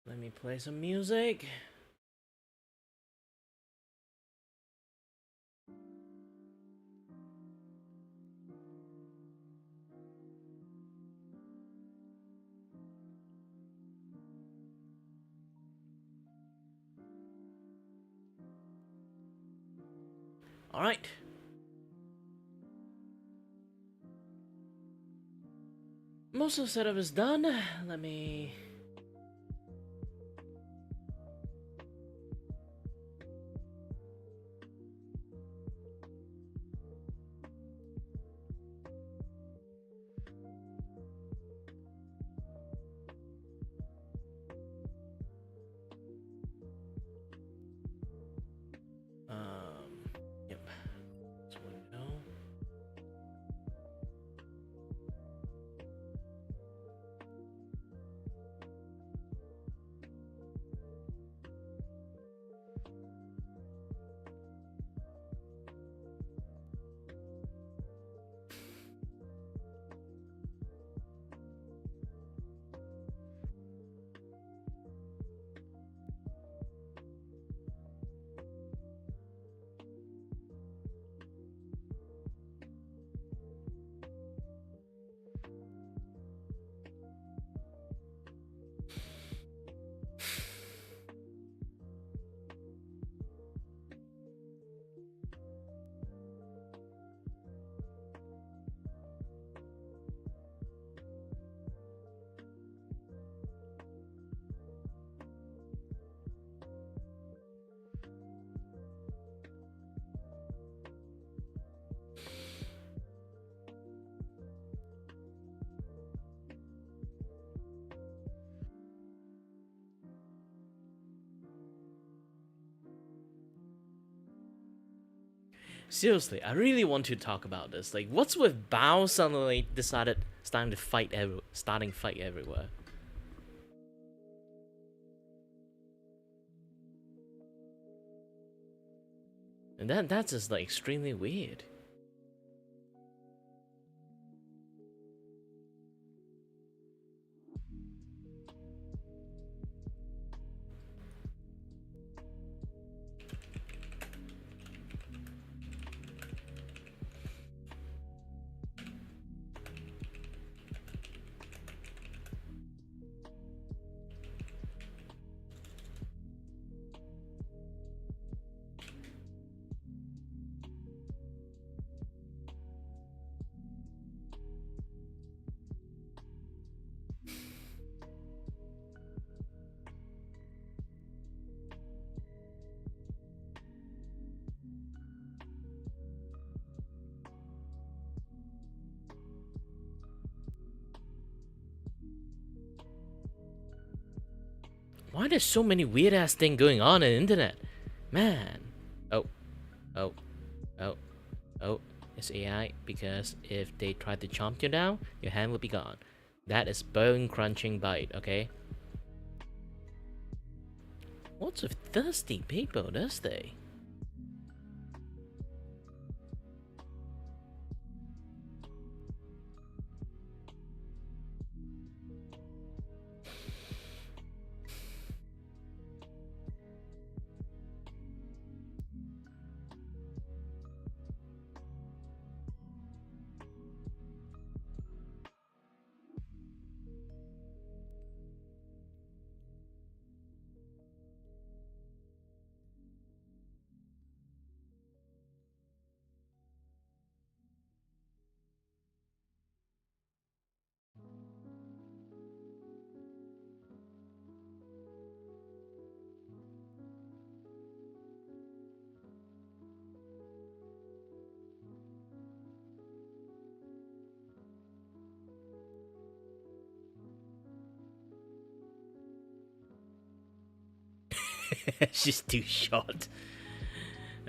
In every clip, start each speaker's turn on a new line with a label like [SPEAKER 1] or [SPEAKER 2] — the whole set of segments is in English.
[SPEAKER 1] Let me play some music. All right. Most of the setup is done. Let me... Yep. This window. Seriously, I really want to talk about this. Like, what's with Bao suddenly decided starting fight everywhere? And that's just like extremely weird. Why there's so many weird ass thing going on the internet? Man. Oh. Oh, oh, it's AI, because if they try to chomp you down, your hand will be gone. That is bone crunching bite, okay? What's with thirsty people, does they? She's too short.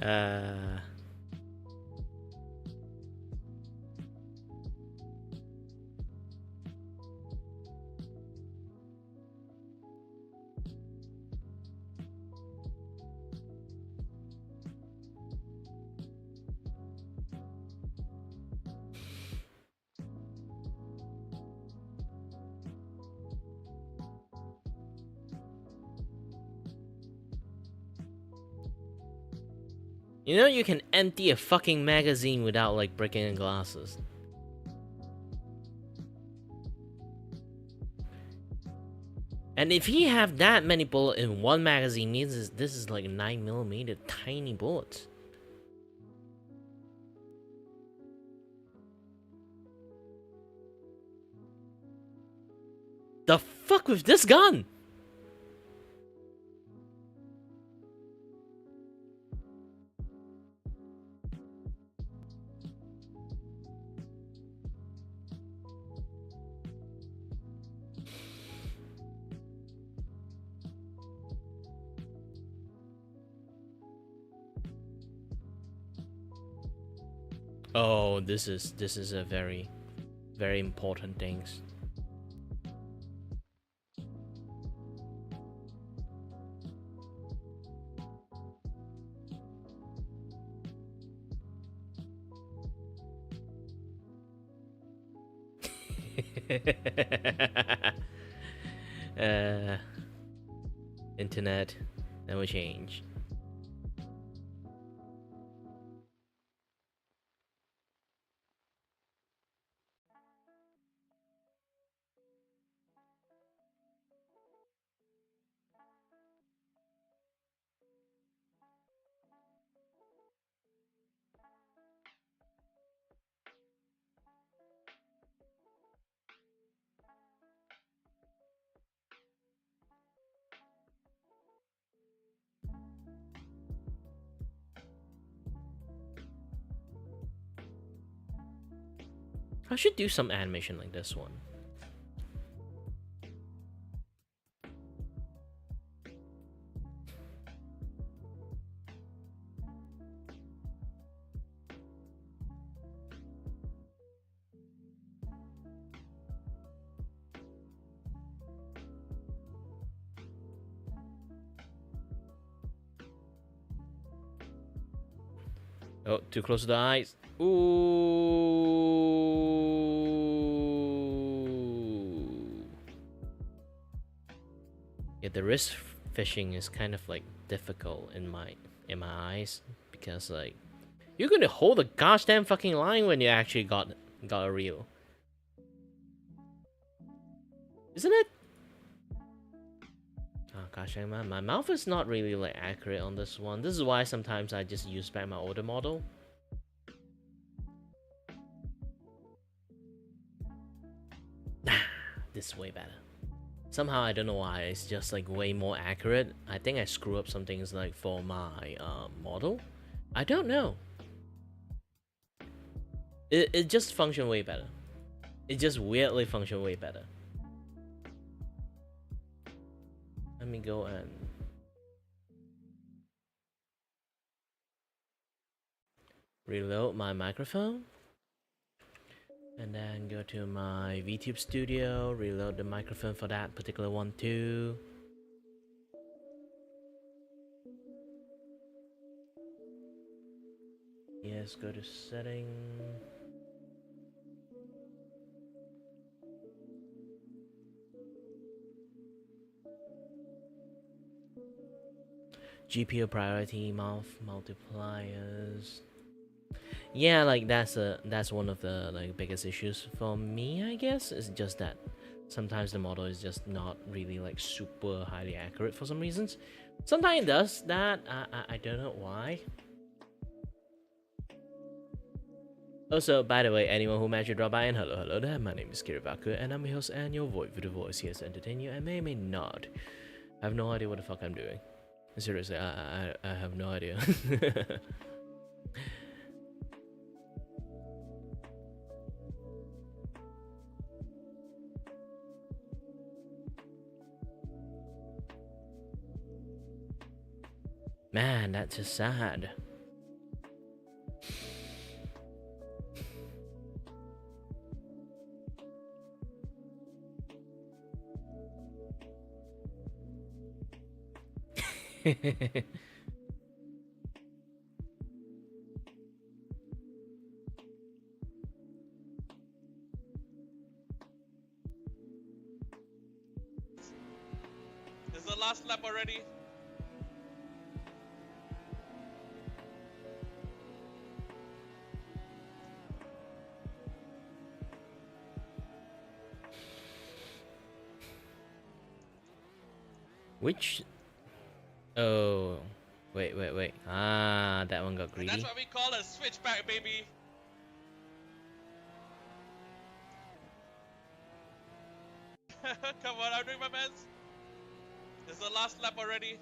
[SPEAKER 1] Uh... You know you can empty a fucking magazine without like breaking the glasses. And if he have that many bullets in one magazine, means this is like 9mm tiny bullets. The fuck with this gun? Oh, this is a very important things. uh, internet never change. I should do some animation like this one. Oh, too close to the eyes. Ooh. Yeah, the wrist fishing is kind of like difficult in my eyes, because like you're gonna hold a gosh damn fucking line when you actually got a reel, isn't it? Oh gosh, man, my mouth is not really like accurate on this one. This is why sometimes I just use back my older model. This is way better. Somehow I don't know why, it's just like way more accurate. I think I screw up some things like for my model. I don't know. It just functioned way better. It just weirdly functioned way better. Let me go and reload my microphone. And then go to my VTube studio, reload the microphone for that particular one too. Yes, go to setting. GPU priority multipliers. Yeah, like that's one of the like biggest issues for me, I guess. It's just that sometimes the model is just not really like super highly accurate for some reasons. Sometimes it does that. I don't know why. Also, by the way, anyone who managed to drop by, and hello there, my name is Kiray, and I'm your host and your voice for the voice here to entertain you, and may or may not. I have no idea what the fuck I'm doing. Seriously, I have no idea. Man, that's just sad.
[SPEAKER 2] Is the last lap already?
[SPEAKER 1] Which? Oh, wait. Ah, that one got greedy.
[SPEAKER 2] And that's what we call a switchback, baby. Come on, I'm doing my best. Is the last lap already?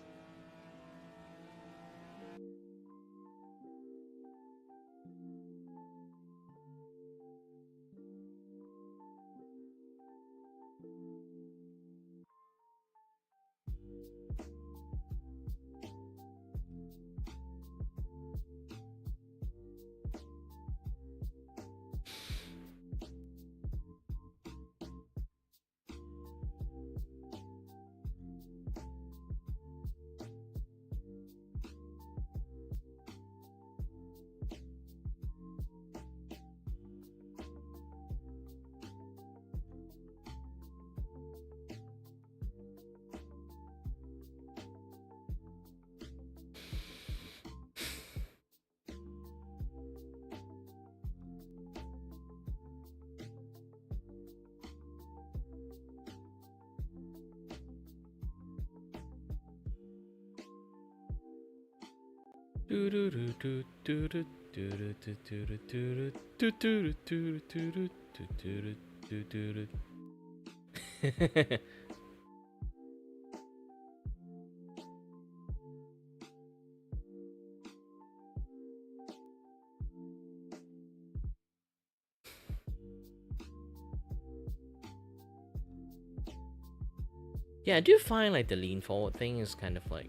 [SPEAKER 1] Yeah, I do find like the lean forward thing is kind of like,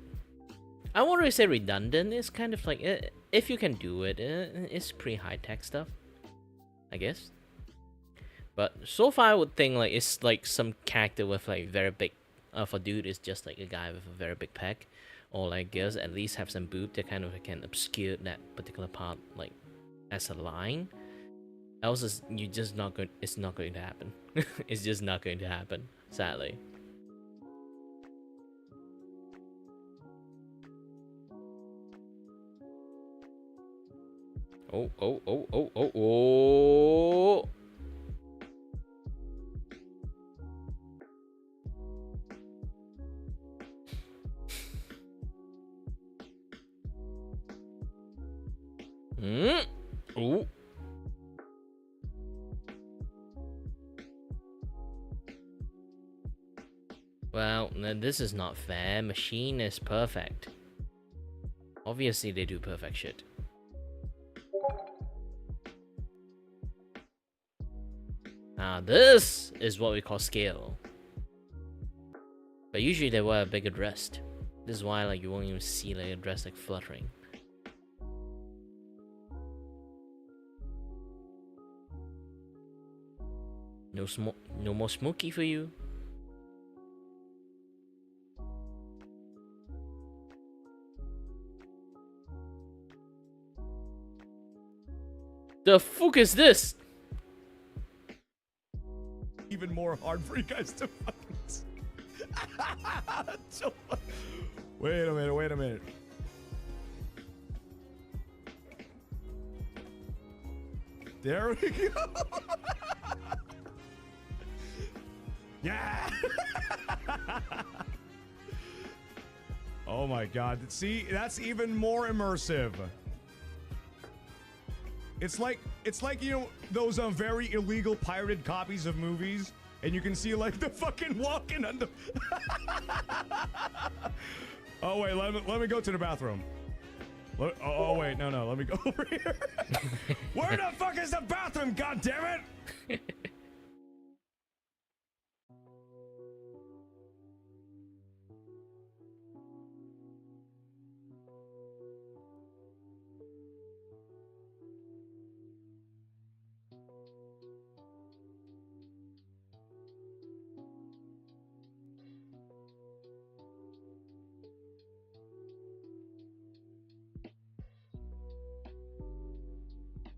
[SPEAKER 1] I won't really say redundant. It's kind of like if you can do it, it's pretty high tech stuff, I guess. But so far, I would think like it's like some character with like very big. For dude, it's just like a guy with a very big pack, or like girls at least have some boob that kind of can obscure that particular part like as a line. Else, you just not going. It's not going to happen. It's just not going to happen. Sadly. Oh. Ooh. Well, this is not fair. Machine is perfect. Obviously, they do perfect shit. Now, this is what we call skill. But usually they wear a bigger dress. This is why like you won't even see like a dress like fluttering. No more smoky for you. The fuck is this?
[SPEAKER 3] Even more hard for you guys to fucking. Wait a minute. There we go. Yeah. Oh my god. See, that's even more immersive. It's like you know those very illegal pirated copies of movies, and you can see like the fucking walking on the. Oh wait, let me go to the bathroom. Oh wait, no, let me go over here. Where the fuck is the bathroom? God damn it!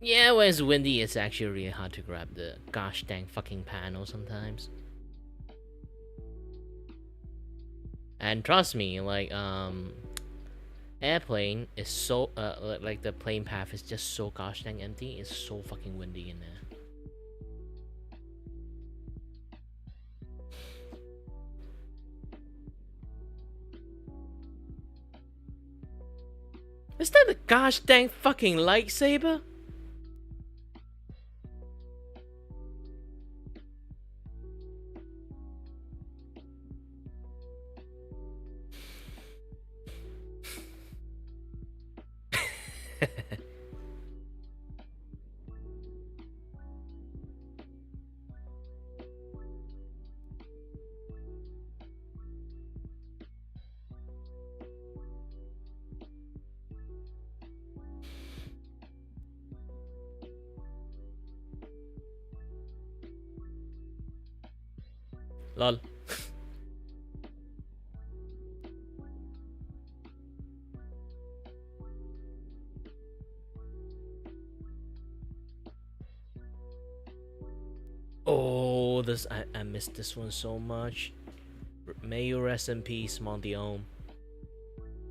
[SPEAKER 1] Yeah, when it's windy, it's actually really hard to grab the gosh dang fucking panel sometimes. And trust me, like airplane is so like the plane path is just so gosh dang empty. It's so fucking windy in there. Is that a gosh dang fucking lightsaber? Lol. Oh, this I missed this one so much. May you rest in peace, Monty Ohm.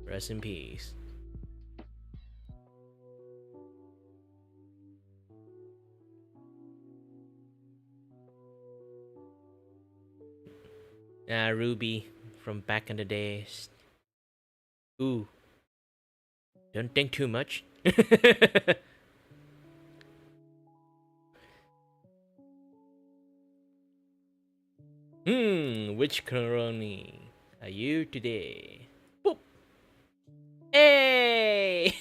[SPEAKER 1] Rest in peace. Ruby from back in the days. Ooh. Don't think too much. Which Coroni are you today? Boop. Hey!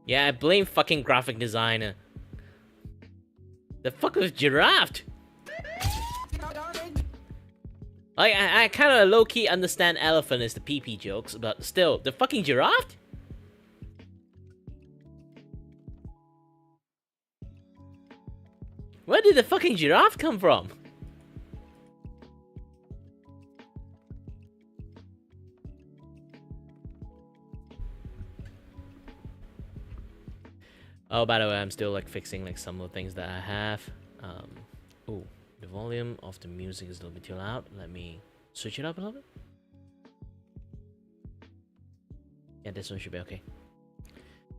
[SPEAKER 1] Yeah, I blame fucking graphic designer. The fuck was giraffe? Like, I kind of low-key understand elephant is the pee-pee jokes, but still, the fucking giraffe? Where did the fucking giraffe come from? Oh, by the way, I'm still like fixing like some of the things that I have. Oh, the volume of the music is a little bit too loud. Let me switch it up a little bit. Yeah, this one should be okay.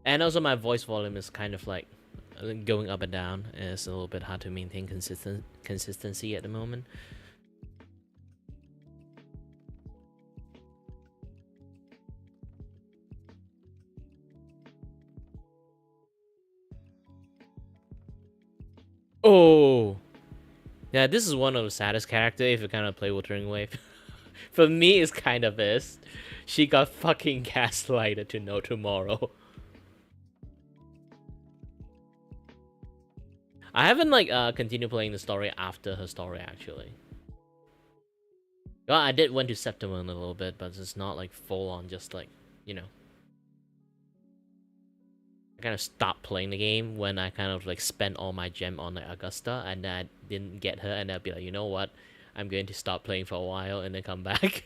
[SPEAKER 1] And also my voice volume is kind of like going up and down. It's a little bit hard to maintain consistency at the moment. Oh, yeah, this is one of the saddest character if you kind of play Wuthering Wave. For me, it's kind of is. She got fucking gaslighted to know tomorrow. I haven't like continued playing the story after her story actually. Well, I did went to September a little bit, but it's not like full on. Just like, you know, I kind of stopped playing the game when I kind of like spent all my gem on like Augusta, and then I didn't get her, and I'd be like, you know what, I'm going to stop playing for a while and then come back.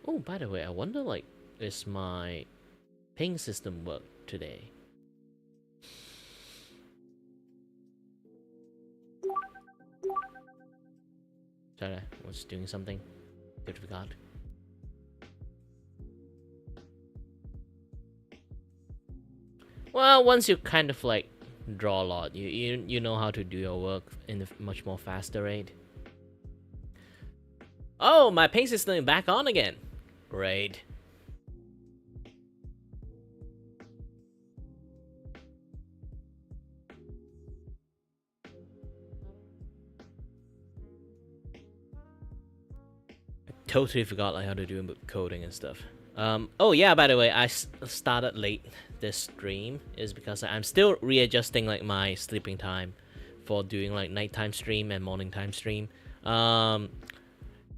[SPEAKER 1] Oh, by the way, I wonder like, is my ping system work today? Sorry, I was doing something. Good forgot. Well, once you kind of like draw a lot, you know how to do your work in a much more faster rate. Oh, my ping system is back on again. Great. Totally forgot like how to do coding and stuff. Oh yeah, by the way, I started late this stream is because I'm still readjusting like my sleeping time for doing like nighttime stream and morning time stream.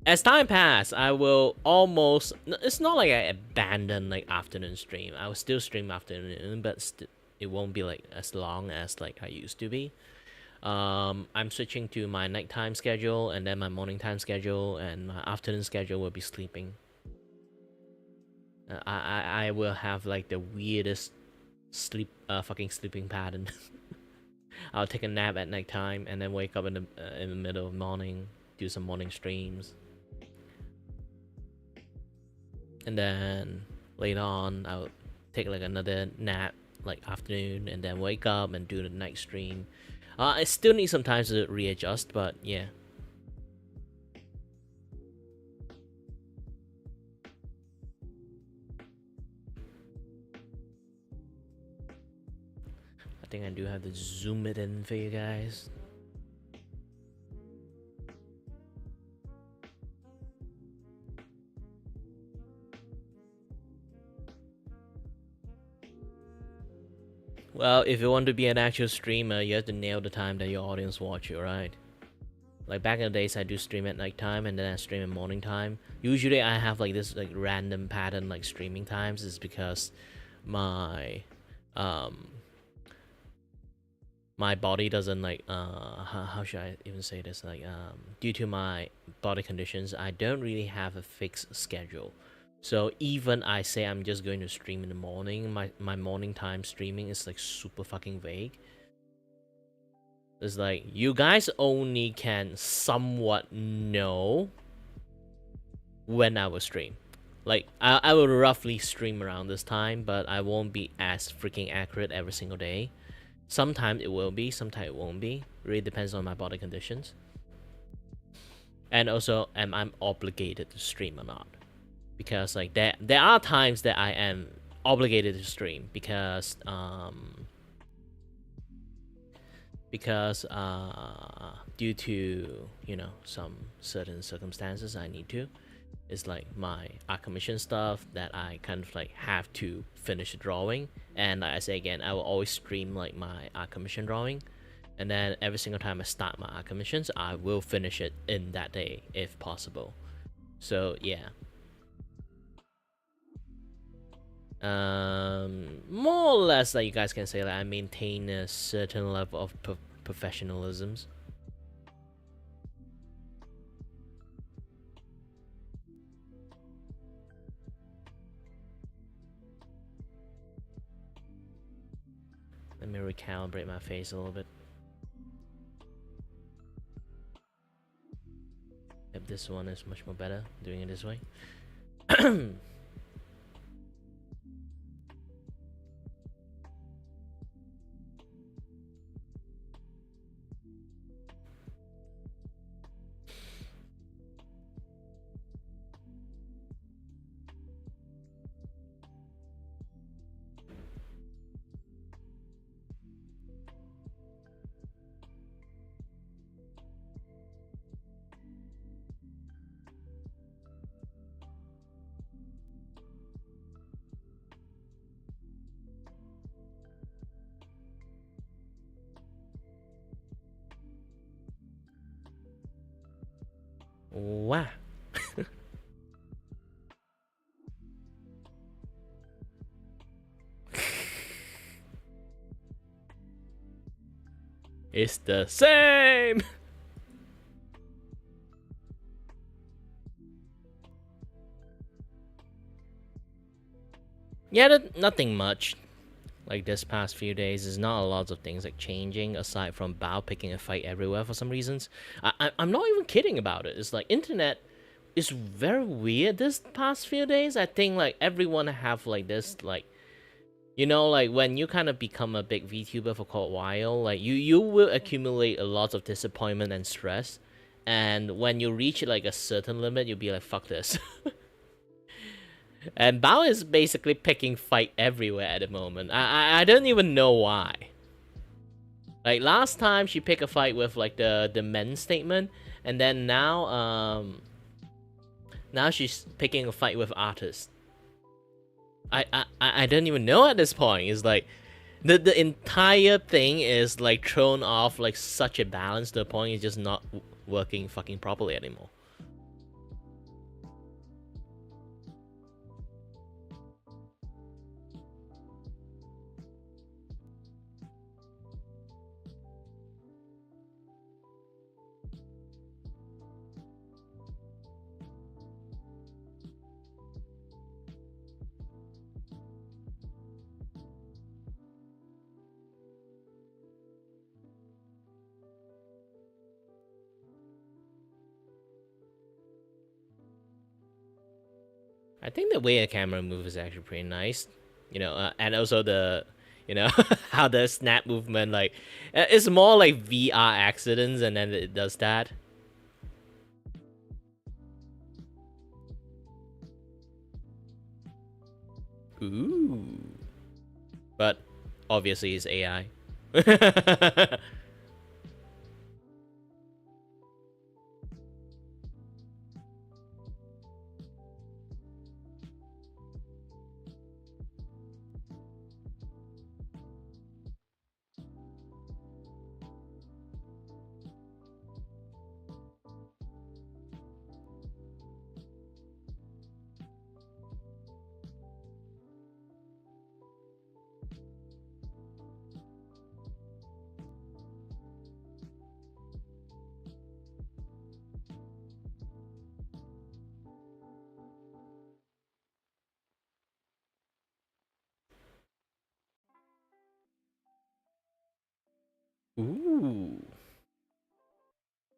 [SPEAKER 1] As time passes, I will almost. It's not like I abandon like afternoon stream. I will still stream afternoon, but it won't be like as long as like I used to be. I'm switching to my nighttime schedule and then my morning time schedule, and my afternoon schedule will be sleeping. I will have like the weirdest fucking sleeping pattern. I'll take a nap at nighttime and then wake up in the middle of morning, do some morning streams, and then later on I'll take like another nap like afternoon and then wake up and do the night stream. I still need some time to readjust, but yeah. I think I do have to zoom it in for you guys. Well, if you want to be an actual streamer, you have to nail the time that your audience watch you, right? Like back in the days, I do stream at nighttime and then I stream at morning time. Usually, I have like this like random pattern like streaming times. Is because my my body doesn't like how should I even say this, like due to my body conditions, I don't really have a fixed schedule. So even I say I'm just going to stream in the morning, my morning time streaming is like super fucking vague. It's like you guys only can somewhat know when I will stream. Like I will roughly stream around this time, but I won't be as freaking accurate every single day. Sometimes it will be, sometimes it won't be. Really depends on my body conditions. And also, am I obligated to stream or not? Because like there are times that I am obligated to stream because due to, you know, some certain circumstances I need to. It's like my art commission stuff that I kind of like have to finish the drawing, and like I say again, I will always stream like my art commission drawing, and then every single time I start my art commissions, I will finish it in that day if possible. So yeah. More or less, like you guys can say that I maintain a certain level of professionalism. Let me recalibrate my face a little bit. Yep, this one is much more better doing it this way. Wow. It's the same. Yeah, nothing much. Like this past few days, there's not a lot of things like changing aside from Bao picking a fight everywhere for some reasons. I'm not even kidding about it. It's like internet is very weird this past few days. I think like everyone have like this like, you know, like when you kind of become a big VTuber for quite a while, like you will accumulate a lot of disappointment and stress, and when you reach like a certain limit, you'll be like, fuck this. And Bao is basically picking fight everywhere at the moment. I don't even know why. Like last time she picked a fight with like the men statement, and then now she's picking a fight with artists. I don't even know at this point. It's like the entire thing is like thrown off like such a balance to the point it's just not working fucking properly anymore. I think the way a camera moves is actually pretty nice, you know, and also the, you know, how the snap movement like, it's more like VR accidents, and then it does that. Ooh, but obviously it's AI. Ooh,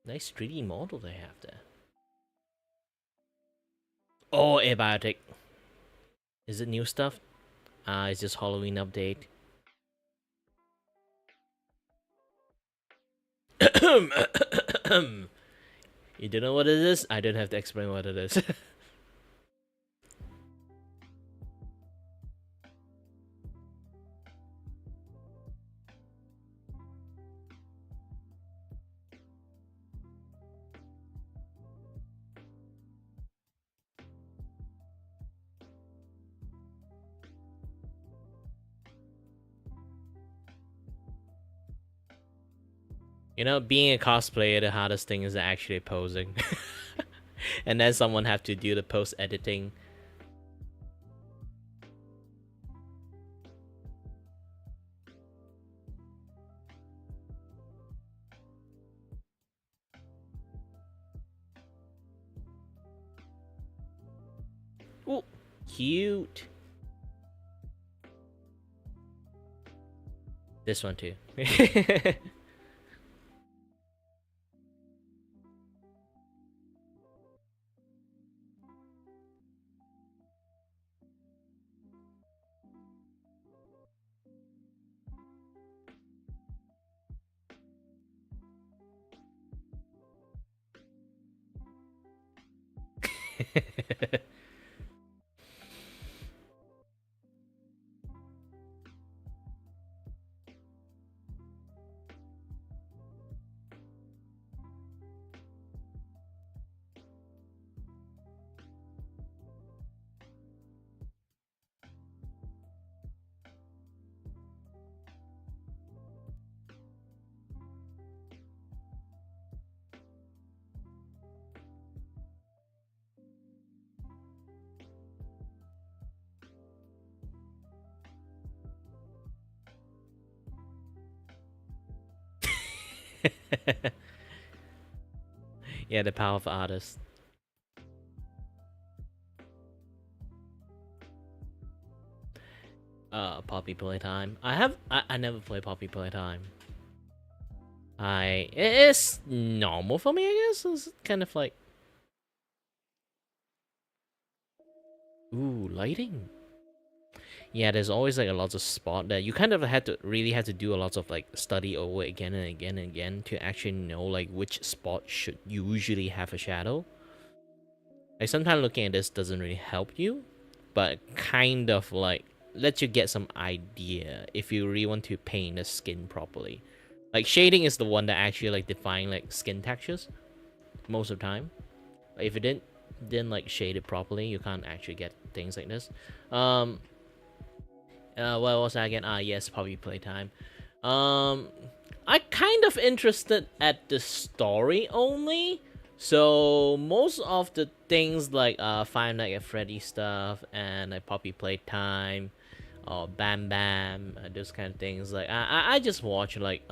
[SPEAKER 1] nice 3D model they have there. Oh, abiotic. Is it new stuff? It's just Halloween update. You don't know what it is? I don't have to explain what it is. You know, being a cosplayer, the hardest thing is actually posing. And then someone have to do the post editing. Ooh, cute. This one too. Yeah, the power of artists. Poppy Playtime. I never play Poppy Playtime. It is normal for me, I guess. It's kind of like, ooh, lighting. Yeah, there's always like a lot of spot that you kind of really had to do a lot of like study over again and again and again to actually know like which spot should usually have a shadow. Like sometimes looking at this doesn't really help you, but kind of like lets you get some idea if you really want to paint the skin properly. Like shading is the one that actually like define like skin textures most of the time. If you didn't like shade it properly, you can't actually get things like this. What was that again? Yes, probably playtime. I kind of interested at the story only. So most of the things like Five Nights at Freddy stuff and like Poppy Playtime or Bam Bam, those kind of things. Like I just watch like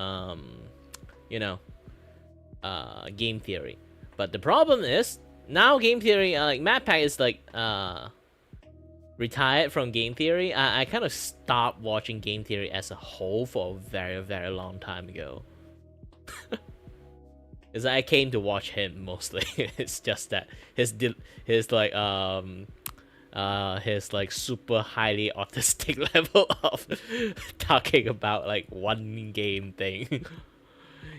[SPEAKER 1] you know, game theory. But the problem is now game theory like MatPack is like retired from game theory. I kind of stopped watching game theory as a whole for a very, very long time ago. Because I came to watch him mostly. It's just that his super highly autistic level of talking about like one game thing.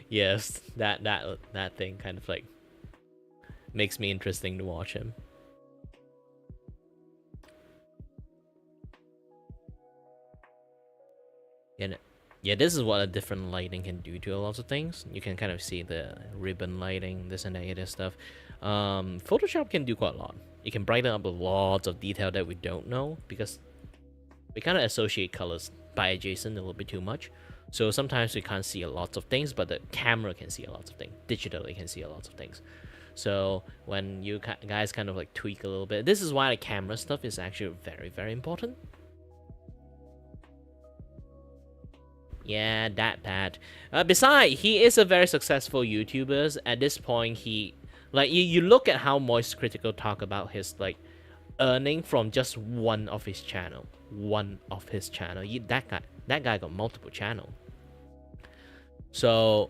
[SPEAKER 1] Yes, that thing kind of like makes me interesting to watch him. And yeah, this is what a different lighting can do to a lot of things. You can kind of see the ribbon lighting, this and that other stuff. Photoshop can do quite a lot. It can brighten up a lot of detail that we don't know because we kind of associate colors by adjacent a little bit too much. So sometimes we can't see a lot of things, but the camera can see a lot of things. Digitally can see a lot of things. So when you guys kind of like tweak a little bit, this is why the camera stuff is actually very, very important. Yeah, that bad. Besides, he is a very successful YouTuber. At this point, he like you look at how Moist Critical talk about his like earning from just one of his channel. That guy got multiple channel. So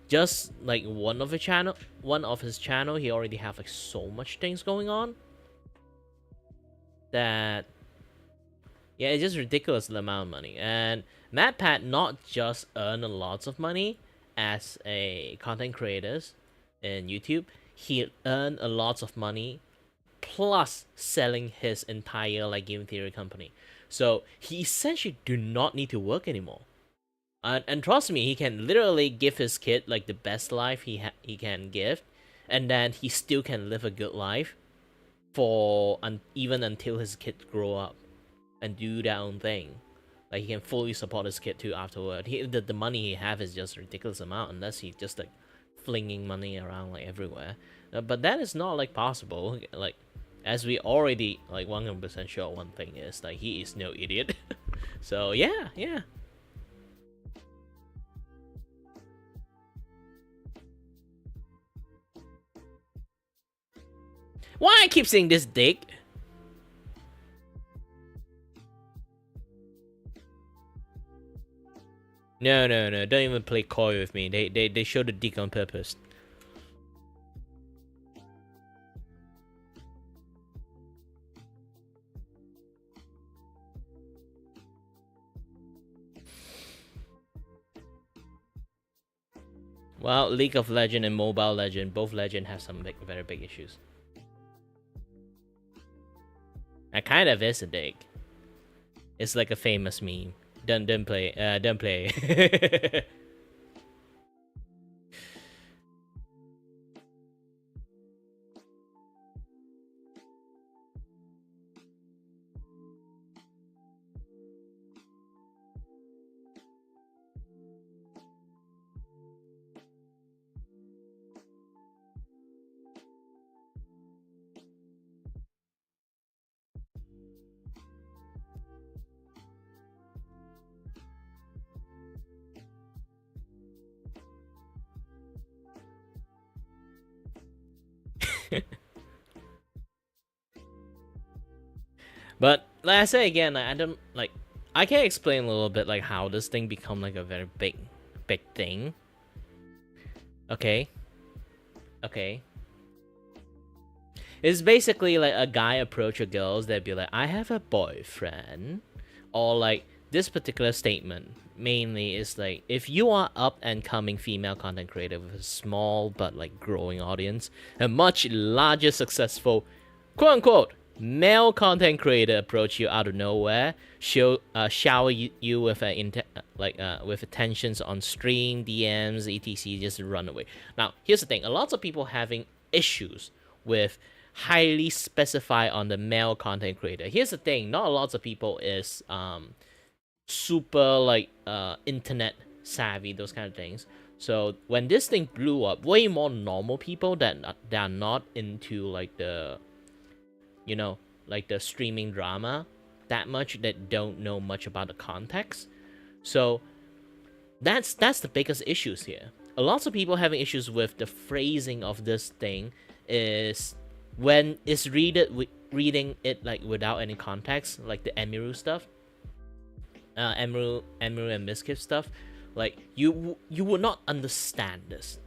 [SPEAKER 1] just like one of his channel, he already have like so much things going on that yeah, it's just ridiculous the amount of money. And MatPat not just earn a lots of money as a content creator in YouTube, he earned a lot of money plus selling his entire like game theory company. So he essentially do not need to work anymore. And trust me, he can literally give his kid like the best life he can give, and then he still can live a good life for even until his kids grow up and do their own thing. Like he can fully support his kid too afterward. The money he have is just a ridiculous amount unless he just like flinging money around like everywhere. But that is not like possible. Like as we already like 100% sure one thing is like he is no idiot. So yeah. Why I keep saying this dick? No, don't even play coy with me. They show the dick on purpose. Well, League of Legend and Mobile Legend, both Legend have some very big issues. I kind of is a dick. It's like a famous meme. Don't play. But like I say again, I don't like. I can explain a little bit like how this thing become like a very big thing. Okay. Okay. It's basically like a guy approach a girls that be like, I have a boyfriend, or like this particular statement mainly is like, if you are up and coming female content creator with a small but like growing audience, a much larger successful quote unquote male content creator approach you out of nowhere, shower you with with attentions on stream, DMs, etc, just run away. Now here's the thing, a lot of people having issues with highly specify on the male content creator. Here's the thing, not a lot of people is super like internet savvy, those kind of things. So when this thing blew up, way more normal people that are not into like the, you know, like the streaming drama that much, that don't know much about the context. So that's the biggest issues here. A lot of people having issues with the phrasing of this thing is when it's reading it like without any context, like the Emiru stuff, Emiru and Miskiff stuff. Like you would not understand this.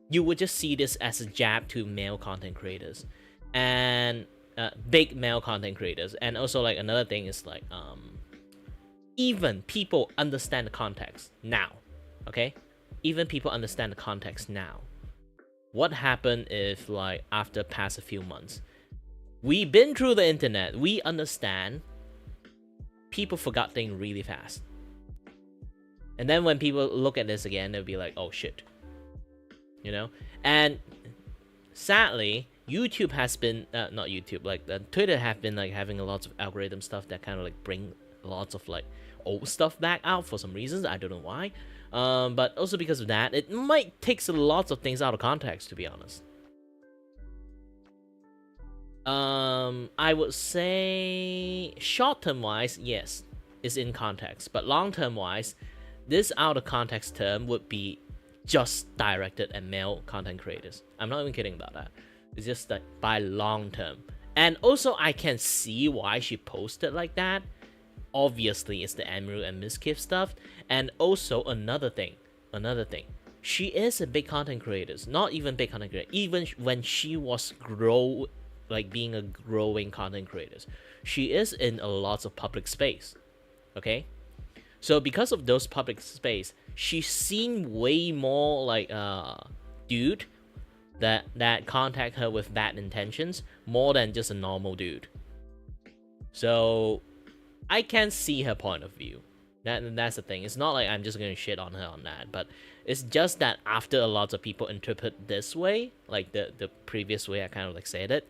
[SPEAKER 1] You would just see this as a jab to male content creators and big male content creators. And also like another thing is like even people understand the context now. Okay, even people understand the context now. What happened if like after past a few months, we've been through the internet, we understand, people forgot things really fast. And then when people look at this again, they'll be like, oh shit. You know? And sadly, YouTube has been, not YouTube, like Twitter have been like having a lot of algorithm stuff that kind of like bring lots of like old stuff back out for some reasons. I don't know why. But also because of that, it might take lots of things out of context, to be honest. I would say short-term wise, yes, it's in context. But long-term wise, this out of context term would be just directed at male content creators. I'm not even kidding about that. It's just that by long-term. And also, I can see why she posted like that. Obviously, it's the Emiru and Miskiff stuff. And also, another thing. She is a big content creator. Not even big content creator. Even when she was being a growing content creator, she is in a lot of public space. Okay? So because of those public space, she's seen way more like dude that contact her with bad intentions more than just a normal dude. So I can see her point of view. That's the thing. It's not like I'm just gonna shit on her on that, but it's just that after a lot of people interpret this way, like the previous way I kind of like said it,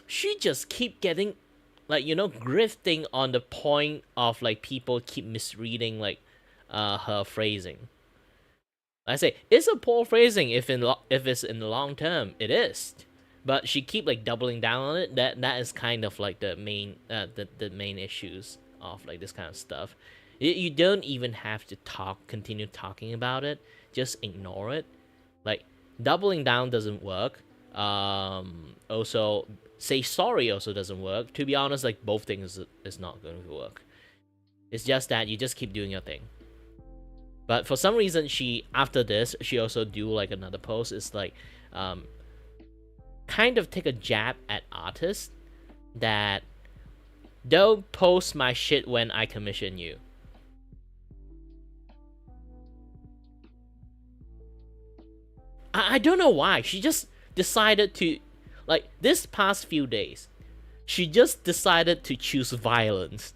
[SPEAKER 1] she just keep getting like, you know, grifting on the point of like people keep misreading like her phrasing. I say it's a poor phrasing if it's in the long term, it is. But she keep like doubling down on it. That is kind of like the main the main issues of like this kind of stuff. You don't even have to continue talking about it. Just ignore it. Like doubling down doesn't work. Also say sorry also doesn't work. To be honest, like both things is not going to work. It's just that you just keep doing your thing. But for some reason, after this, she also do like another post. It's like, kind of take a jab at artists that don't post my shit when I commission you. I don't know why. She just decided to, like this past few days, she just decided to choose violence.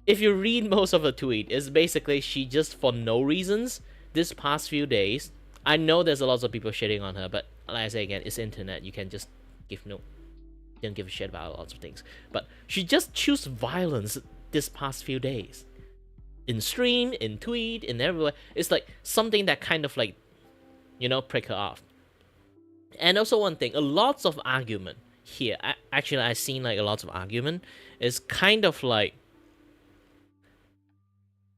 [SPEAKER 1] If you read most of her tweet, it's basically she just for no reasons this past few days. I know there's a lot of people shitting on her, but like I say again, it's internet. You can just don't give a shit about lots of things. But she just choose violence this past few days. In stream, in tweet, in everywhere. It's like something that kind of like, you know, prick her off. And also one thing, a lots of argument here. Actually, I've seen like a lot of argument. It's kind of like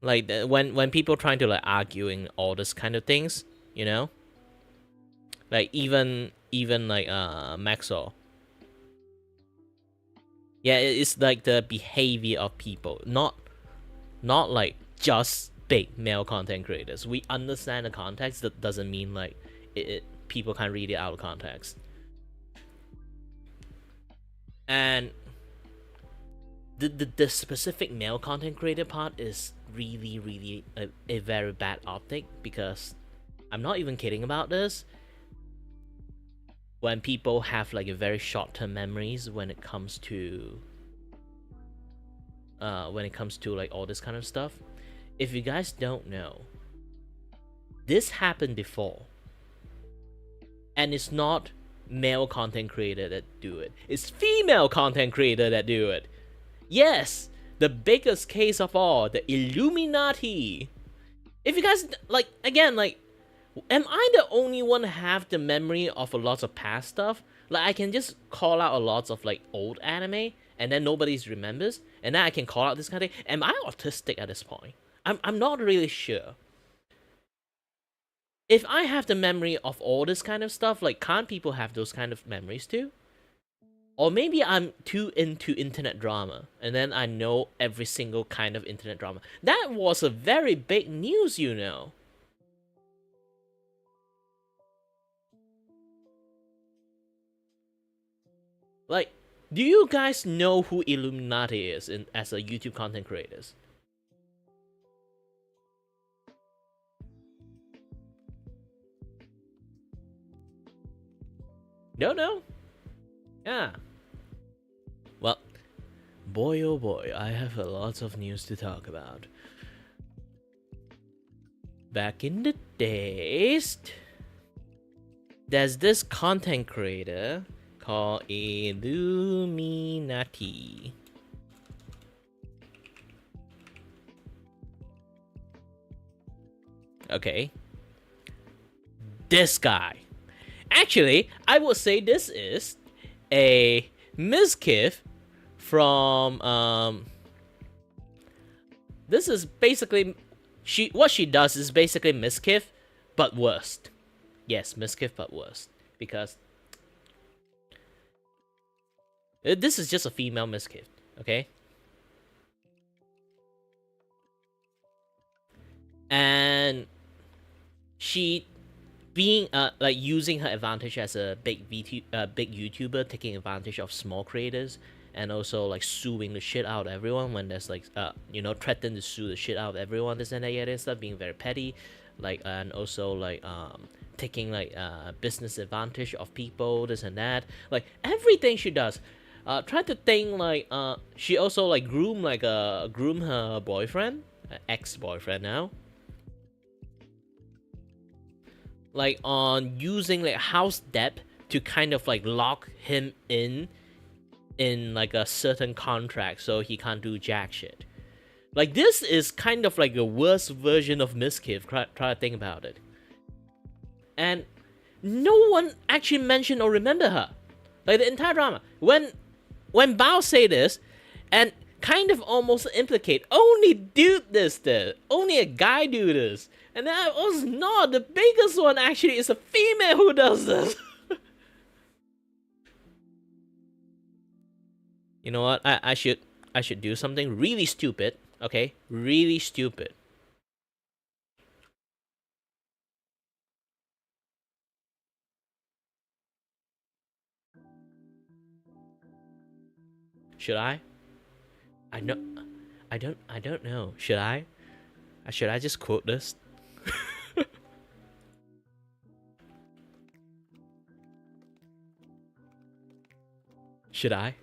[SPEAKER 1] when people trying to like arguing all this kind of things, you know, Like even like Maxwell. Yeah, it's like the behavior of people, not like just big male content creators. We understand the context. That doesn't mean like people can't read it out of context. And the specific male content creator part is really a very bad optic, because I'm not even kidding about this. When people have like a very short-term memories when it comes to like all this kind of stuff. If you guys don't know, this happened before, and it's not male content creator that do it, it's female content creator that do it. Yes, the biggest case of all, the Illuminati. If you guys like, again, like, am I the only one to have the memory of a lot of past stuff? Like, I can just call out a lot of like old anime, and then nobody remembers, and then I can call out this kind of thing. Am I autistic at this point? I'm not really sure. If I have the memory of all this kind of stuff, like, can't people have those kind of memories too? Or maybe I'm too into internet drama, and then I know every single kind of internet drama. That was a very big news, you know. Like, do you guys know who Illuminati is as a YouTube content creators? No? Yeah. Well, boy oh boy, I have a lot of news to talk about. Back in the days, there's this content creator called Illuminati. Okay. This guy. Actually, I would say this is a mischief from this is basically what she does is basically mischief but worse. Yes, mischief but worse, because this is just a female mischief, okay? And she being like using her advantage as a big YouTuber, taking advantage of small creators, and also like suing the shit out of everyone when there's like threaten to sue the shit out of everyone, this and that, yeah, this stuff, being very petty, like, and also like taking like business advantage of people, this and that, like everything she does. Try to think like she also like groom her boyfriend, ex-boyfriend now, like on using like house debt to kind of like lock him in like a certain contract so he can't do jack shit. Like, this is kind of like a worse version of mischief. Try to think about it. And no one actually mentioned or remember her. Like, the entire drama. When Bao say this, and kind of almost implicate, only dude this, only a guy do this. And that was not. The biggest one actually is a female who does this. You know what? I should do something really stupid. Okay? Really stupid. Should I? I don't know. Should I? Should I just quote this? Should I?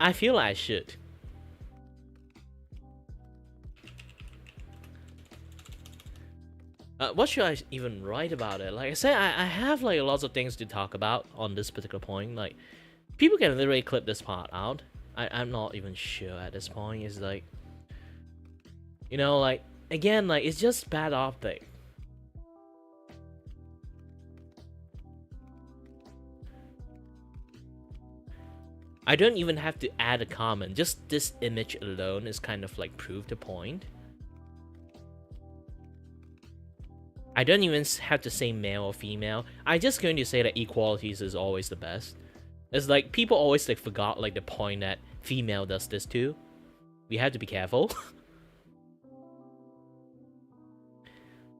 [SPEAKER 1] I feel I should. What should I even write about it? Like I said, I have like lots of things to talk about on this particular point. Like, people can literally clip this part out. I'm not even sure at this point. It's like, like, again, like, it's just bad optic. I don't even have to add a comment. Just this image alone is kind of like prove the point. I don't even have to say male or female. I'm just going to say that equalities is always the best. It's like people always like forgot like the point that female does this too. We have to be careful.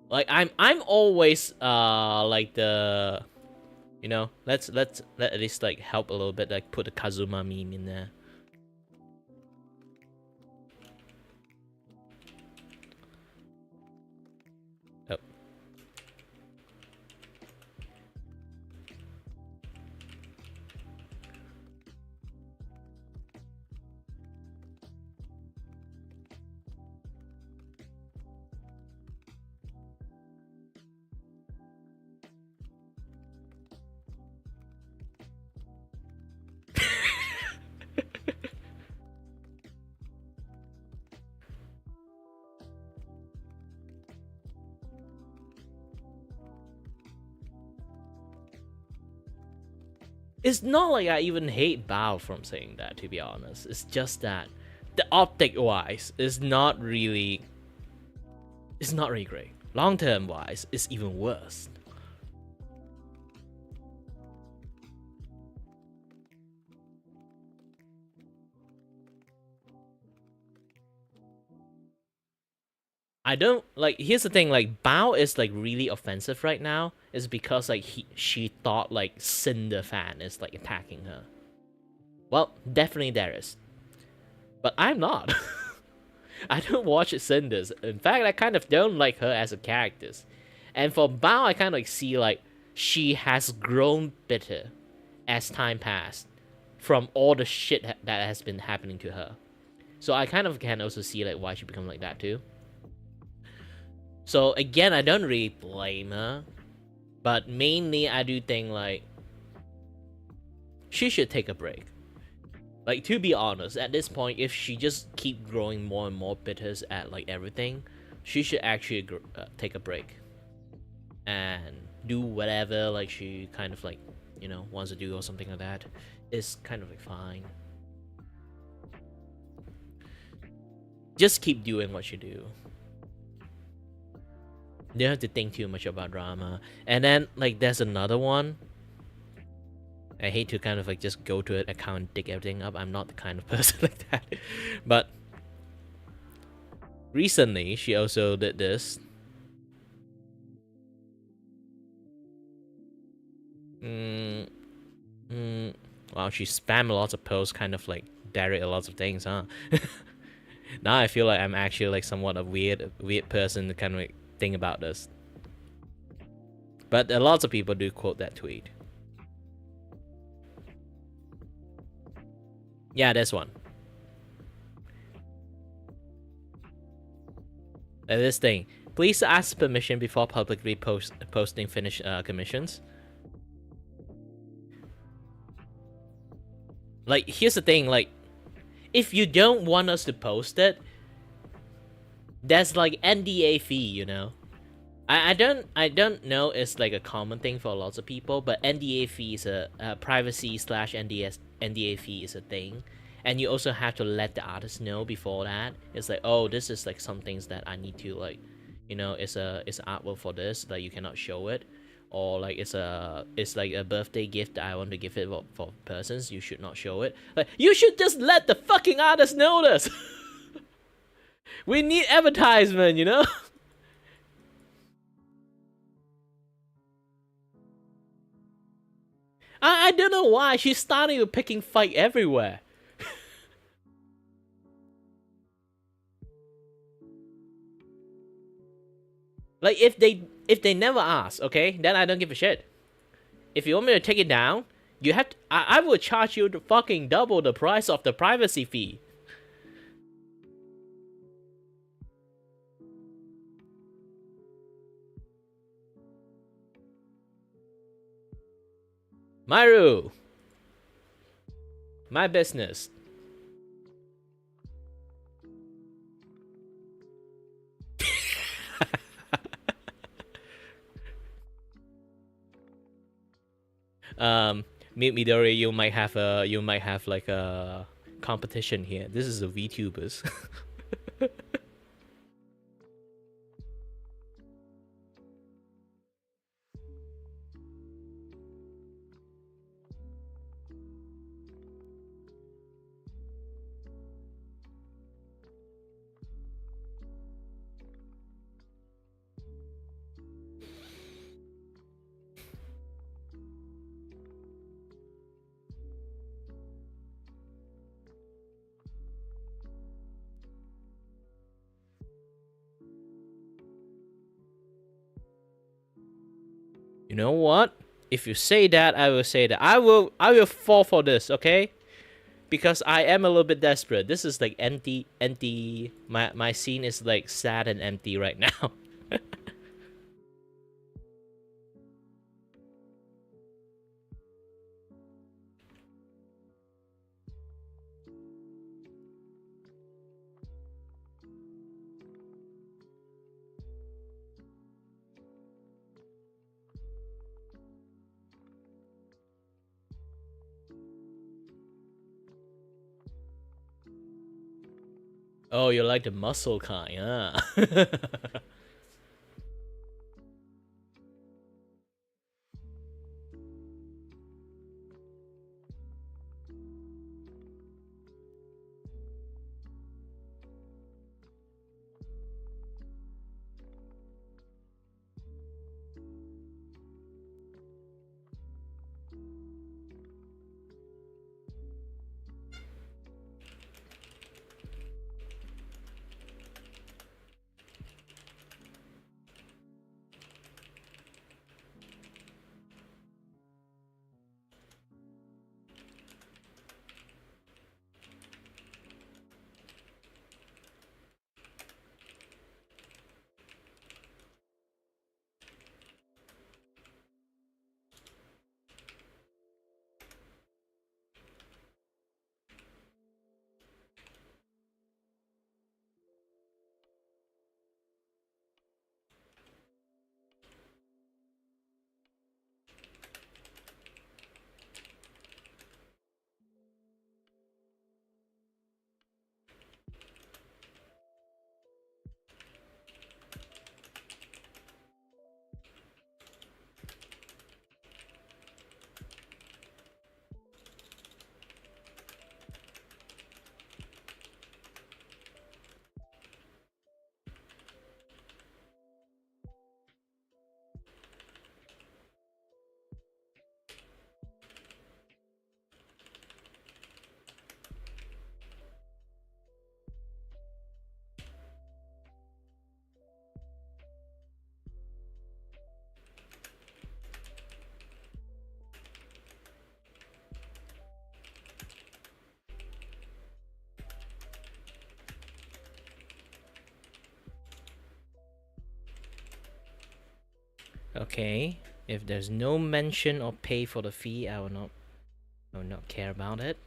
[SPEAKER 1] Like I'm always like the, you know, let's let at least like help a little bit, like put the Kazuma meme in there. Oh. It's not like I even hate Bao from saying that, to be honest. It's just that the optic wise is not really great. Long term wise, it's even worse. I don't like. Here's the thing. Like Bao is like really offensive right now. Is because like she thought like Cinder fan is like attacking her. Well, definitely there is, but I'm not. I don't watch Cinders. In fact, I kind of don't like her as a character. And for Bao, I kind of like see like she has grown bitter as time passed from all the shit that has been happening to her. So I kind of can also see like why she become like that too. So again, I don't really blame her, but mainly I do think like she should take a break. Like, to be honest, at this point, if she just keep growing more and more bitters at like everything, she should actually take a break and do whatever like she kind of like, you know, wants to do or something like that. It's kind of like fine. Just keep doing what you do. You don't have to think too much about drama. And then like there's another one. I hate to kind of like just go to an account and dig everything up. I'm not the kind of person like that. But recently she also did this. Wow, she spammed lots of posts, kind of like direct lots of things, huh? Now I feel like I'm actually like somewhat a weird person to kind of like think about this. But lots of people do quote that tweet. Yeah, this one. This thing. Please ask permission before publicly posting finished commissions. Like, here's the thing, like, if you don't want us to post it, that's like NDA fee, you know? I don't know it's like a common thing for lots of people, but NDA fee is a privacy / NDA fee is a thing. And you also have to let the artist know before that. It's like, oh, this is like some things that I need to like, you know, it's artwork for this, like you cannot show it. Or like it's like a birthday gift that I want to give it for persons, you should not show it. Like, you should just let the fucking artist know this. We need advertisement, you know? I don't know why she's starting to picking fight everywhere. Like, if they never ask, okay, then I don't give a shit. If you want me to take it down, you have to, I will charge you the fucking double the price of the privacy fee. Myru, my business. Midori, you might have like a competition here. This is the VTubers. You know what? If you say that, I will say that. I will fall for this, okay? Because I am a little bit desperate. This is like empty. My scene is like sad and empty right now. Oh, you like the muscle kind, huh? Okay. If there's no mention or pay for the fee, I will not care about it.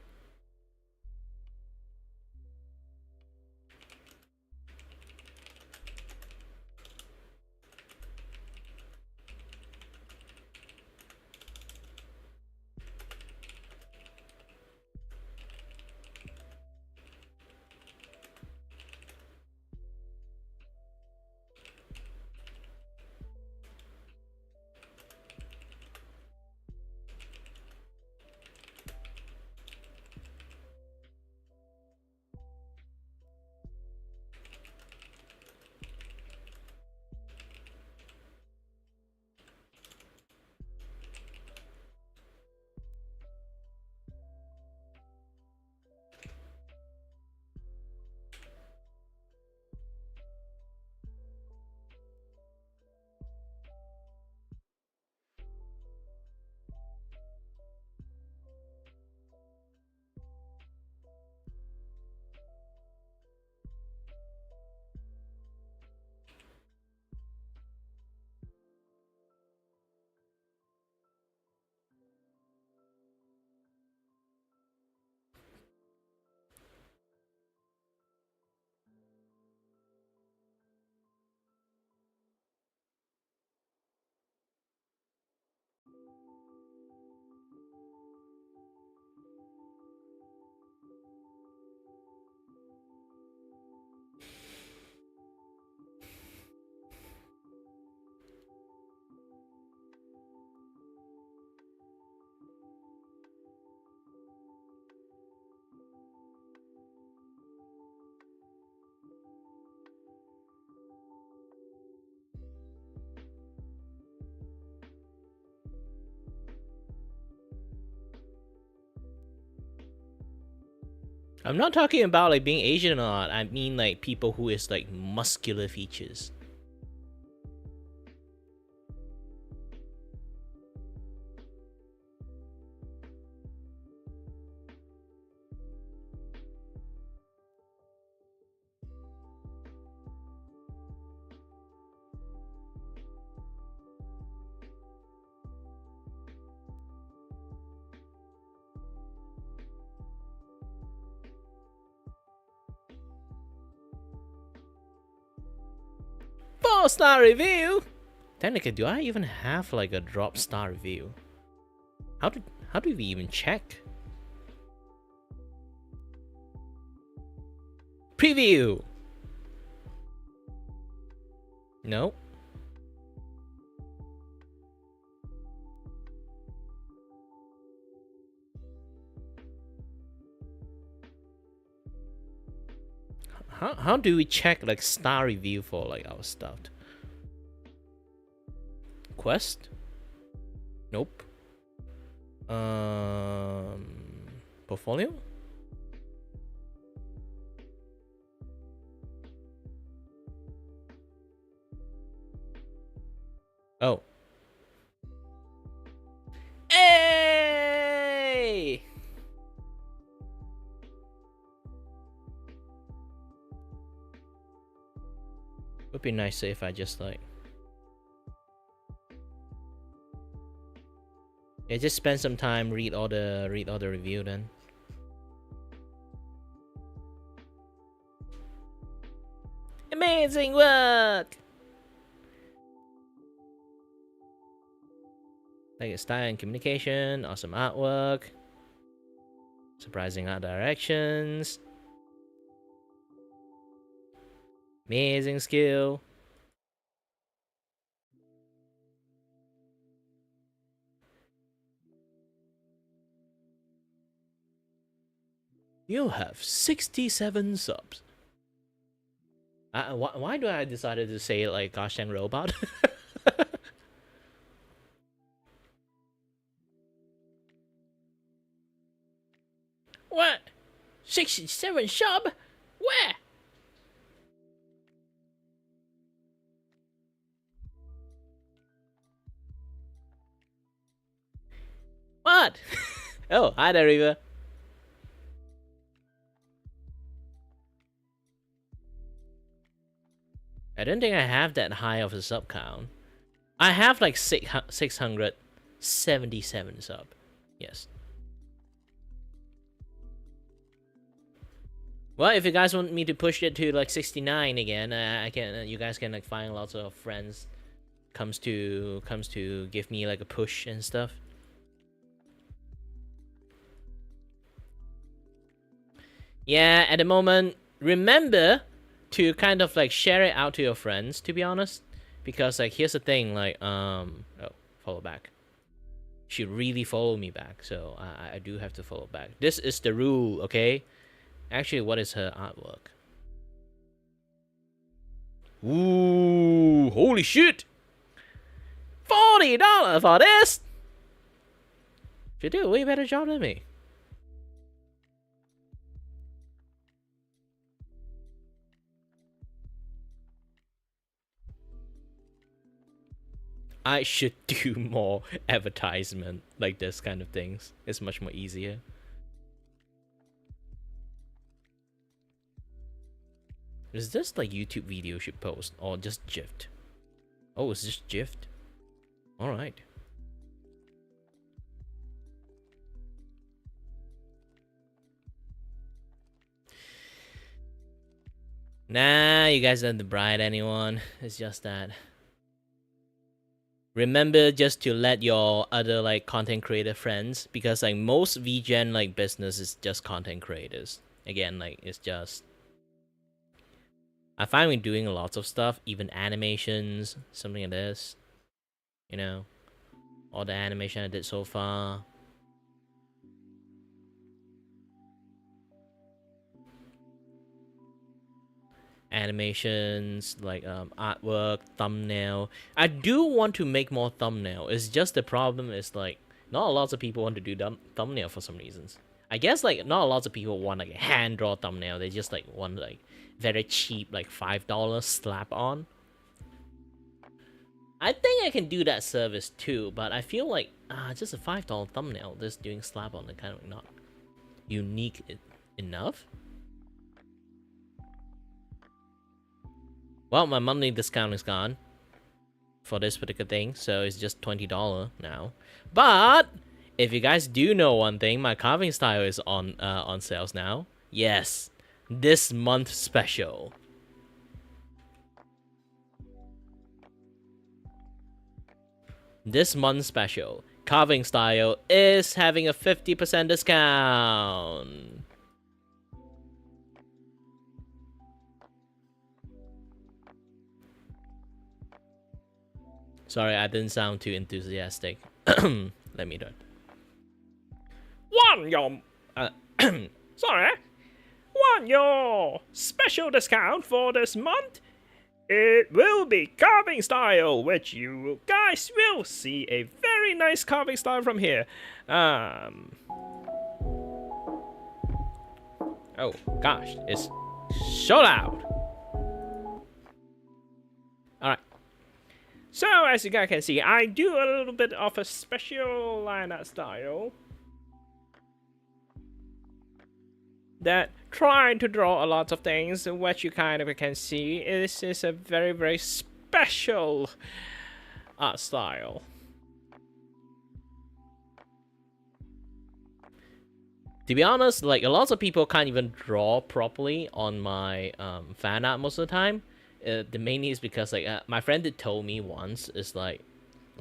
[SPEAKER 1] I'm not talking about like being Asian or not. I mean like people who is like muscular features. Four-star review. Technically, do I even have like a drop star review? How do we even check? Preview. No. How do we check like star review for like our stuff? Quest? Nope. Portfolio? Oh. Hey! Would be nicer if I just like, yeah, just spend some time, read all the review then. Amazing work! Like style and communication, awesome artwork, surprising art directions, amazing skill. You have 67 subs. Why do I decided to say it like gosh dang robot? What? 67 sub? Where? What? Oh, hi there, Riva. I don't think I have that high of a sub count. I have like 677 sub. Yes. Well, if you guys want me to push it to like 69 again, I can. You guys can like find lots of friends comes to give me like a push and stuff. Yeah, at the moment, remember to kind of like share it out to your friends, to be honest, because like here's the thing, like oh, follow back. She really follow me back, so I do have to follow back. This is the rule, okay? Actually, what is her artwork? Ooh, holy shit! $40 for this! You do a way better job than me. I should do more advertisement like this kind of things. It's much more easier. Is this like YouTube video should post or just GIF? Oh, it's just GIF? Alright. Nah, you guys don't bribe anyone. It's just that. Remember just to let your other like content creator friends, because like most VGen like business is just content creators. Again, like it's just, I find we're doing lots of stuff, even animations, something like this. You know, all the animation I did so far. Animations, like artwork, thumbnail. I do want to make more thumbnail. It's just the problem is like not lots of people want to do thumbnail for some reasons. I guess like not a lot of people want like a hand draw thumbnail. They just like want like very cheap like $5 slap on. I think I can do that service too, but I feel like just a $5 thumbnail just doing slap on is kind of not unique enough. Well, my monthly discount is gone for this particular thing, so it's just $20 now. But if you guys do know one thing, my carving style is on sales now. Yes, this month special. This month special, carving style is having a 50% discount. Sorry, I didn't sound too enthusiastic. Let me do it.
[SPEAKER 4] Want your special discount for this month? It will be carving style, which you guys will see a very nice carving style from here.
[SPEAKER 1] Oh gosh, it's so loud. Alright.
[SPEAKER 4] So, as you guys can see, I do a little bit of a special lineup style that trying to draw a lot of things. What you kind of can see is a very, very special art style.
[SPEAKER 1] To be honest, like a lot of people can't even draw properly on my fan art most of the time. The main is because like my friend did told me once is like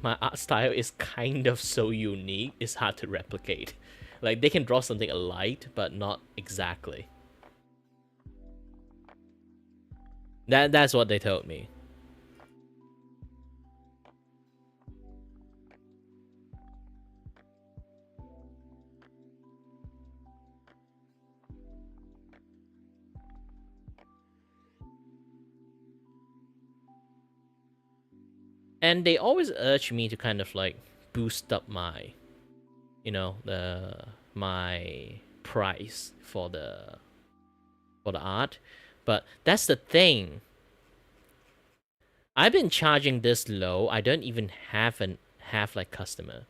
[SPEAKER 1] my art style is kind of so unique, it's hard to replicate. Like they can draw something alike, but not exactly. That's what they told me. And they always urge me to kind of like boost up my, you know, my price for the art. But that's the thing. I've been charging this low. I don't even have like customer.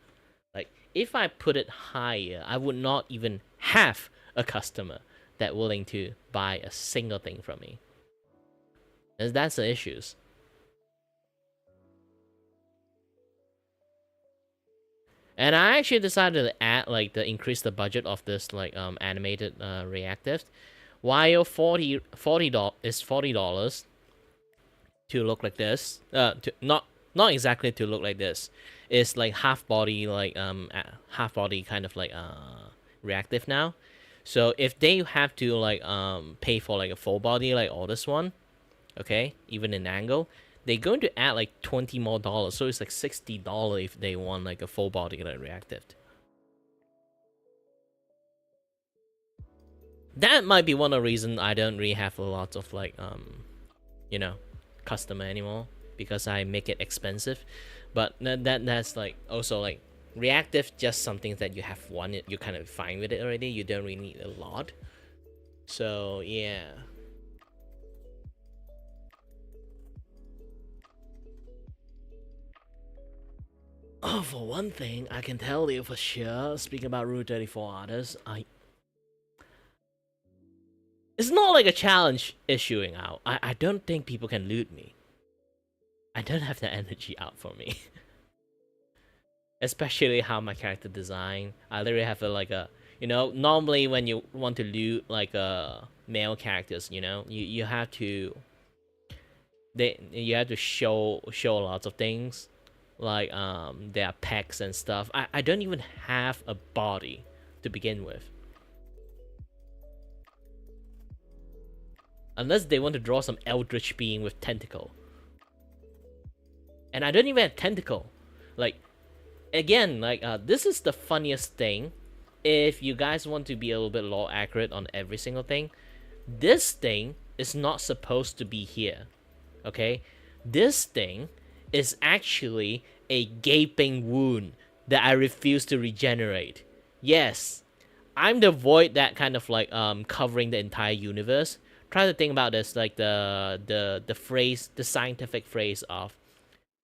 [SPEAKER 1] Like if I put it higher, I would not even have a customer that willing to buy a single thing from me. And that's the issues. And I actually decided to add like to increase the budget of this like animated reactive. While $40 is $40 to look like this. To not exactly to look like this. It's like half body kind of like reactive now. So if they have to like pay for like a full body like all this one, okay, even in angle, they're going to add like $20 more, so it's like $60 if they want like a full body like reactive. That might be one of the reasons I don't really have a lot of like you know, customer anymore, because I make it expensive. But that's like also like reactive, just something that you have one, you're kind of fine with it already. You don't really need a lot. So yeah. Oh, for one thing, I can tell you for sure, speaking about Route 34 artists, it's not like a challenge issuing out. I don't think people can loot me. I don't have the energy out for me. Especially how my character design. I literally have like a, you know, normally when you want to loot like male characters, you know, you have to show lots of things. Like their pecs and stuff. I don't even have a body to begin with. Unless they want to draw some eldritch being with tentacle. And I don't even have tentacle. Like, again, like this is the funniest thing. If you guys want to be a little bit more accurate on every single thing, this thing is not supposed to be here. Okay? This thing is actually a gaping wound that I refuse to regenerate. Yes, I'm the void that kind of like covering the entire universe. Try to think about this, like the phrase, the scientific phrase of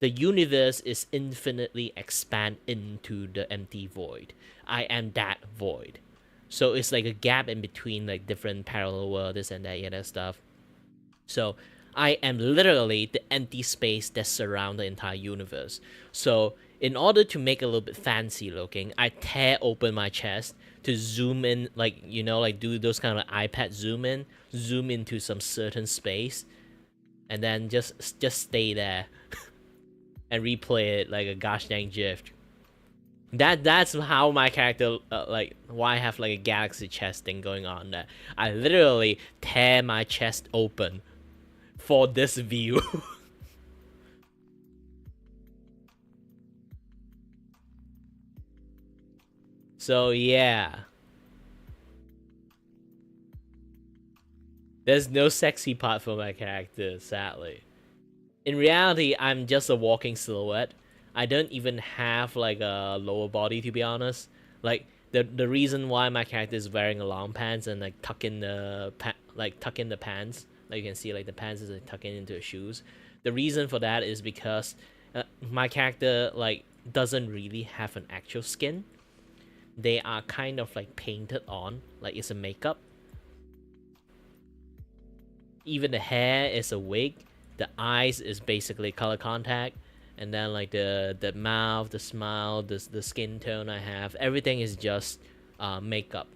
[SPEAKER 1] the universe is infinitely expand into the empty void. I am that void. So it's like a gap in between like different parallel worlds, this and that, other stuff. So I am literally the empty space that surrounds the entire universe. So in order to make it a little bit fancy looking, I tear open my chest to zoom in, like, you know, like do those kind of iPad zoom into some certain space, and then just stay there and replay it like a gosh dang GIF. That's how my character like why I have like a galaxy chest thing going on there. I literally tear my chest open for this view. So yeah. There's no sexy part for my character, sadly. In reality, I'm just a walking silhouette. I don't even have like a lower body, to be honest. Like the reason why my character is wearing a long pants and like tuck in the pants, like you can see like the pants is like tucking into the shoes. The reason for that is because my character like doesn't really have an actual skin. They are kind of like painted on, like it's a makeup. Even the hair is a wig. The eyes is basically color contact, and then like the mouth, the smile, the skin tone I have, everything is just makeup.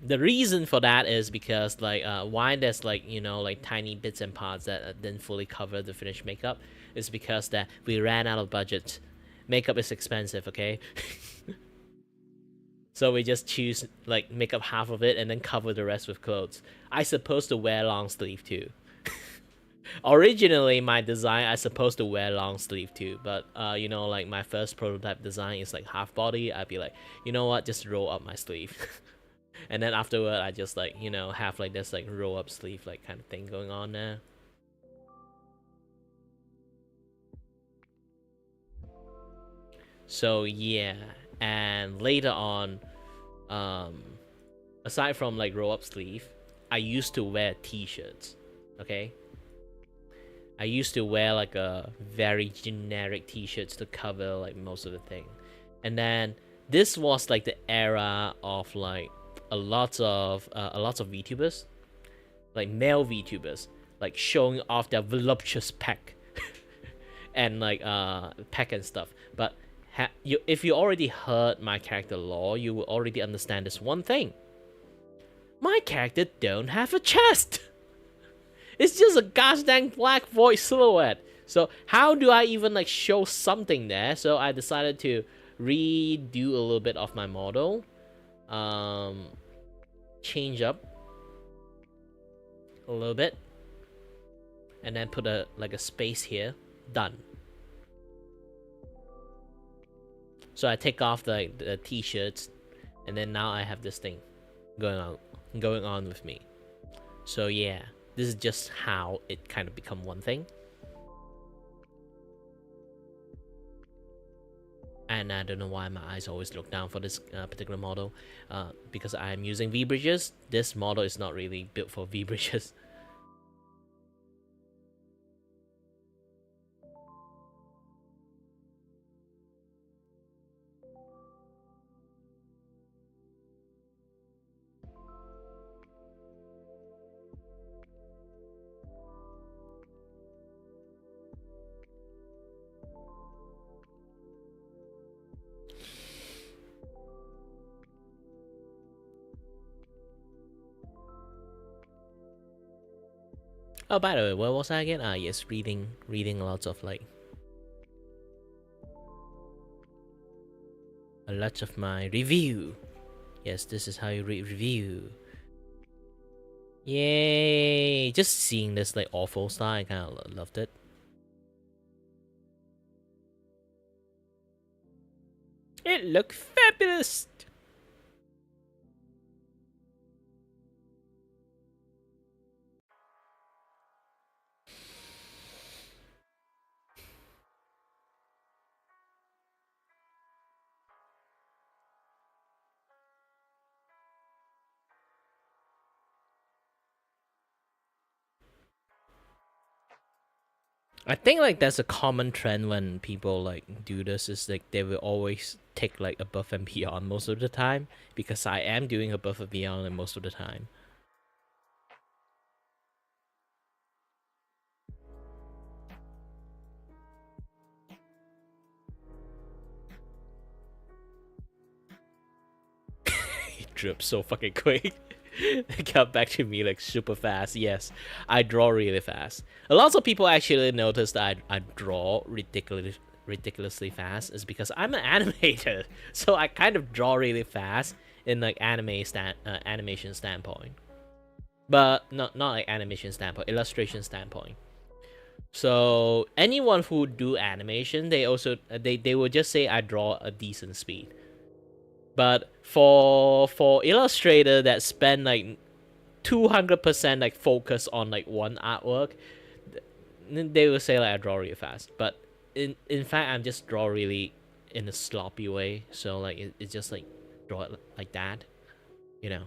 [SPEAKER 1] The reason for that is because like why there's like, you know, like tiny bits and parts that didn't fully cover the finished makeup is because that we ran out of budget. Makeup is expensive, okay? So we just choose like make up half of it and then cover the rest with clothes. I supposed to wear long sleeve too. Originally, my design I supposed to wear long sleeve too, but you know, like my first prototype design is like half body. I'd be like, you know what, just roll up my sleeve. And then afterward, I just like, you know, have like this like roll up sleeve like kind of thing going on there. So yeah, and later on, aside from like roll up sleeve, I used to wear t-shirts. Okay, I used to wear like a very generic t-shirts to cover like most of the thing, and then this was like the era of like a lot of VTubers, like male VTubers, like showing off their voluptuous peck and like peck and stuff. But if you already heard my character lore, you will already understand this one thing. My character don't have a chest. It's just a gosh dang black void silhouette. So how do I even like show something there? So I decided to redo a little bit of my model. Change up a little bit. And then put a space here. Done. So I take off the t-shirts, and then now I have this thing going on with me. So yeah, this is just how it kind of become one thing. And I don't know why my eyes always look down for this particular model, because I am using V-bridges. This model is not really built for V-bridges. Oh, by the way, where was I again? Yes, reading lots of like a lot of my review. Yes, this is how you read review. Yay! Just seeing this like awful style, I kind of loved it. It looked fabulous. I think like that's a common trend when people like do this is like they will always take like above and beyond most of the time because I am doing above and beyond like, most of the time. He dripped so fucking quick. It got back to me like super fast. Yes, I draw really fast. A lot of people actually notice that I draw ridiculously fast is because I'm an animator, so I kind of draw really fast in like animation standpoint, but not like animation standpoint, illustration standpoint. So anyone who do animation, they also they will just say I draw a decent speed. But for Illustrator that spend like 200% like focus on like one artwork, they will say like I draw really fast. But in fact, I'm just draw really in a sloppy way. So like it's just like draw it like that, you know.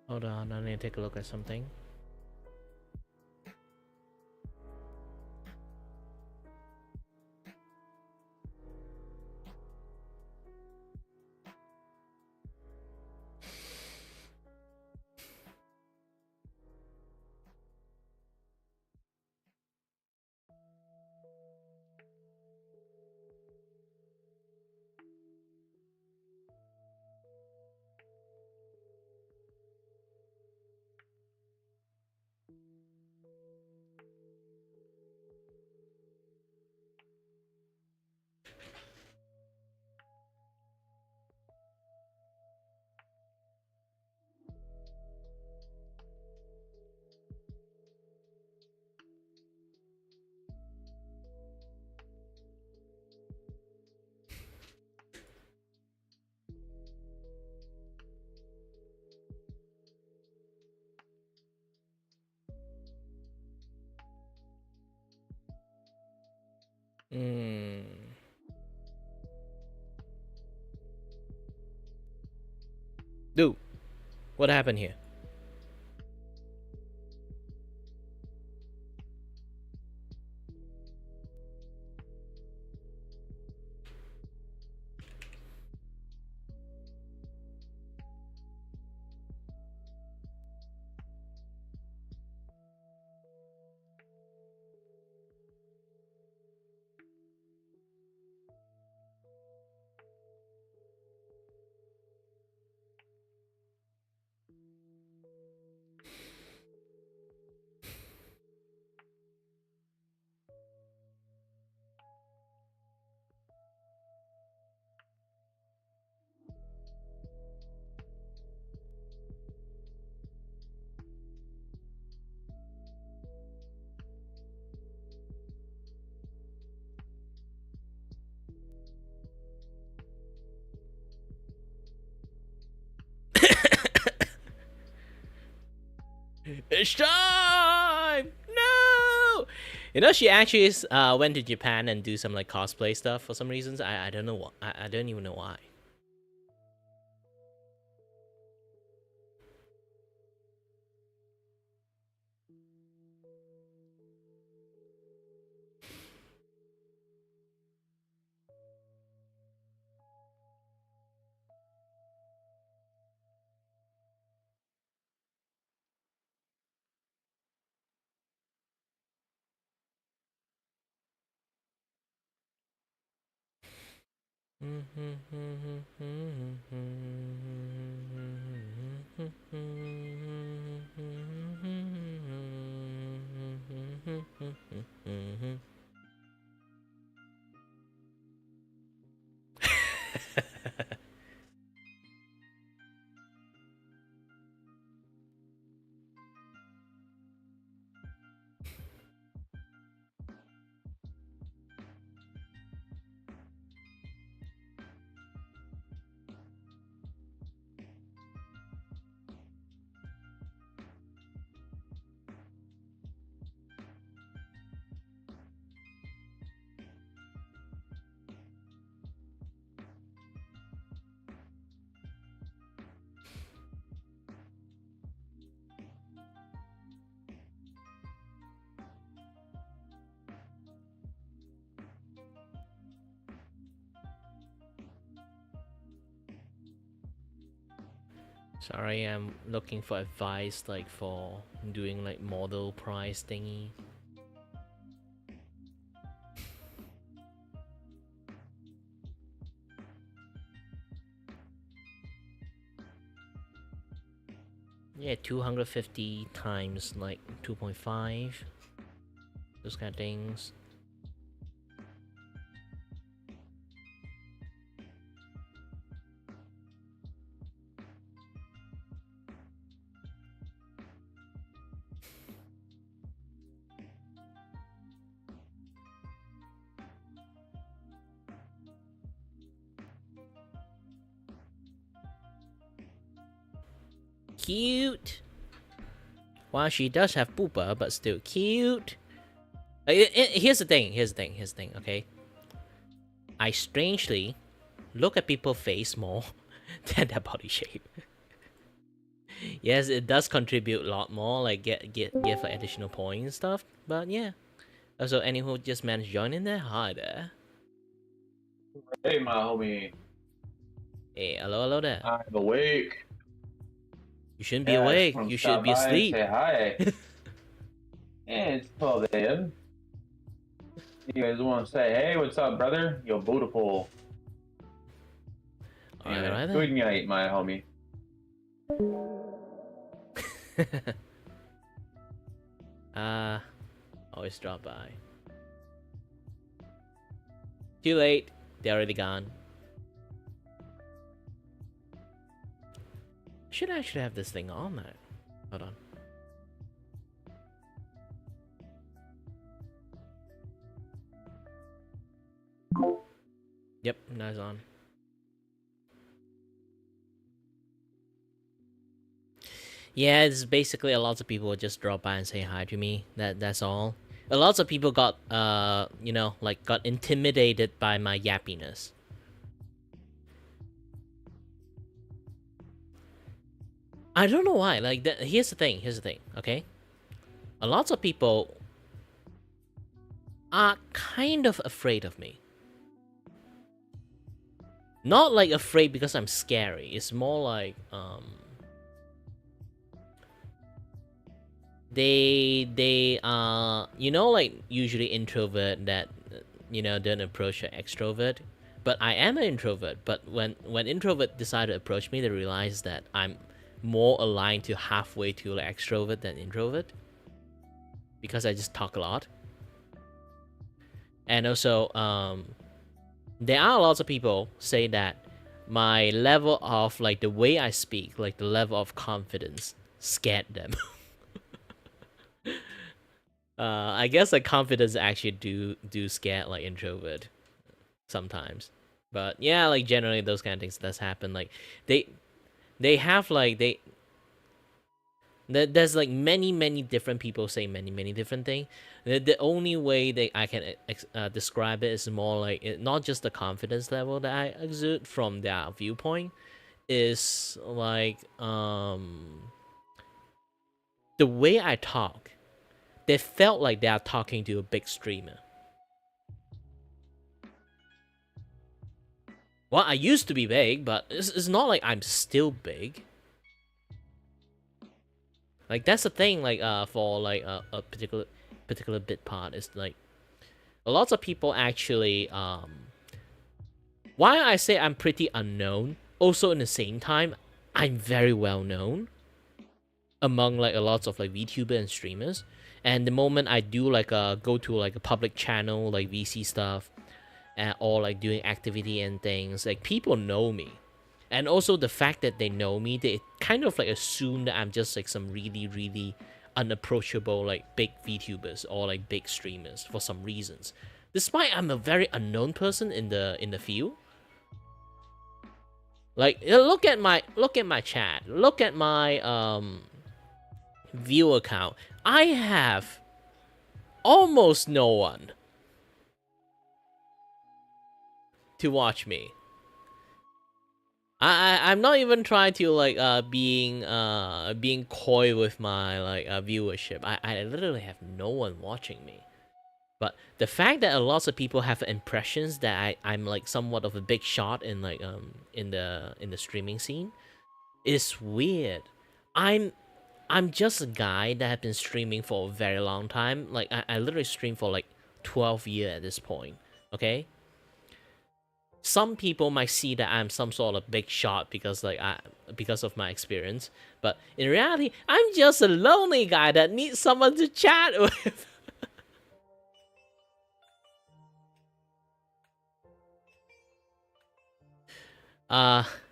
[SPEAKER 1] Hold on, I need to take a look at something. Hmm. Dude, what happened here? It's time! No! You know, she actually went to Japan and do some like cosplay stuff for some reasons. I don't know what. I don't even know why. Sorry, I'm looking for advice, like for doing like model price thingy. Yeah, 250 times like 2.5. Those kind of things. Cute. Well, she does have poopa, but still cute. Here's the thing. Okay, I strangely look at people's face more than their body shape. Yes, it does contribute a lot more, like give like additional points and stuff. But yeah. Also, anyone who just managed to join in there, hi there.
[SPEAKER 5] Hey, my homie.
[SPEAKER 1] Hey, hello there.
[SPEAKER 5] I'm awake.
[SPEAKER 1] You shouldn't be awake. You should be asleep.
[SPEAKER 5] Say hi. And it's 12 a.m. You guys want to say, hey, what's up, brother? You're beautiful.
[SPEAKER 1] Alright,
[SPEAKER 5] good night, my homie.
[SPEAKER 1] Always drop by. Too late. They're already gone. Should actually have this thing on there. Hold on. Yep, now it's on. Yeah, it's basically a lot of people just drop by and say hi to me. That's all. A lot of people got you know, like got intimidated by my yappiness. I don't know why. Like, here's the thing. Okay, a lot of people are kind of afraid of me. Not like afraid because I'm scary. It's more like they are, you know, like usually introvert that, you know, don't approach an extrovert. But I am an introvert. But when introvert decide to approach me, they realize that I'm more aligned to halfway to like extrovert than introvert, because I just talk a lot. And also there are lots of people say that my level of like the way I speak, like the level of confidence, scared them. I guess like confidence actually do scare like introvert sometimes. But yeah, like generally those kind of things does happen. Like they have like there's like many different people say many different things. The only way I can describe it is more like not just the confidence level that I exude from their viewpoint, is like the way I talk. They felt like they are talking to a big streamer. Well, I used to be big, but it's not like I'm still big. Like that's the thing. Like for like a particular bit part is like a lot of people actually Why I say I'm pretty unknown, also in the same time, I'm very well known among like a lot of like VTuber and streamers. And the moment I do like go to like a public channel like VC stuff, or like doing activity and things, like people know me. And also the fact that they know me, they kind of like assume that I'm just like some really, really unapproachable like big VTubers or like big streamers for some reasons. Despite I'm a very unknown person in the field. Like look at my chat, look at my view account. I have almost no one to watch me. I'm not even trying to like being coy with my like viewership. I literally have no one watching me. But the fact that a lot of people have impressions that I'm like somewhat of a big shot in like in the streaming scene is weird. I'm just a guy that has been streaming for a very long time. Like I literally streamed for like 12 years at this point. Okay? Some people might see that I'm some sort of big shot because of my experience, but in reality, I'm just a lonely guy that needs someone to chat with.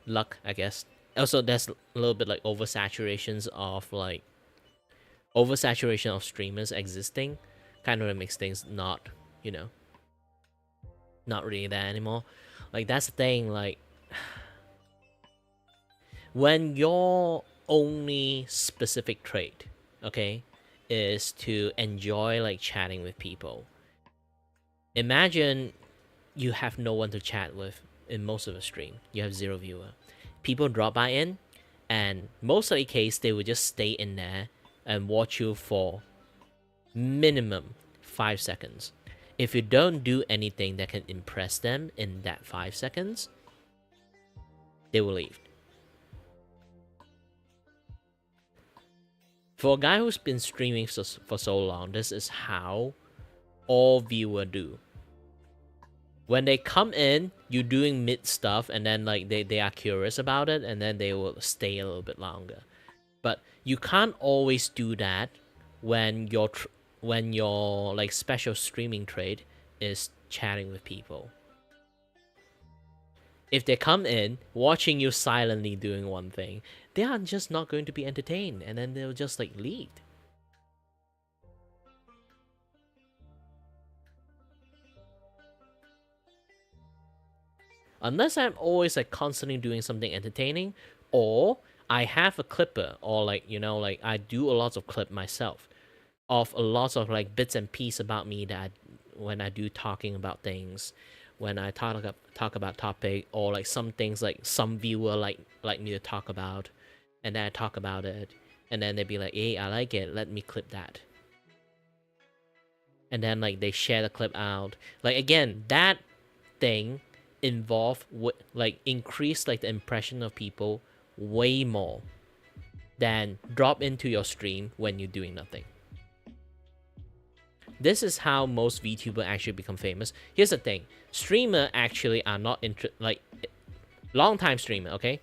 [SPEAKER 1] Luck, I guess. Also, there's a little bit like oversaturation of streamers existing, kind of makes things not, not really there anymore. Like, that's the thing, like, when your only specific trait, okay, is to enjoy, like, chatting with people. Imagine you have no one to chat with in most of the stream. You have 0 viewer. People drop by in, and most of the case, they will just stay in there and watch you for minimum 5 seconds. If you don't do anything that can impress them in that 5 seconds, they will leave. For a guy who's been streaming for so long, this is how all viewers do. When they come in, you're doing mid stuff, and then like they are curious about it, and then they will stay a little bit longer. But you can't always do that when your like special streaming trait is chatting with people. If they come in watching you silently doing one thing, they are just not going to be entertained, and then they'll just like leave. Unless I'm always like constantly doing something entertaining, or I have a clipper, or like like I do a lot of clip myself of a lot of like bits and pieces about me that when I do talking about things, when I talk about topic, or like some things like some viewer like me to talk about, and then I talk about it, and then they'd be like, hey, I like it, let me clip that. And then like they share the clip out. Like again, that thing involve like increase like the impression of people way more than drop into your stream when you're doing nothing. This is how most VTuber actually become famous. Here's the thing: streamer actually are not like long time streamer. Okay,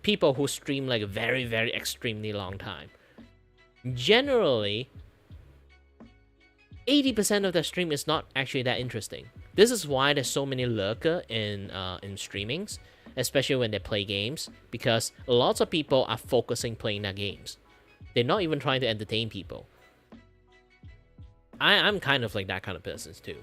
[SPEAKER 1] people who stream like a very, very extremely long time. Generally, 80% of their stream is not actually that interesting. This is why there's so many lurker in streamings, especially when they play games, because lots of people are focusing playing their games. They're not even trying to entertain people. I'm kind of like that kind of person too.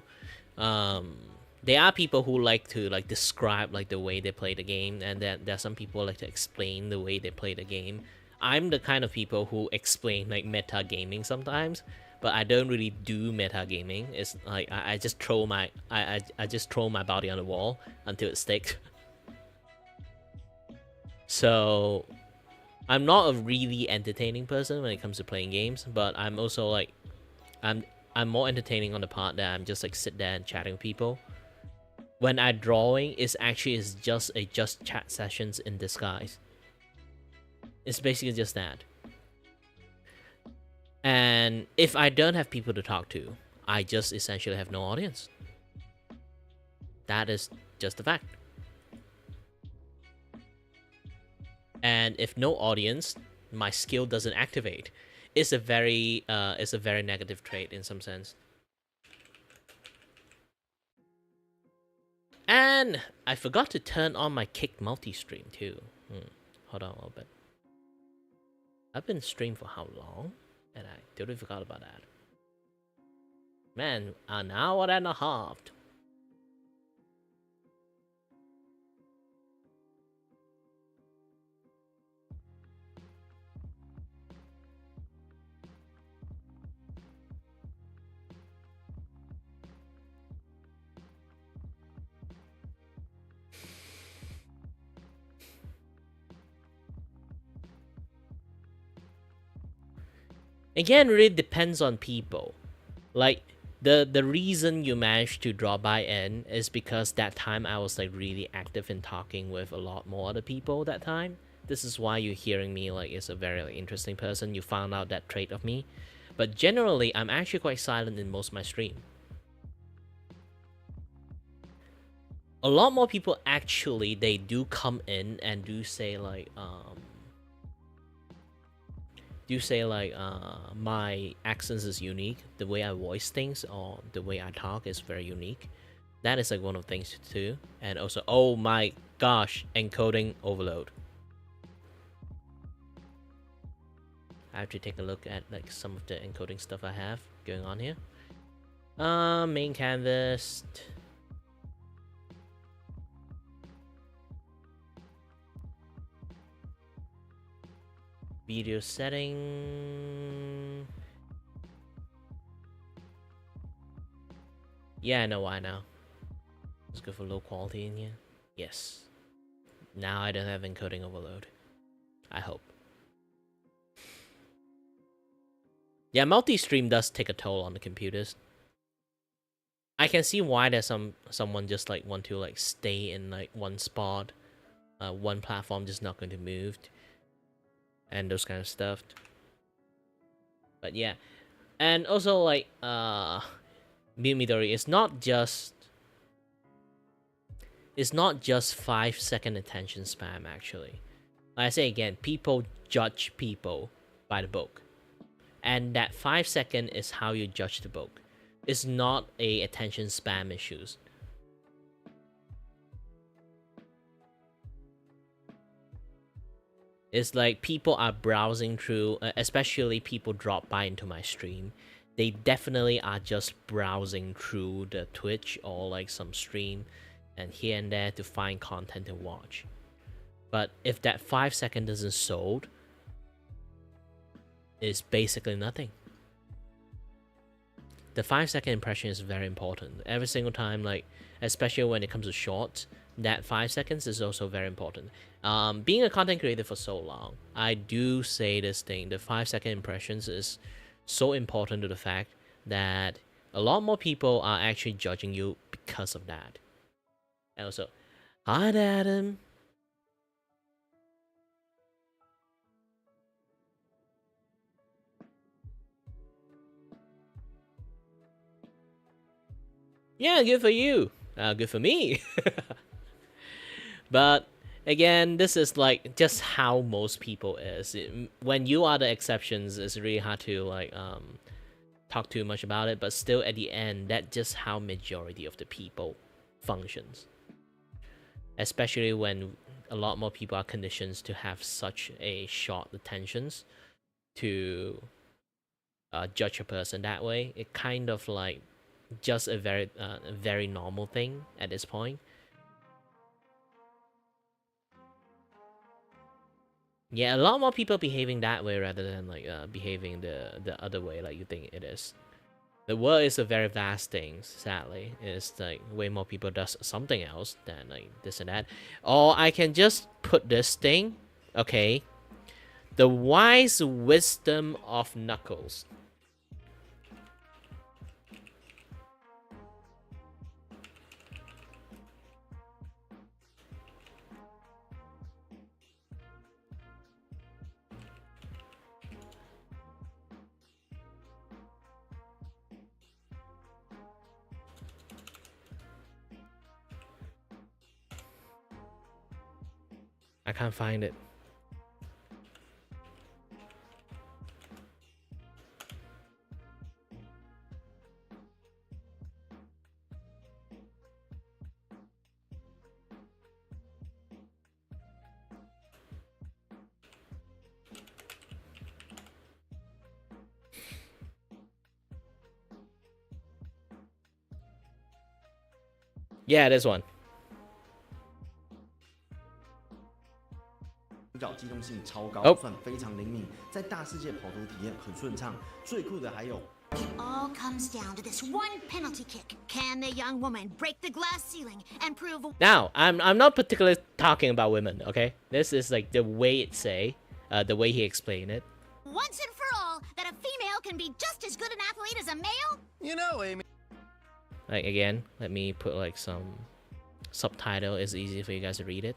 [SPEAKER 1] There are people who like to like describe like the way they play the game, and then there are some people who like to explain the way they play the game. I'm the kind of people who explain like meta gaming sometimes, but I don't really do meta gaming. It's like I just throw my I just throw my body on the wall until it sticks. So I'm not a really entertaining person when it comes to playing games, but I'm also like I'm more entertaining on the part that I'm just like sit there and chatting with people. When I'm drawing, is just chat sessions in disguise. It's basically just that. And if I don't have people to talk to, I just essentially have no audience. That is just a fact. and if no audience, my skill doesn't activate. It's a very negative trait in some sense. And I forgot to turn on my kick multi-stream too. Hold on a little bit. I've been streaming for how long? And I totally forgot about that. Man, an hour and a half. Again, really depends on people. Like, the reason you managed to draw by in is because that time I was like really active in talking with a lot more other people that time. This is why you're hearing me like is a very like, interesting person. You found out that trait of me. But generally, I'm actually quite silent in most of my stream. A lot more people actually, they do come in and do say like, my accents is unique, the way I voice things or the way I talk is very unique. That is like one of the things too. And also, oh my gosh, encoding overload. I have to take a look at like some of the encoding stuff I have going on here. Main canvas. Video setting. Yeah, I know why now. Let's go for low quality in here. Yes. Now I don't have encoding overload. I hope. Yeah, multi-stream does take a toll on the computers. I can see why there's someone just like want to like stay in like one spot, one platform just not going to move, and those kind of stuff. But yeah, and also like Midori, it's not just 5-second attention spam actually. Like I say again, people judge people by the book. And that 5 second is how you judge the book. It's not a attention spam issues. It's like people are browsing through, especially people drop by into my stream. They definitely are just browsing through the Twitch or like some stream and here and there to find content to watch. But if that 5 second doesn't sold, is basically nothing. The 5-second impression is very important. Every single time, like especially when it comes to shorts, that 5 seconds is also very important. Being a content creator for so long, I do say this thing: the 5-second impressions is so important to the fact that a lot more people are actually judging you because of that. And also, hi Adam. Yeah, good for you. Good for me. But again, this is like just how most people is. When you are the exceptions, it's really hard to like talk too much about it. But still, at the end, that's just how majority of the people functions. Especially when a lot more people are conditioned to have such a short attentions to judge a person that way. It kind of like just a very normal thing at this point. Yeah, a lot more people behaving that way rather than like behaving the other way like you think it is. The world is a very vast thing, sadly. It's like way more people does something else than like this and that. Or I can just put this thing, okay. The wise wisdom of Knuckles. I can't find it. Yeah, this one.
[SPEAKER 6] 角机动性超高，
[SPEAKER 1] Oh.
[SPEAKER 6] 算非常灵敏，在大世界跑图体验很顺畅。最酷的还有
[SPEAKER 7] It all comes down to this one penalty kick. Can the young woman break the glass ceiling and prove
[SPEAKER 1] Now, I'm not particularly talking about women, okay? This is like the way it say, the way he explained it.
[SPEAKER 7] once and for all that a female can be just as good an athlete as a male?
[SPEAKER 6] You know, Amy.
[SPEAKER 1] Like again, let me put like some subtitle. It's easy for you guys to read it.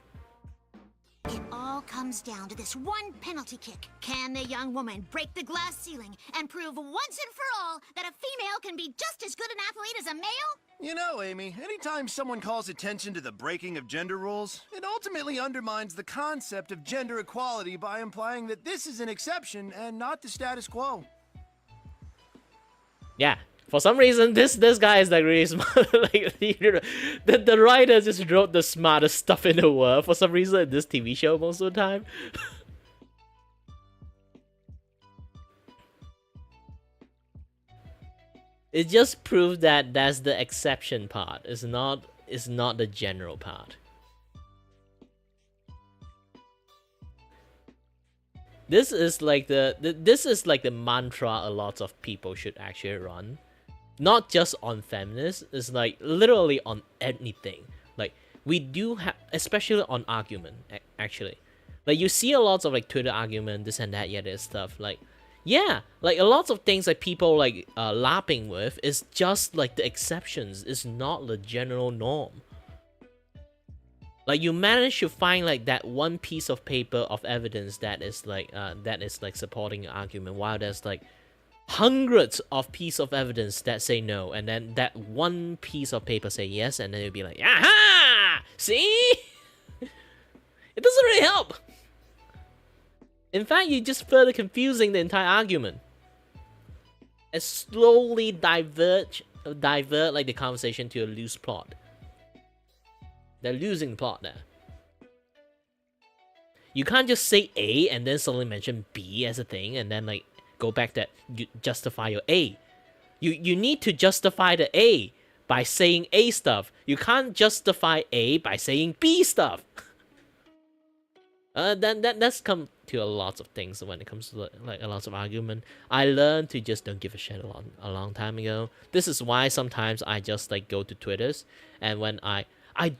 [SPEAKER 7] It all comes down to this one penalty kick. Can the young woman break the glass ceiling and prove once and for all that a female can be just as good an athlete as a male?
[SPEAKER 8] You know, Amy, anytime someone calls attention to the breaking of gender rules, it ultimately undermines the concept of gender equality by implying that this is an exception and not the status quo.
[SPEAKER 1] Yeah. For some reason, this guy is like really smart. Like the writer just wrote the smartest stuff in the world for some reason in this TV show most of the time. It just proves that that's the exception part. It's not the general part. This is like the mantra a lot of people should actually run. Not just on feminists, it's like literally on anything. Like we do have, especially on argument, actually. Like you see a lot of like Twitter argument, this and that, yeah, this stuff. Like, yeah, like a lot of things that people like lapping with is just like the exceptions. It's not the general norm. Like you manage to find like that one piece of paper of evidence that is like supporting your argument, while there's like hundreds of pieces of evidence that say no, and then that one piece of paper say yes, and then you'll be like, aha! See? It doesn't really help. In fact, you're just further confusing the entire argument. And slowly divert like the conversation to a loose plot. They're losing the plot there. You can't just say A and then suddenly mention B as a thing, and then like go back that you justify your A. You need to justify the A by saying A stuff. You can't justify A by saying B stuff. That's come to a lot of things when it comes to like a lot of argument. I learned to just don't give a shit a long time ago. This is why sometimes I just like go to Twitters, and when I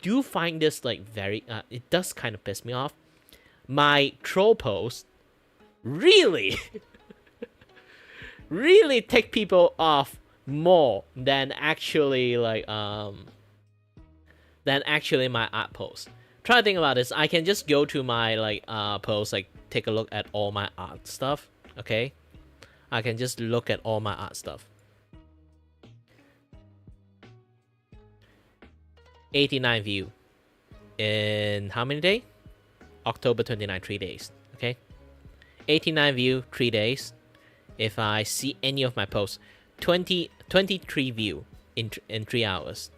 [SPEAKER 1] do find this like very it does kind of piss me off. My troll posts really really take people off more than actually like my art post. Try to think about this. I can just go to my like post, like take a look at all my art stuff. Okay, I can just look at all my art stuff. 89 view in how many days? October 29, 3 days. Okay, 89 view, 3 days. If I see any of my posts, 23 view in 3 hours.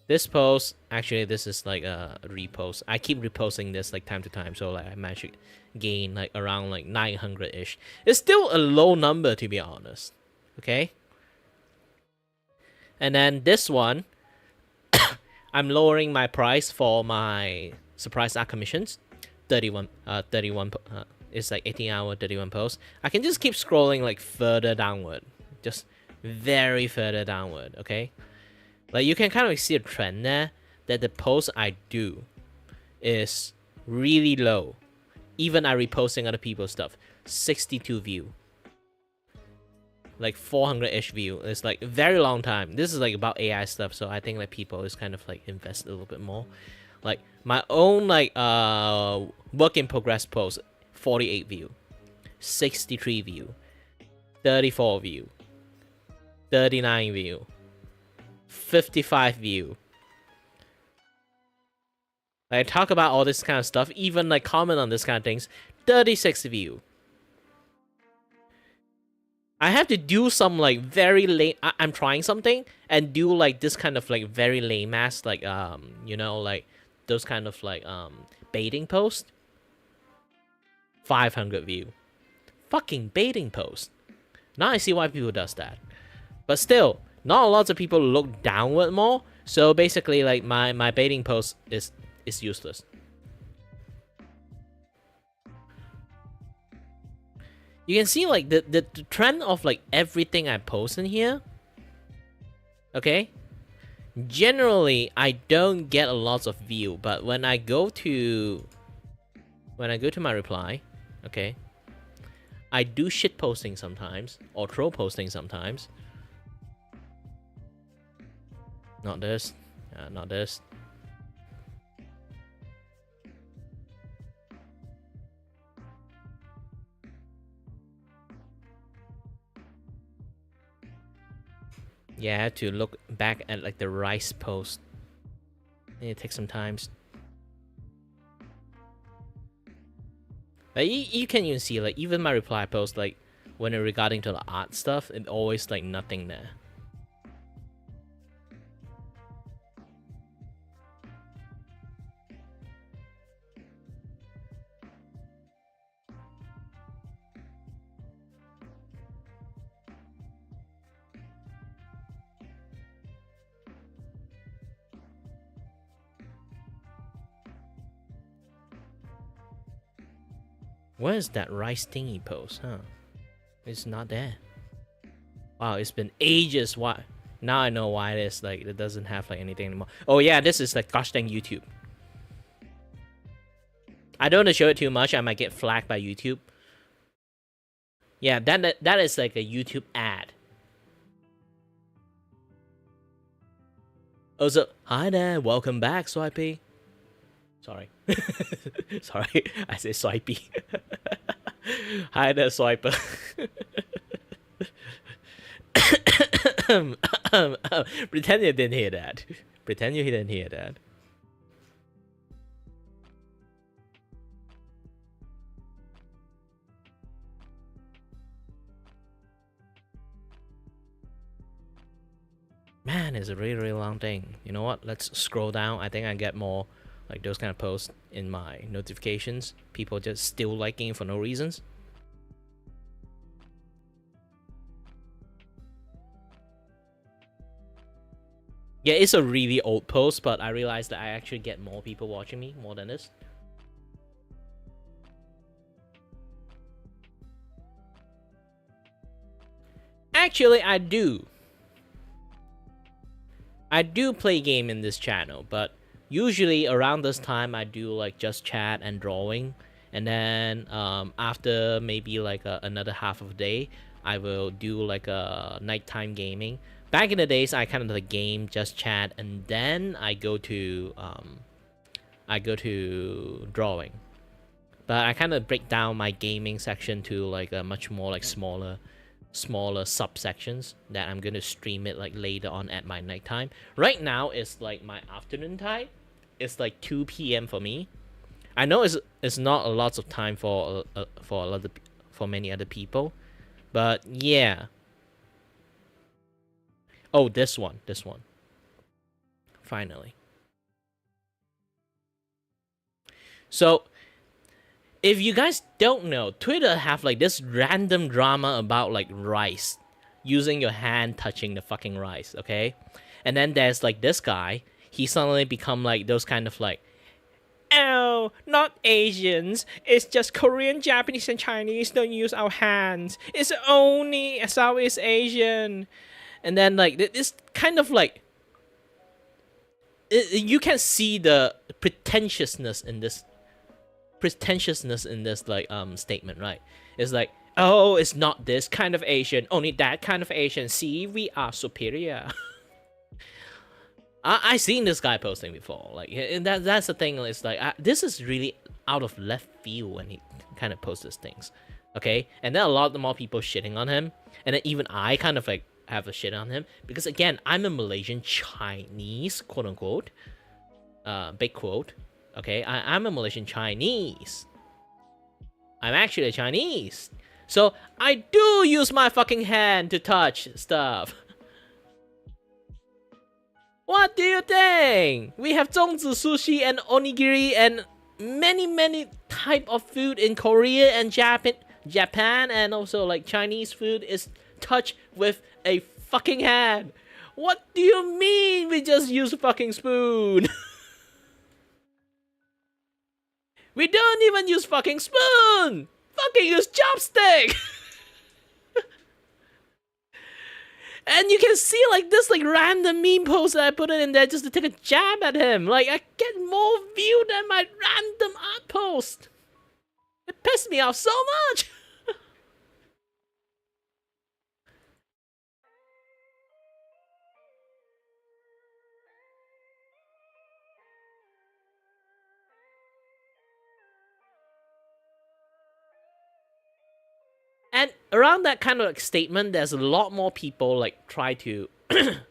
[SPEAKER 1] This post, actually, this is like a repost. I keep reposting this like time to time, so like I managed to gain like around like 900-ish. It's still a low number, to be honest. Okay. And then this one, I'm lowering my price for my surprise art commissions. 31 it's like 18-hour 31 posts. I can just keep scrolling like further downward, just very further downward. Okay, like you can kind of see a trend there that the posts I do is really low. Even I reposting other people's stuff, 62 view, like 400-ish view. It's like a very long time. This is like about AI stuff, so I think like people is kind of like invest a little bit more. Like my own like work in progress post, 48 view, 63 view, 34 view, 39 view, 55 view. I talk about all this kind of stuff, even like comment on this kind of things, 36 view. I have to do some like very lame. I'm trying something and do like this kind of like very lame ass like you know, like those kind of like baiting post. 500 view. Fucking baiting post. Now I see why people does that. But still, not lots of people look downward more. So basically, like my baiting post is useless. You can see like the trend of like everything I post in here. Okay. Generally, I don't get a lot of view, but when I go to my reply, okay, I do shit posting sometimes or troll posting sometimes. Not this, not this. Yeah, I had to look back at like the rice post. It takes some time. Like you can even see like even my reply post, like when it regarding to the art stuff, it always like nothing there. Where's that rice thingy post, huh? It's not there. Wow, it's been ages. Why? Now I know why it is. Like, it doesn't have like anything anymore. Oh yeah, this is like gosh dang YouTube. I don't want to show it too much. I might get flagged by YouTube. Yeah, that is like a YouTube ad. Oh, so hi there, welcome back, Swipey. Sorry. Sorry, I say swipey. Hi there, swiper. Pretend you didn't hear that. Pretend you didn't hear that. Man, it's a really, really long thing. You know what? Let's scroll down. I think I get more like those kind of posts in my notifications. People just still liking for no reasons. Yeah, it's a really old post, but I realized that I actually get more people watching me more than this. Actually, I do. I do play game in this channel, but usually around this time I do like just chat and drawing, and then after maybe like another half of the day I will do like a nighttime gaming. Back in the days I kind of like game, just chat, and then I go to drawing. But I kind of break down my gaming section to like a much more like smaller subsections that I'm gonna stream it like later on at my nighttime. Right now it's like my afternoon time. It's like 2 p.m. for me. I know it's not a lot of time for many other people, but yeah. Oh, this one. Finally. So, if you guys don't know, Twitter have like this random drama about like rice, using your hand touching the fucking rice, okay? And then there's like this guy, he suddenly become like those kind of like, oh, not Asians, it's just Korean, Japanese, and Chinese don't use our hands. It's only Southeast Asian. And then like this kind of like, you can see the pretentiousness in this like statement, right? It's like, oh, it's not this kind of Asian, only that kind of Asian. See, we are superior. I seen this guy posting before, like, and that's the thing. It's like this is really out of left field when he kind of posts these things, okay? And then a lot more people shitting on him, and then even I kind of like have a shit on him because again, I'm a Malaysian Chinese, quote unquote, big quote. Okay, I'm a Malaysian Chinese. I'm actually a Chinese. So I do use my fucking hand to touch stuff. What do you think? We have zongzi sushi and onigiri and many type of food in Korea and Japan, and also like Chinese food is touched with a fucking hand. What do you mean we just use a fucking spoon? We don't even use fucking spoon. Fucking use chopstick. And you can see like this like random meme post that I put it in there just to take a jab at him. Like I get more view than my random art post. It pissed me off so much. And around that kind of like statement, there's a lot more people like try to, at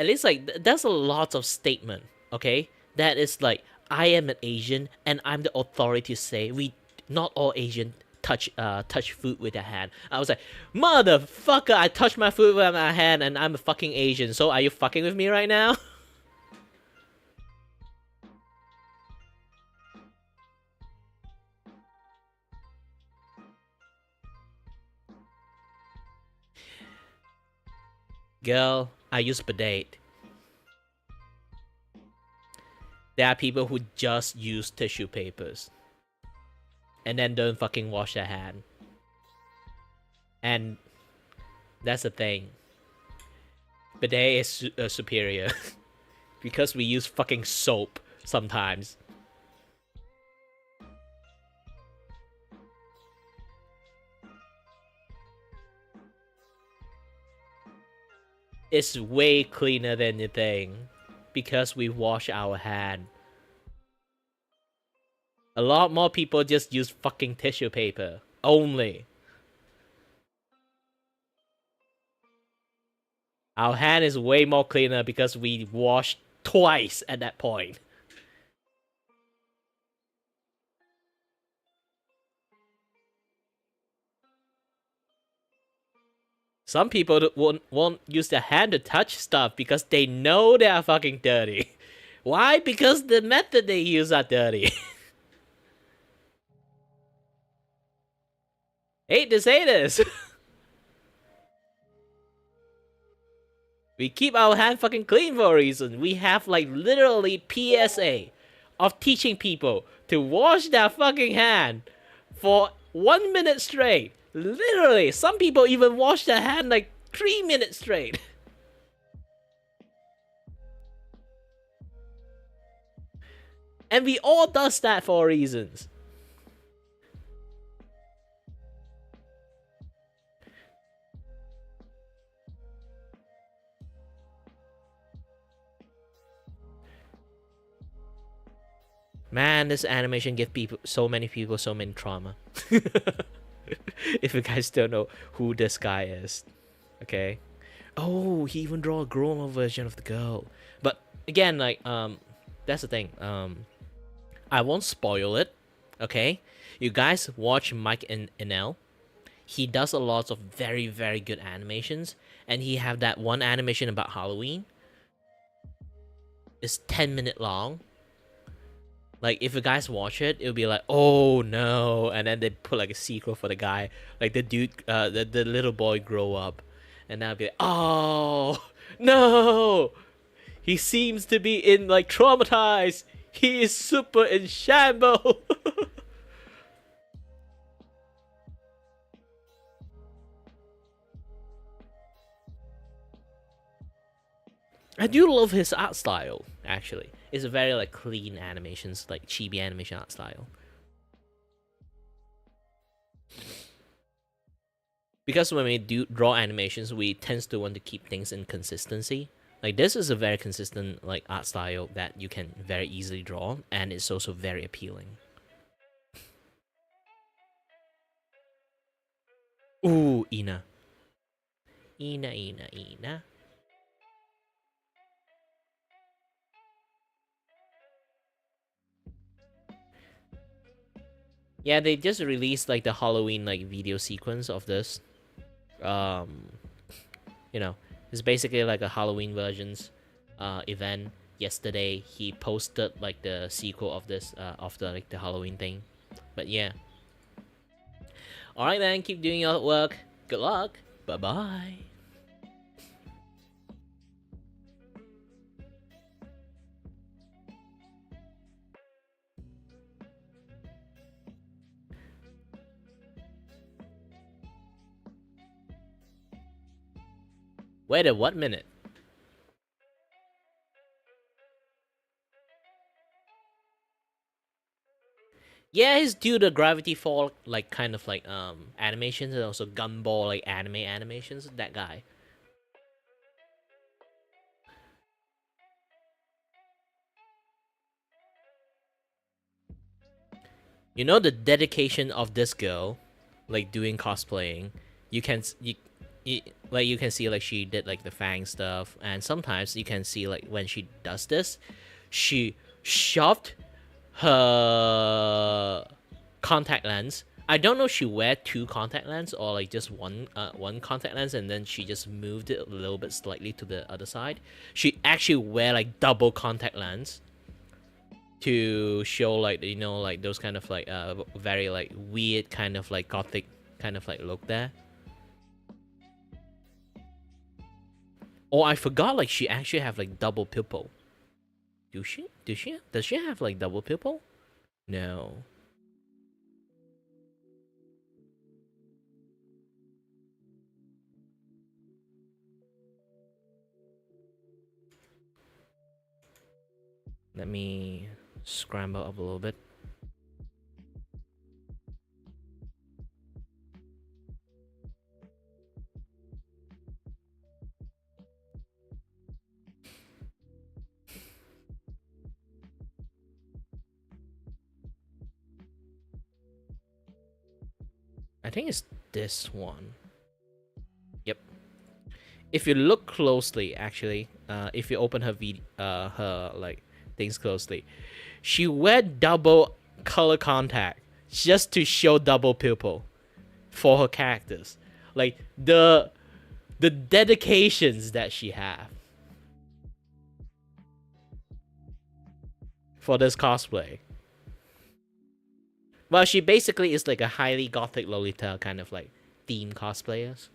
[SPEAKER 1] least like there's a lot of statement, okay, that is like I am an Asian and I'm the authority to say we not all Asian touch food with their hand. I was like, motherfucker, I touch my food with my hand and I'm a fucking Asian. So are you fucking with me right now? Girl, I use bidet. There are people who just use tissue papers and then don't fucking wash their hand. And that's the thing. Bidet is superior because we use fucking soap sometimes. It's way cleaner than you think because we wash our hand. A lot more people just use fucking tissue paper only. Our hand is way more cleaner because we wash twice at that point. Some people won't use their hand to touch stuff because they know they are fucking dirty. Why? Because the method they use are dirty. Hate to say this. We keep our hand fucking clean for a reason. We have like literally PSA of teaching people to wash their fucking hand for 1 minute straight. Literally, some people even wash their hand like 3 minutes straight. And we all does that for reasons. Man, this animation gives so many people so many trauma. If you guys don't know who this guy is, okay? Oh, he even draw a grown-up version of the girl. But again, like that's the thing. I won't spoil it, okay? You guys watch Mike and Enel. He does a lot of very, very good animations, and he have that one animation about Halloween. It's 10-minute long. Like, if you guys watch it, it'll be like, oh no, and then they put like a sequel for the guy, like the dude, the little boy grow up, and that'll be like, oh no, he seems to be in like traumatized. He is super in shambles. I do love his art style, actually. It's a very like clean animations, like chibi animation art style. Because when we do draw animations, we tend to want to keep things in consistency. Like this is a very consistent like art style that you can very easily draw, and it's also very appealing. Ooh, Ina. Ina. Yeah, they just released like the Halloween like video sequence of this. You know, it's basically like a Halloween versions event. Yesterday he posted like the sequel of this of the like the Halloween thing. But yeah. Alright then, keep doing your work. Good luck. Bye-bye. Wait a what minute? Yeah, he's due to Gravity Fall, like kind of like animations and also Gumball like anime animations. That guy. You know the dedication of this girl, like doing cosplaying. You can like you can see like she did like the Fang stuff, and sometimes you can see like when she does this, she shoved her contact lens. I don't know if she wear two contact lens or like just one contact lens, and then she just moved it a little bit slightly to the other side. She actually wear like double contact lens to show like, you know, like those kind of like very like weird kind of like gothic kind of like look there. Oh, I forgot, like she actually have like double pupil. Does she have like double pupil? No. Let me scramble up a little bit. I think it's this one. Yep. If you look closely, actually, if you open her her like things closely, she wear double color contact just to show double pupil for her characters. Like the dedications that she have for this cosplay. Well, she basically is like a highly gothic Lolita kind of like theme cosplayers.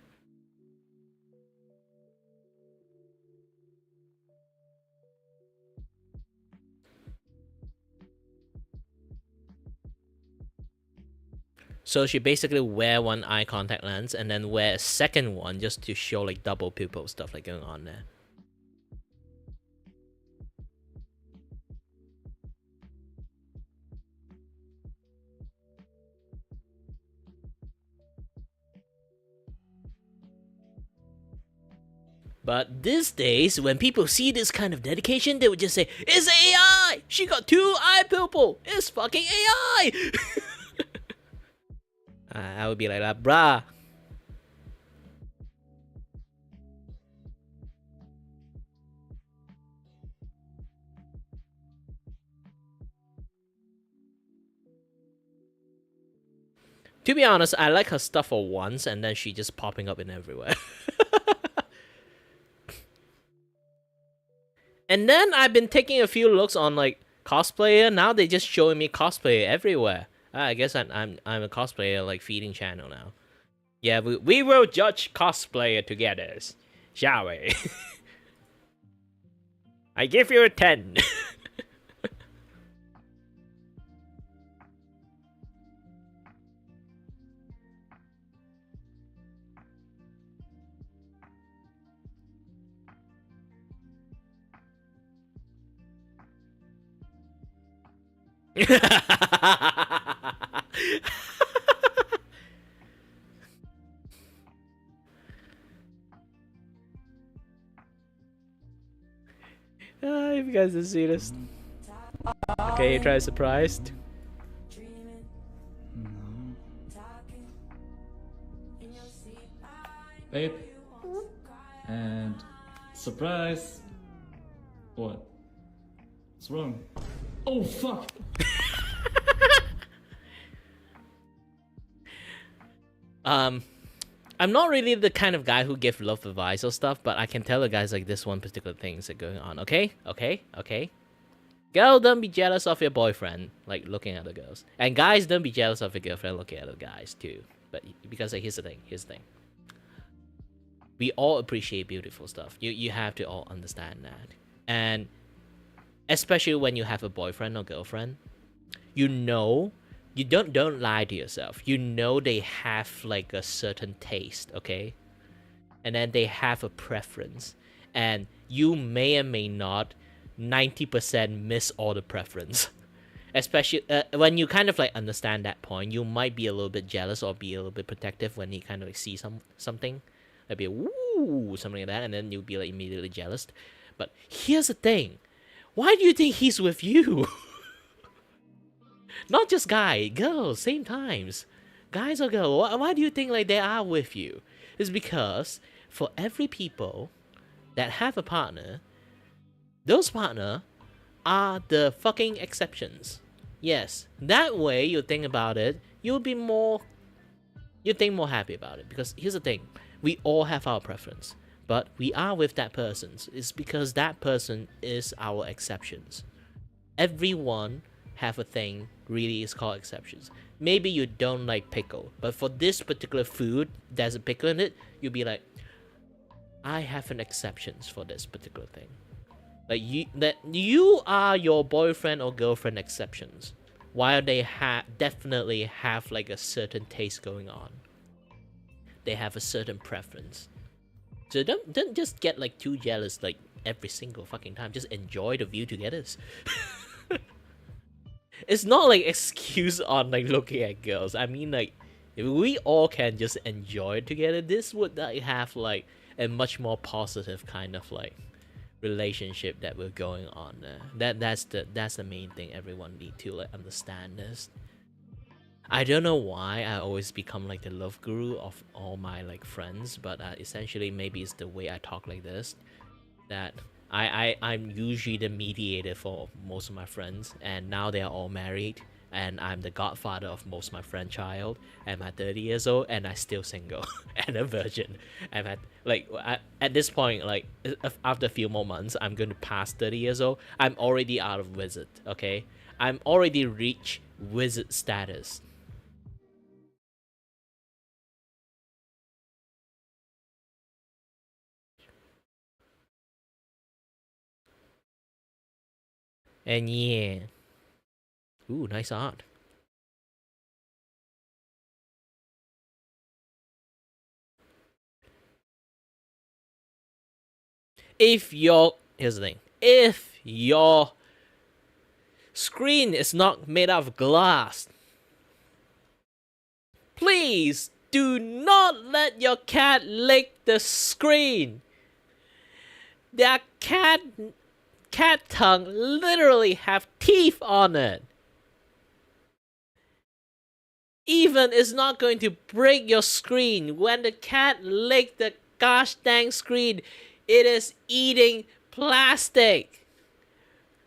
[SPEAKER 1] So she basically wear one eye contact lens and then wear a second one just to show like double pupil stuff like going on there. But these days, when people see this kind of dedication, they would just say, "It's AI! She got two eye pupil! It's fucking AI!" I would be like that, bruh. To be honest, I like her stuff for once, and then she just popping up in everywhere. And then I've been taking a few looks on like cosplayer. Now they just showing me cosplayer everywhere. I guess I'm a cosplayer like feeding channel now. Yeah, we will judge cosplayer together, shall we? I give you a 10. If you guys didn't see this. Okay, you try surprised.
[SPEAKER 9] Babe. And surprise. What? What's wrong? Oh fuck!
[SPEAKER 1] I'm not really the kind of guy who give love advice or stuff, but I can tell the guys like this one particular thing is going on. Okay? Girl, don't be jealous of your boyfriend, like looking at the girls. And guys, don't be jealous of your girlfriend looking at the guys too. But because like, here's the thing. We all appreciate beautiful stuff. You have to all understand that. And especially when you have a boyfriend or girlfriend, you know, you don't lie to yourself. You know they have like a certain taste, okay? And then they have a preference. And you may or may not 90% miss all the preference. Especially when you kind of like understand that point, you might be a little bit jealous or be a little bit protective when you kind of like see something. Like be woo, something like that, and then you'll be like immediately jealous. But here's the thing. Why do you think he's with you? Not just guy, girls, same times. Guys or girls, why do you think like they are with you? It's because for every people that have a partner, those partner are the fucking exceptions. Yes, that way you think about it, you think more happy about it. Because here's the thing, we all have our preference, but we are with that person. It's because that person is our exceptions. Everyone have a thing really is called exceptions. Maybe you don't like pickle, but for this particular food, there's a pickle in it, you'll be like, I have an exceptions for this particular thing. Like you are your boyfriend or girlfriend exceptions, while they definitely have like a certain taste going on. They have a certain preference. So don't just get like too jealous like every single fucking time. Just enjoy the view together. It's not like excuse on like looking at girls. I mean like if we all can just enjoy it together, this would like have like a much more positive kind of like relationship that we're going on there. That's the main thing everyone need to like understand this. I don't know why I always become like the love guru of all my like friends, but essentially maybe it's the way I talk like this, that I'm usually the mediator for most of my friends, and now they are all married, and I'm the godfather of most of my friend child, and I'm 30 years old, and I'm still single and a virgin. At this point, like after a few more months, I'm going to pass 30 years old. I'm already out of wizard, okay? I'm already reached wizard status. And yeah. Ooh, nice art. Here's the thing. If your screen is not made out of glass, please do not let your cat lick the screen. Their cat tongue literally have teeth on it. Even it's not going to break your screen. When the cat lick the gosh dang screen, it is eating plastic.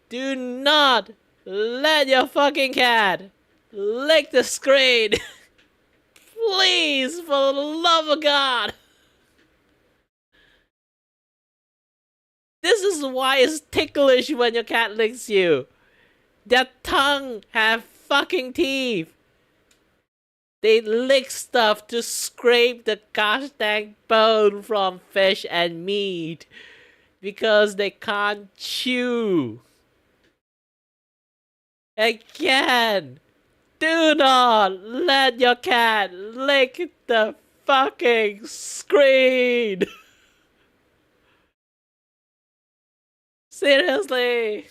[SPEAKER 1] Do not let your fucking cat lick the screen. Please, for the love of God. This is why it's ticklish when your cat licks you. Their tongue have fucking teeth. They lick stuff to scrape the gosh dang bone from fish and meat because they can't chew. Again, do not let your cat lick the fucking screen. Seriously.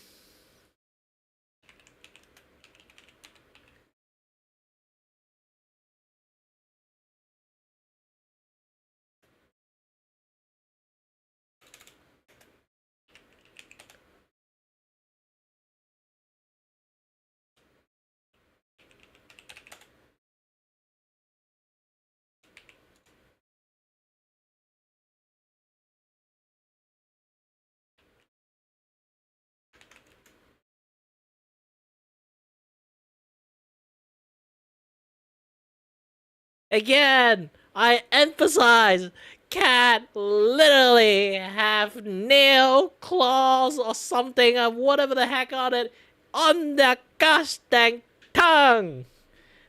[SPEAKER 1] Again, I emphasize, cat literally have nail, claws, or something, or whatever the heck on it, on their gosh dang tongue.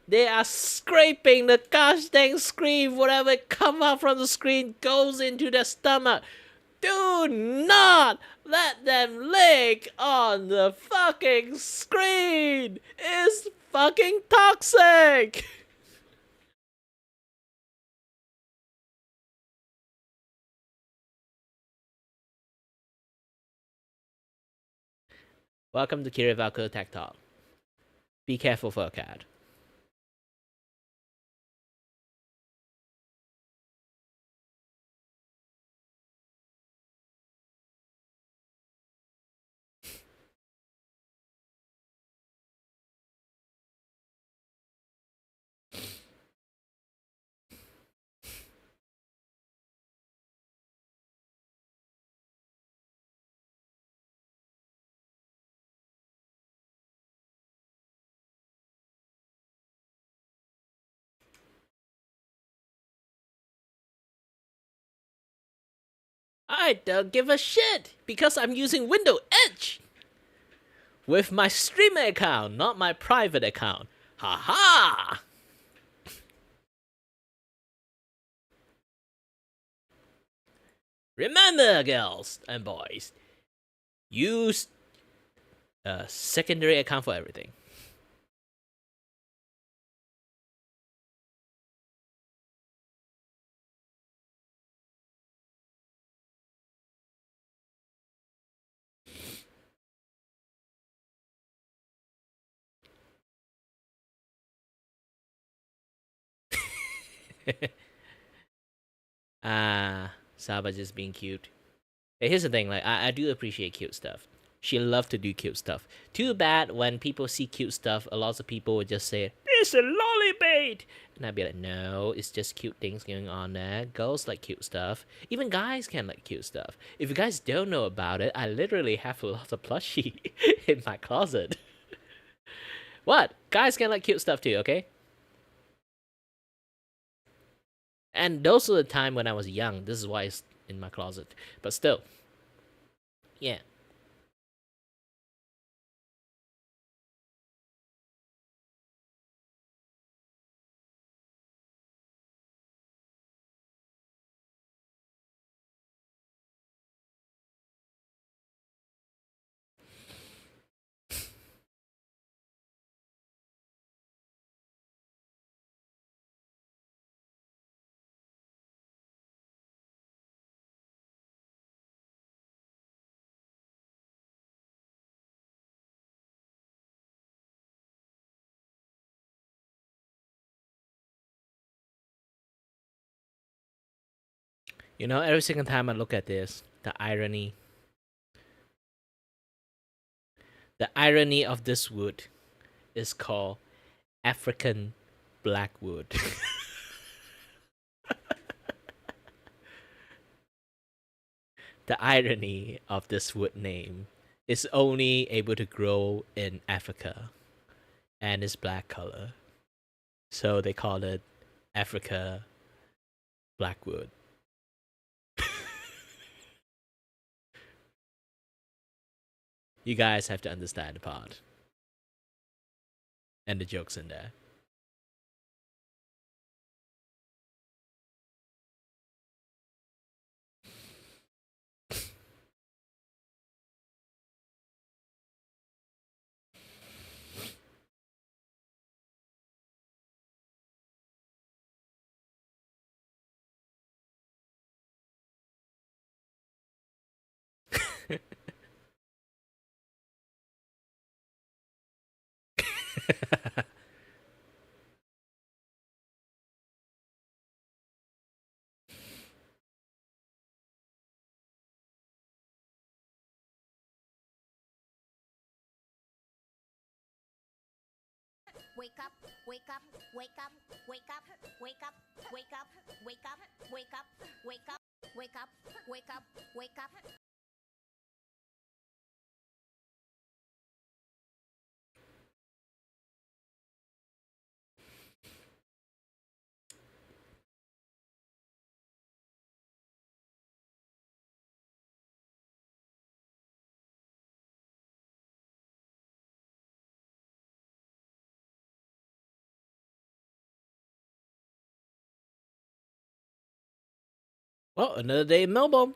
[SPEAKER 1] They are scraping the gosh dang screen. Whatever come out from the screen goes into their stomach. Do not let them lick on the fucking screen. It's fucking toxic. Welcome to Kiray Valkyrie Tech Talk. Be careful for a cat. I don't give a shit because I'm using Windows Edge with my streamer account, not my private account. Ha. Remember, girls and boys, use a secondary account for everything. Saba just being cute. Hey, here's the thing, like I do appreciate cute stuff. She loves to do cute stuff. Too bad when people see cute stuff, a lot of people would just say, "It's a lolly bait," and I'd be like, "No, it's just cute things going on there. Girls like cute stuff. Even guys can like cute stuff. If you guys don't know about it, I literally have a lot of plushie in my closet." What? Guys can like cute stuff too, okay? And those are the time when I was young. This is why it's in my closet. But still, yeah. You know, every single time I look at this, the irony of this wood is called African blackwood. The irony of this wood name is only able to grow in Africa and is black color. So they call it Africa blackwood. You guys have to understand the part. And the jokes in there.
[SPEAKER 7] Wake up, wake up, wake up, wake up, wake up, wake up, wake up, wake up, wake up, wake up, wake up, wake up.
[SPEAKER 1] Well, another day in Melbourne.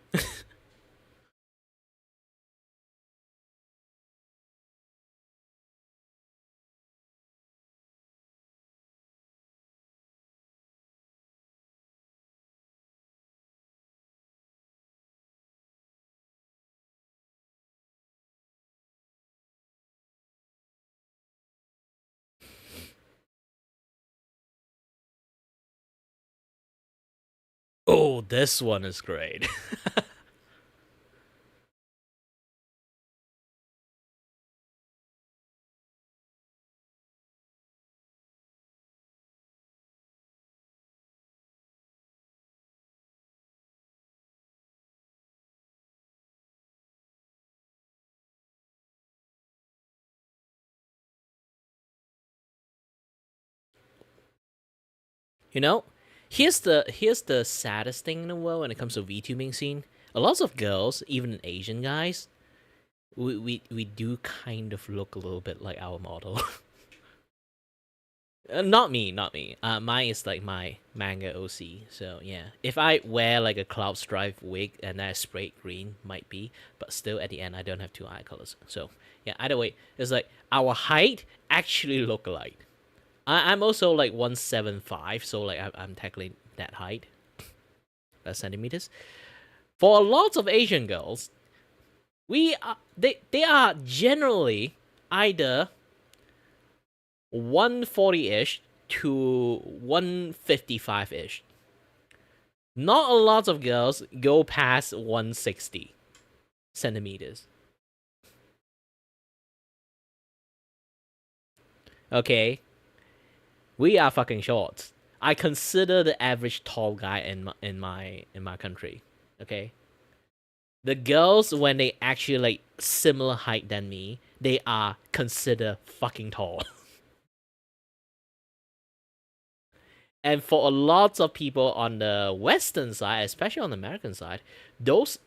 [SPEAKER 1] Oh, this one is great. You know, here's the saddest thing in the world when it comes to VTubing scene. A lot of girls, even Asian guys, we do kind of look a little bit like our model. Not me. Mine is like my manga OC. So yeah, if I wear like a cloud stripe wig and I spray green, might be, but still at the end I don't have two eye colors. So yeah, either way, it's like our height actually look alike. I'm also like 175, so like I'm technically that height, centimeters. For a lot of Asian girls, they are generally either 140-ish to 155-ish. Not a lot of girls go past 160 centimeters. Okay, we are fucking short. I consider the average tall guy in my country. Okay, the girls when they actually like similar height than me, they are considered fucking tall. And for a lot of people on the Western side, especially on the American side, those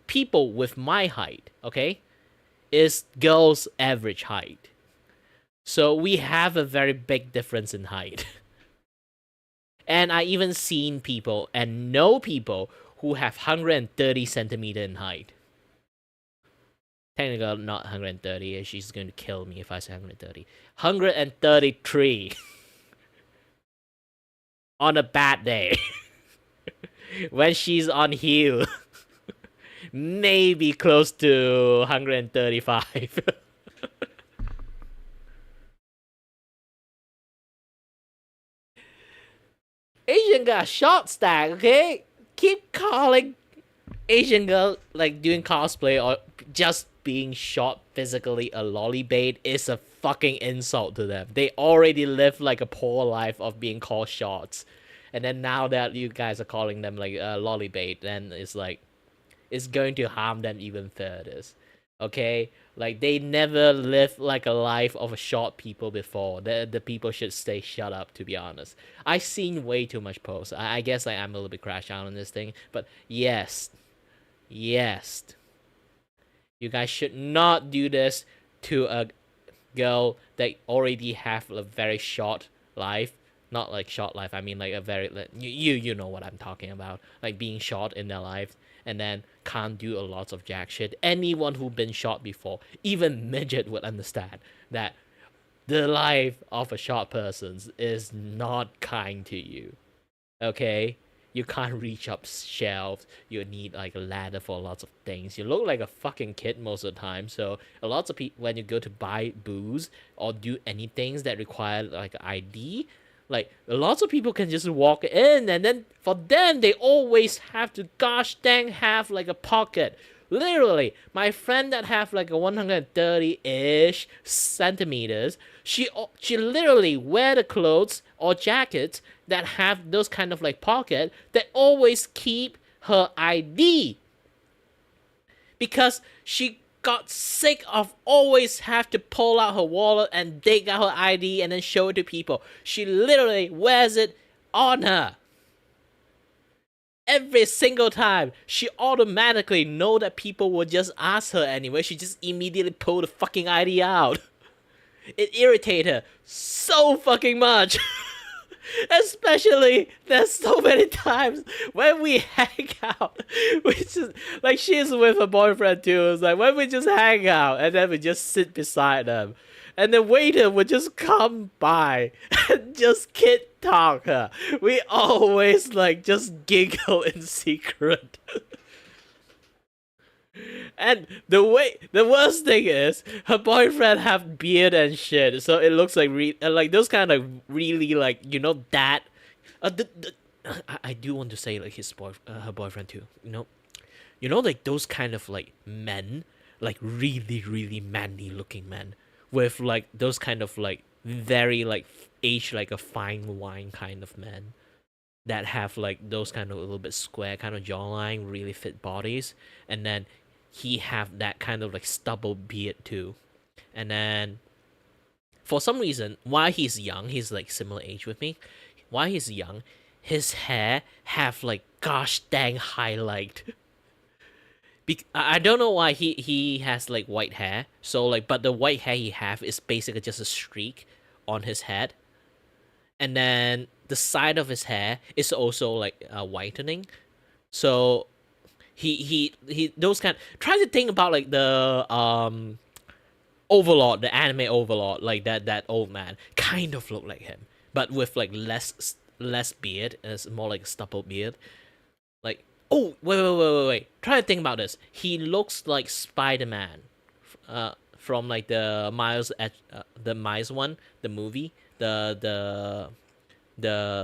[SPEAKER 1] people with my height, okay, is girls' average height. So we have a very big difference in height. And I even seen people and know people who have 130 centimeter in height. Technically not 130, she's going to kill me if I say 130. 133. On a bad day. When she's on heel. Maybe close to 135. Asian girl short stack, okay? Keep calling Asian girl like doing cosplay or just being short physically a lolly bait is a fucking insult to them. They already live like a poor life of being called shorts. And then now that you guys are calling them like a lolly bait, then it's like it's going to harm them even further. Okay? Like they never lived like a life of a short people before. The people should stay shut up, to be honest. I've seen way too much posts. I guess like, I'm a little bit crash out on this thing. But yes. You guys should not do this to a girl that already have a very short life. Not like short life, I mean like a very like, you know what I'm talking about. Like being short in their life and then can't do a lot of jack shit. Anyone who been short before, even midget would understand that the life of a short person is not kind to you. Okay? You can't reach up shelves. You need like a ladder for lots of things. You look like a fucking kid most of the time. So a lot of people, when you go to buy booze or do anything that require like ID, like lots of people can just walk in, and then for them they always have to gosh dang have like a pocket. Literally, my friend that have like a 130-ish centimeters, she literally wear the clothes or jackets that have those kind of like pocket that always keep her ID. Because she got sick of always have to pull out her wallet and dig out her ID and then show it to people. She literally wears it on her. Every single time, she automatically know that people will just ask her anyway. She just immediately pull the fucking ID out. It irritates her so fucking much. Especially, there's so many times when we hang out, we just like she's with her boyfriend too. It's like when we just hang out and then we just sit beside them, and the waiter would just come by and just kid talk her. We always like just giggle in secret. And the worst thing is her boyfriend have beard and shit, so it looks like like those kind of really like that. I do want to say like her boyfriend too. Like those kind of like men, like really manly looking men with like those kind of like very like aged like a fine wine kind of men that have like those kind of a little bit square kind of jawline, really fit bodies, and then he have that kind of like stubble beard too. And then for some reason, while he's young, he's like similar age with me. While he's young, his hair have like gosh dang highlight. I don't know why he has like white hair. So like, but the white hair he have is basically just a streak on his head. And then the side of his hair is also like whitening. So he those kind. Try to think about like the Overlord, the anime Overlord, like that old man kind of look like him, but with like less beard. It's more like a stubble beard. Like, oh wait. Try to think about this. He looks like Spider-Man, from like the Miles one, the movie, the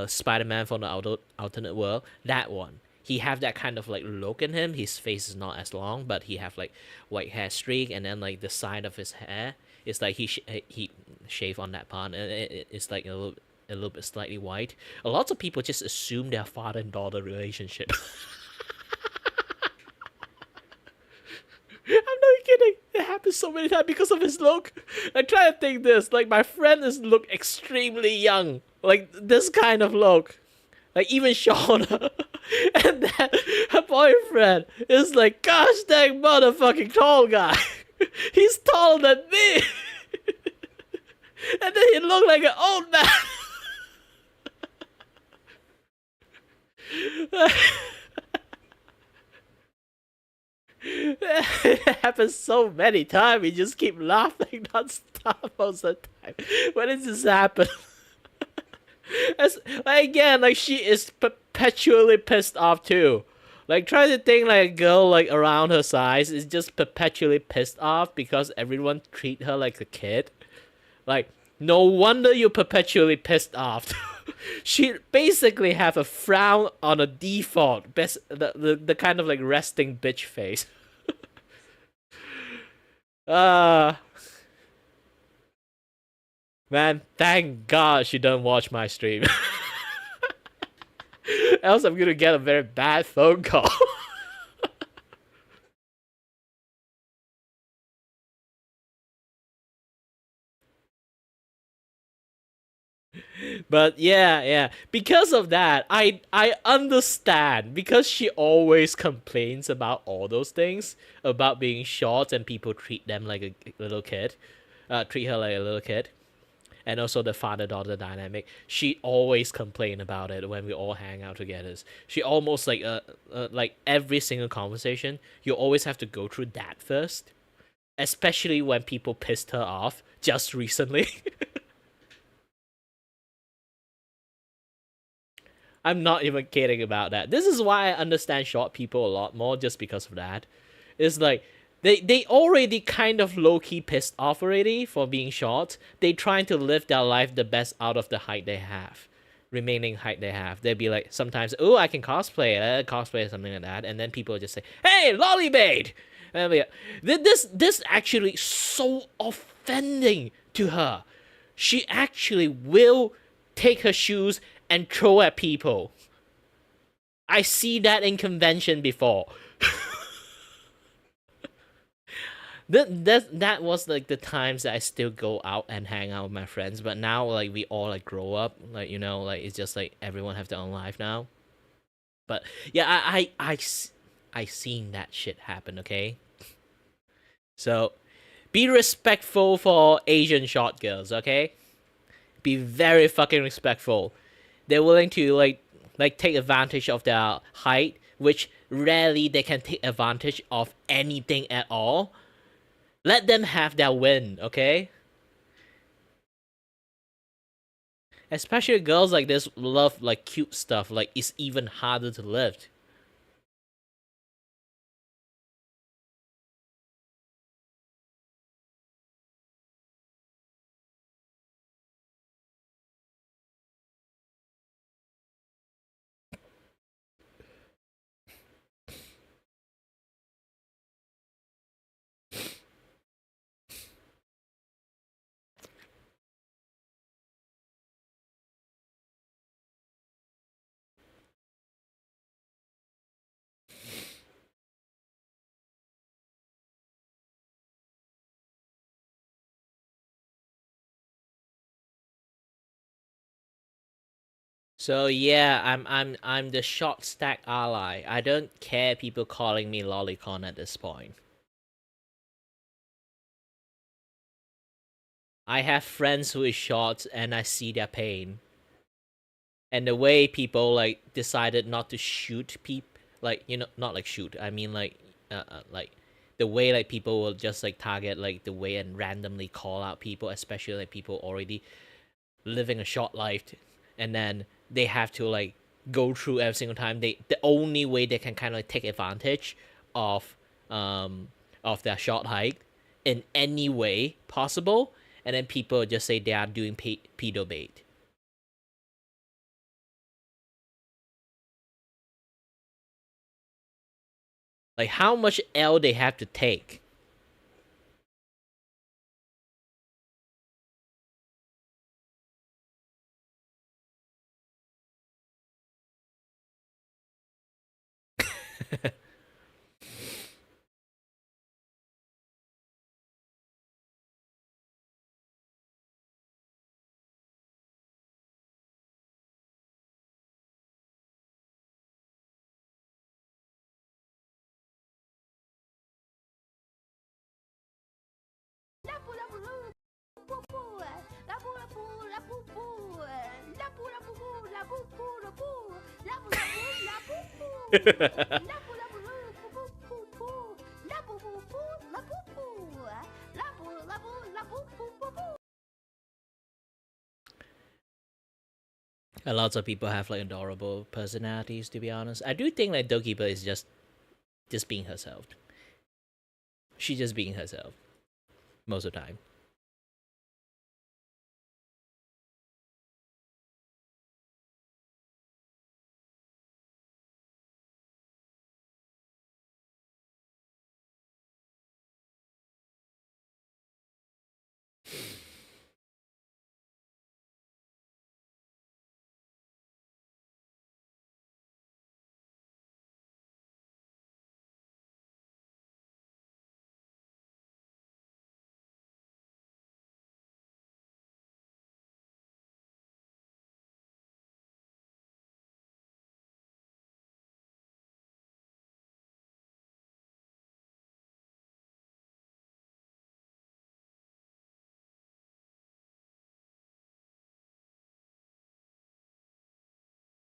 [SPEAKER 1] Spider-Man from the alternate world. That one. He have that kind of like look in him. His face is not as long, but he have like white hair streak, and then like the side of his hair is like he shave on that part, and it's like a little bit slightly white. A lot of people just assume they're father and daughter relationship. I'm not kidding. It happens so many times because of his look. I try to think this. Like my friend is look extremely young, like this kind of look. Like even shorter. And then her boyfriend is like, gosh dang motherfucking tall guy. He's taller than me. And then he looked like an old man. It happens so many times. We just keep laughing non-stop most of the time when it just happens. Again, like she is perpetually pissed off too. Like try to think like a girl like around her size is just perpetually pissed off because everyone treat her like a kid. Like no wonder you're perpetually pissed off. She basically have a frown on a default, the kind of like resting bitch face. Man, thank God she don't watch my stream. Else I'm gonna get a very bad phone call. But yeah. Because of that, I understand. Because she always complains about all those things. About being short and people treat them like a little kid. Treat her like a little kid. And also the father-daughter dynamic. She always complain about it when we all hang out together. She almost like every single conversation, you always have to go through that first. Especially when people pissed her off just recently. I'm not even kidding about that. This is why I understand short people a lot more, just because of that. It's like they already kind of low-key pissed off already for being short. They trying to live their life the best out of the height they have. Remaining height they have. They'd be like, sometimes, oh, I can cosplay, or something like that. And then people would just say, hey, lollybait! And I'd be like, this actually so offending to her. She actually will take her shoes and throw at people. I see that in convention before. That was like the times that I still go out and hang out with my friends, but now like we all like grow up, like like it's just like everyone have their own life now. But yeah, I seen that shit happen, okay? So be respectful for Asian short girls, okay? Be very fucking respectful. they're willing to like take advantage of their height, which rarely they can take advantage of anything at all. Let them have their win, okay? Especially girls like this love like cute stuff, like it's even harder to lift. So yeah, I'm the short stack ally. I don't care people calling me lolicon at this point. I have friends who is short and I see their pain. And the way people like decided not to shoot people, like, you know, not like shoot, I mean like the way like people will just like target like the way and randomly call out people, especially like people already living a short life, and then they have to like go through every single time. The only way they can kind of like take advantage of their short hike in any way possible, and then people just say they are doing pedo bait. Like how much L they have to take. A lot of people have like adorable personalities, to be honest. I do think like Dokiba is just being herself. She's just being herself most of the time.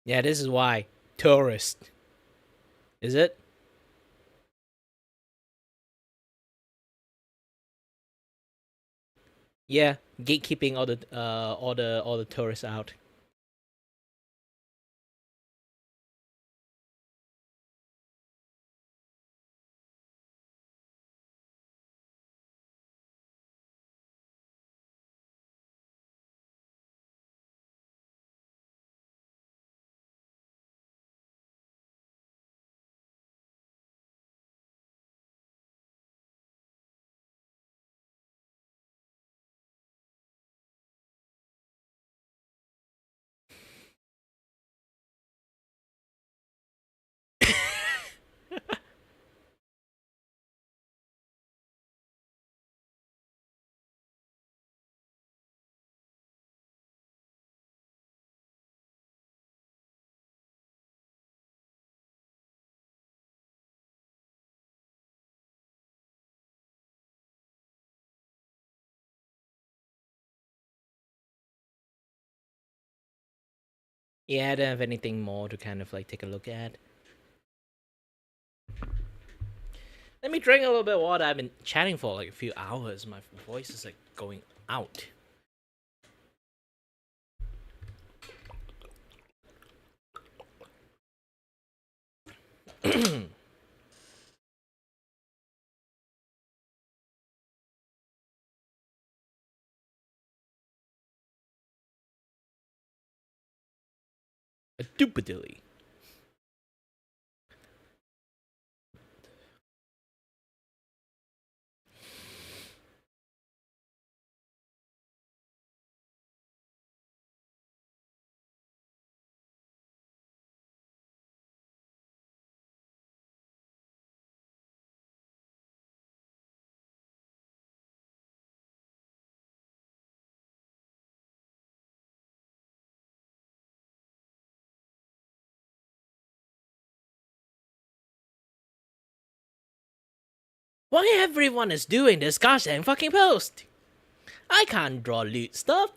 [SPEAKER 1] Yeah, this is why. Tourist. Is it? Yeah, gatekeeping all the tourists out. Yeah, I don't have anything more to kind of like take a look at. Let me drink a little bit of water. I've been chatting for like a few hours. My voice is like going out. A doobadilly. Why everyone is doing this goddamn fucking post? I can't draw loot stuff.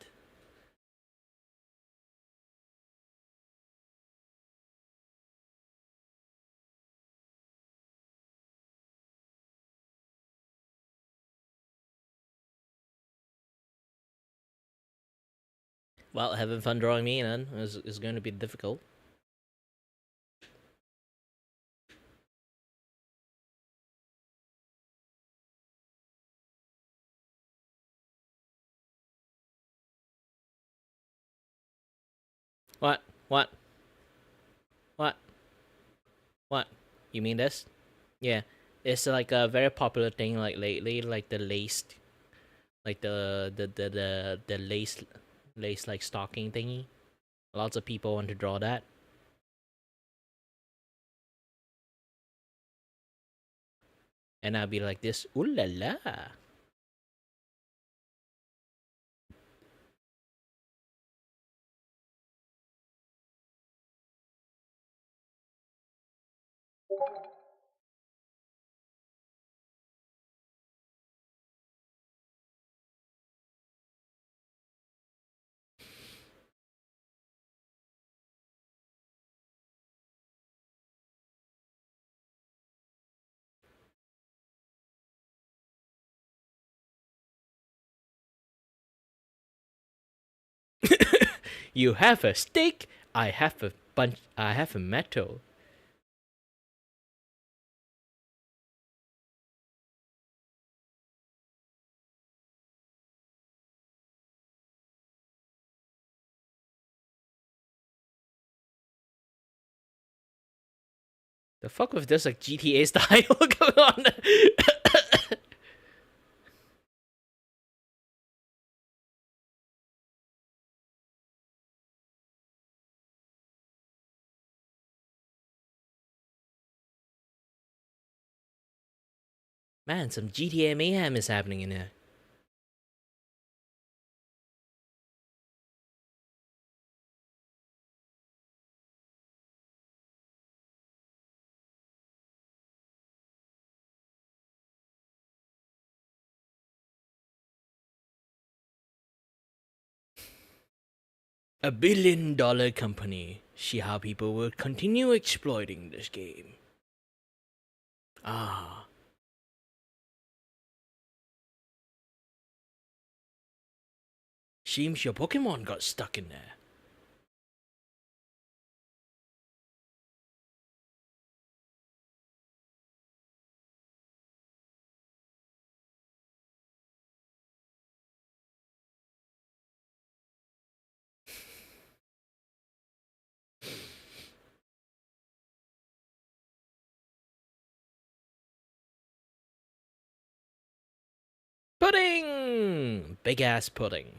[SPEAKER 1] Well, having fun drawing me then is going to be difficult. What? What? What? What? You mean this? Yeah. It's like a very popular thing like lately, like the laced, like the lace like stocking thingy. Lots of people want to draw that. And I'll be like this, ooh la la. You have a stick, I have a metal. The fuck with this like GTA style going on? Man, some GTA mayhem is happening in here. $1 billion company. See how people will continue exploiting this game. Ah. Seems your Pokemon got stuck in there. Pudding! Big ass pudding.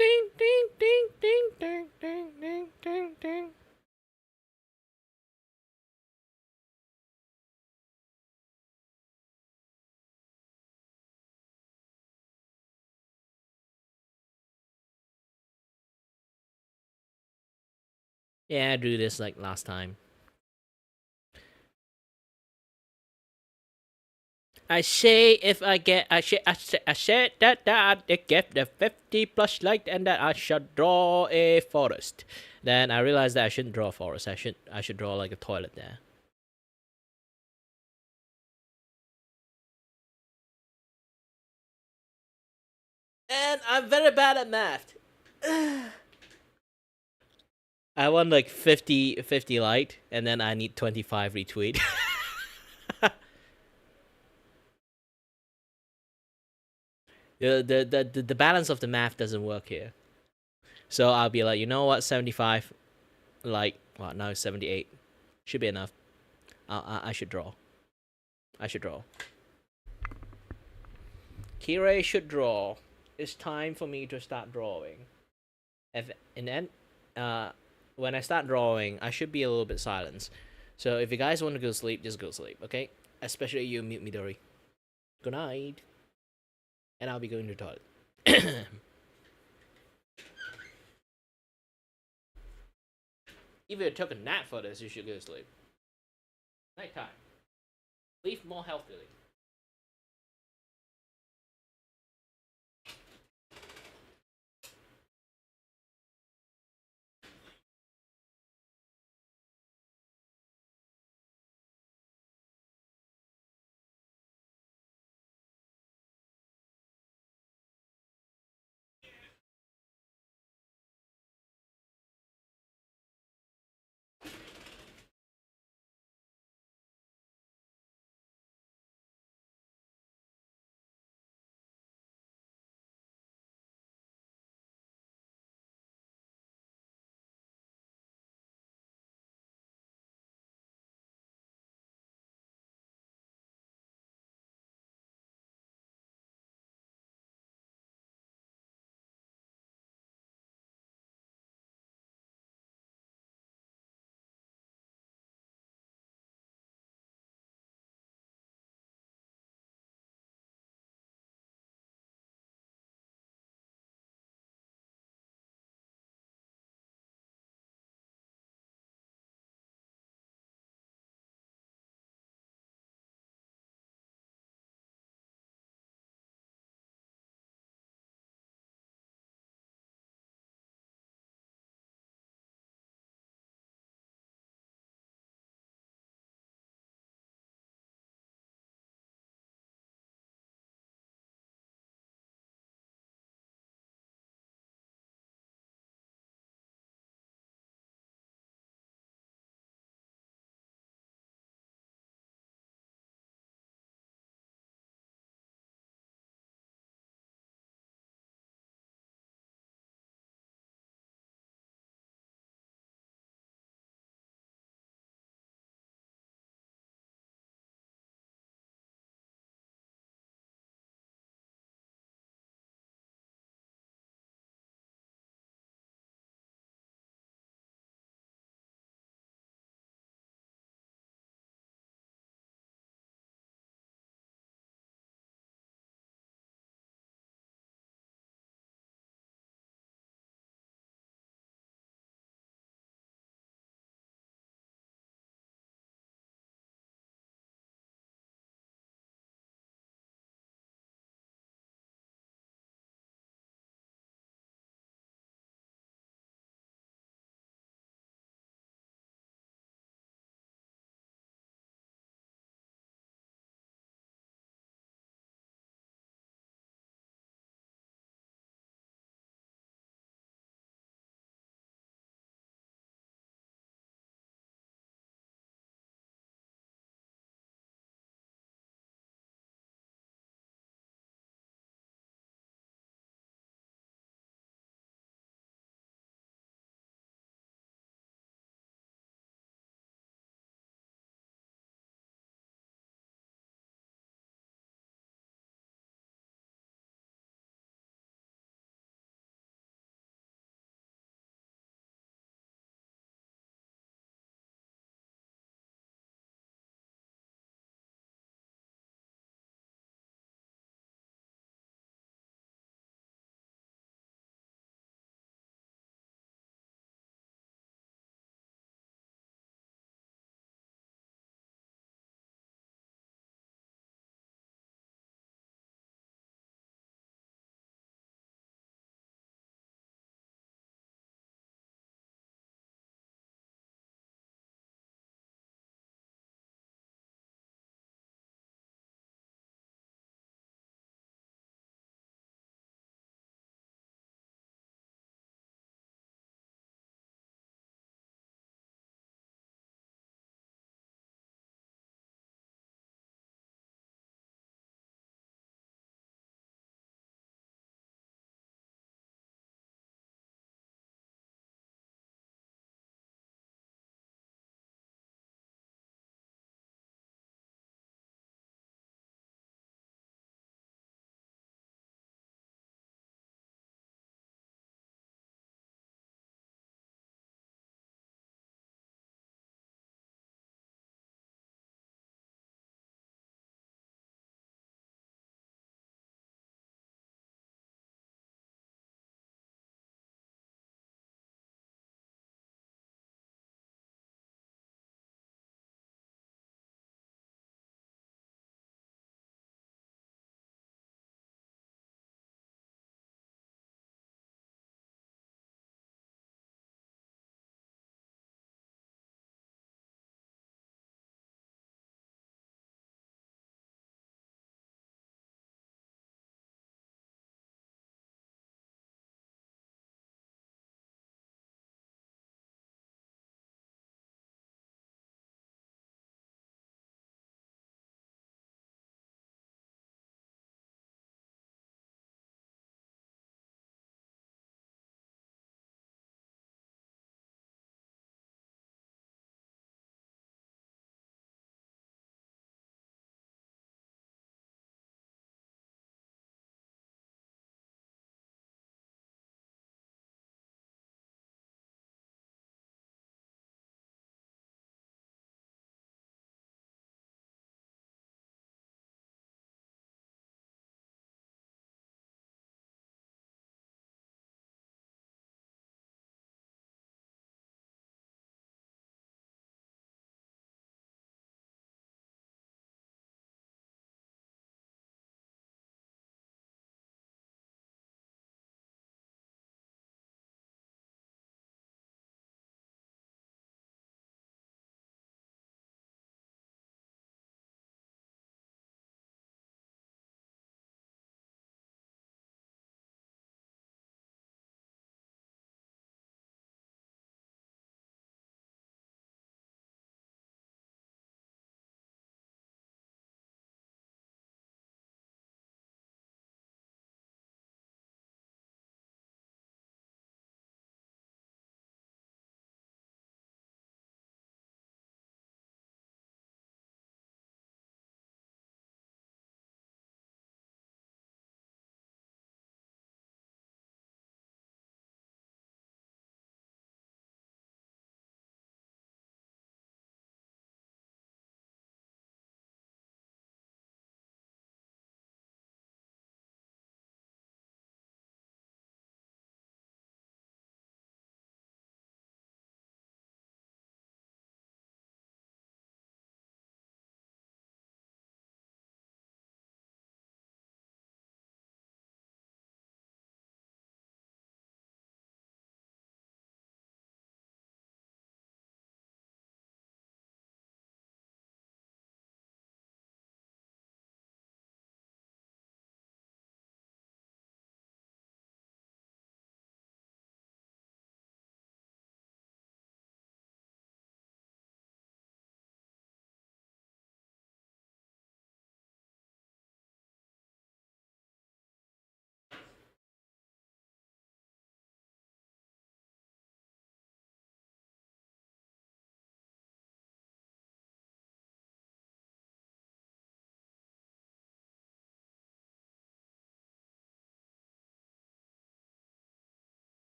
[SPEAKER 1] Ding ding ding ding ding ding ding ding ding. Yeah, I do this like last time. I say if I get I said that I get the 50 plus light and that I should draw a forest. Then I realized that I shouldn't draw a forest. I should draw like a toilet there. And I'm very bad at math. I want like 50 light and then I need 25 retweet. The balance of the math doesn't work here. So I'll be like, you know what, 75, like, well, now it's 78. Should be enough. I should draw. I should draw. Kiray should draw. It's time for me to start drawing. And then, when I start drawing, I should be a little bit silenced. So if you guys want to go to sleep, just go to sleep, okay? Especially you, Mute Midori. Good night. And I'll be going to the toilet. If you took a nap for this, you should go to sleep. Nighttime. Sleep more healthily.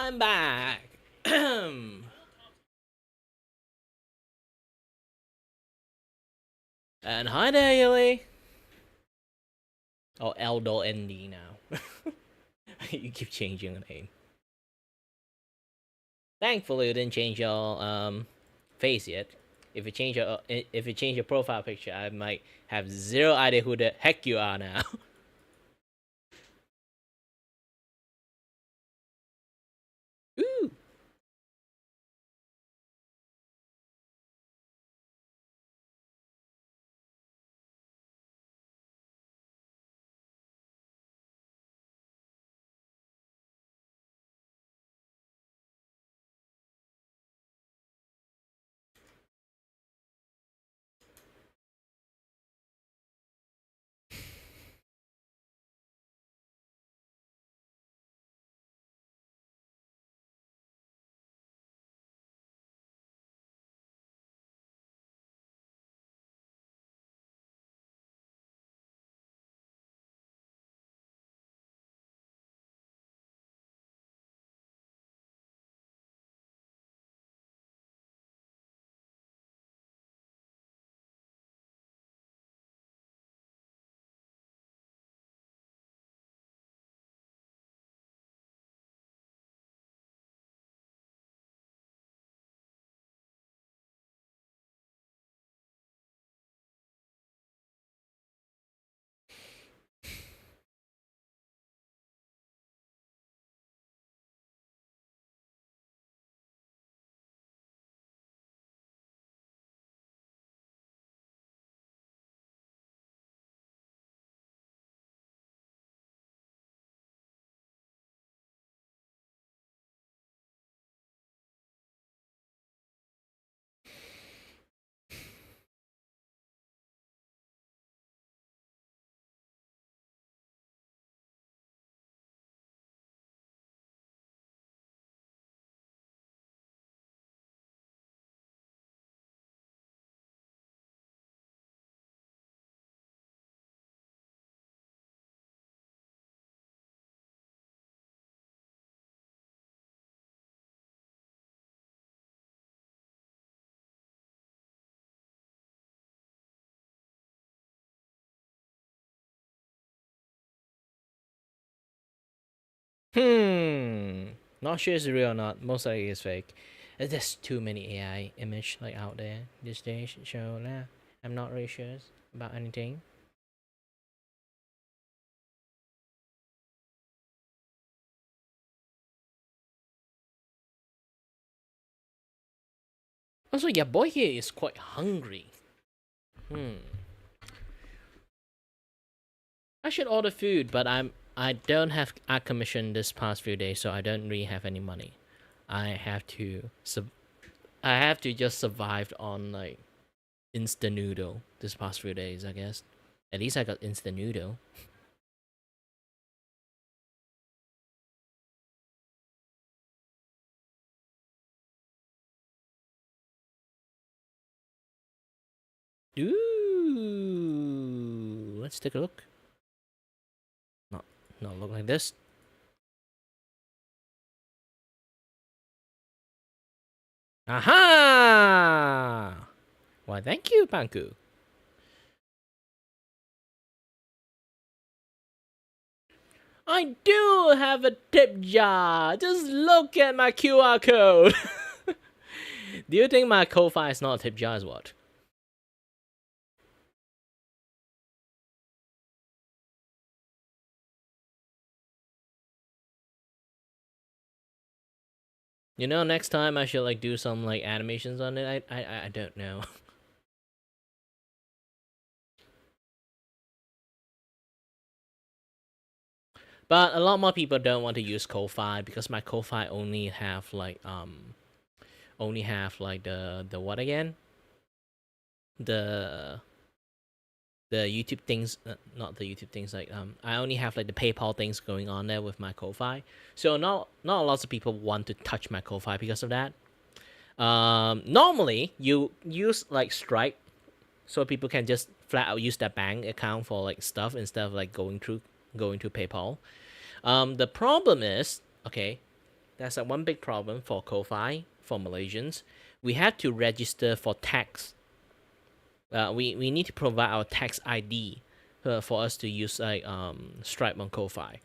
[SPEAKER 1] I'm back. And hi there, Yuli. Oh, Eldo ND now. You keep changing the name. Thankfully, you didn't change your face yet. If you change your profile picture, I might have zero idea who the heck you are now. Ooh. Not sure it's real or not. Most likely it's fake. There's too many AI image like out there these days, so nah, I'm not really sure about anything. Also, your boy here is quite hungry. I should order food, but I don't have a commission this past few days, so I don't really have any money. I have to just survive on like instant noodle this past few days, I guess. At least I got instant noodle. Ooh, let's take a look. Not look like this. Aha! Why, thank you, Panku. I do have a tip jar. Just look at my QR code. Do you think my Ko-Fi is not a tip jar as what? You know, next time I should like do some like animations on it. I don't know. But a lot more people don't want to use Ko-Fi because my Ko-Fi only have like the what again? The YouTube things, not the YouTube things. Like I only have like the PayPal things going on there with my Ko-Fi. So not lots of people want to touch my Ko-Fi because of that. Normally you use like Stripe, so people can just flat out use their bank account for like stuff instead of like going to PayPal. The problem is, okay, That's like one big problem for Ko-Fi for Malaysians. We have to register for tax. We need to provide our tax ID for us to use like Stripe on Ko-Fi.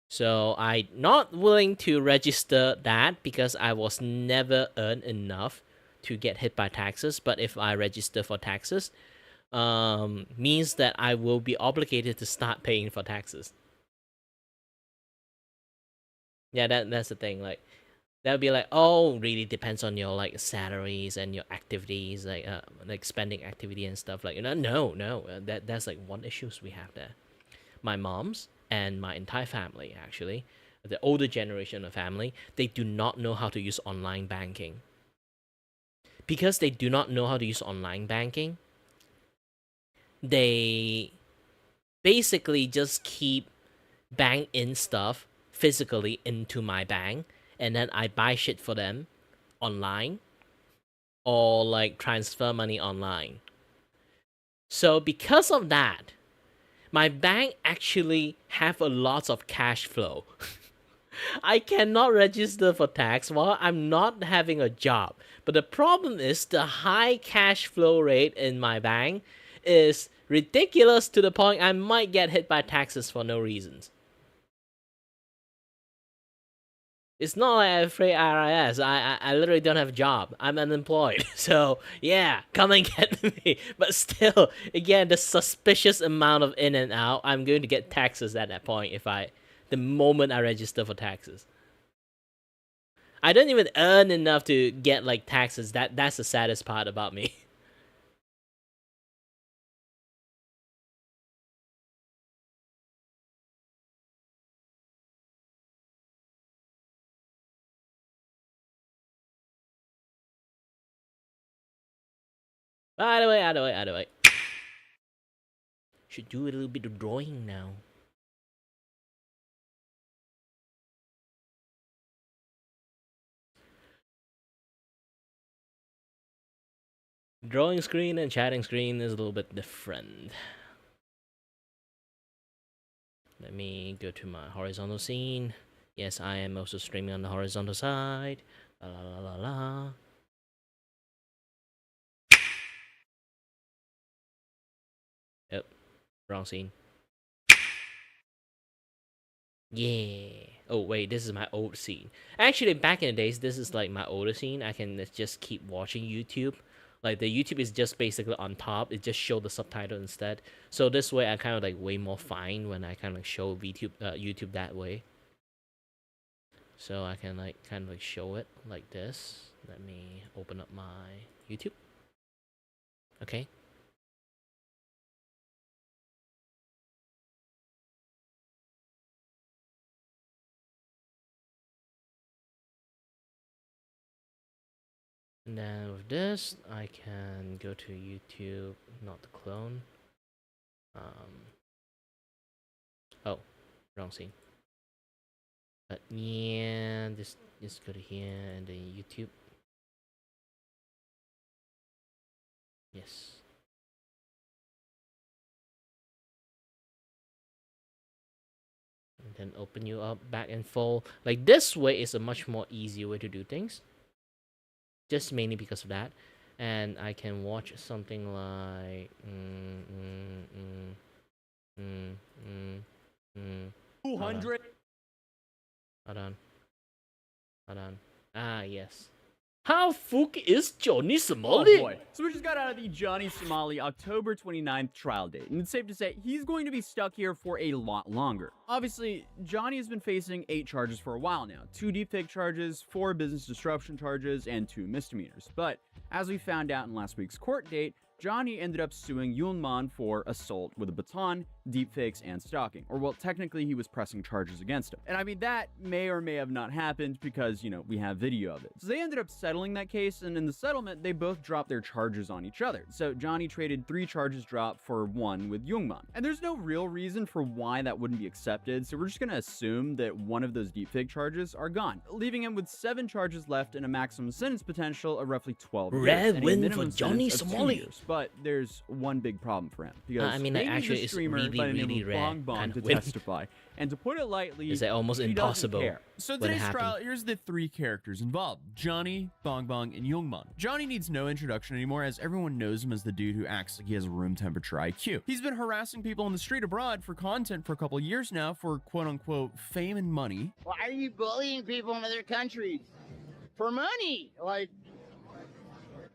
[SPEAKER 1] So I'm not willing to register that because I was never earned enough to get hit by taxes. But if I register for taxes, means that I will be obligated to start paying for taxes. Yeah, that's the thing. Like, that would be like, oh, really depends on your like salaries and your activities, like spending activity and stuff. Like, no, that's like one issues we have there. My mom's and my entire family, actually, the older generation of family, they do not know how to use online banking. Because they do not know how to use online banking, they basically just keep bank in stuff physically into my bank, and then I buy shit for them online or like transfer money online. So because of that, my bank actually have a lot of cash flow. I cannot register for tax while I'm not having a job. But the problem is the high cash flow rate in my bank is ridiculous to the point I might get hit by taxes for no reasons. It's not like I'm afraid IRS. I literally don't have a job. I'm unemployed. So, yeah, come and get me. But still, again, the suspicious amount of in and out, I'm going to get taxes at that point the moment I register for taxes. I don't even earn enough to get, like, taxes. That's the saddest part about me. Either way. Should do a little bit of drawing now. Drawing screen and chatting screen is a little bit different. Let me go to my horizontal scene. Yes, I am also streaming on the horizontal side. La la la la la. Yep, wrong scene. Yeah. Oh wait, this is my old scene. Actually, back in the days, this is like my older scene. I can just keep watching YouTube. Like the YouTube is just basically on top. It just show the subtitle instead. So this way, I kind of like way more fine when I kind of like show YouTube that way. So I can like kind of like show it like this. Let me open up my YouTube. Okay. And then with this, I can go to YouTube, not the clone. Oh, wrong scene. But yeah, just go to here and then YouTube. Yes. And then open you up back and forth. Like this way is a much more easier way to do things. Just mainly because of that. And I can watch something like
[SPEAKER 10] 200.
[SPEAKER 1] Hold on. Ah, yes. How fuck is Johnny Somali?
[SPEAKER 10] Oh boy. So we just got out of the Johnny Somali October 29th trial date, and it's safe to say he's going to be stuck here for a lot longer. Obviously, Johnny has been facing 8 charges for a while now. 2 deepfake charges, 4 business disruption charges, and 2 misdemeanors. But as we found out in last week's court date, Johnny ended up suing Yulman for assault with a baton, deepfakes, and stalking. Or, well, technically he was pressing charges against him. And I mean, that may or may have not happened because, you know, we have video of it. So they ended up settling that case, and in the settlement, they both dropped their charges on each other. So Johnny traded 3 charges dropped for 1 with Yulman. And there's no real reason for why that wouldn't be accepted, so we're just gonna assume that one of those deepfake charges are gone, leaving him with 7 charges left and a maximum sentence potential of roughly 12 years.
[SPEAKER 1] Red win for Johnny Somali.
[SPEAKER 10] But there's one big problem for him because
[SPEAKER 1] I mean,
[SPEAKER 10] they
[SPEAKER 1] like,
[SPEAKER 10] need
[SPEAKER 1] actually,
[SPEAKER 10] the
[SPEAKER 1] it's
[SPEAKER 10] streamer
[SPEAKER 1] really,
[SPEAKER 10] by the name
[SPEAKER 1] really
[SPEAKER 10] of
[SPEAKER 1] rare
[SPEAKER 10] Bong Bong
[SPEAKER 1] kind
[SPEAKER 10] to
[SPEAKER 1] of win.
[SPEAKER 10] testify. And to put it lightly,
[SPEAKER 1] It's like almost
[SPEAKER 10] he doesn't
[SPEAKER 1] impossible.
[SPEAKER 10] care.
[SPEAKER 11] So
[SPEAKER 1] when it
[SPEAKER 11] today's trial,
[SPEAKER 1] happened.
[SPEAKER 11] here's the 3 characters involved: Johnny, Bong Bong, and Youngman. Johnny needs no introduction anymore, as everyone knows him as the dude who acts like he has a room temperature IQ. He's been harassing people on the street abroad for content for a couple years now for quote-unquote fame and money.
[SPEAKER 12] Why are you bullying people in other countries? For money, like,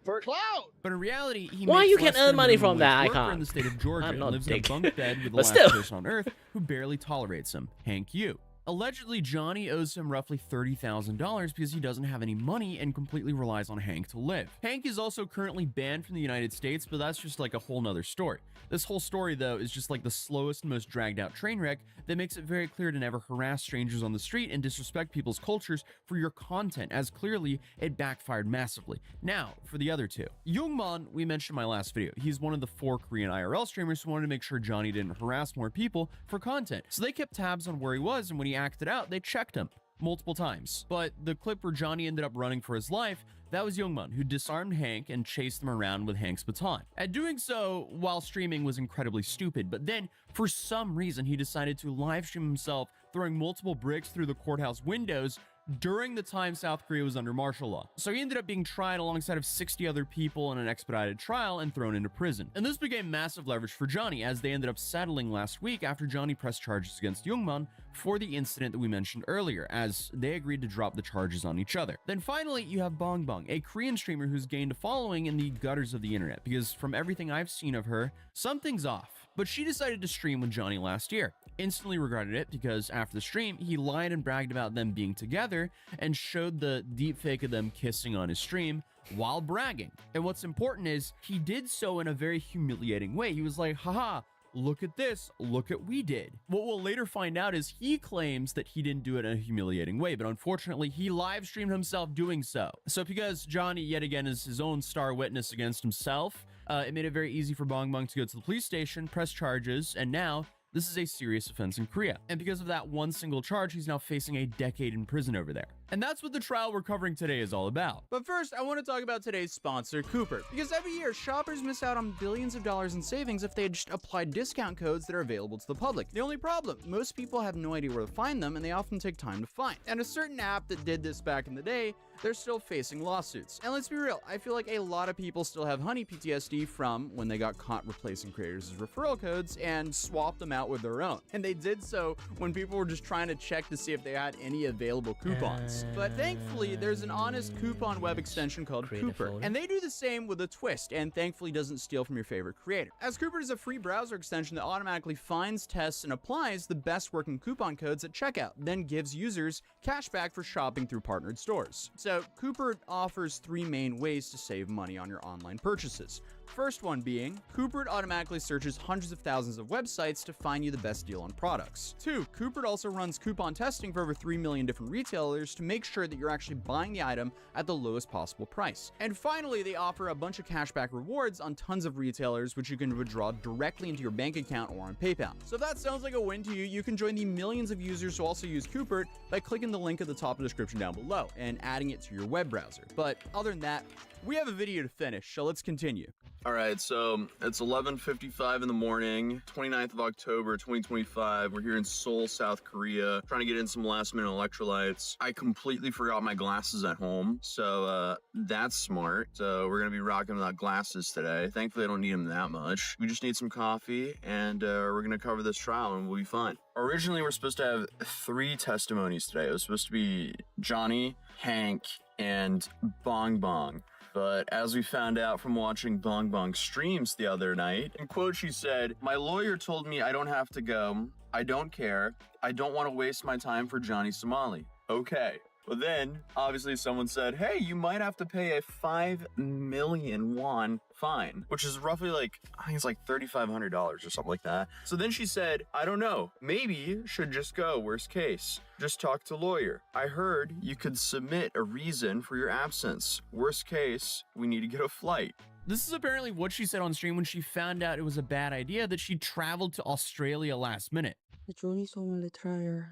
[SPEAKER 12] for clout.
[SPEAKER 11] But in reality, he
[SPEAKER 1] Why
[SPEAKER 11] makes
[SPEAKER 1] you
[SPEAKER 11] less
[SPEAKER 1] can earn
[SPEAKER 11] than
[SPEAKER 1] money
[SPEAKER 11] minimum
[SPEAKER 1] from that?
[SPEAKER 11] wage
[SPEAKER 1] I
[SPEAKER 11] worker
[SPEAKER 1] can't.
[SPEAKER 11] in the state of Georgia
[SPEAKER 1] I'm
[SPEAKER 11] and
[SPEAKER 1] not
[SPEAKER 11] lives in a
[SPEAKER 1] dick.
[SPEAKER 11] bunk bed with the
[SPEAKER 1] But
[SPEAKER 11] last
[SPEAKER 1] still.
[SPEAKER 11] person on earth who barely tolerates him, Hank Yu. Allegedly, Johnny owes him roughly $30,000 because he doesn't have any money and completely relies on Hank to live. Hank is also currently banned from the United States, but that's just like a whole nother story. This whole story, though, is just like the slowest and most dragged out train wreck that makes it very clear to never harass strangers on the street and disrespect people's cultures for your content, as clearly it backfired massively. Now, for the other two. Youngman, we mentioned in my last video. He's one of the 4 Korean IRL streamers who wanted to make sure Johnny didn't harass more people for content. So they kept tabs on where he was, and when he acted out, they checked him multiple times. But the clip where Johnny ended up running for his life, that was Youngman, who disarmed Hank and chased him around with Hank's baton. And doing so while streaming was incredibly stupid, but then for some reason he decided to live stream himself throwing multiple bricks through the courthouse windows during the time South Korea was under martial law. So he ended up being tried alongside of 60 other people in an expedited trial and thrown into prison. And this became massive leverage for Johnny, as they ended up settling last week after Johnny pressed charges against Youngman for the incident that we mentioned earlier, as they agreed to drop the charges on each other. Then finally, you have Bong Bong, a Korean streamer who's gained a following in the gutters of the internet, because from everything I've seen of her, something's off. But she decided to stream with Johnny last year. Instantly regretted it because after the stream, he lied and bragged about them being together and showed the deepfake of them kissing on his stream while bragging. And what's important is he did so in a very humiliating way. He was like, haha, look at this, look at we did. What we'll later find out is he claims that he didn't do it in a humiliating way, but unfortunately he live streamed himself doing so. So because Johnny yet again is his own star witness against himself, it made it very easy for Bong Bong to go to the police station, press charges, and now this is a serious offense in Korea. And because of that one single charge, he's now facing a decade in prison over there. And that's what the trial we're covering today is all about.
[SPEAKER 10] But first, I want to talk about today's sponsor, Cooper. Because every year, shoppers miss out on billions of dollars in savings if they had just applied discount codes that are available to the public. The only problem, most people have no idea where to find them, and they often take time to find. And a certain app that did this back in the day, they're still facing lawsuits. And let's be real, I feel like a lot of people still have honey PTSD from when they got caught replacing creators' referral codes and swapped them out with their own. And they did so when people were just trying to check to see if they had any available coupons. But thankfully, there's an honest coupon web extension called Cooper, and they do the same with a twist, and thankfully doesn't steal from your favorite creator. As Cooper is a free browser extension that automatically finds, tests, and applies the best working coupon codes at checkout, then gives users cash back for shopping through partnered stores. So Cooper offers 3 main ways to save money on your online purchases. First one being, Cooper automatically searches hundreds of thousands of websites to find you the best deal on products. 2, Cooper also runs coupon testing for over 3 million different retailers to make sure that you're actually buying the item at the lowest possible price. And finally, they offer a bunch of cashback rewards on tons of retailers, which you can withdraw directly into your bank account or on PayPal. So if that sounds like a win to you, you can join the millions of users who also use Cooper by clicking the link at the top of the description down below and adding it to your web browser. But other than that, we have a video to finish, so let's continue.
[SPEAKER 13] All right, so it's 11:55 in the morning, 29th of October, 2025. We're here in Seoul, South Korea, trying to get in some last-minute electrolytes. I completely forgot my glasses at home, so that's smart. So we're gonna be rocking without glasses today. Thankfully, I don't need them that much. We just need some coffee, and we're gonna cover this trial, and we'll be fine. Originally, we're supposed to have 3 testimonies today. It was supposed to be Johnny, Hank, and Bong Bong. But as we found out from watching Bong Bong's streams the other night, in quote she said, "My lawyer told me I don't have to go. I don't care. I don't want to waste my time for Johnny Somali." Okay. But then, obviously someone said, hey, you might have to pay a 5 million won fine, which is roughly like, I think it's like $3,500 or something like that. So then she said, I don't know, maybe you should just go, worst case. Just talk to lawyer. I heard you could submit a reason for your absence. Worst case, we need to get a flight.
[SPEAKER 11] This is apparently what she said on stream when she found out it was a bad idea that she traveled to Australia last minute.
[SPEAKER 14] The Johnny Somali trial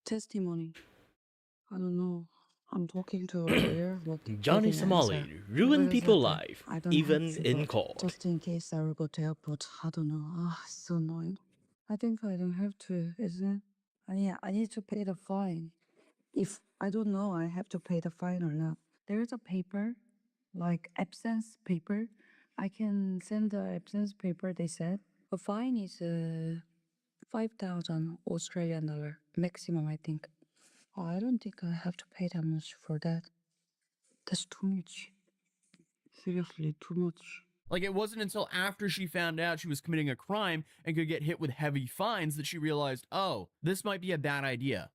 [SPEAKER 14] testimony. I don't know. I'm talking to a lawyer.
[SPEAKER 1] Johnny Somali ruin people's life, even in court.
[SPEAKER 14] Just in case I will go to airport. I don't know. Ah, it's so annoying. I think I don't have to, isn't it? I need to pay the fine. If I don't know, I have to pay the fine or not. There is a paper, like absence paper. I can send the absence paper, they said. The fine is 5,000 Australian dollar maximum, I think. I don't think I have to pay that much for that. That's too much. Seriously, too much.
[SPEAKER 11] Like, it wasn't until after she found out she was committing a crime and could get hit with heavy fines that she realized, oh, this might be a bad idea.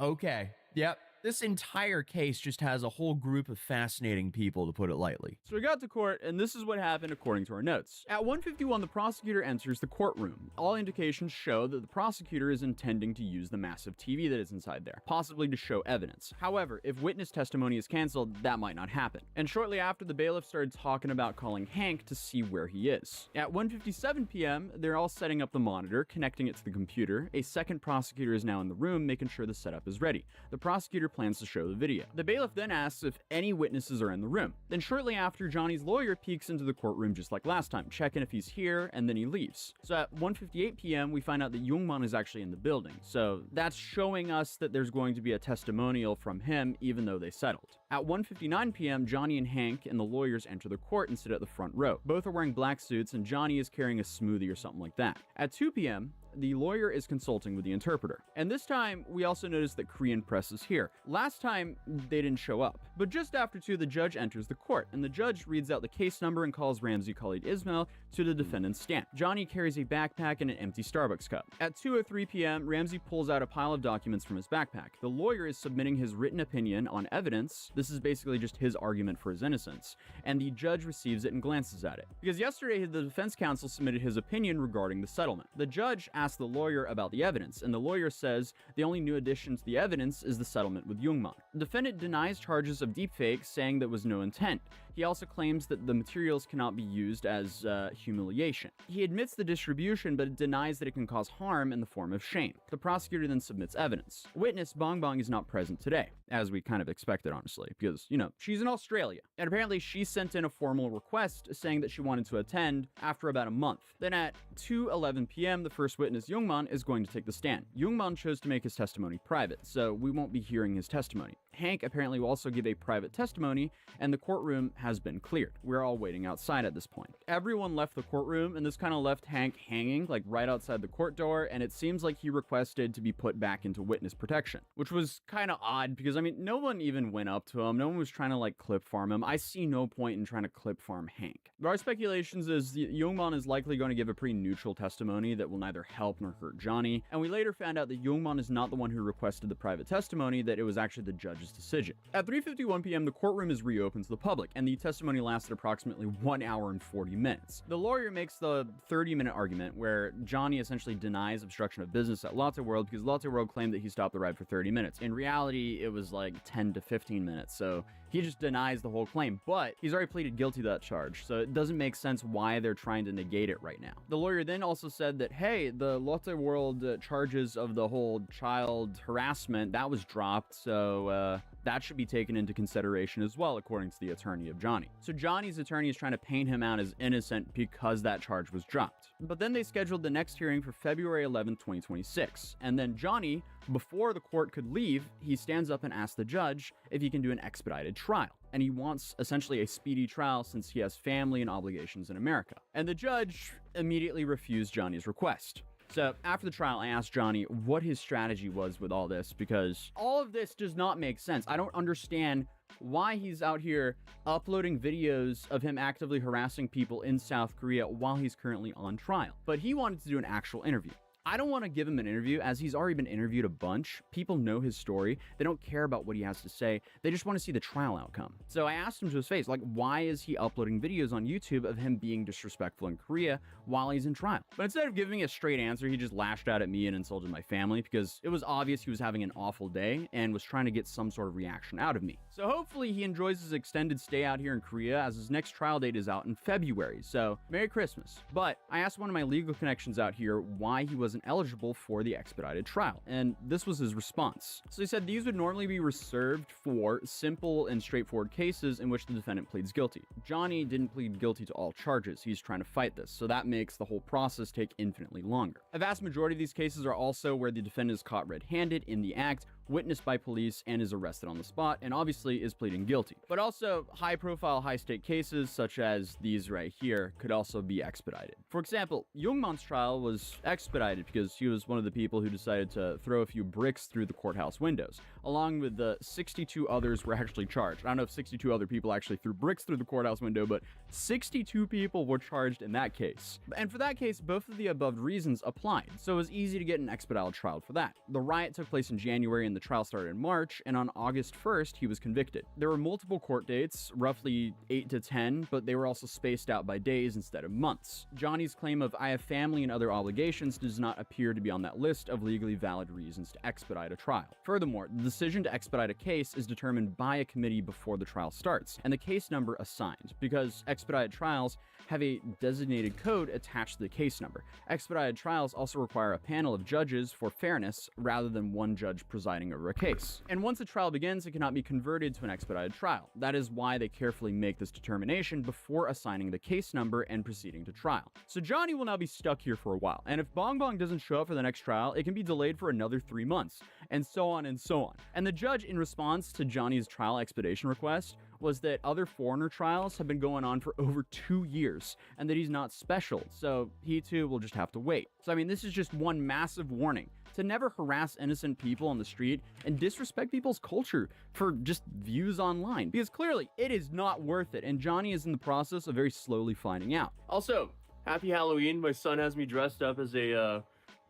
[SPEAKER 11] Okay, yep. This entire case just has a whole group of fascinating people, to put it lightly.
[SPEAKER 10] So we got to court, and this is what happened according to our notes. At 1:51, the prosecutor enters the courtroom. All indications show that the prosecutor is intending to use the massive TV that is inside there, possibly to show evidence. However, if witness testimony is canceled, that might not happen. And shortly after, the bailiff started talking about calling Hank to see where he is. At 1:57 p.m., they're all setting up the monitor, connecting it to the computer. A second prosecutor is now in the room, making sure the setup is ready. The prosecutor plans to show the video. The bailiff then asks if any witnesses are in the room. Then shortly after, Johnny's lawyer peeks into the courtroom just like last time, checking if he's here, and then he leaves. So at 1:58 p.m., we find out that Youngman is actually in the building. So that's showing us that there's going to be a testimonial from him, even though they settled. At 1:59 p.m., Johnny and Hank and the lawyers enter the court and sit at the front row. Both are wearing black suits, and Johnny is carrying a smoothie or something like that. At 2 p.m., the lawyer is consulting with the interpreter. And this time, we also notice that Korean press is here. Last time, they didn't show up. But just after 2, the judge enters the court, and the judge reads out the case number and calls Ramzi Khalid Ismail to the defendant's stand. Johnny carries a backpack and an empty Starbucks cup. At 2:03 p.m., Ramzi pulls out a pile of documents from his backpack. The lawyer is submitting his written opinion on evidence. This is basically just his argument for his innocence. And the judge receives it and glances at it. Because yesterday, the defense counsel submitted his opinion regarding the settlement. The judge asked the lawyer about the evidence, and the lawyer says the only new addition to the evidence is the settlement with Youngman. The defendant denies charges of deepfake, saying there was no intent. He also claims that the materials cannot be used as humiliation. He admits the distribution, but denies that it can cause harm in the form of shame. The prosecutor then submits evidence. Witness Bong Bong is not present today, as we kind of expected, honestly, because, you know, she's in Australia. And apparently she sent in a formal request saying that she wanted to attend after about a month. Then at 2:11 p.m., the first witness, Youngman, is going to take the stand. Youngman chose to make his testimony private, so we won't be hearing his testimony. Hank apparently will also give a private testimony, and the courtroom has been cleared. We're all waiting outside at this point. Everyone left the courtroom, and this kind of left Hank hanging, like right outside the court door, and it seems like he requested to be put back into witness protection, which was kind of odd because, I mean, no one even went up to him. No one was trying to, like, clip farm him. I see no point in trying to clip farm Hank. Our speculations is Youngman is likely going to give a pretty neutral testimony that will neither help nor hurt Johnny, and we later found out that Youngman is not the one who requested the private testimony, that it was actually the judge's decision. At 3:51 p.m., the courtroom is reopened to the public, and the testimony lasted approximately 1 hour and 40 minutes. The lawyer makes the 30-minute argument where Johnny essentially denies obstruction of business at Lotte World because Lotte World claimed that he stopped the ride for 30 minutes. In reality, it was like 10 to 15 minutes, so he just denies the whole claim, but he's already pleaded guilty to that charge, so it doesn't make sense why they're trying to negate it right now. The lawyer then also said that, hey, the Lotte World charges of the whole child harassment, that was dropped, so that should be taken into consideration as well, according to the attorney of Johnny. So Johnny's attorney is trying to paint him out as innocent because that charge was dropped. But then they scheduled the next hearing for February 11th, 2026. And then Johnny, before the court could leave, he stands up and asks the judge if he can do an expedited trial. And he wants essentially a speedy trial since he has family and obligations in America. And the judge immediately refused Johnny's request. So after the trial, I asked Johnny what his strategy was with all this, because all of this does not make sense. I don't understand why he's out here uploading videos of him actively harassing people in South Korea while he's currently on trial. But he wanted to do an actual interview. I don't want to give him an interview as he's already been interviewed a bunch. People know his story. They don't care about what he has to say. They just want to see the trial outcome. So I asked him to his face, like, why is he uploading videos on YouTube of him being disrespectful in Korea while he's in trial? But instead of giving me a straight answer, he just lashed out at me and insulted my family because it was obvious he was having an awful day and was trying to get some sort of reaction out of me. So hopefully he enjoys his extended stay out here in Korea, as his next trial date is out in February, so Merry Christmas. But I asked one of my legal connections out here why he wasn't eligible for the expedited trial, and this was his response. So he said these would normally be reserved for simple and straightforward cases in which the defendant pleads guilty. Johnny didn't plead guilty to all charges. He's trying to fight this, so that makes the whole process take infinitely longer. A vast majority of these cases are also where the defendant is caught red-handed in the act, witnessed by police, and is arrested on the spot, and obviously is pleading guilty. But also, high-profile, high-stake cases, such as these right here, could also be expedited. For example, Youngman's trial was expedited because he was one of the people who decided to throw a few bricks through the courthouse windows, along with the 62 others were actually charged. I don't know if 62 other people actually threw bricks through the courthouse window, but 62 people were charged in that case. And for that case, both of the above reasons applied, so it was easy to get an expedited trial for that. The riot took place in January and the trial started in March, and on August 1st, he was convicted. There were multiple court dates, roughly 8 to 10, but they were also spaced out by days instead of months. Johnny's claim of "I have family and other obligations" does not appear to be on that list of legally valid reasons to expedite a trial. Furthermore, the decision to expedite a case is determined by a committee before the trial starts, and the case number assigned, because expedited trials have a designated code attached to the case number. Expedited trials also require a panel of judges for fairness rather than one judge presiding over a case. And once a trial begins, it cannot be converted to an expedited trial. That is why they carefully make this determination before assigning the case number and proceeding to trial. So Johnny will now be stuck here for a while, and if Bong Bong doesn't show up for the next trial, it can be delayed for another 3 months, and so on and so on. And the judge, in response to Johnny's trial expedition request, was that other foreigner trials have been going on for over 2 years, and that he's not special, so he too will just have to wait. So I mean, this is just one massive warning to never harass innocent people on the street and disrespect people's culture for just views online, because clearly it is not worth it, and Johnny is in the process of very slowly finding out.
[SPEAKER 11] Also, happy Halloween. My son has me dressed up as a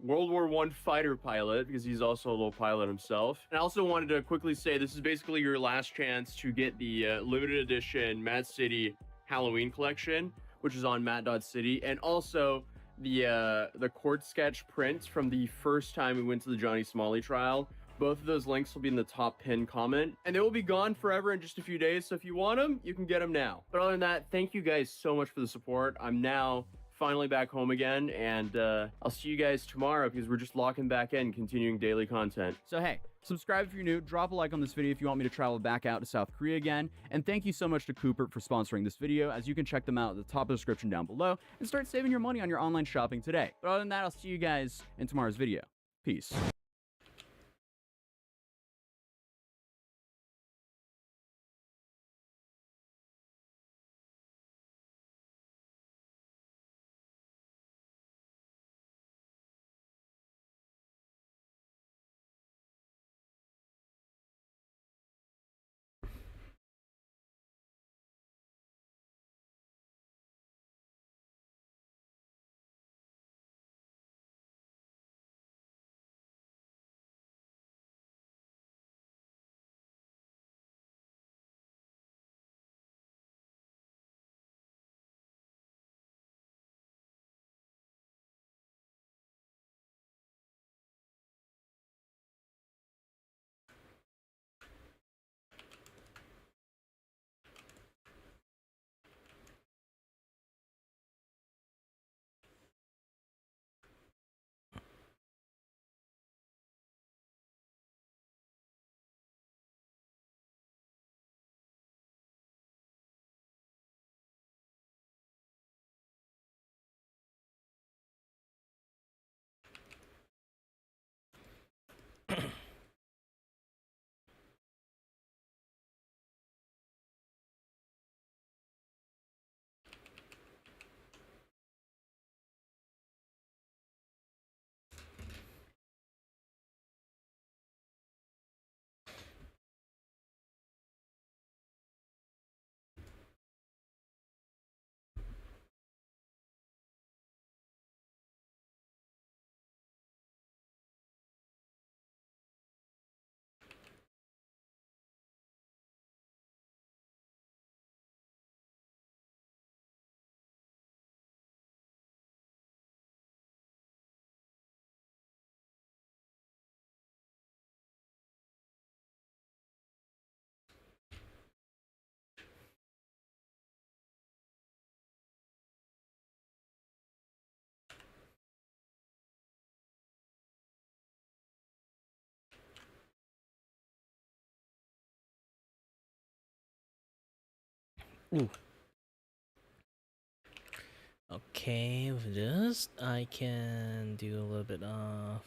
[SPEAKER 11] World War I fighter pilot, because he's also a little pilot himself. And I also wanted to quickly say this is basically your last chance to get the limited edition Matt City Halloween collection, which is on matt.city, and also the court sketch print from the first time we went to the Johnny Smalley trial. Both of those links will be in the top pinned comment, and they will be gone forever in just a few days, so if you want them, you can get them now. But other than that, thank you guys so much for the support. I'm now finally back home again, and I'll see you guys tomorrow, because we're just locking back in, continuing daily content.
[SPEAKER 10] So hey, subscribe if you're new, drop a like on this video if you want me to travel back out to South Korea again, and thank you so much to Cooper for sponsoring this video, as you can check them out at the top of the description down below, and start saving your money on your online shopping today. But other than that, I'll see you guys in tomorrow's video. Peace.
[SPEAKER 1] Ooh. Okay, with this, I can do a little bit of.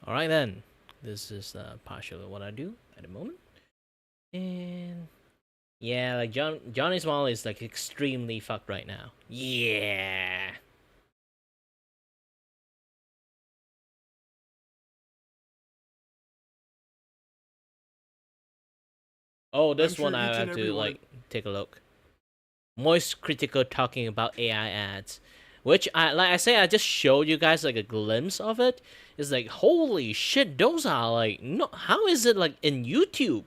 [SPEAKER 1] Alright then, this is partially what I do at the moment. And yeah, like Johnny Small is like extremely fucked right now. Yeah. Oh, this
[SPEAKER 15] I'm
[SPEAKER 1] one
[SPEAKER 15] sure
[SPEAKER 1] I
[SPEAKER 15] each and
[SPEAKER 1] have to
[SPEAKER 15] every one
[SPEAKER 1] like take a look. Moist Critical talking about AI ads, which I say I just showed you guys like a glimpse of it. It's like holy shit, those are like no. How is it like in YouTube?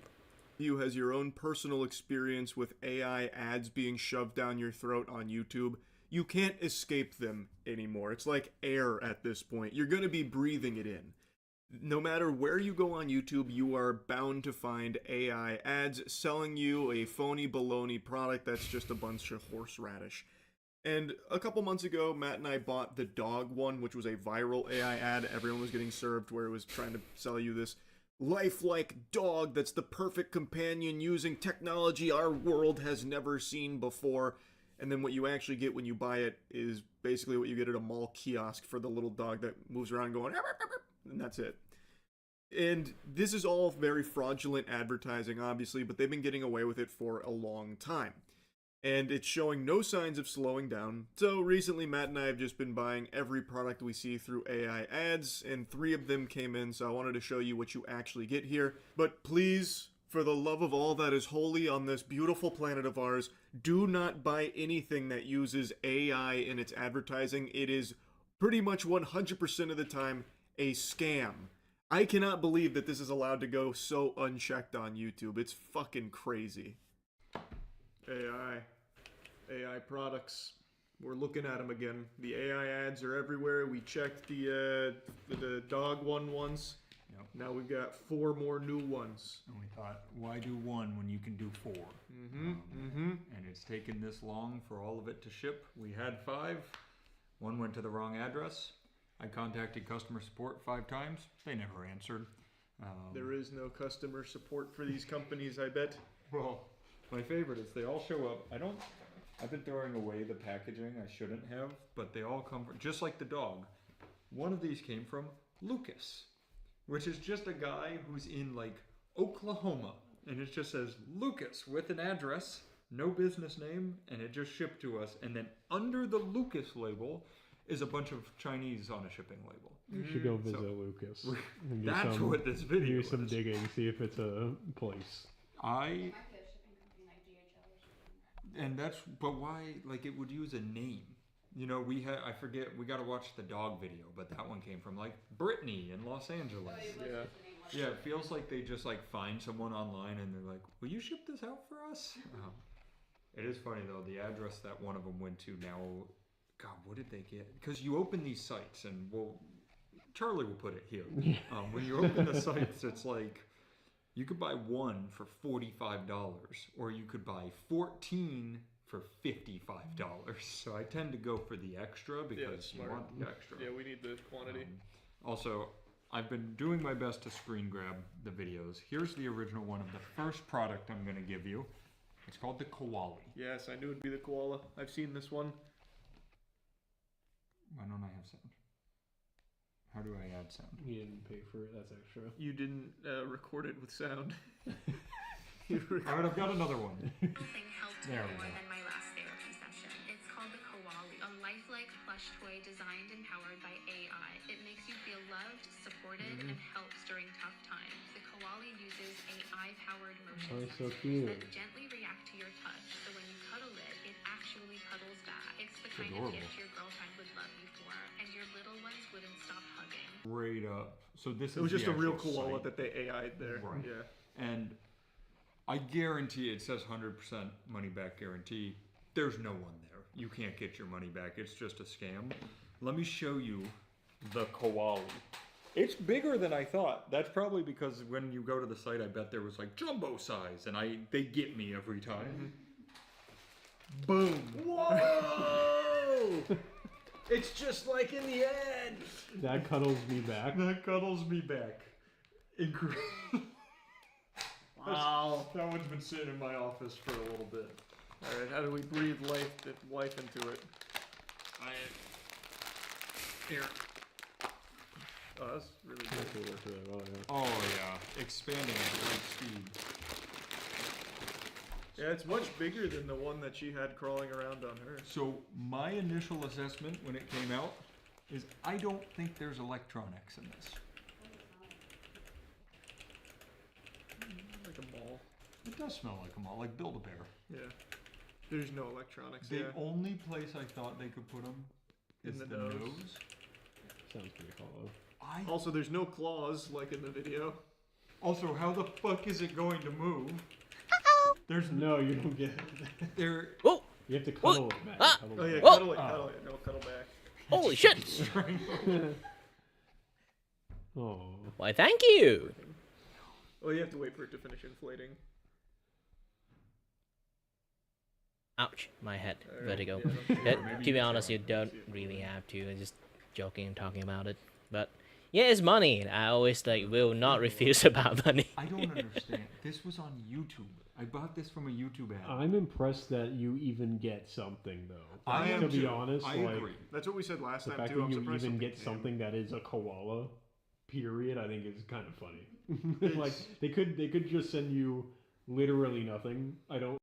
[SPEAKER 15] You has your own personal experience with AI ads being shoved down your throat on YouTube. You can't escape them anymore. It's like air at this point. You're going to be breathing it in. No matter where you go on YouTube, you are bound to find AI ads selling you a phony baloney product that's just a bunch of horseradish. And a couple months ago, Matt and I bought the dog one, which was a viral AI ad everyone was getting served, where it was trying to sell you this lifelike dog that's the perfect companion using technology our world has never seen before. And then what you actually get when you buy it is basically what you get at a mall kiosk for the little dog that moves around going, and that's it. And this is all very fraudulent advertising, obviously, but they've been getting away with it for a long time. And it's showing no signs of slowing down. So recently, Matt and I have just been buying every product we see through AI ads, and 3 of them came in, so I wanted to show you what you actually get here. But please, for the love of all that is holy on this beautiful planet of ours, do not buy anything that uses AI in its advertising. It is pretty much 100% of the time a scam. I cannot believe that this is allowed to go so unchecked on YouTube. It's fucking crazy. AI products. We're looking at them again. The AI ads are everywhere. We checked the dog one once.
[SPEAKER 3] Yep.
[SPEAKER 15] Now we've got 4 more new ones.
[SPEAKER 3] And we thought, why do 1 when you can do 4? And it's taken this long for all of it to ship. We had 5. 1 went to the wrong address. I contacted customer support 5 times. They never answered.
[SPEAKER 15] There is no customer support for these companies, I bet.
[SPEAKER 3] Well, my favorite is they all show up. I've been throwing away the packaging. I shouldn't have, but they all come from, just like the dog. One of these came from Lucas, which is just a guy who's in like Oklahoma, and it just says Lucas with an address, no business name, and it just shipped to us. And then under the Lucas label is a bunch of Chinese on a shipping label.
[SPEAKER 16] You should go visit Lucas. And do
[SPEAKER 3] That's
[SPEAKER 16] some,
[SPEAKER 3] what this video
[SPEAKER 16] do some
[SPEAKER 3] is.
[SPEAKER 16] digging, see if it's a place.
[SPEAKER 3] And that's, but why, like, it would use a name. You know, I forget, we gotta watch the dog video, but that one came from, like, Brittany in Los Angeles. Yeah, it feels like they just, like, find someone online and they're like, will you ship this out for us? It is funny, though, the address that one of them went to now, God, what did they get? Because you open these sites, and Charlie will put it here. When you open the sites, it's like, you could buy 1 for $45, or you could buy 14 for $55. So I tend to go for the extra because you want the extra.
[SPEAKER 15] Yeah, we need the quantity.
[SPEAKER 3] Also, I've been doing my best to screen grab the videos. Here's the original one of the first product I'm going to give you. It's called the koala.
[SPEAKER 15] Yes, I knew it'd be the koala. I've seen this one.
[SPEAKER 3] Why don't I have sound? How do I add sound?
[SPEAKER 16] You didn't pay for it, that's extra.
[SPEAKER 15] You didn't record it with sound.
[SPEAKER 3] Alright, I've got another one.
[SPEAKER 17] Helped
[SPEAKER 3] There we
[SPEAKER 17] more
[SPEAKER 3] go.
[SPEAKER 17] than my last therapy session. It's called the Koala, a lifelike plush plush toy designed and powered by AI. It makes you feel loved, supported, and helps during tough times. The koala uses AI-powered motion
[SPEAKER 16] Oh, so
[SPEAKER 17] sensors
[SPEAKER 16] cute.
[SPEAKER 17] that gently react to your touch, so when you cuddle it, it actually cuddles back. It's the kind
[SPEAKER 3] adorable.
[SPEAKER 17] of gift your girlfriend would love you for, and your little ones wouldn't stop hugging.
[SPEAKER 3] Straight up. So this
[SPEAKER 15] It was
[SPEAKER 3] is
[SPEAKER 15] just a
[SPEAKER 3] the
[SPEAKER 15] real
[SPEAKER 3] actual
[SPEAKER 15] koala
[SPEAKER 3] site.
[SPEAKER 15] that they AI'd there.
[SPEAKER 3] Right.
[SPEAKER 15] Yeah.
[SPEAKER 3] And I guarantee it says 100% money back guarantee. There's no one there. You can't get your money back. It's just a scam. Let me show you the koala. It's bigger than I thought. That's probably because when you go to the site, I bet there was like jumbo size, and they get me every time. Boom! Whoa! It's just like in the ad.
[SPEAKER 16] That cuddles me back.
[SPEAKER 3] That cuddles me back. Incredible. Wow. That one's been sitting in my office for a little bit.
[SPEAKER 15] All right, how do we breathe life into it?
[SPEAKER 3] Here.
[SPEAKER 15] Oh, that's really good.
[SPEAKER 3] Oh yeah, expanding at light speed.
[SPEAKER 15] Yeah, it's much bigger than the one that she had crawling around on her.
[SPEAKER 3] So my initial assessment when it came out is I don't think there's electronics in this.
[SPEAKER 15] Like a mall.
[SPEAKER 3] It does smell like a mall, like Build-A-Bear.
[SPEAKER 15] Yeah. There's no electronics.
[SPEAKER 3] The
[SPEAKER 15] Yeah.
[SPEAKER 3] only place I thought they could put them
[SPEAKER 15] In
[SPEAKER 3] is
[SPEAKER 15] the
[SPEAKER 3] the
[SPEAKER 15] nose.
[SPEAKER 3] nose.
[SPEAKER 16] Sounds pretty hollow.
[SPEAKER 15] Also, there's no claws like in the video.
[SPEAKER 3] Also, how the fuck is it going to move? There's
[SPEAKER 16] No, you don't get it.
[SPEAKER 3] there.
[SPEAKER 1] Oh!
[SPEAKER 16] You have to cuddle it back.
[SPEAKER 1] Ah!
[SPEAKER 16] Cuddle
[SPEAKER 15] Oh yeah,
[SPEAKER 16] back.
[SPEAKER 15] cuddle it,
[SPEAKER 3] Oh.
[SPEAKER 15] cuddle it. No, cuddle back.
[SPEAKER 1] Holy shit!
[SPEAKER 16] Oh.
[SPEAKER 1] Why, thank you!
[SPEAKER 15] Well, you have to wait for it to finish inflating.
[SPEAKER 1] Ouch, my head.
[SPEAKER 15] Alright,
[SPEAKER 1] Vertigo.
[SPEAKER 15] yeah,
[SPEAKER 1] To be honest, you don't really have to. I'm just joking and talking about it. But yeah, it's money. I always will not refuse about money.
[SPEAKER 3] I don't understand. This was on YouTube. I bought this from a YouTube ad.
[SPEAKER 16] I'm impressed that you even get something though.
[SPEAKER 3] I am
[SPEAKER 16] to be
[SPEAKER 3] too.
[SPEAKER 16] honest,
[SPEAKER 3] I
[SPEAKER 16] like
[SPEAKER 3] agree.
[SPEAKER 15] That's what we said last
[SPEAKER 16] the
[SPEAKER 15] time
[SPEAKER 16] fact
[SPEAKER 15] too.
[SPEAKER 16] that
[SPEAKER 15] I'm
[SPEAKER 16] you
[SPEAKER 15] surprised
[SPEAKER 16] even
[SPEAKER 15] something
[SPEAKER 16] get
[SPEAKER 15] came.
[SPEAKER 16] something that is a koala, period, I think is kind of funny. Like they could just send you literally nothing. I don't.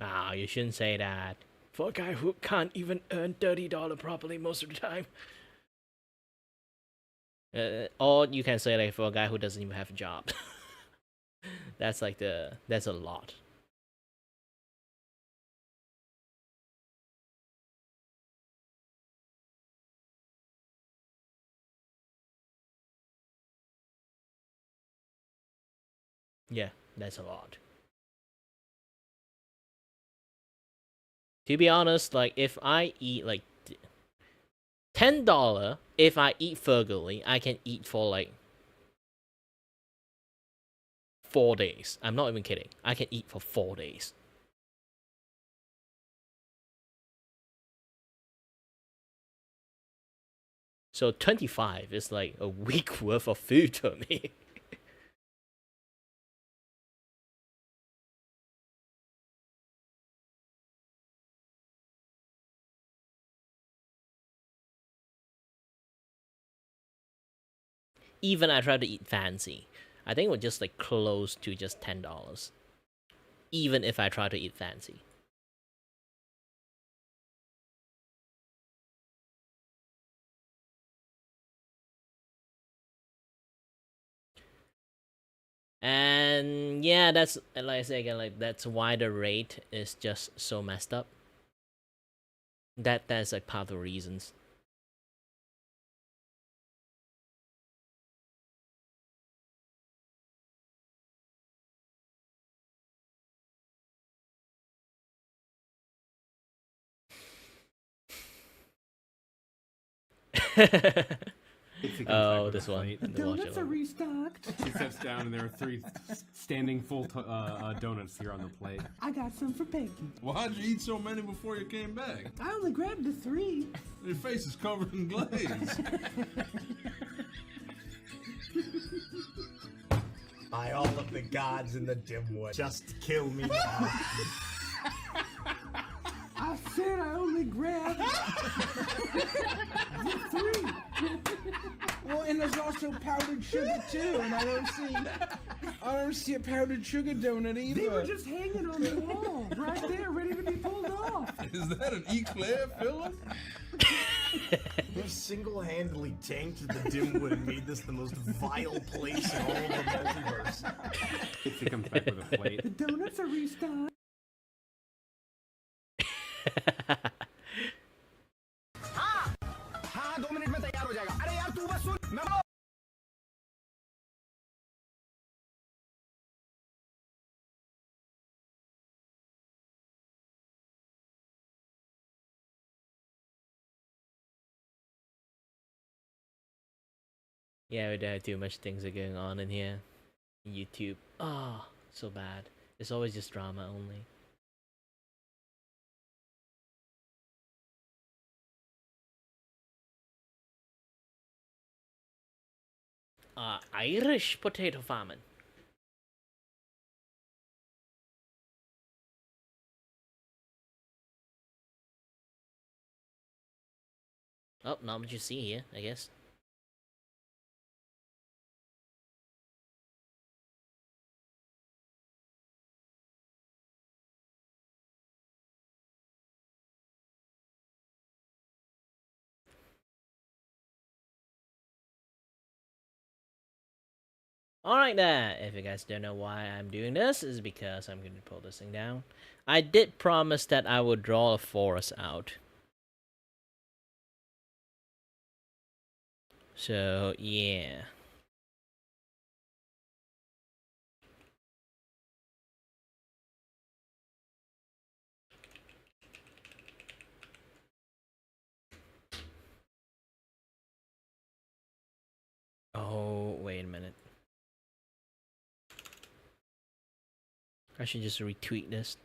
[SPEAKER 1] Ah, you shouldn't say that. For a guy who can't even earn $30 properly most of the time. Or you can say for a guy who doesn't even have a job. That's that's a lot. Yeah, that's a lot. To be honest, if I eat $10, if I eat frugally, I can eat for 4 days. I'm not even kidding. I can eat for 4 days. So 25 is a week worth of food for me. Even I try to eat fancy, I think it would just close to just $10. Even if I try to eat fancy. And yeah, that's like I say again, that's why the rate is just so messed up. That's part of the reasons. Oh, this one.
[SPEAKER 18] The donuts are restocked.
[SPEAKER 19] She sits down and there are 3 standing full donuts here on the plate.
[SPEAKER 18] I got some for Peggy.
[SPEAKER 20] Well, how'd you eat so many before you came back?
[SPEAKER 18] I only grabbed the 3.
[SPEAKER 20] Your face is covered in glaze.
[SPEAKER 21] By all of the gods in the dimwood, just kill me now.
[SPEAKER 18] I said I only grabbed the 3. Well, and there's also powdered sugar too, and I don't see a powdered sugar donut either. They were just hanging on the wall, right there, ready to be pulled off.
[SPEAKER 20] Is that an eclair, Philip?
[SPEAKER 21] You've single-handedly tanked the Dimwood and made this the most vile place in all of the multiverse.
[SPEAKER 19] He comes back with a plate.
[SPEAKER 18] The donuts are restocked.
[SPEAKER 21] हाँ 2 minute में तैयार हो जाएगा अरे यार तू बस सुन मैं
[SPEAKER 1] Yeah, we don't have too much things are going on in here. YouTube. Oh, so bad. It's always just drama only. Irish potato famine. Oh, not what you see here, I guess. Alright then, if you guys don't know why I'm doing this, is because I'm going to pull this thing down. I did promise that I would draw a forest out. So, yeah. Oh, wait a minute. I should just retweet this.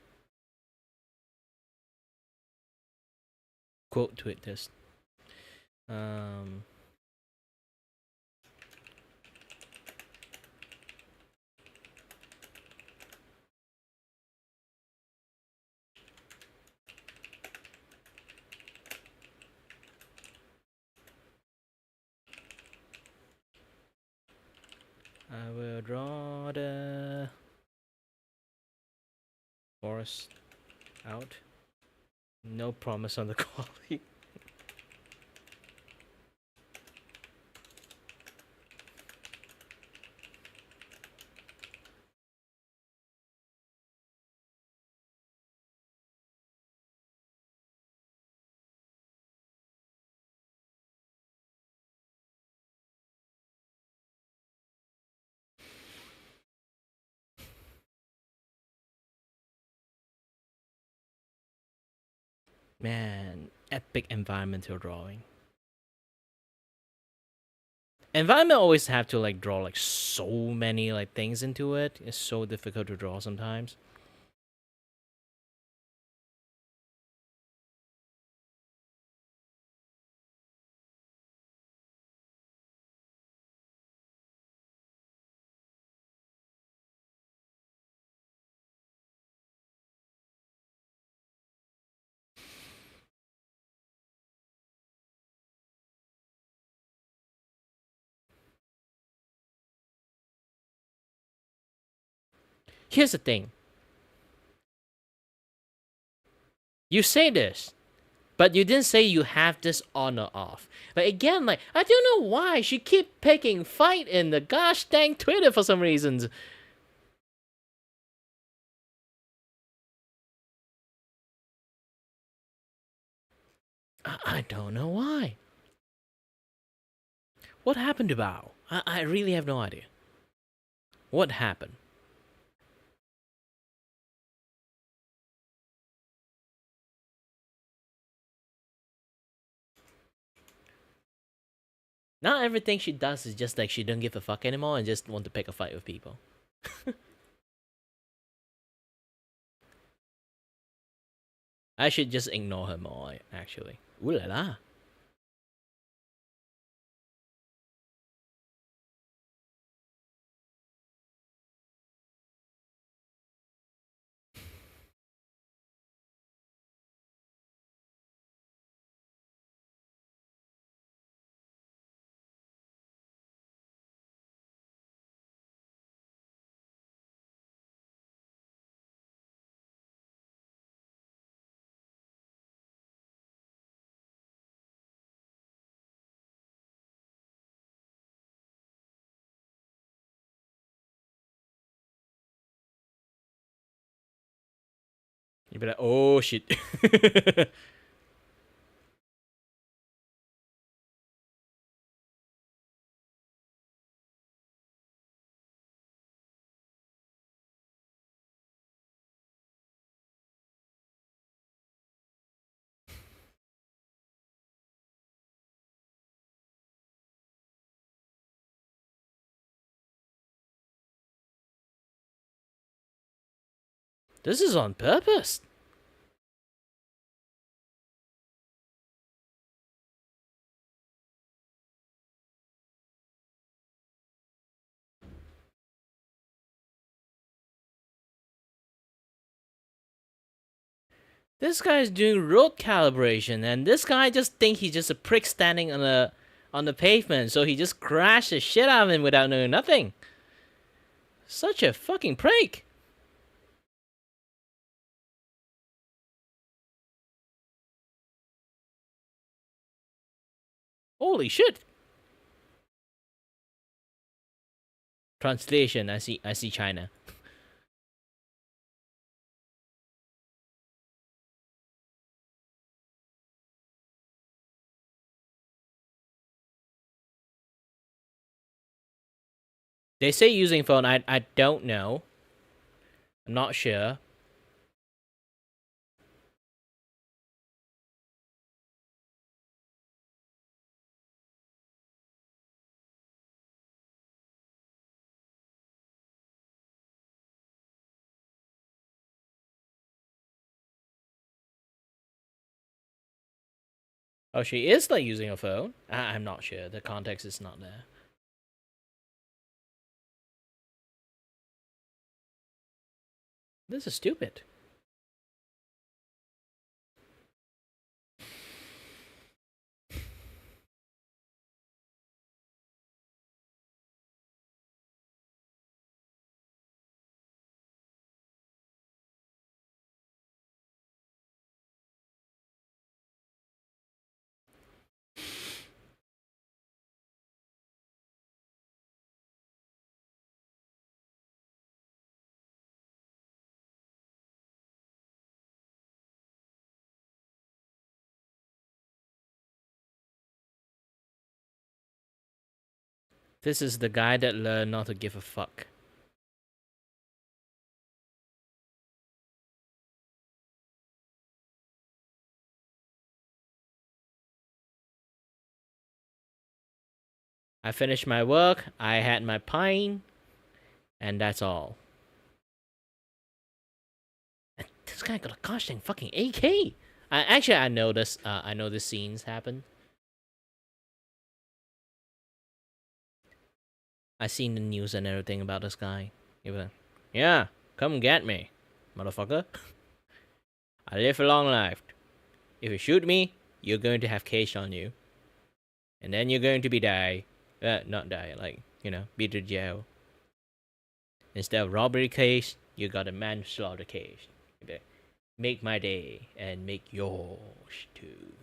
[SPEAKER 1] Quote tweet this. I will draw the forest out. No promise on the quality. Man, epic environmental drawing. Environment always have to like draw like so many like things into it. It's so difficult to draw sometimes. Here's the thing. You say this, but you didn't say you have this on or off. Like again, like I don't know why she keep picking fight in the gosh dang Twitter for some reasons. I don't know why. What happened to Bao? I really have no idea. What happened? Not everything she does is just like she don't give a fuck anymore and just want to pick a fight with people. I should just ignore her more, actually. Ooh la la. You'd be like, oh shit. This is on purpose. This guy's doing road calibration, and this guy just think he's just a prick standing on the pavement, so he just crashed the shit out of him without knowing nothing. Such a fucking prick. Holy shit. Translation, I see China. They say using phone, I don't know. I'm not sure. Oh, she is like using a phone? I'm not sure. The context is not there. This is stupid. This is the guy that learned not to give a fuck. I finished my work, I had my pint, and that's all. And this guy got a gosh dang fucking AK. I know this. I know the scenes happen. I seen the news and everything about this guy. Yeah, come get me, motherfucker. I live a long life. If you shoot me, you're going to have case on you, and then you're going to be die. Not die, like, you know, be to jail. Instead of robbery case, you got a manslaughter case. Make my day and make yours too.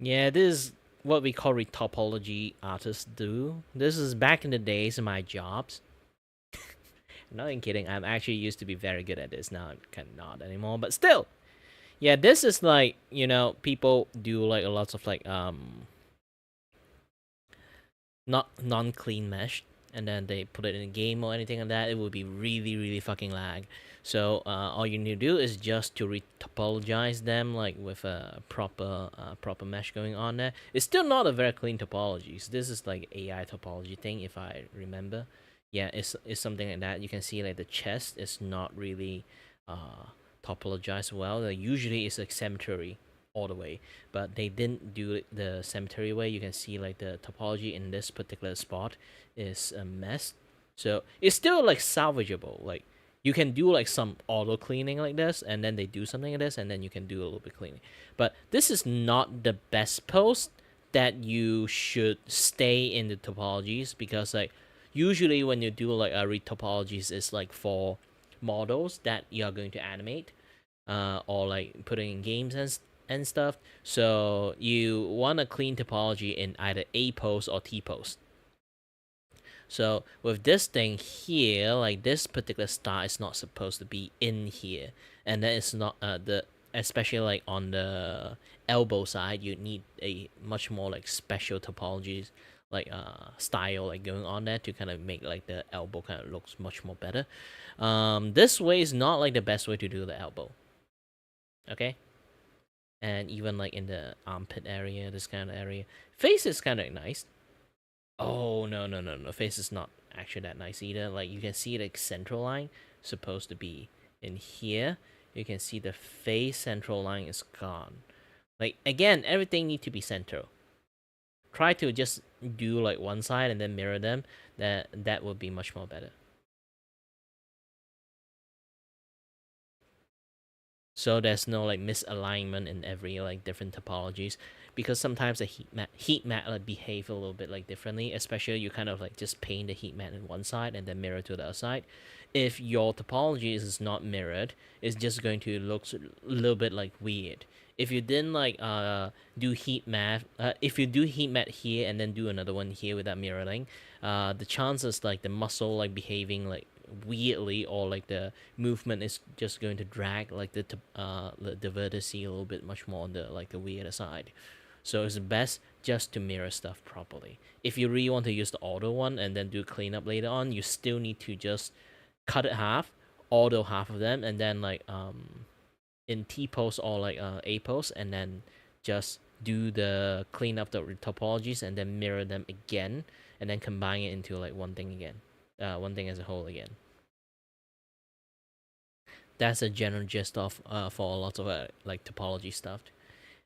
[SPEAKER 1] Yeah, this is what we call retopology artists do. This is back in the days of my jobs. Not even kidding, I'm actually used to be very good at this. Now I'm kind of not anymore, but still. Yeah, this is like, you know, people do like a lot of like not non-clean mesh and then they put it in a game or anything like that, it would be really, really fucking lag. So all you need to do is just to retopologize them like with a proper mesh going on there. It's still not a very clean topology. So this is like AI topology thing, if I remember. Yeah, it's something like that. You can see like the chest is not really topologized well. Usually it's like cemetery all the way, but they didn't do it the cemetery way. You can see like the topology in this particular spot is a mess. So it's still like salvageable. Like you can do like some auto cleaning like this, and then they do something like this, and then you can do a little bit cleaning. But this is not the best post that you should stay in the topologies, because like usually when you do like a retopologies, it's like for models that you are going to animate, or like putting in games and stuff. So you want a clean topology in either A post or T post. So with this thing here, like this particular star is not supposed to be in here, and then it's not especially like on the elbow side, you need a much more like special topologies, like style like going on there to kind of make like the elbow kind of looks much more better. This way is not like the best way to do the elbow. Okay. And even like in the armpit area, this kind of area, face is kind of nice. Oh no, face is not actually that nice either. Like you can see the central line supposed to be in here. You can see the face central line is gone. Like again, everything need to be central. Try to just do like one side and then mirror them. That would be much more better. So there's no like misalignment in every like different topologies, because sometimes the heat map like behave a little bit like differently, especially you kind of like just paint the heat map in one side and then mirror to the other side. If your topology is not mirrored, it's just going to look a little bit like weird. If you didn't like do heat map, if you do heat map here and then do another one here without mirroring, the chances like the muscle like behaving like weirdly, or like the movement is just going to drag like the vertex a little bit much more on the like the weirder side. So it's best just to mirror stuff properly. If you really want to use the auto one and then do cleanup later on, you still need to just cut it half, auto half of them, and then like in T post or like A post, and then just do the cleanup the topologies and then mirror them again, and then combine it into like one thing again. One thing as a whole again. That's a general gist of for a lot of like topology stuff.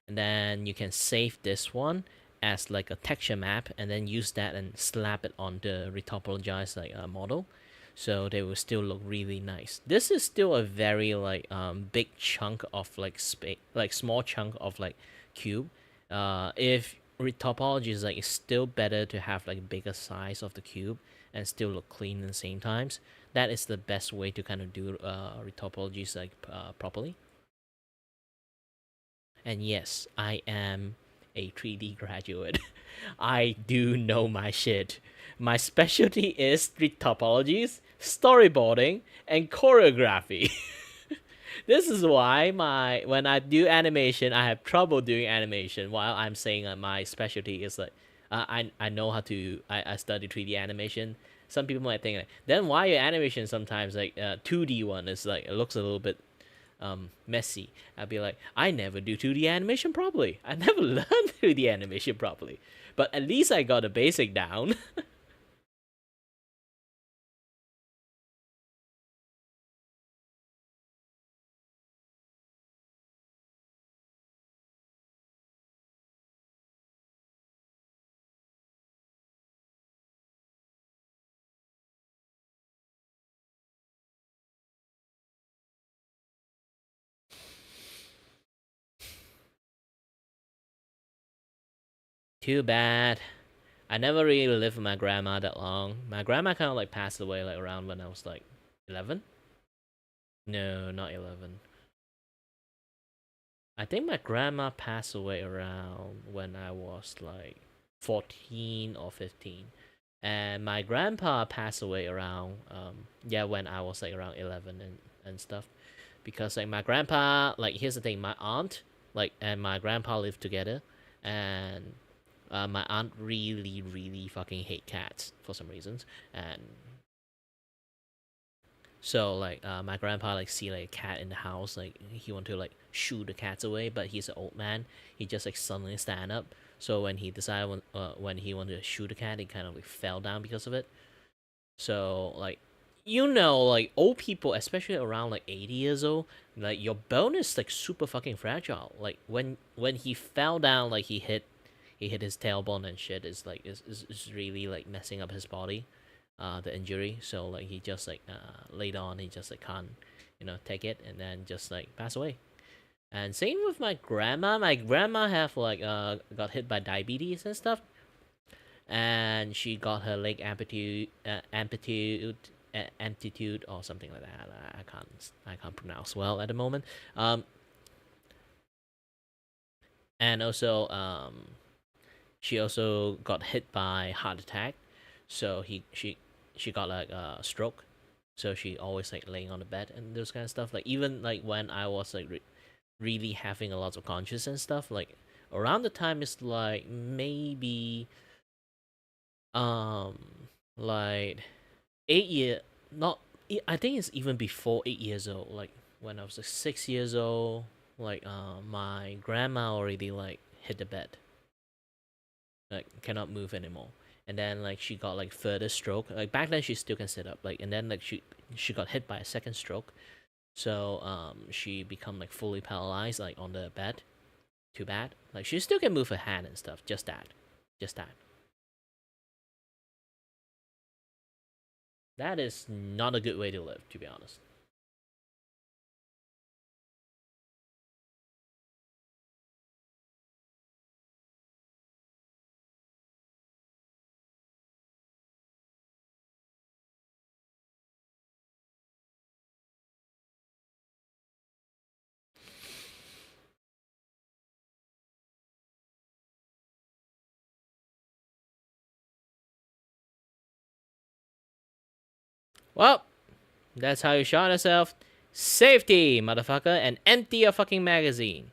[SPEAKER 1] And then you can save this one as like a texture map, and then use that and slap it on the retopologized like model, so they will still look really nice. This is still a very like big chunk of like space, like small chunk of like cube. If retopology is like, it's still better to have like bigger size of the cube and still look clean at the same times. That is the best way to kind of do retopologies like properly. And yes, I am a 3D graduate. I do know my shit. My specialty is retopologies, storyboarding, and choreography. This is why when I do animation, I have trouble doing animation, while I'm saying my specialty is like I know how to I study 3D animation. Some people might think like, then why your animation sometimes like 2D one is like, it looks a little bit messy. I'd be like, I never do 2D animation properly. I never learned 3D animation properly, but at least I got the basic down. Too bad. I never really lived with my grandma that long. My grandma kind of like passed away like around when I was like 11. No, not 11. I think my grandma passed away around when I was like 14 or 15. And my grandpa passed away around when I was like around 11 and stuff. Because like my grandpa, like here's the thing, my aunt like and my grandpa lived together, and my aunt really fucking hate cats for some reasons, and so like my grandpa like see like a cat in the house, like he want to like shoo the cats away, but he's an old man. He just like suddenly stand up. So when he decided when he wanted to shoot the cat, he kind of like fell down because of it. So like like old people, especially around like 80 years old, like your bone is like super fucking fragile. Like when he fell down, like he hit his tailbone and shit is like is really like messing up his body, the injury. So like he just like later on he just like can't take it, and then just like pass away. And same with my grandma. My grandma have like got hit by diabetes and stuff, and she got her leg amplitude or something like that. I can't pronounce well at the moment. And also she also got hit by heart attack, so she got like a stroke, so she always like laying on the bed and those kind of stuff. Like even like when I was like really having a lot of conscious and stuff, like around the time is like maybe like 8 year not I think it's even before 8 years old. Like when I was like 6 years old, like my grandma already like hit the bed, like cannot move anymore. And then like she got like further stroke. Like back then she still can sit up, like, and then like she got hit by a second stroke, so she become like fully paralyzed, like on the bed. Too bad. Like she still can move her hand and stuff. Just that. That is not a good way to live, to be honest. Well, that's how you shot yourself. Safety, motherfucker, and empty your fucking magazine.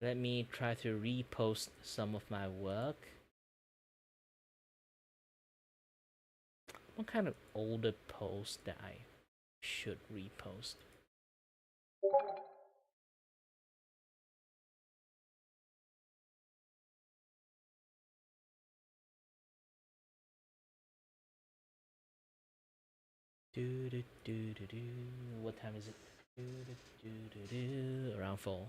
[SPEAKER 1] Let me try to repost some of my work. What kind of older post that I should repost? What time is it? Around 4.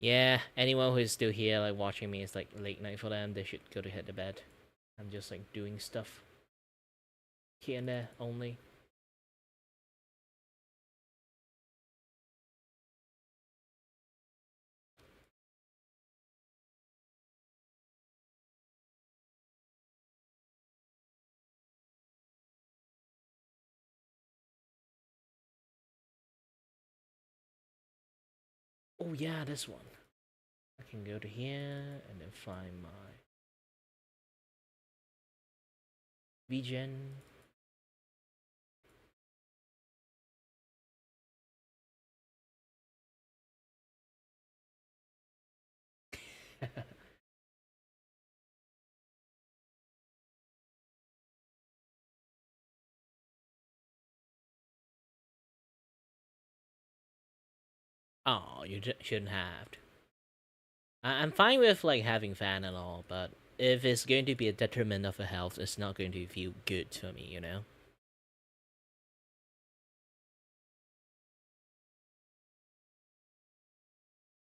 [SPEAKER 1] Yeah, anyone who is still here, like watching me, it's like late night for them. They should go to head to bed. I'm just like doing stuff here and there only. Oh yeah, this one. I can go to here and then find my VGen. Oh, you shouldn't have. I'm fine with like having fan and all, but if it's going to be a detriment of her health, it's not going to feel good for me, you know.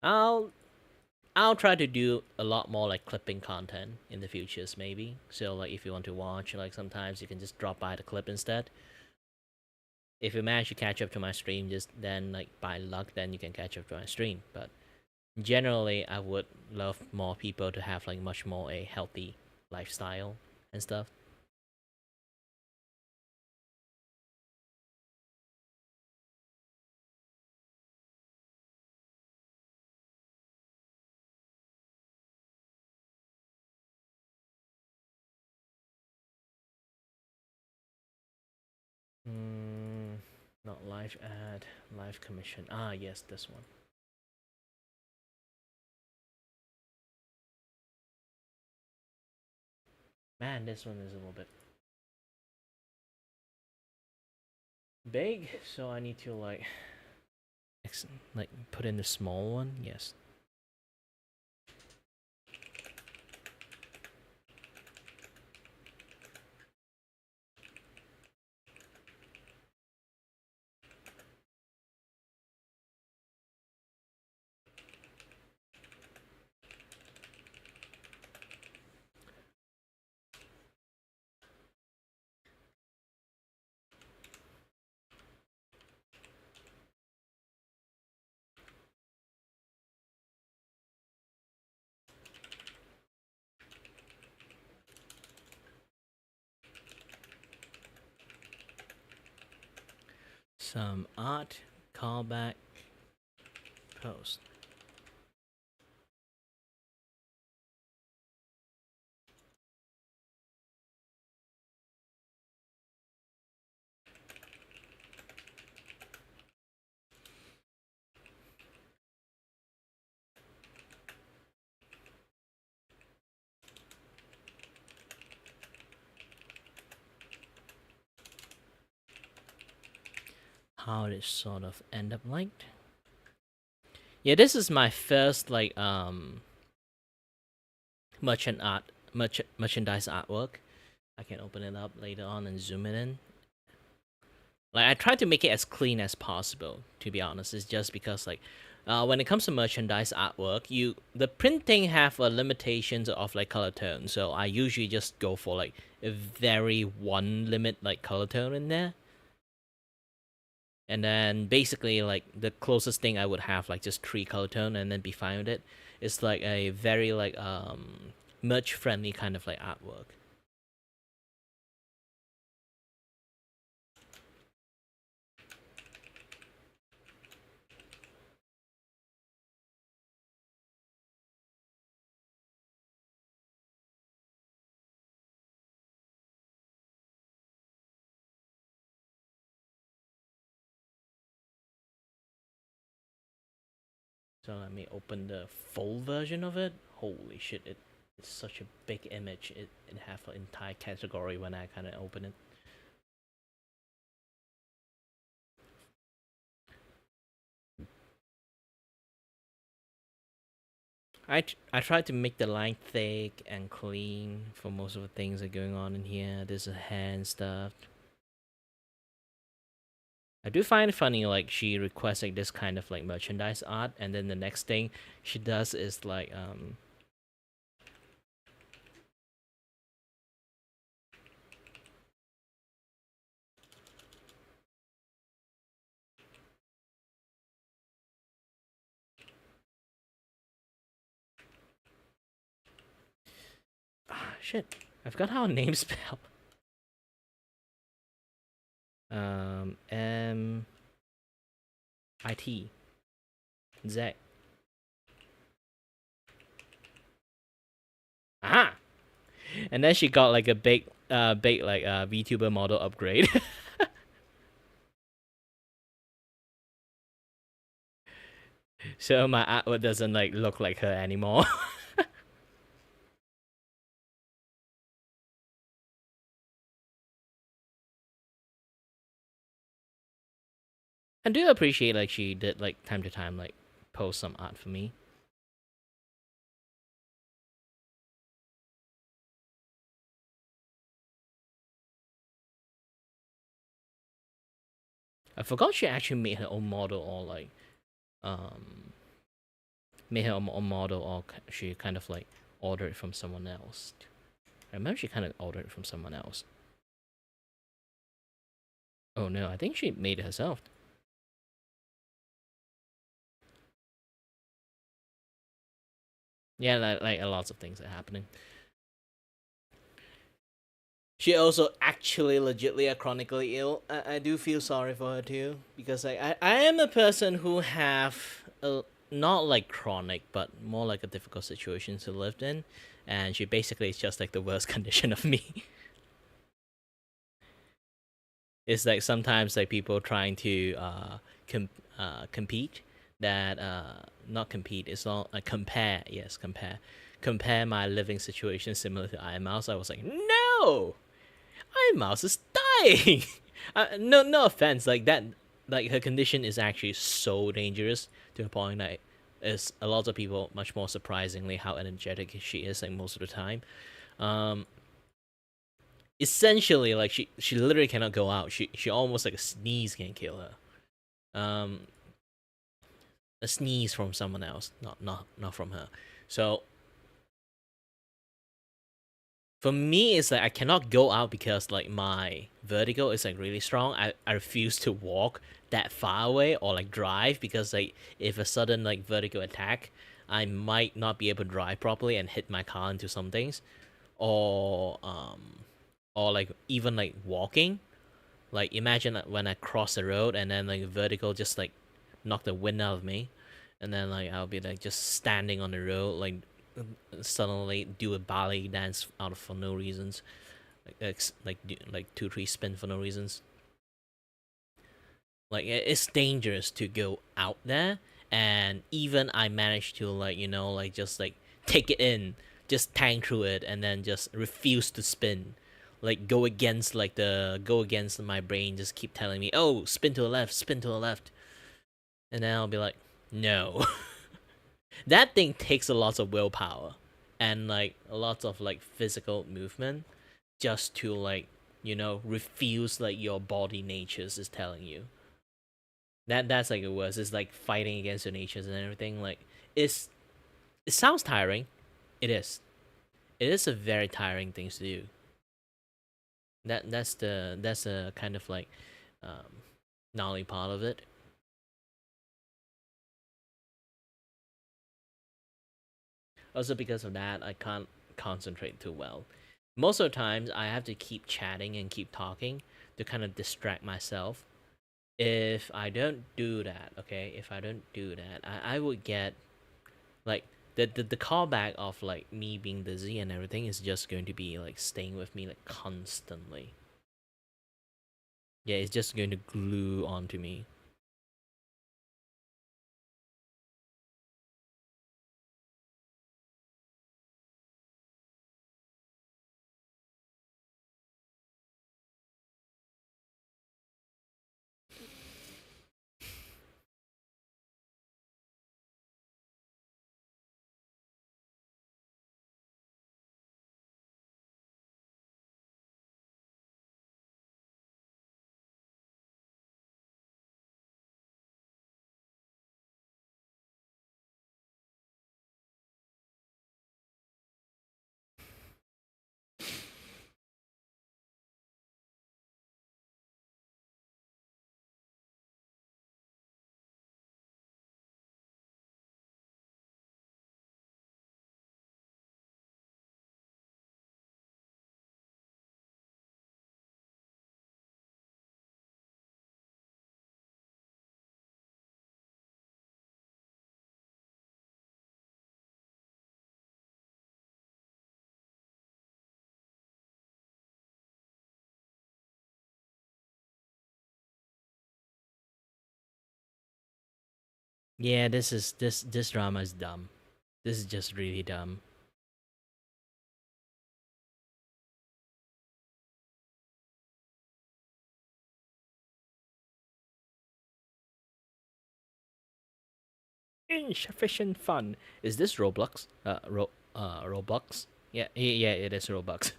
[SPEAKER 1] I'll try to do a lot more like clipping content in the futures, maybe. So like if you want to watch, like sometimes you can just drop by the clip instead. If you manage to catch up to my stream, just then like by luck, then you can catch up to my stream. But generally, I would love more people to have like much more a healthy lifestyle and stuff. Not live ad, live commission. Ah, yes, this one. Man, this one is a little bit big, so I need to like put in the small one. Yes. Some art callback post. How it sort of end up like. Yeah, this is my first like merchandise artwork. I can open it up later on and zoom it in. Like I try to make it as clean as possible, to be honest. It's just because like when it comes to merchandise artwork, the printing have a limitations of like color tone. So I usually just go for like a very one limit like color tone in there. And then basically like the closest thing I would have like just 3 color tone and then be fine with it. It's like a very like merch friendly kind of like artwork. So let me open the full version of it. Holy shit, it's such a big image. It have an entire category when I kind of open it. I tried to make the line thick and clean for most of the things that are going on in here. There's a hair and stuff. I do find it funny, like, she requests, like, this kind of, like, merchandise art, and then the next thing she does is, like, shit, I forgot how a name spell. M I T Z. Aha! And then she got like a big like VTuber model upgrade. So my artwork doesn't like look like her anymore. I do appreciate like she did like time to time like post some art for me. I forgot she actually made her own model, or like made her own model, or she kind of like ordered it from someone else. I remember she kind of ordered it from someone else. Oh no, I think she made it herself. Yeah, like lots of things are happening. She also actually legitly are chronically ill. I do feel sorry for her too, because I am a person who have a, not like chronic, but more like a difficult situation to live in, and she basically is just like the worst condition of me. It's like sometimes like people trying to compete, that not compete, it's not compare, yes, compare my living situation similar to Iron Mouse. I was like, no, Iron Mouse is dying. No offense, like that, like her condition is actually so dangerous to a point that is a lot of people much more surprisingly how energetic she is like most of the time. Essentially, like she literally cannot go out. She almost like a sneeze can kill her. A sneeze from someone else, not from her. So for me, it's like I cannot go out because like my vertigo is like really strong. I refuse to walk that far away or like drive, because like if a sudden like vertigo attack, I might not be able to drive properly and hit my car into some things, or like even like walking. Like imagine when I cross the road and then like vertical just like knock the wind out of me, and then like I'll be like just standing on the road, like suddenly do a ballet dance out of for no reasons, like 2-3 spin for no reasons. Like it's dangerous to go out there, and even I managed to like like just like take it in, just tank through it, and then just refuse to spin. Like go against my brain, just keep telling me, oh, spin to the left, spin to the left, and then I'll be like, no. That thing takes a lot of willpower and like a lot of like physical movement just to like refuse like your body natures is telling you. That's like the worst. It's like fighting against your natures and everything. Like it sounds tiring. It is. It is a very tiring thing to do. That's a kind of like gnarly part of it. Also, because of that, I can't concentrate too well. Most of the times, I have to keep chatting and keep talking to kind of distract myself. If I don't do that, okay, I would get like the callback of like me being dizzy and everything is just going to be like staying with me like constantly. Yeah, it's just going to glue onto me. Yeah, this drama is dumb. This is just really dumb.
[SPEAKER 4] Insufficient fun.
[SPEAKER 1] Is this Roblox? Roblox? Yeah, it is Roblox.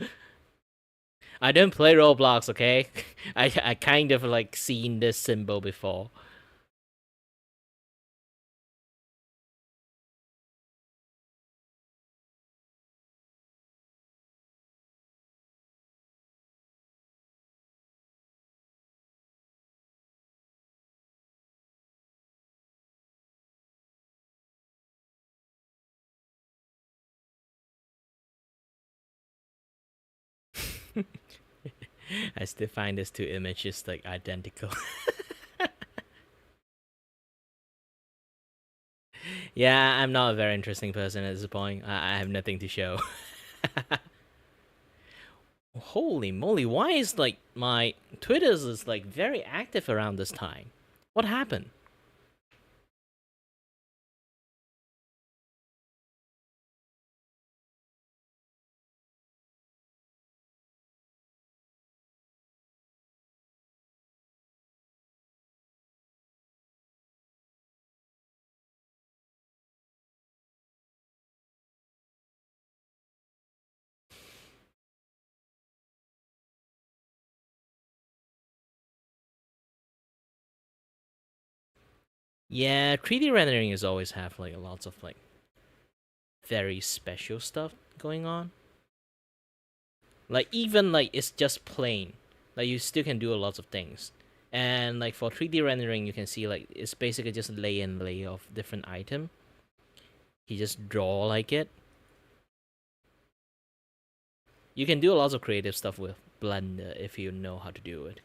[SPEAKER 1] I don't play Roblox, okay? I kind of like seen this symbol before. I still find these two images like identical. Yeah, I'm not a very interesting person at this point. I have nothing to show. Holy moly, why is like my Twitter's is like very active around this time? What happened? Yeah, 3D rendering is always have like lots of like very special stuff going on. Like even like it's just plain, like you still can do a lot of things. And like for 3D rendering, you can see like it's basically just lay and lay of different item. You just draw like it. You can do a lot of creative stuff with Blender if you know how to do it.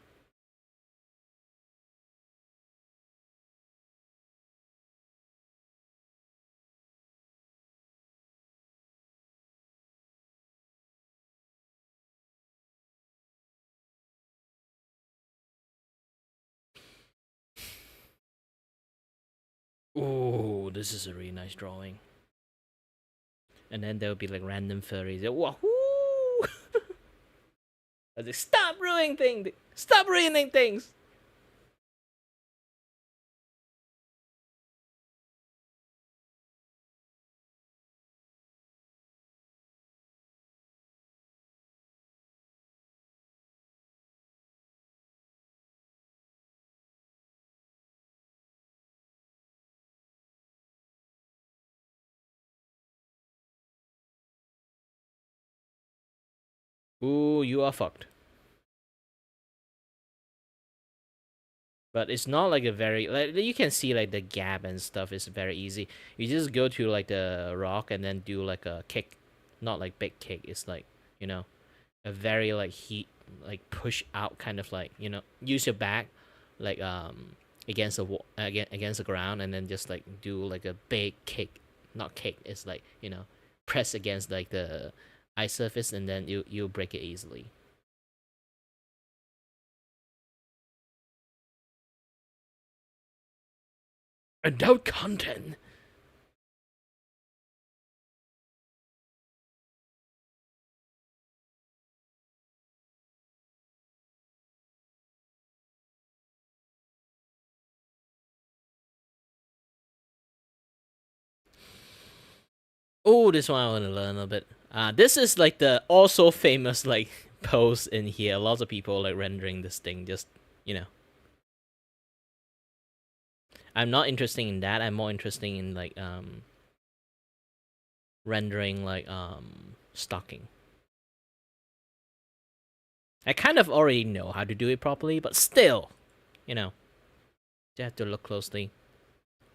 [SPEAKER 1] Ooh, this is a really nice drawing. And then there'll be like random furries. Wahoo! I like, stop ruining things! Stop ruining things! Ooh, you are fucked. But it's not like a very like you can see like the gap and stuff is very easy. You just go to like the rock and then do like a kick, not like big kick. It's like, you know, a very like heat like push out kind of like, you know, use your back like against the wall against the ground and then just like do like a big kick, not kick. It's like, you know, press against like the ice surface and then you break it easily. Adult content. Oh, this one I want to learn a bit. This is like the also famous like post in here. Lots of people like rendering this thing. Just, you know. I'm not interested in that. I'm more interested in like rendering like stocking. I kind of already know how to do it properly, but still, you know, you have to look closely.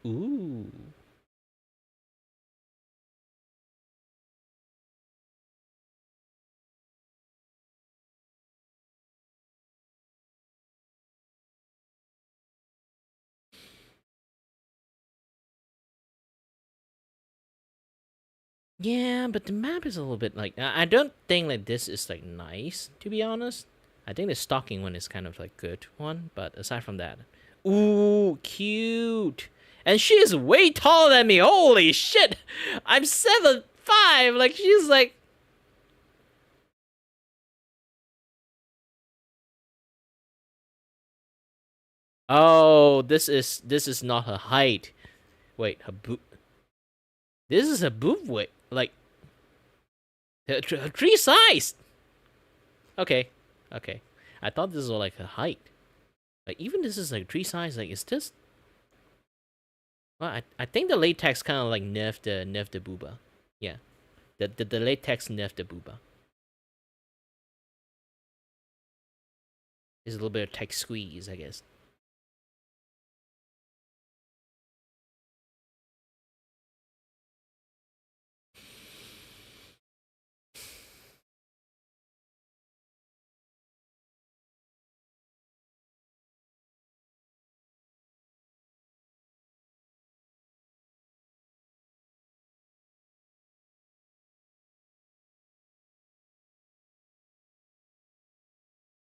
[SPEAKER 1] Ooh. Yeah, but the map is a little bit like I don't think like this is like nice, to be honest. I think the stalking one is kind of like good one, but aside from that, ooh, cute. And she is way taller than me. Holy shit! I'm 7'5". Like she's like. Oh, this is not her height. Wait, her boob. This is her boob weight. Like her tree size. Okay, Okay. I thought this was like a height. Like even this is like tree size. Like is this? Well, I think the latex kind of like nerfed the booba. Yeah, the latex nerfed the booba. There's a little bit of tech squeeze, I guess.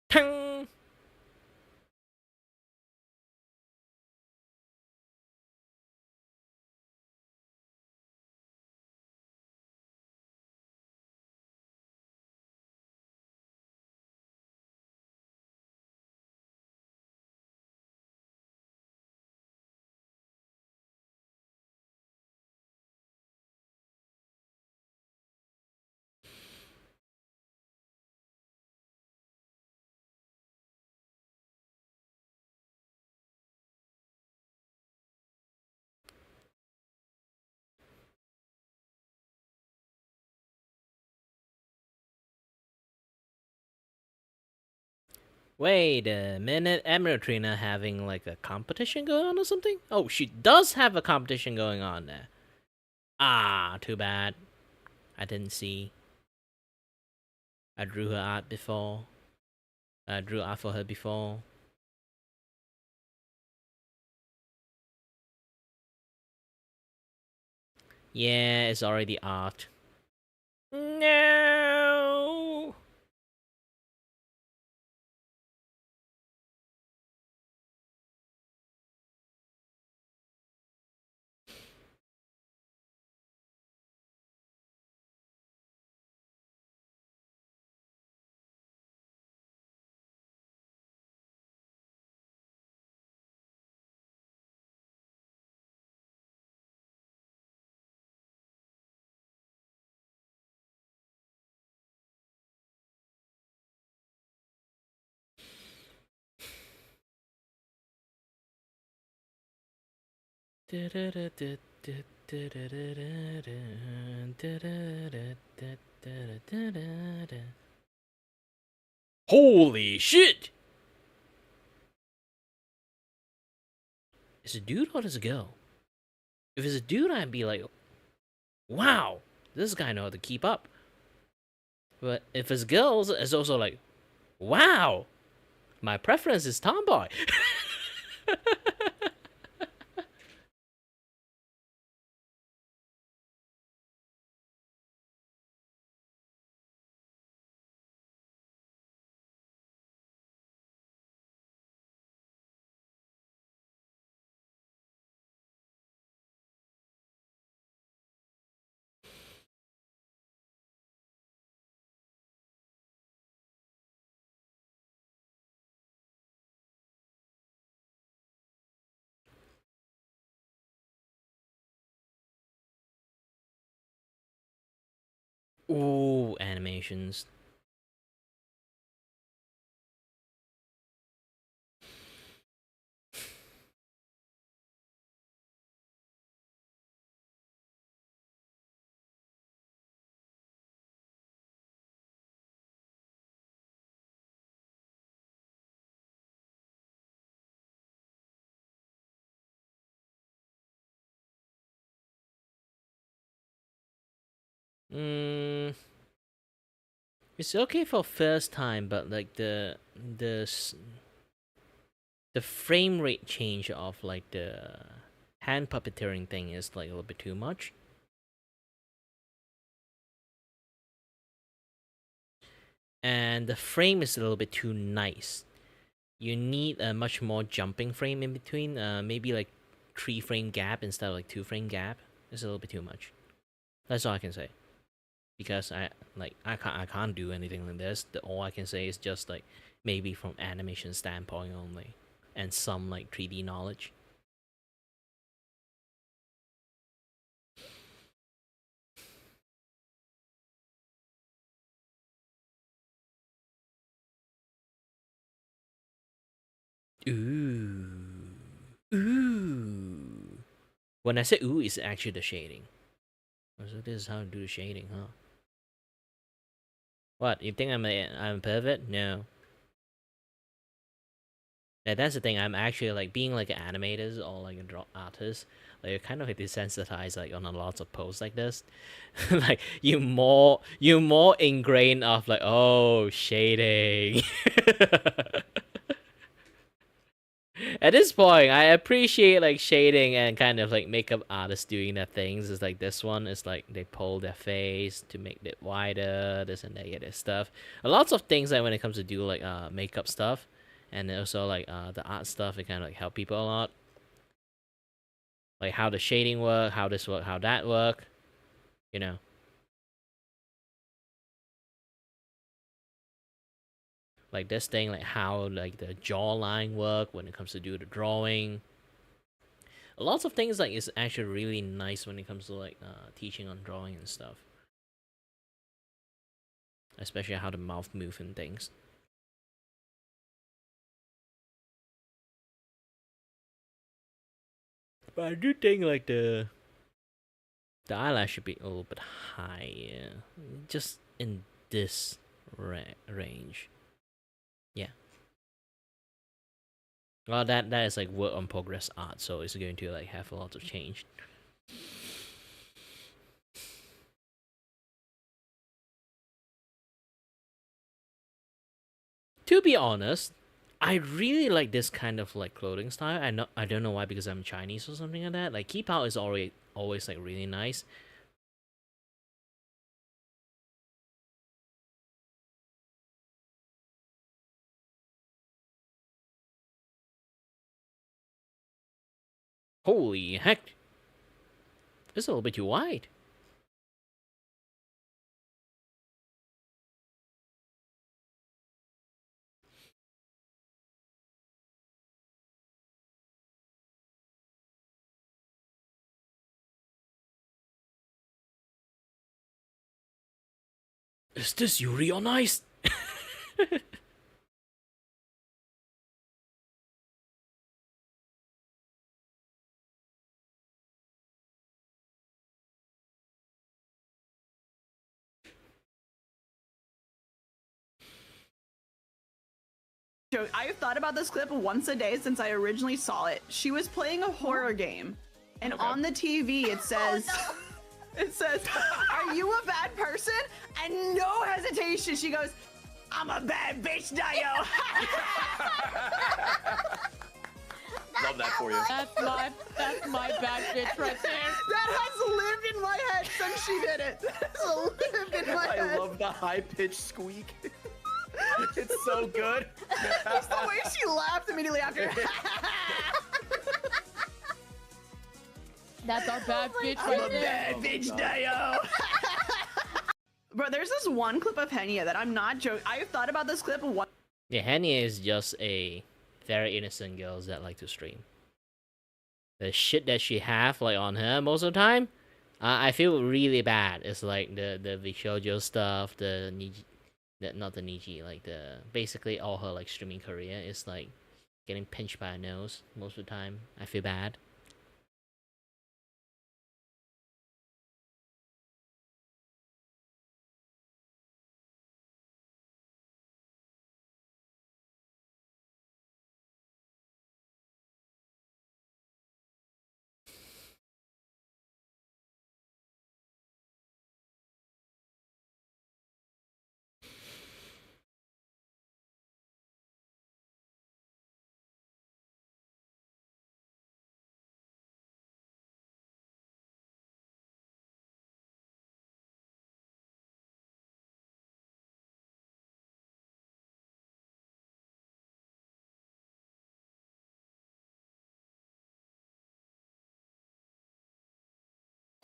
[SPEAKER 1] Ping! Wait a minute, Emeraldrina having like a competition going on or something? Oh, she does have a competition going on there. Ah, too bad. I didn't see. I drew her art before. I drew art for her before. Yeah, it's already art. No. Holy shit! Is it a dude or is it a girl? If it's a dude, I'd be like, wow, this guy knows how to keep up. But if it's girls, it's also like, wow, my preference is tomboy. Ooh, animations. Mm, it's okay for first time, but like the frame rate change of like the hand puppeteering thing is like a little bit too much. And the frame is a little bit too nice. You need a much more jumping frame in between. Maybe like 3 frame gap instead of like 2 frame gap. It's a little bit too much. That's all I can say. Because I can't do anything like this. All I can say is just like maybe from animation standpoint only, and some like 3D knowledge. Ooh. Ooh. When I say ooh, it's actually the shading. So this is how to do the shading, huh? What? You think I'm a pervert? No. Yeah, that's the thing. I'm actually like being like an animator or like a draw artist. Like you're kind of like desensitized like on a lots of posts like this. Like you more ingrained of like, oh, shading. At this point, I appreciate like shading and kind of like makeup artists doing their things. It's like this one is like they pull their face to make it wider, this and that, yeah, this stuff. A lots of things like when it comes to do like makeup stuff, and also like the art stuff, it kind of like help people a lot. Like how the shading work, how this work, how that work, you know. Like this thing, like how like the jawline work when it comes to do the drawing. Lots of things like is actually really nice when it comes to like teaching on drawing and stuff. Especially how the mouth move and things. But I do think like the eyelash should be a little bit higher, just in this range. Yeah. Well, that is like work on progress art, so it's going to like have a lot of change. To be honest, I really like this kind of like clothing style. I don't know why, because I'm Chinese or something like that. Like Keep-Out is always like really nice. Holy heck! It's a little bit too wide. Is this Yuri on Ice?
[SPEAKER 2] I've thought about this clip once a day since I originally saw it. She was playing a horror game, and on the TV it says, it says, "Are you a bad person?" And no hesitation, she goes, "I'm a bad bitch, Dio."
[SPEAKER 13] Love that for you.
[SPEAKER 22] That's my bad bitch right there.
[SPEAKER 2] That has lived in my head since she did it. That's lived in my head.
[SPEAKER 21] I love the high-pitched squeak. It's so good.
[SPEAKER 2] It's the way she laughed immediately after.
[SPEAKER 22] That's our bad bitch right there.
[SPEAKER 2] Bad bitch, Dio. Bro, there's this one clip of Henya that I'm not joking. I've thought about this clip one.
[SPEAKER 1] Yeah, Henya is just a very innocent girl that like to stream. The shit that she have like on her most of the time, I feel really bad. It's like the Vishojo stuff, not the Niji, like the basically all her like streaming career is like getting pinched by a nose most of the time. I feel bad.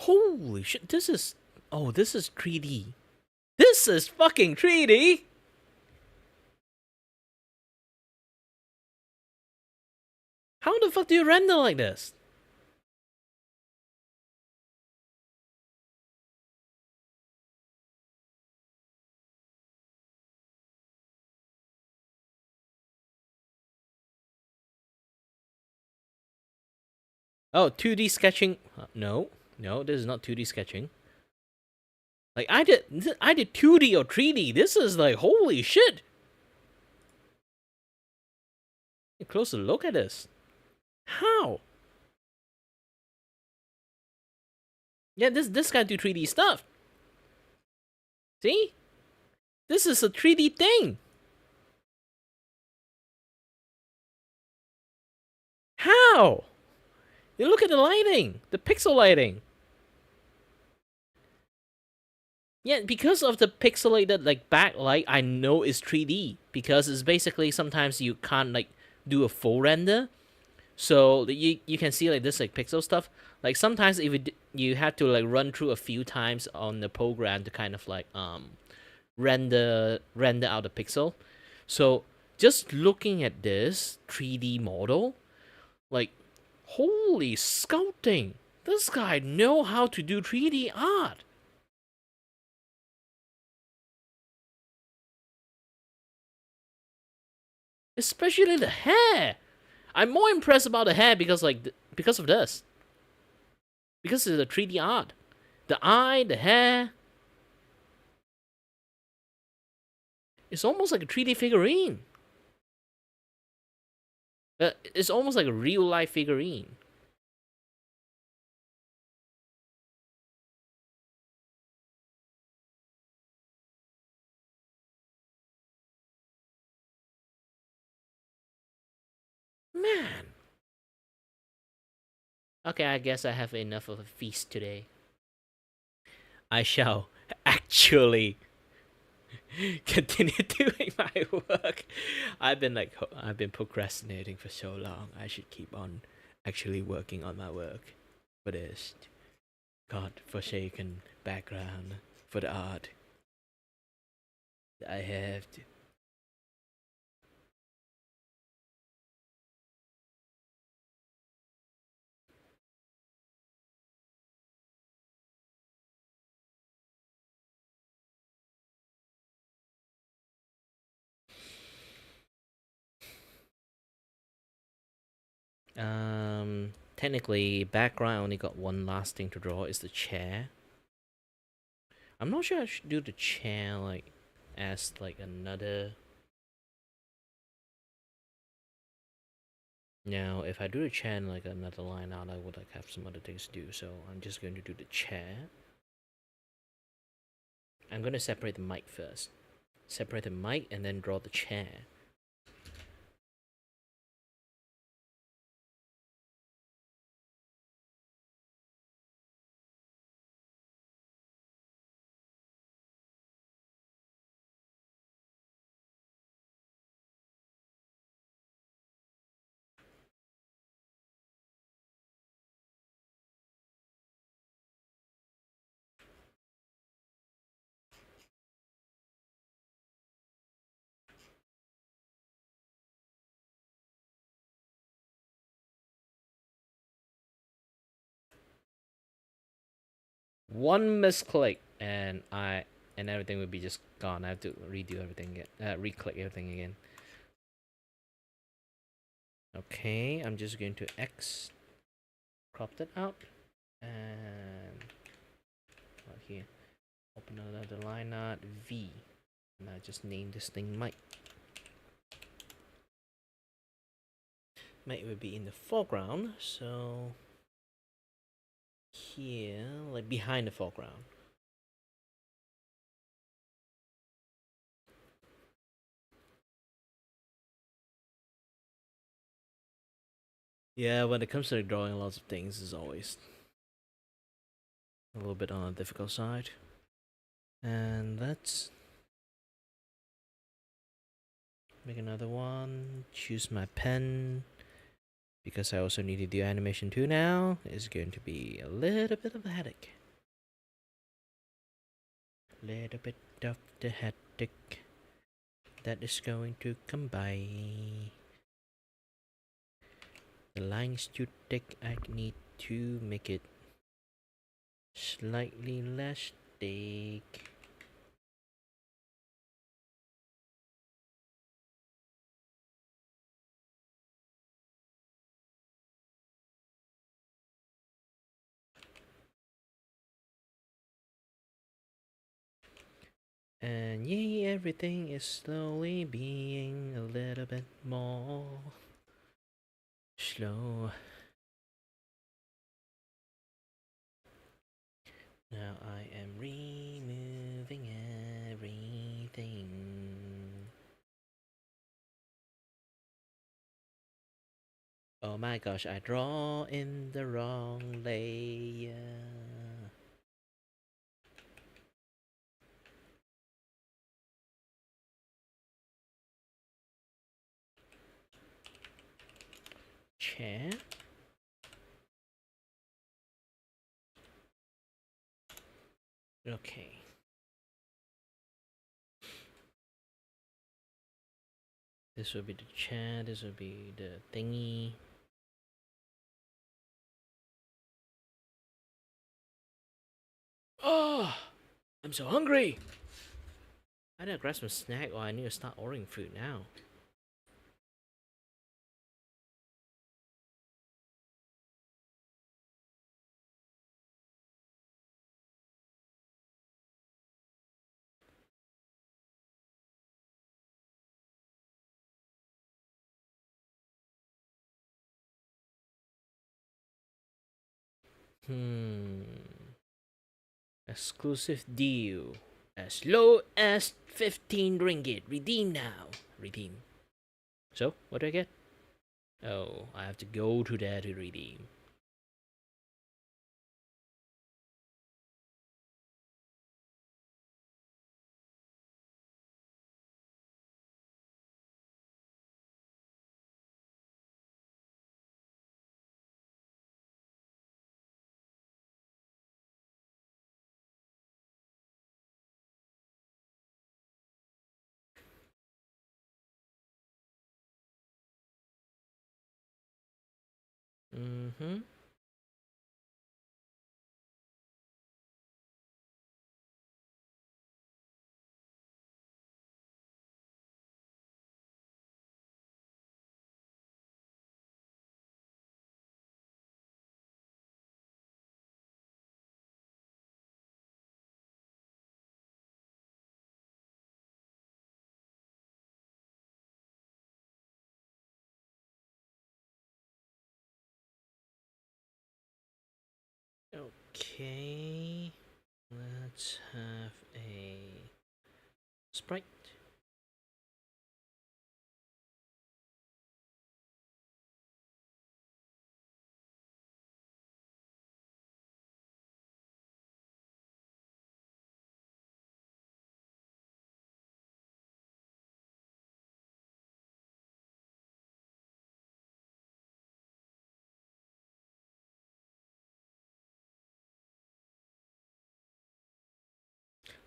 [SPEAKER 1] Holy shit, this is 3D. This is fucking 3D! How the fuck do you render like this? Oh, 2D sketching. No, this is not 2D sketching. Like I did 2D or 3D. This is like holy shit. A closer look at this. How? Yeah, this guy do 3D stuff. See? This is a 3D thing. How? You look at the lighting, the pixel lighting. Yeah, because of the pixelated like backlight, I know it's 3D because it's basically sometimes you can't like do a full render, so you can see like this like pixel stuff. Like sometimes if you have to like run through a few times on the program to kind of like render out the pixel. So just looking at this 3D model, like holy scouting, this guy know how to do 3D art. Especially the hair. I'm more impressed about the hair because because of this. Because of the 3D art. The eye, the hair. It's almost like a 3D figurine. It's almost like a real life figurine. Man. Okay, I guess I have enough of a feast today. I shall actually continue doing my work. I've been procrastinating for so long. I should keep on actually working on my work for this god-forsaken background for the art that I have to. Technically, background only got one last thing to draw, is the chair. I'm not sure I should do the chair like as like another. Now, if I do the chair in like another line out, I would like have some other things to do. So I'm just going to do the chair. I'm gonna separate the mic first. Separate the mic and then draw the chair. One misclick and everything would be just gone. I have to redo everything again. Re-click everything again. Okay, I'm just going to X, crop that out, and right here, open another line art V, and I just name this thing Mike. Mike will be in the foreground, so here, like behind the foreground. Yeah, when it comes to drawing lots of things, is always a little bit on the difficult side. And let's make another one. Choose my pen, because I also need to do animation too now. It's going to be a little bit of a headache. Little bit of the headache that is going to come by. The line is too thick. I need to make it slightly less thick. And yeah, everything is slowly being a little bit more slow. Now I am removing everything. Oh my gosh, I draw in the wrong layer. Chair. Okay. This will be the chair, this will be the thingy. Oh, I'm so hungry. I need to grab some snack or I need to start ordering food now. Exclusive deal. As low as 15 ringgit. Redeem now. Redeem. So, what do I get? Oh, I have to go to there to redeem. Mm-hmm. Okay. Let's have a Sprite.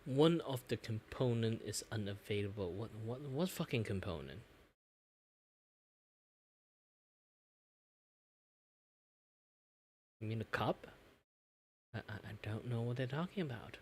[SPEAKER 1] One of the component is unavailable. What fucking component? You mean a cup? I don't know what they're talking about.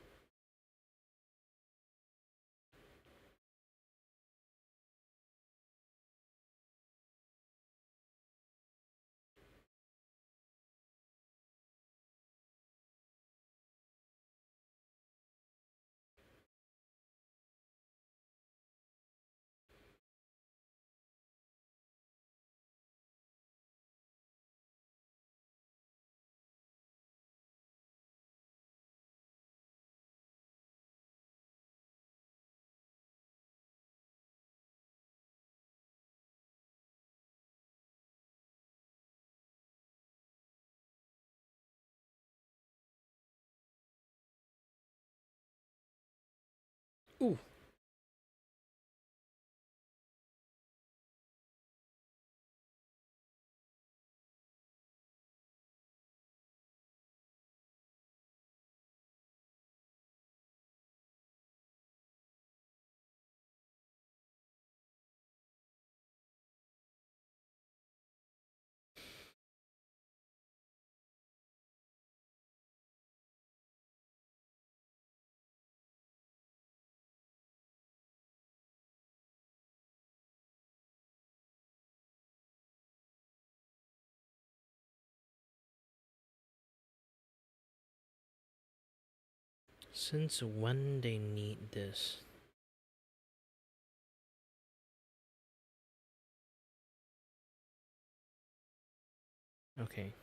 [SPEAKER 1] Ooh. Since when they need this? Okay.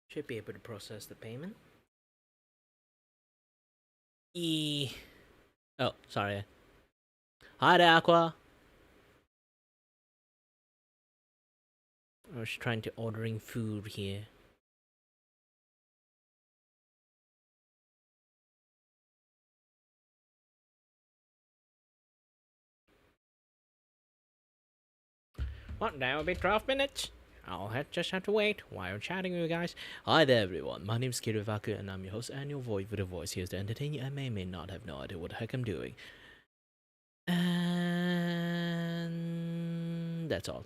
[SPEAKER 1] Should be able to process the payment. Oh, sorry. Hi there, Aqua. I was trying to ordering food here. What, now will be 12 minutes? Just have to wait while you're chatting with you guys. Hi there everyone, my name is Kiray and I'm your host and your voice with a voice here to entertain you. I may or may not have no idea what the heck I'm doing. And that's all.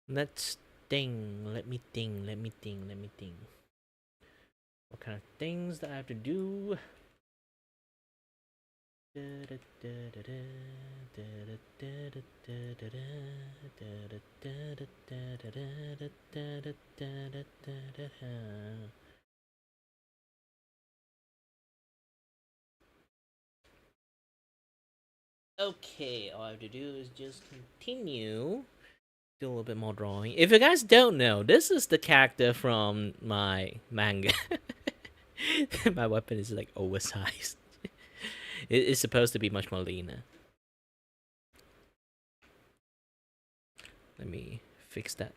[SPEAKER 1] Let's think. Let me think. What kind of things that I have to do? Okay, all I have to do is just continue. Do a little bit more drawing. If you guys don't know, this is the character from my manga. My weapon is like oversized. It's supposed to be much more leaner. Let me fix that.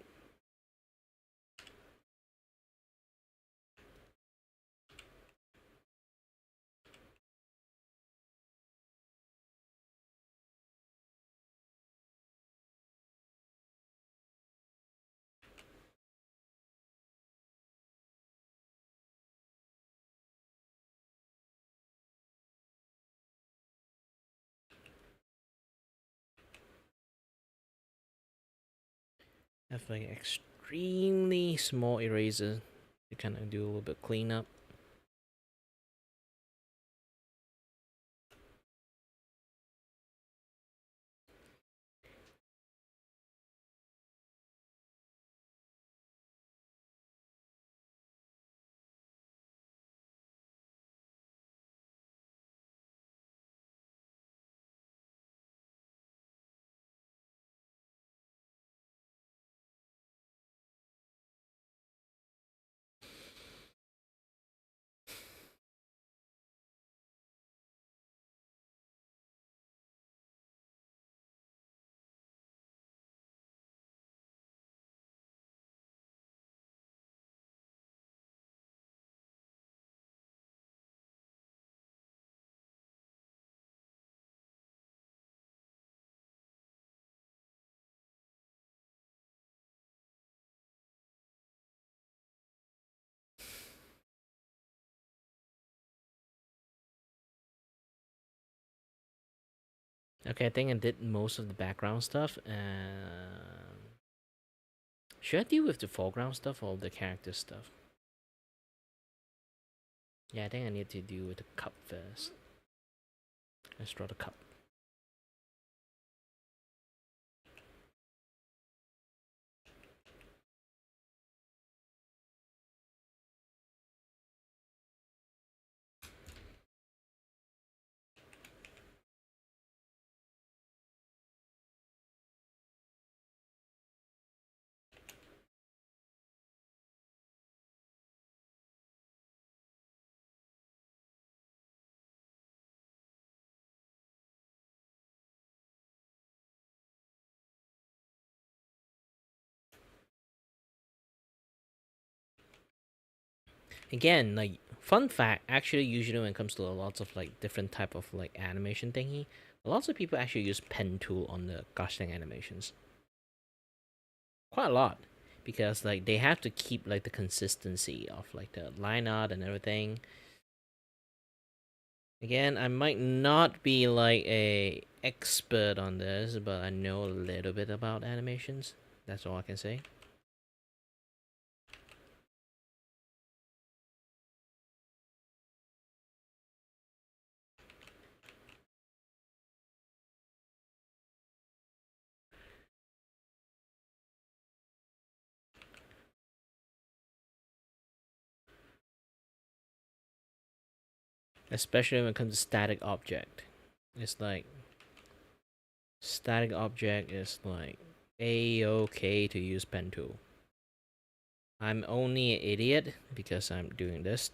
[SPEAKER 1] I have like extremely small eraser to kind of do a little bit cleanup. Okay, I think I did most of the background stuff. Should I deal with the foreground stuff or the character stuff? Yeah, I think I need to deal with the cup first. Let's draw the cup. Again, like Fun fact, actually, usually when it comes to lots of like different type of like animation thingy, lots of people actually use pen tool on the gushing animations. Quite a lot, because like they have to keep like the consistency of like the line art and everything. Again, I might not be like a expert on this, but I know a little bit about animations. That's all I can say. Especially when it comes to static object. It's like static object is like a-okay to use pen tool. I'm only an idiot because I'm doing this.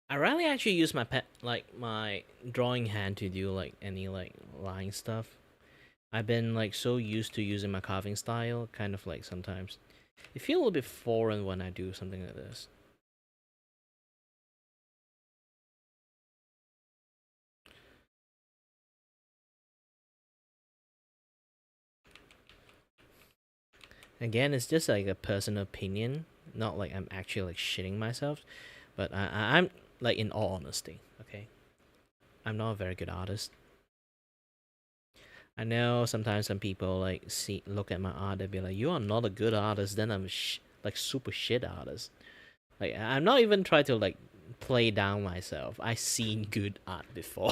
[SPEAKER 1] I rarely actually use my my drawing hand to do like any like line stuff. I've been like so used to using my carving style, kind of like sometimes it feels a little bit foreign when I do something like this. Again, it's just like a personal opinion, not like I'm actually like shitting myself, but I'm like in all honesty, okay? I'm not a very good artist. I know sometimes some people like look at my art and be like, "You are not a good artist." Then I'm like super shit artist. Like I'm not even trying to like play down myself. I've seen good art before.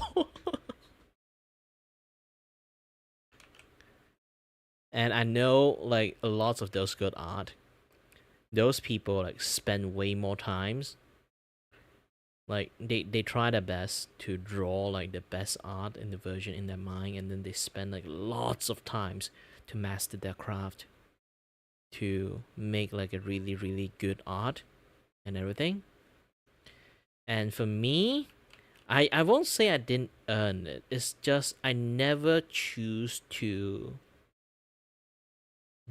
[SPEAKER 1] And I know like a lot of those good art, those people like spend way more times. Like they try their best to draw like the best art in the version in their mind, and then they spend like lots of times to master their craft, to make like a really really good art and everything. And for me, I won't say I didn't earn it. It's just I never choose to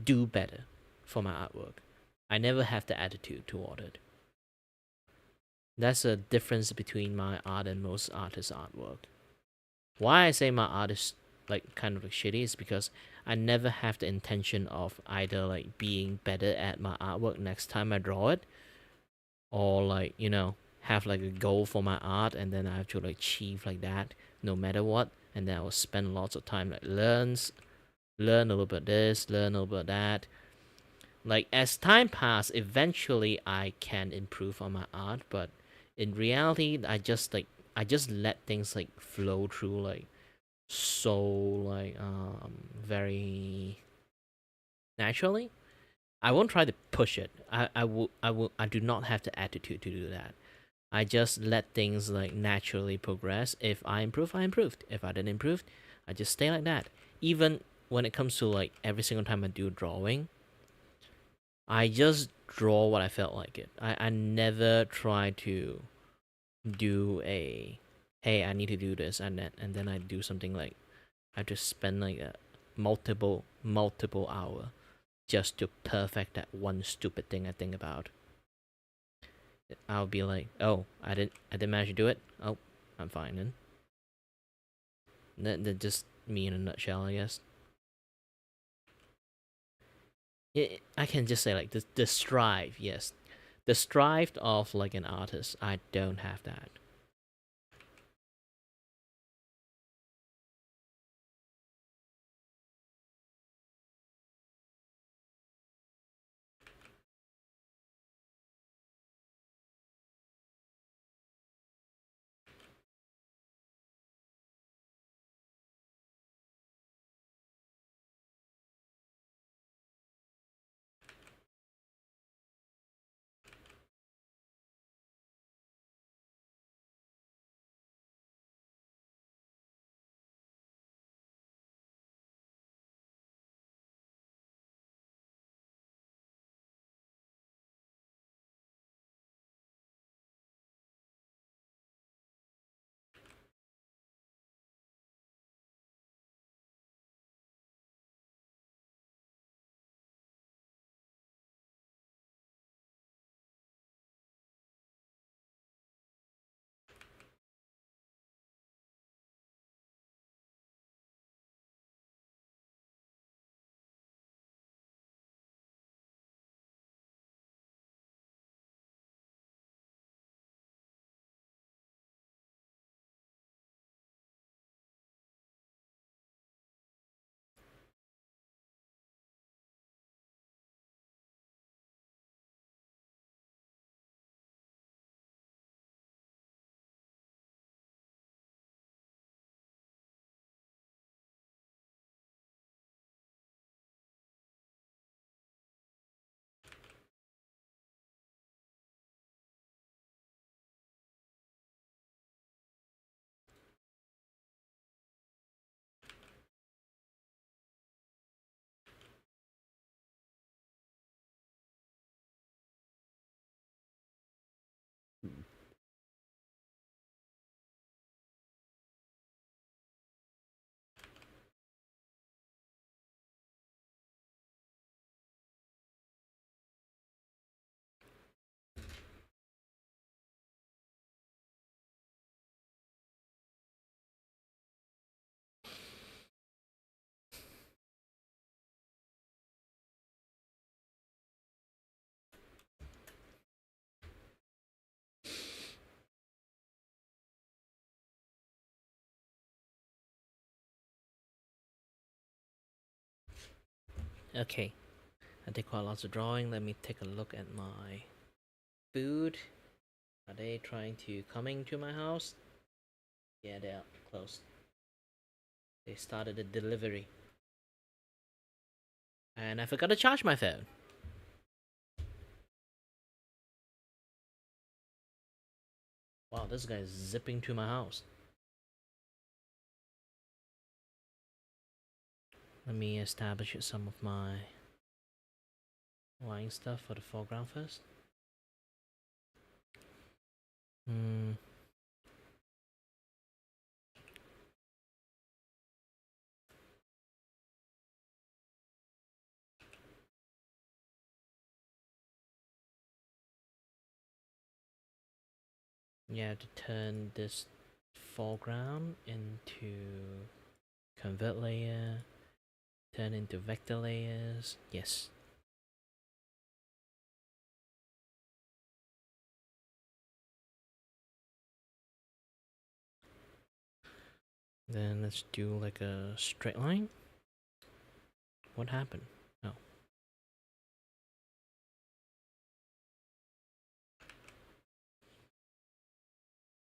[SPEAKER 1] do better for my artwork. I never have the attitude toward it. That's a difference between my art and most artists' artwork. Why I say my art is like kind of like shitty is because I never have the intention of either like being better at my artwork next time I draw it, or like, you know, have like a goal for my art and then I have to like achieve like that no matter what, and then I will spend lots of time like learn a little bit this, learn a little bit that. Like as time passes, eventually I can improve on my art, but in reality I just let things like flow through like so like very naturally. I won't try to push it. I do not have the attitude to do that. I just let things like naturally progress. If I improve, I improved. If I didn't improve, I just stay like that. Even when it comes to like every single time I do drawing, I just draw what I felt like it. I never try to do a, hey, I need to do this, and then I do something like I just spend like a multiple hour just to perfect that one stupid thing I think about. I'll be like, oh, I didn't manage to do it. Oh, I'm fine then. That's just me in a nutshell, I guess. I can just say like the strive, yes, the strive of like an artist. I don't have that. Okay, I did quite lots of drawing. Let me take a look at my food. Are they trying to coming to my house? Yeah, they are close. They started the delivery. And I forgot to charge my phone. Wow, this guy's zipping to my house. Let me establish some of my line stuff for the foreground first. You have to turn this foreground into convert layer, turn into vector layers. Yes. Then let's do like a straight line. What happened? Oh.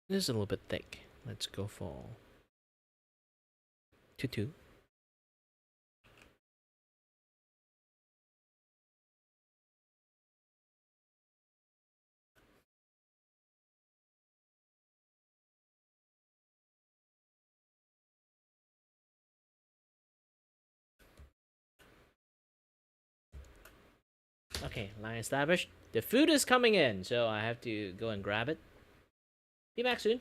[SPEAKER 1] This is a little bit thick. Let's go for 2-2. Okay, line established. The food is coming in, so I have to go and grab it. Be back soon.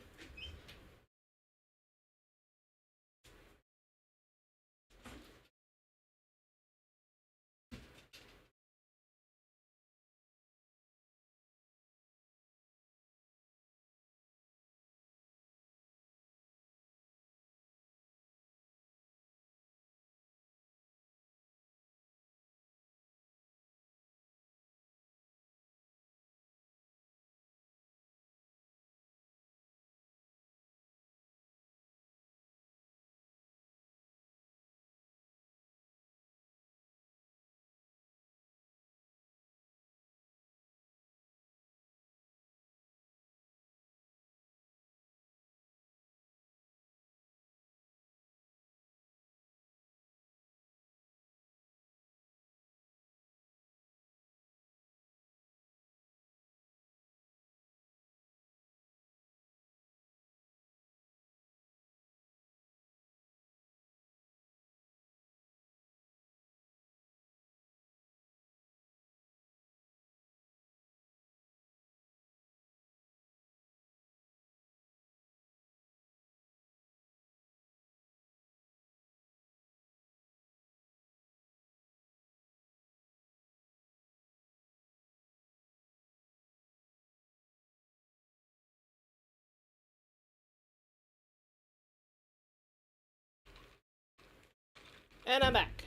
[SPEAKER 1] And I'm back.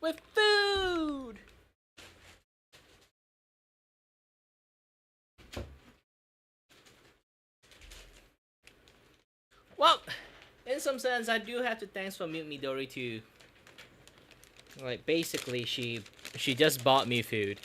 [SPEAKER 1] With food! Well, in some sense, I do have to thanks for Mute Midori too. Like, basically, she just bought me food.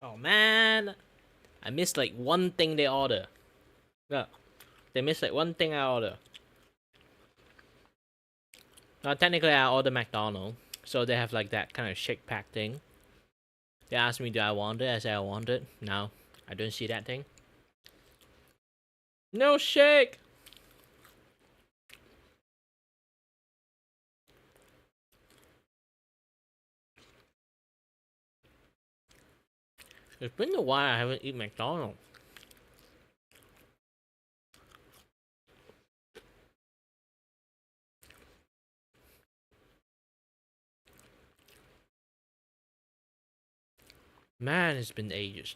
[SPEAKER 1] Oh man, I missed like one thing they order. No, they missed like one thing I order. Now technically I order McDonald's, so they have like that kind of shake pack thing. They asked me do I want it, I said I want it. No, I don't see that thing. No shake! It's been a while I haven't eaten McDonald's. Man, it's been ages.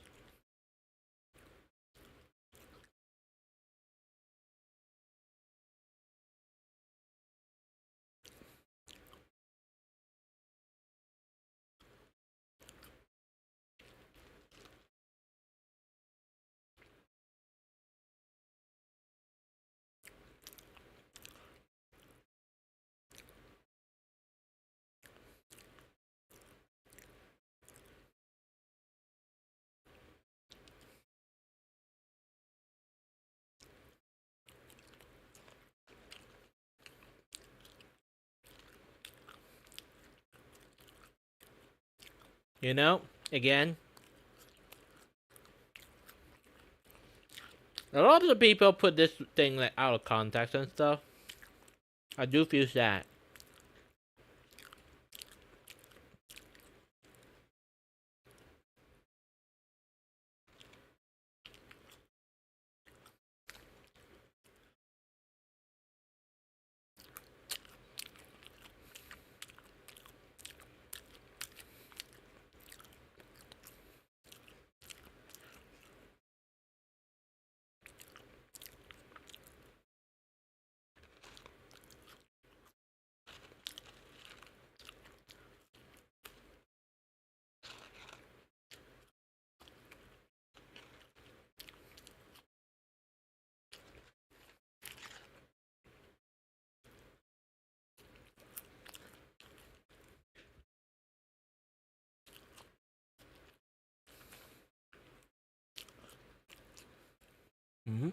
[SPEAKER 1] You know, again, a lot of the people put this thing like out of context and stuff. I do feel sad. Mm-hmm.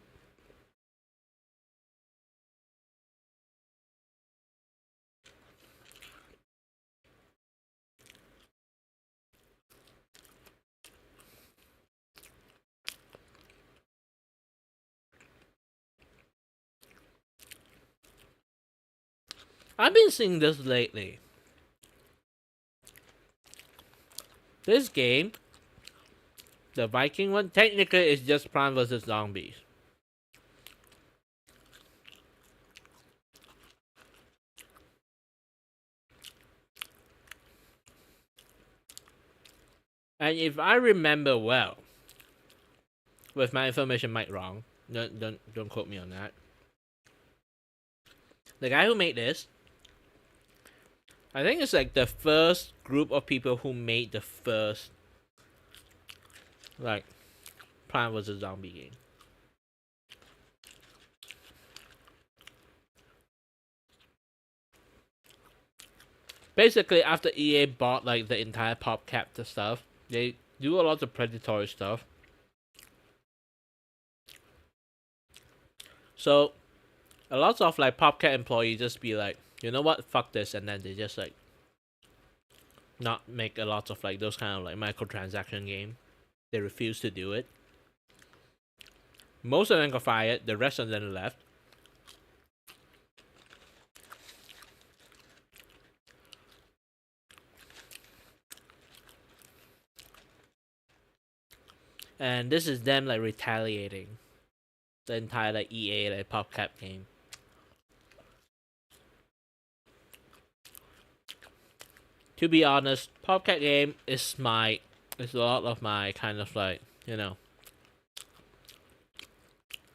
[SPEAKER 1] I've been seeing this lately. This game, the Viking one, technically is just Plant vs. Zombies. And if I remember well, with my information might wrong, don't quote me on that. The guy who made this, I think it's like the first group of people who made the first like Plant vs. Zombie game. Basically, after EA bought like the entire PopCap stuff, they do a lot of predatory stuff. So, a lot of like PopCap employees just be like, you know what, fuck this, and then they just like not make a lot of like those kind of like microtransaction game. They refuse to do it. Most of them got fired. The rest of them left. And this is them like retaliating the entire like EA like PopCap game. To be honest, PopCap game is a lot of my kind of like, you know,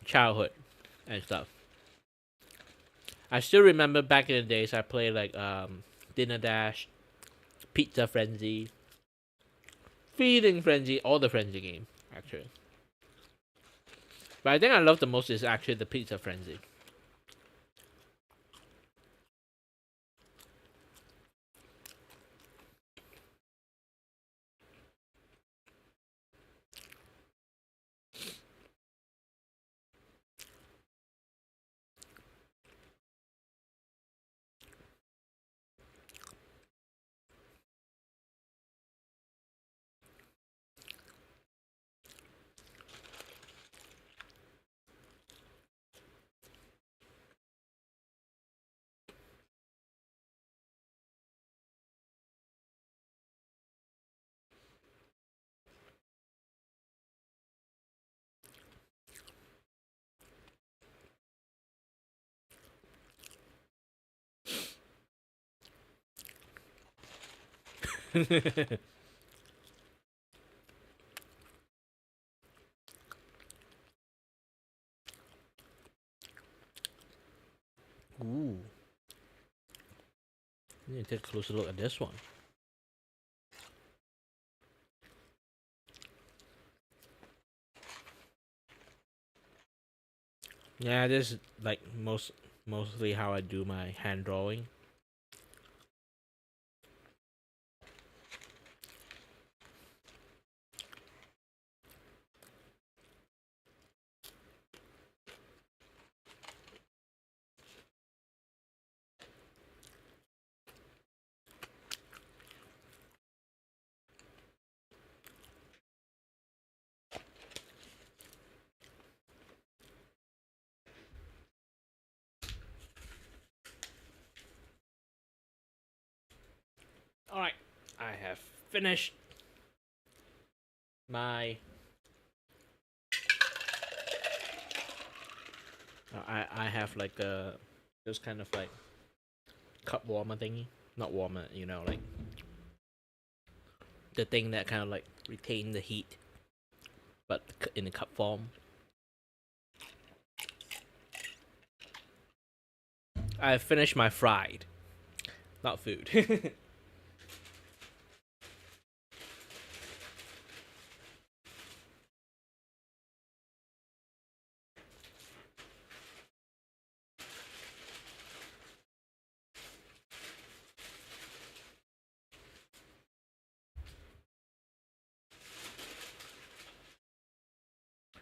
[SPEAKER 1] childhood and stuff. I still remember back in the days I played like Dinner Dash, Pizza Frenzy, Feeding Frenzy, all the Frenzy game actually. But I think I love the most is actually the Pizza Frenzy. Ooh. I need to take a closer look at this one. Yeah, this is like mostly how I do my hand drawing. Alright, I have finished my... I have like those kind of like cup warmer thingy. Not warmer, you know, like the thing that kind of like retain the heat, but in a cup form. I have finished my fried, not food.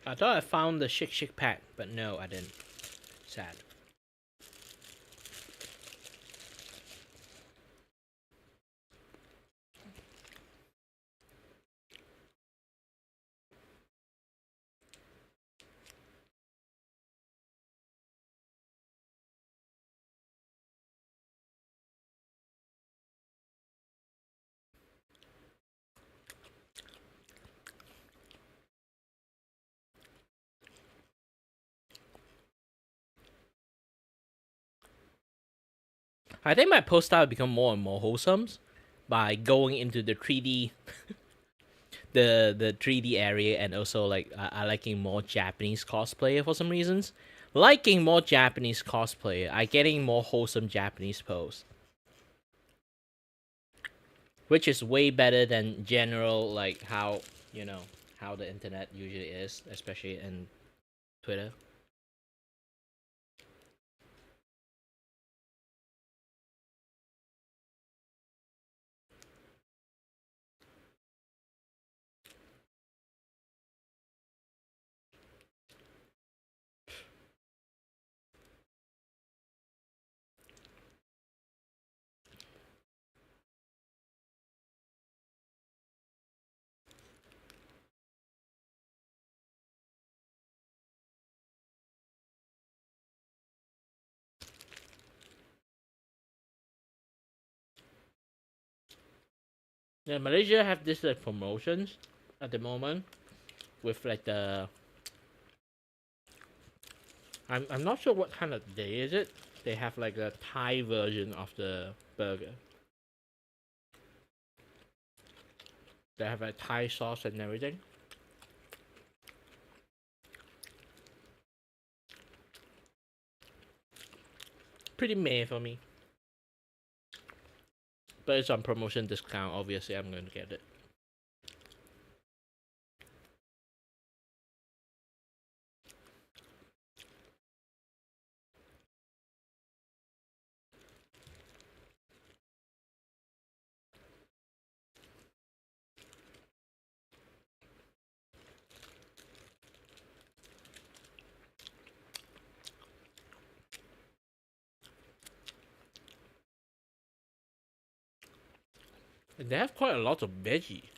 [SPEAKER 1] I thought I found the shik pack, but no, I didn't. Sad. I think my post style become more and more wholesome by going into the 3D, the 3D area, and also like I liking more Japanese cosplayer for some reasons. Liking more Japanese cosplayer, I getting more wholesome Japanese posts, which is way better than general like how you know how the internet usually is, especially in Twitter. Yeah, Malaysia have this like promotions at the moment with like the. I'm not sure what kind of day is it. They have like a Thai version of the burger. They have a Thai sauce and everything. Pretty meh for me. But it's on promotion discount, obviously I'm going to get it. And they have quite a lot of veggie.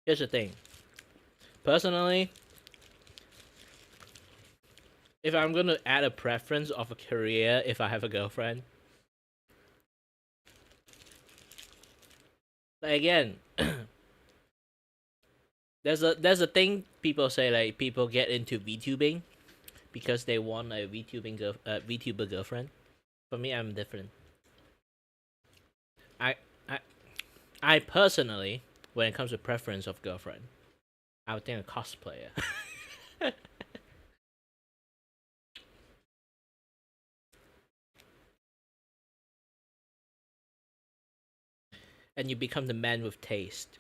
[SPEAKER 1] Here's the thing. Personally, if I'm gonna add a preference of a career if I have a girlfriend, like again, there's a thing people say, like people get into VTubing because they want a VTuber girlfriend. For me, I'm different. I I I personally, when it comes to preference of girlfriend, I would think a cosplayer. And you become the man with taste.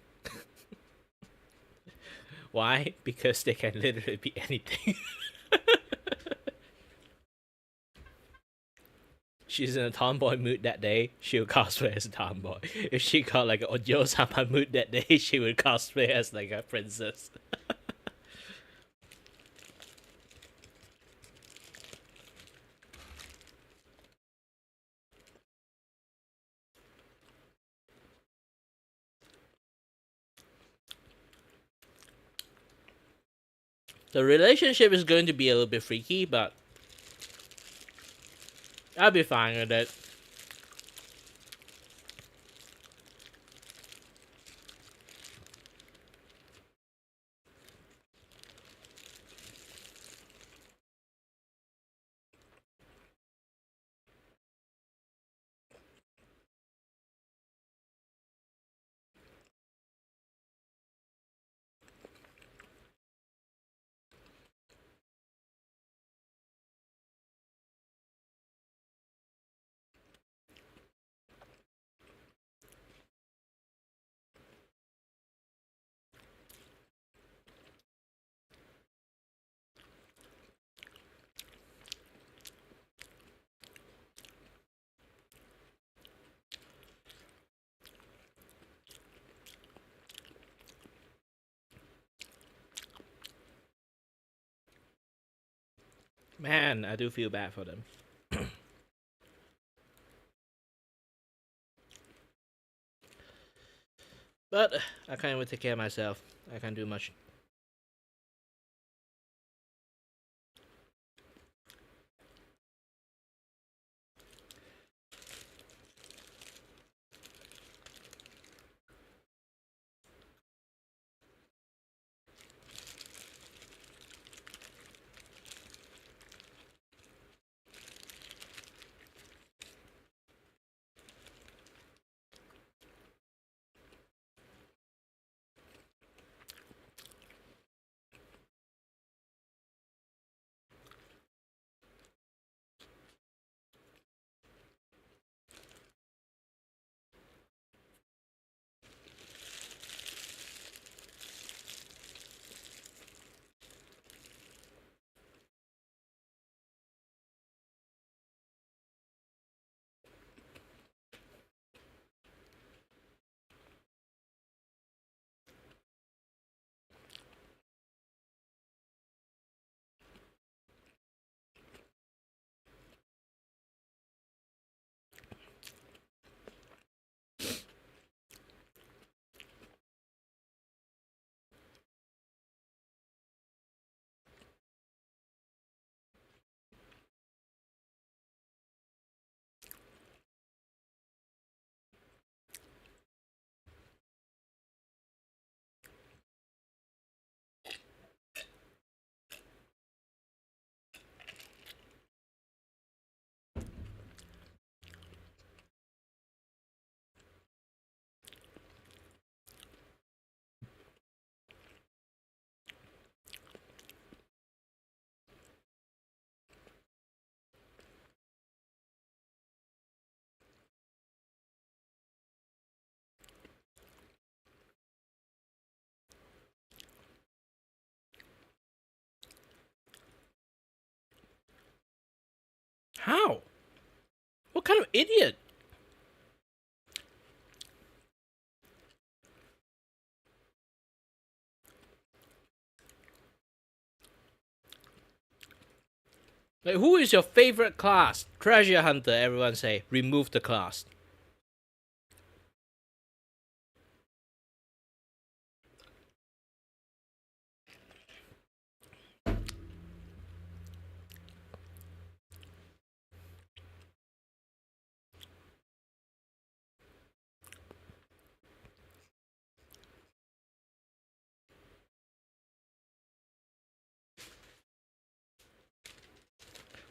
[SPEAKER 1] Why? Because they can literally be anything. She's in a tomboy mood that day, she'll cosplay as a tomboy. If she got like a Ojo-sama mood that day, she would cosplay as like a princess. The relationship is going to be a little bit freaky, but I'll be fine with it. Man, I do feel bad for them. But I can't even take care of myself. I can't do much. How? What kind of idiot? Like, who is your favorite class? Treasure Hunter, everyone say. Remove the class.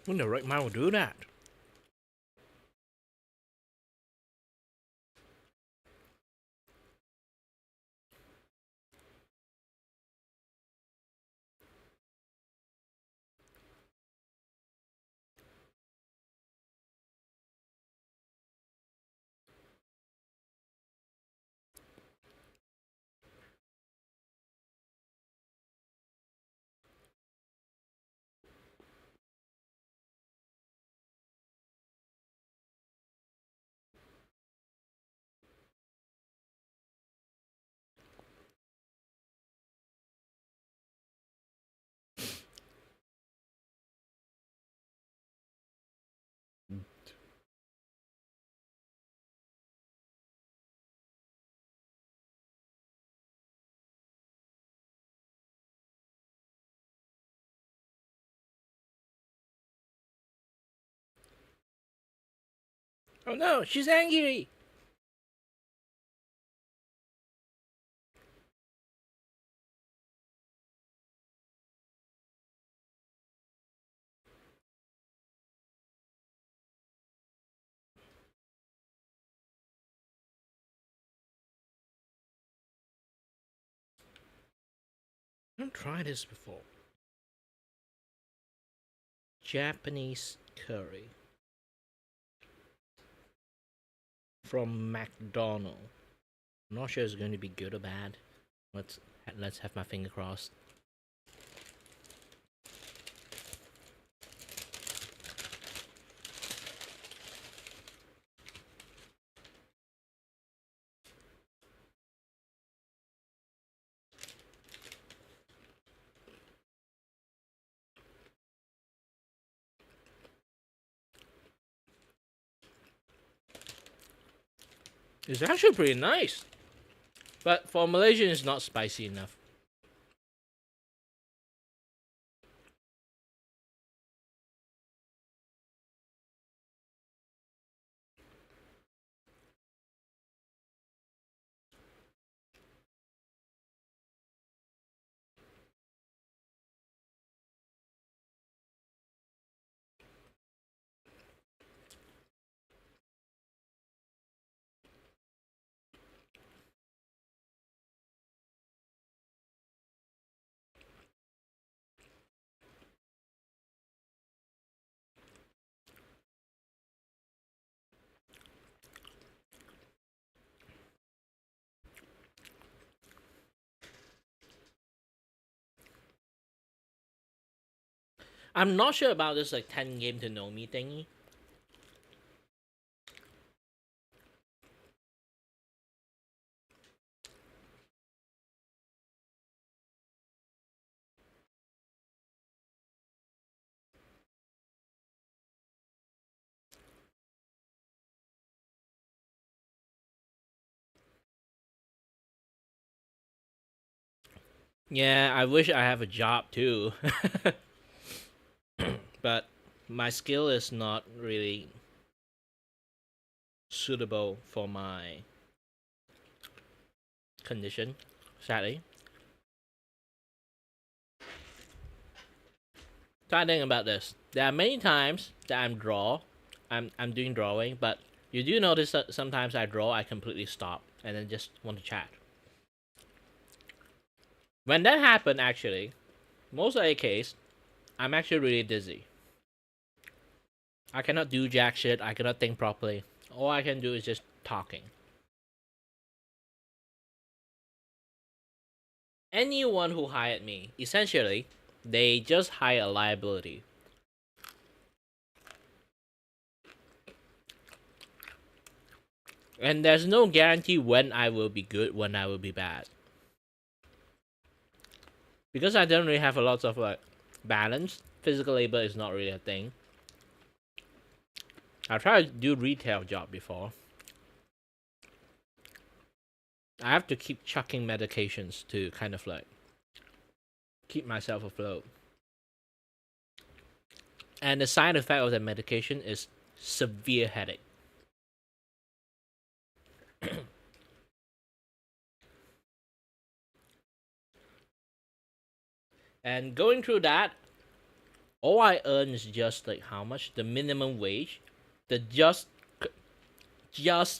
[SPEAKER 1] When the right man will do that. Oh no, she's angry! I've tried this before. Japanese curry. From McDonald's. I'm not sure it's going to be good or bad. Let's have my finger crossed. It's actually pretty nice. But for Malaysian, it's not spicy enough. I'm not sure about this like 10 game to know me thingy. Yeah, I wish I have a job too. But my skill is not really suitable for my condition, sadly. So I think about this. There are many times that I'm doing drawing, but you do notice that sometimes I draw, I completely stop and then just want to chat. When that happened, actually, most of the case, I'm actually really dizzy. I cannot do jack shit. I cannot think properly. All I can do is just talking. Anyone who hired me, essentially, they just hire a liability. And there's no guarantee when I will be good, when I will be bad. Because I don't really have a lot of like balance, physical labor is not really a thing. I tried to do retail job before. I have to keep chucking medications to kind of like keep myself afloat. And the side effect of that medication is severe headache. And going through that, all I earn is just like how much? The minimum wage. The just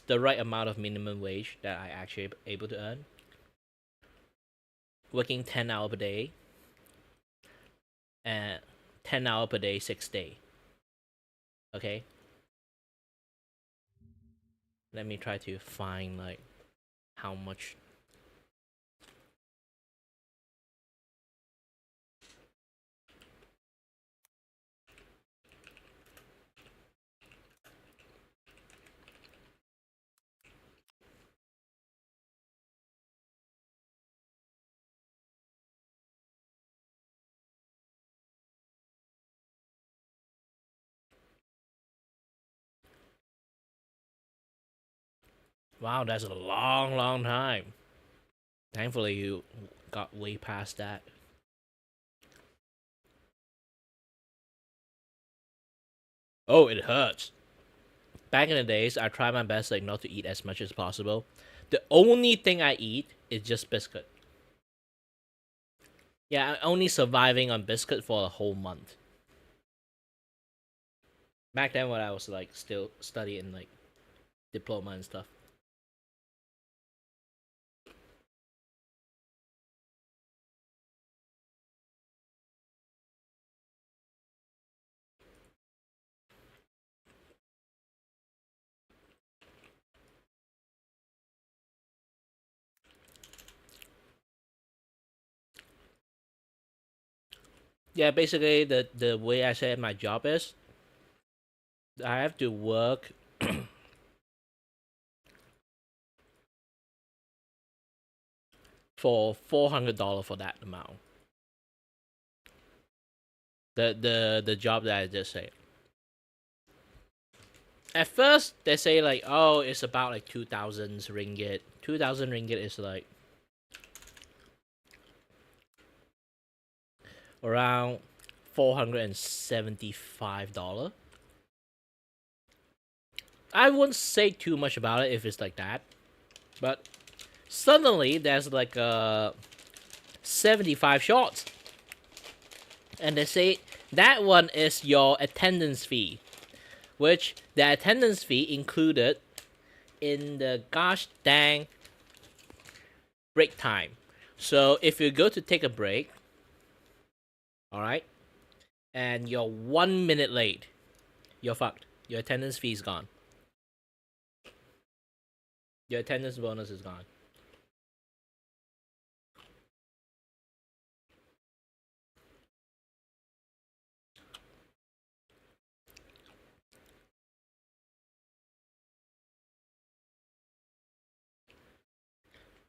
[SPEAKER 1] the right amount of minimum wage that I actually able to earn. Working 10 hours per day. And 10 hours per day, 6 days. Okay? Let me try to find like how much. Wow, that's a long time. Thankfully, you got way past that. Oh, it hurts. Back in the days, I tried my best like not to eat as much as possible. The only thing I eat is just biscuit. Yeah, I'm only surviving on biscuit for a whole month. Back then when I was like still studying like diploma and stuff. Yeah, basically the way I say my job is I have to work for $400 for that amount. The job that I just said. At first they say like, oh, it's about like 2,000 ringgit. 2,000 ringgit is like around $475. I wouldn't say too much about it if it's like that, but suddenly there's like 75 shots, and they say that one is your attendance fee, which the attendance fee included in the gosh dang break time. So if you go to take a break, alright, and you're 1 minute late, you're fucked. Your attendance fee is gone. Your attendance bonus is gone.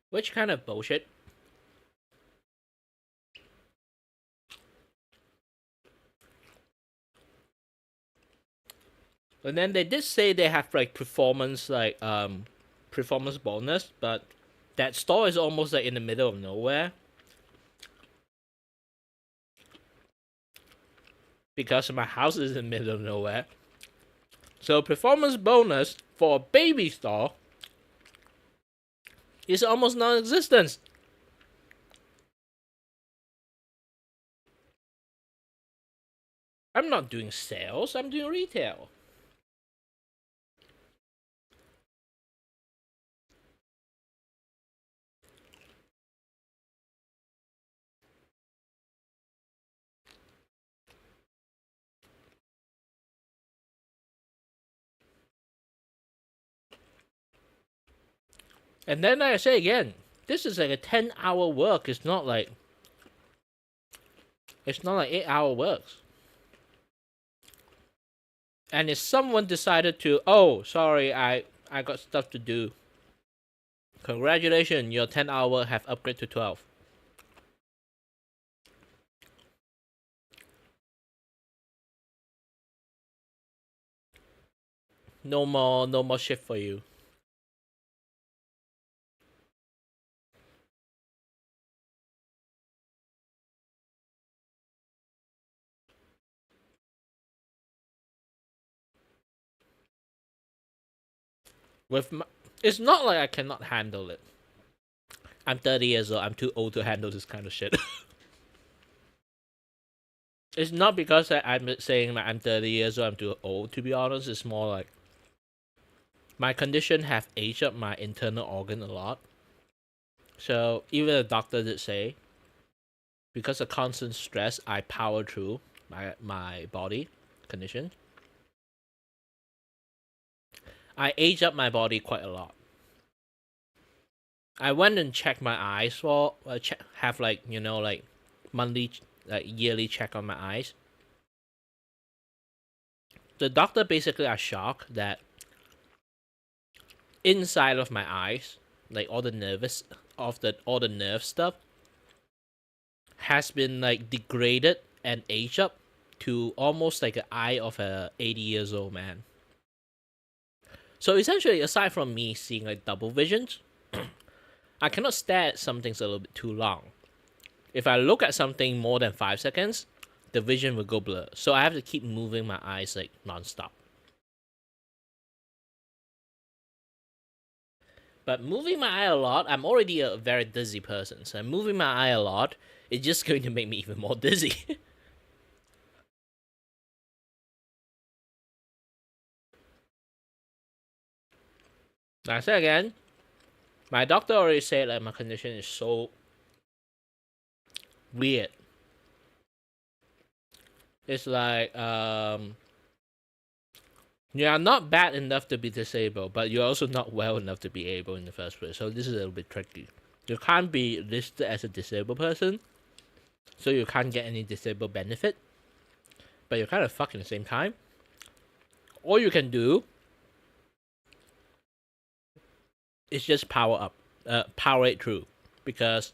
[SPEAKER 1] Which kind of bullshit. And then they did say they have like performance bonus, but that store is almost like in the middle of nowhere. Because my house is in the middle of nowhere. So performance bonus for a baby store is almost non-existent. I'm not doing sales, I'm doing retail. And then I say again, this is like a 10-hour work. It's not like 8-hour works. And if someone decided to, oh, sorry, I I got stuff to do. Congratulations, your 10 hour have upgraded to 12. No more shift for you. It's not like I cannot handle it. I'm 30 years old. I'm too old to handle this kind of shit. It's not because I'm saying that I'm 30 years old, I'm too old, to be honest. It's more like my condition have aged up my internal organ a lot. So even the doctor did say, because of constant stress, I power through my body condition. I age up my body quite a lot. I went and checked my eyes for have like monthly yearly check on my eyes. The doctor basically are shocked that inside of my eyes, like all the nerve stuff has been like degraded and aged up to almost like an eye of a 80 years old man. So essentially, aside from me seeing like double visions, I cannot stare at something a little bit too long. If I look at something more than 5 seconds, the vision will go blur. So I have to keep moving my eyes like non-stop. But moving my eye a lot, I'm already a very dizzy person. So moving my eye a lot, it's just going to make me even more dizzy. Like I said again, my doctor already said like my condition is so weird. It's like you are not bad enough to be disabled, but you're also not well enough to be able in the first place. So this is a little bit tricky. You can't be listed as a disabled person, so you can't get any disabled benefit, but you're kind of fucked at the same time. All you can do is just power it through, because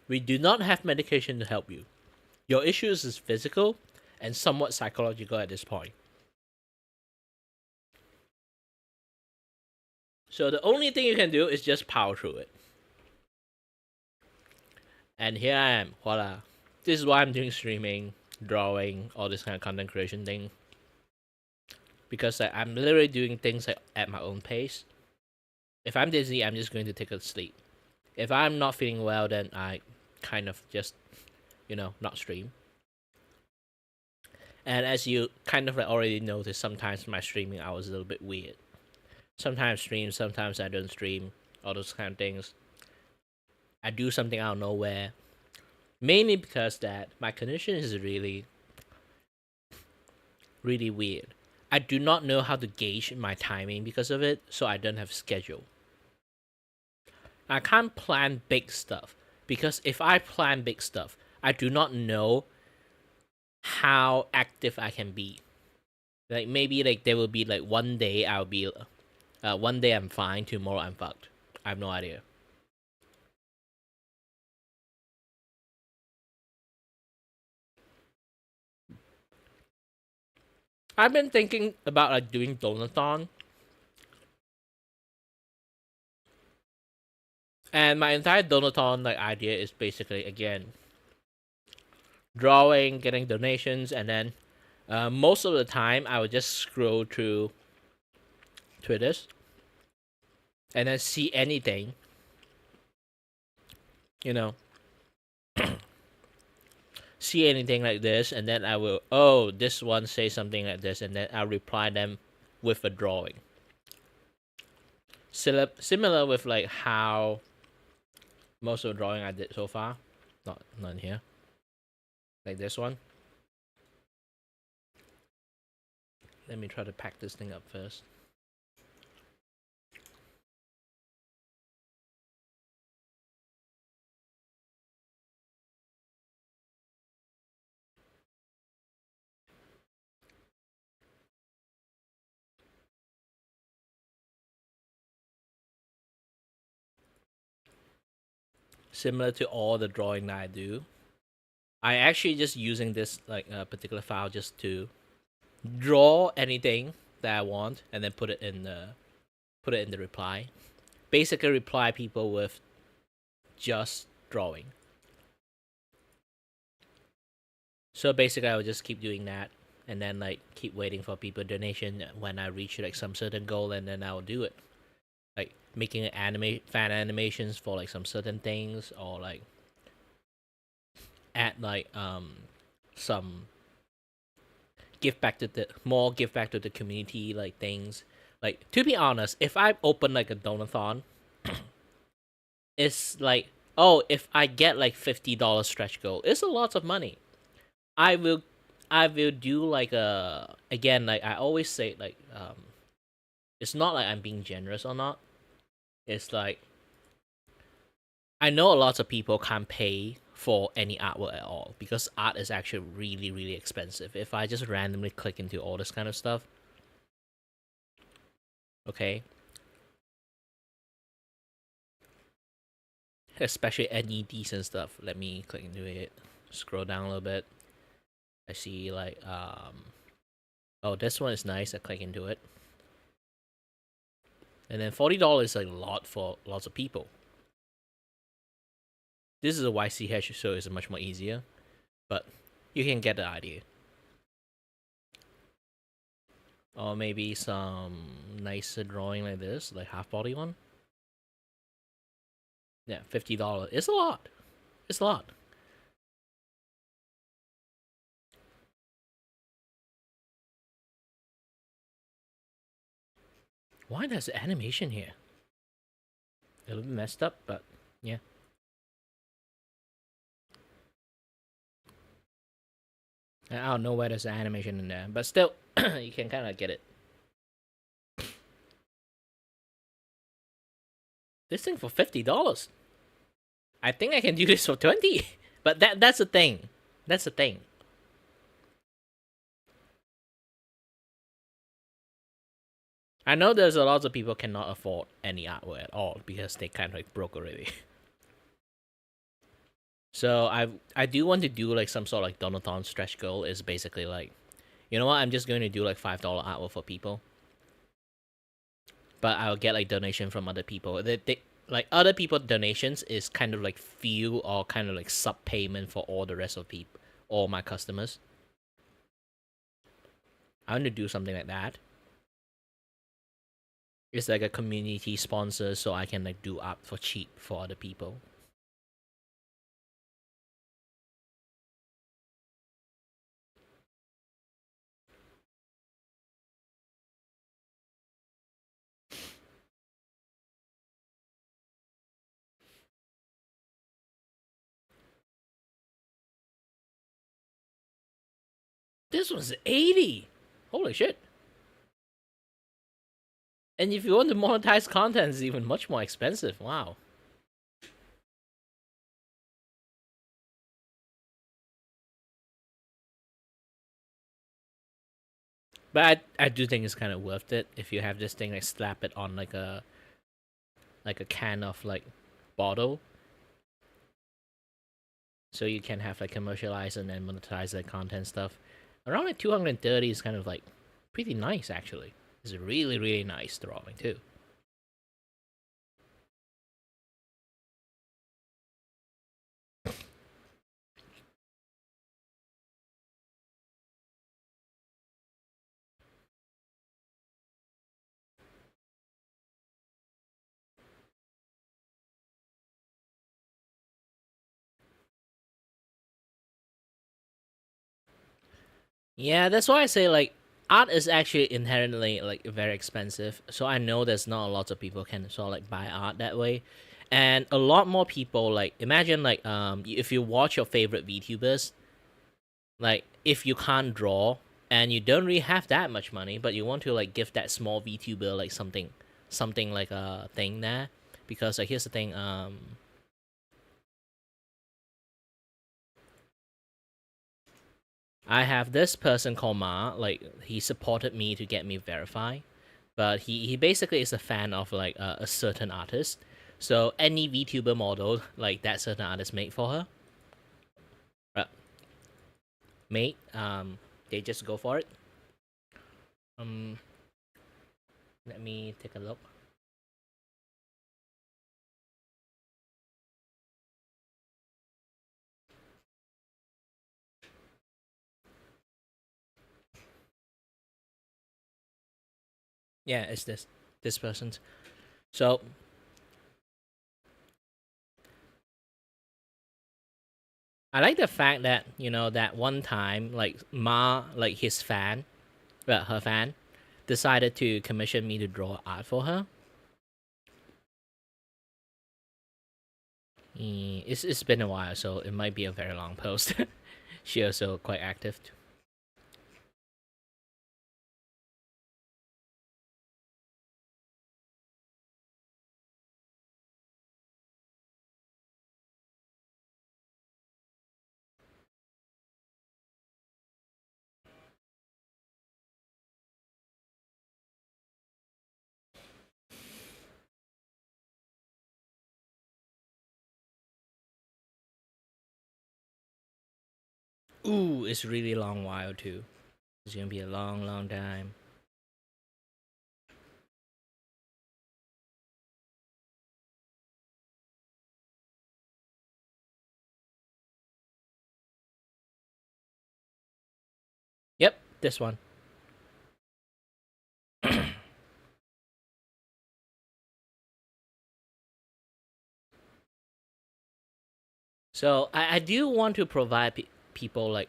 [SPEAKER 1] we do not have medication to help you. Your issues is physical and somewhat psychological at this point. So the only thing you can do is just power through it. And here I am, voila. This is why I'm doing streaming, drawing, all this kind of content creation thing. Because I'm literally doing things at my own pace. If I'm dizzy, I'm just going to take a sleep. If I'm not feeling well, then I kind of just, not stream. And as you kind of already noticed, sometimes my streaming hours is a little bit weird. Sometimes I stream, sometimes I don't stream, all those kind of things. I do something out of nowhere. Mainly because that my condition is really, really weird. I do not know how to gauge my timing because of it, so I don't have a schedule. I can't plan big stuff, because if I plan big stuff, I do not know how active I can be. Like maybe like there will be like one day one day I'm fine, tomorrow I'm fucked. I have no idea. I've been thinking about like doing donathon. And my entire donathon like idea is basically, again, drawing, getting donations, and then most of the time I would just scroll through Twitters and then see anything, see anything like this, and then I will, this one say something like this, and then I'll reply them with a drawing. Similar with like how most of the drawing I did so far, not in here, like this one. Let me try to pack this thing up first. similar to all the drawing that I do. I actually just using this like particular file just to draw anything that I want and then put it in the reply. Basically reply people with just drawing. So basically I would just keep doing that and then like keep waiting for people donation when I reach like some certain goal, and then I will do it. Like making fan animations for like some certain things, or like add like some give back to the community like things. Like, to be honest, if I open like a donathon, it's like, oh, if I get like $50 stretch goal, it's a lot of money. I will do like again, like I always say, like it's not like I'm being generous or not. It's like I know a lot of people can't pay for any artwork at all because art is actually really, really expensive. If I just randomly click into all this kind of stuff, okay, especially any decent stuff. Let me click into it. Scroll down a little bit. I see like oh, this one is nice. I click into it, and then $40 is like a lot for lots of people. This is a YCH, so it's much more easier, but you can get the idea. Or maybe some nicer drawing like this, like half body one. Yeah, $50. It's a lot. It's a lot. Why there's animation here? A little bit messed up, but yeah. I don't know where there's an animation in there, but still, you can kind of get it. This thing for $50. I think I can do this for 20, but that's the thing. That's the thing. I know there's a lot of people cannot afford any artwork at all because they kind of like broke already. So I do want to do like some sort of like donathon stretch goal. Is basically like, you know what, I'm just going to do like $5 artwork for people, but I'll get like donation from other people. They like other people donations is kind of like fuel or kind of like sub payment for all the rest of people, all my customers. I want to do something like that. It's like a community sponsor, so I can like do art for cheap for other people. This was 80. Holy shit. And if you want to monetize content, it's even much more expensive. Wow. But I do think it's kind of worth it if you have this thing, like slap it on like a can of like bottle, so you can have like commercialize and then monetize the content stuff. Around like 230 is kind of like pretty nice actually. It's a really, really nice drawing too. Yeah, that's why I say like art is actually inherently like very expensive. So I know there's not a lot of people can sort of like buy art that way. And a lot more people, like, imagine like if you watch your favorite VTubers, like if you can't draw and you don't really have that much money, but you want to like give that small VTuber like something like a thing there, because like here's the thing, I have this person called Ma, like he supported me to get me verified, but he basically is a fan of like a certain artist. So any VTuber model like that certain artist made for her, they just go for it. Let me take a look. Yeah, it's this person's. So I like the fact that, you know, that one time, like Ma, like his fan, her fan, decided to commission me to draw art for her. It's been a while, so it might be a very long post. She also quite active too. Ooh, it's really long while too. It's gonna be a long time. Yep, this one. So I do want to provide people like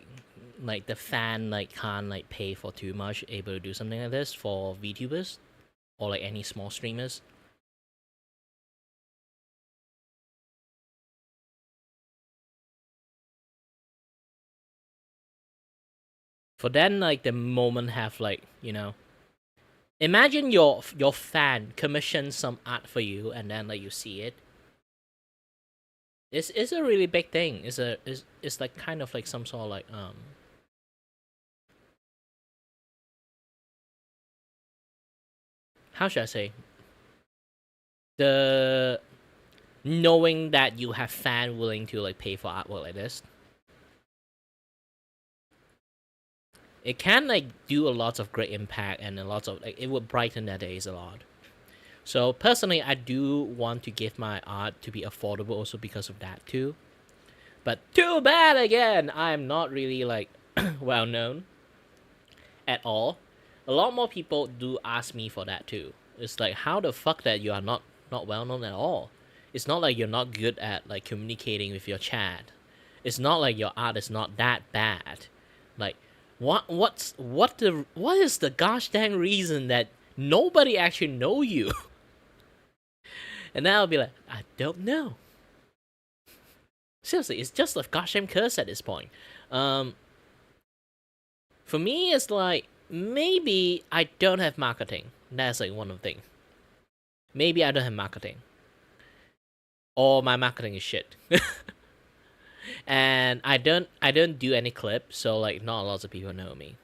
[SPEAKER 1] the fan like can't like pay for too much, able to do something like this for VTubers or like any small streamers. For then like the moment have like, you know, imagine your fan commissions some art for you and then like you see it. It's a really big thing. It's like kind of like some sort of like how should I say? The knowing that you have fan willing to like pay for artwork like this. It can like do a lot of great impact and a lot of like it would brighten their days a lot. So personally, I do want to give my art to be affordable also because of that too. But too bad again, I'm not really like well known at all. A lot more people do ask me for that too. It's like, how the fuck that you are not well known at all? It's not like you're not good at like communicating with your chat. It's not like your art is not that bad. Like what is the gosh dang reason that nobody actually know you? And then I'll be like, I don't know. Seriously, it's just a gosh damn curse at this point. For me, it's like maybe I don't have marketing. That's like one of the things. Maybe I don't have marketing, or my marketing is shit. And I don't do any clips, so like not a lot of people know me.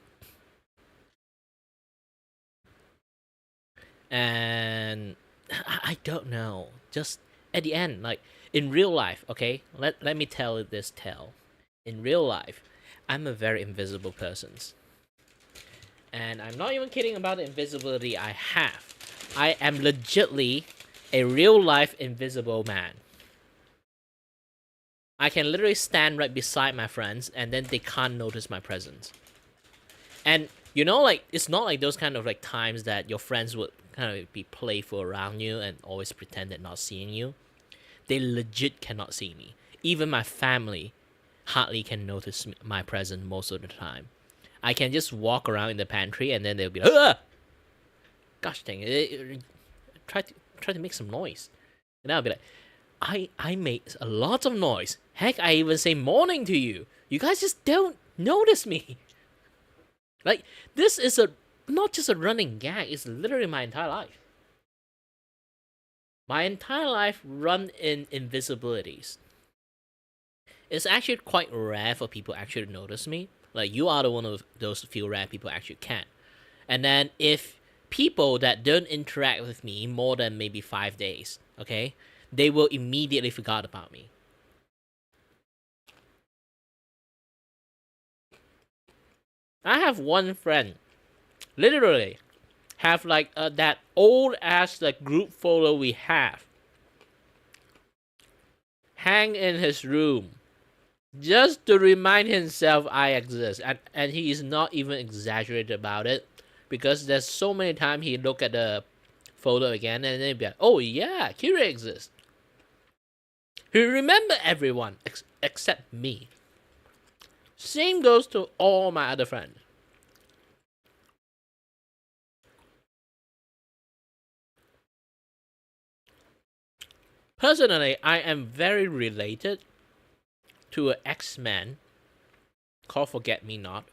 [SPEAKER 1] And I don't know. Just at the end, like in real life, okay? Let me tell this tale. In real life, I'm a very invisible person. And I'm not even kidding about the invisibility I have. I am legitly a real life invisible man. I can literally stand right beside my friends and then they can't notice my presence. And you know, like it's not like those kind of like times that your friends would kind of be playful around you and always pretend they're not seeing you. They legit cannot see me. Even my family hardly can notice my presence most of the time. I can just walk around in the pantry and then they'll be like, ah! Gosh dang it, try to make some noise. And I'll be like, I make a lot of noise. Heck, I even say morning to you. You guys just don't notice me. Like, this is not just a running gag, it's literally my entire life. My entire life run in invisibilities. It's actually quite rare for people actually to notice me. Like, you are the one of those few rare people actually can. And then if people that don't interact with me more than maybe 5 days, okay, they will immediately forget about me. I have one friend, literally, have like that old ass like group photo we have hang in his room just to remind himself I exist, and he is not even exaggerated about it, because there's so many times he look at the photo again and then be like, oh yeah, Kiray exists. He remember everyone except me. Same goes to all my other friends. Personally, I am very related to an X-Man called Forget Me Not.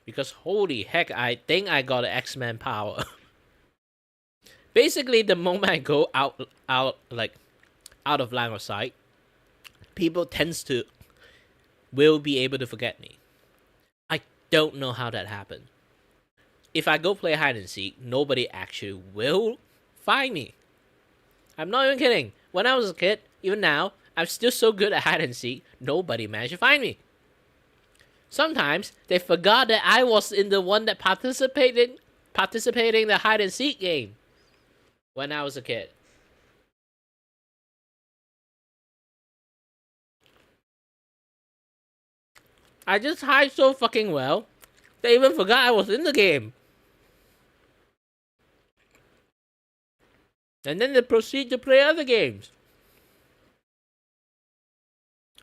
[SPEAKER 1] Because holy heck, I think I got an X-Man power. Basically, the moment I go out of line of sight, people tends to will be able to forget me. I don't know how that happened. If I go play hide and seek, nobody actually will find me. I'm not even kidding. When I was a kid, even now, I'm still so good at hide and seek, nobody managed to find me. Sometimes they forgot that I was in the one that participating in the hide and seek game when I was a kid. I just hide so fucking well, they even forgot I was in the game. And then they proceed to play other games.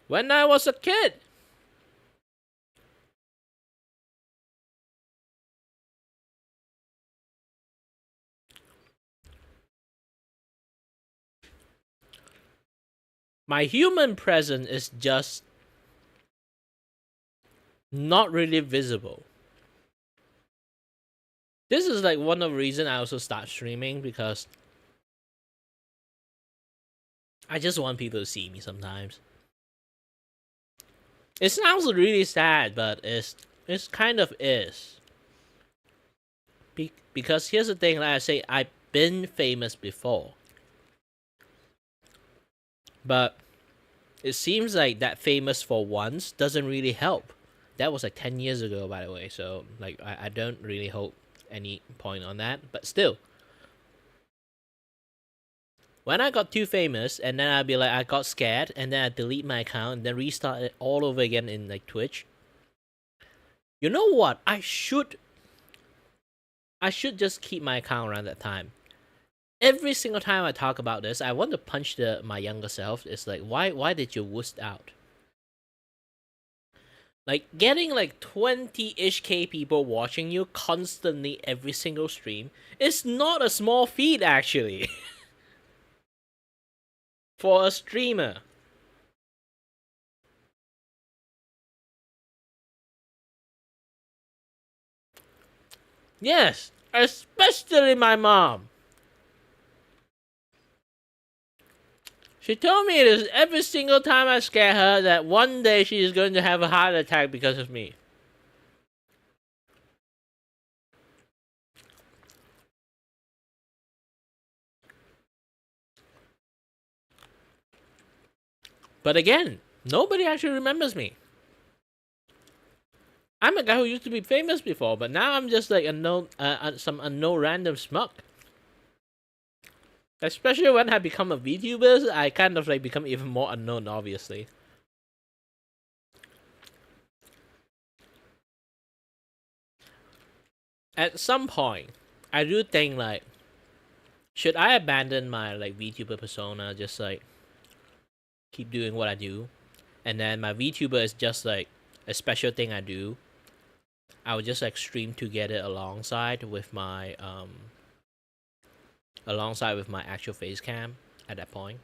[SPEAKER 1] When I was a kid. My human presence is just not really visible. This is like one of the reasons I also start streaming, because I just want people to see me sometimes. It sounds really sad, but it's kind of is. Because here's the thing, like I say, I've been famous before. But it seems like that famous for once doesn't really help. That was like 10 years ago, by the way, so like I don't really hope any point on that, but still. When I got too famous, and then I'd be like, I got scared, and then I delete my account, and then restart it all over again in like Twitch. You know what? I should just keep my account around that time. Every single time I talk about this, I want to punch my younger self. It's like, why did you wuss out? Like, getting like 20-ish K people watching you constantly every single stream is not a small feat, actually. For a streamer. Yes, especially my mom. She told me this every single time I scare her, that one day she is going to have a heart attack because of me. But again, nobody actually remembers me. I'm a guy who used to be famous before, but now I'm just like some unknown random schmuck. Especially when I become a VTuber, I kind of like become even more unknown, obviously. At some point, I do think like, should I abandon my like VTuber persona, just like keep doing what I do, and then my VTuber is just like a special thing I do. I would just like stream together alongside with my actual face cam at that point.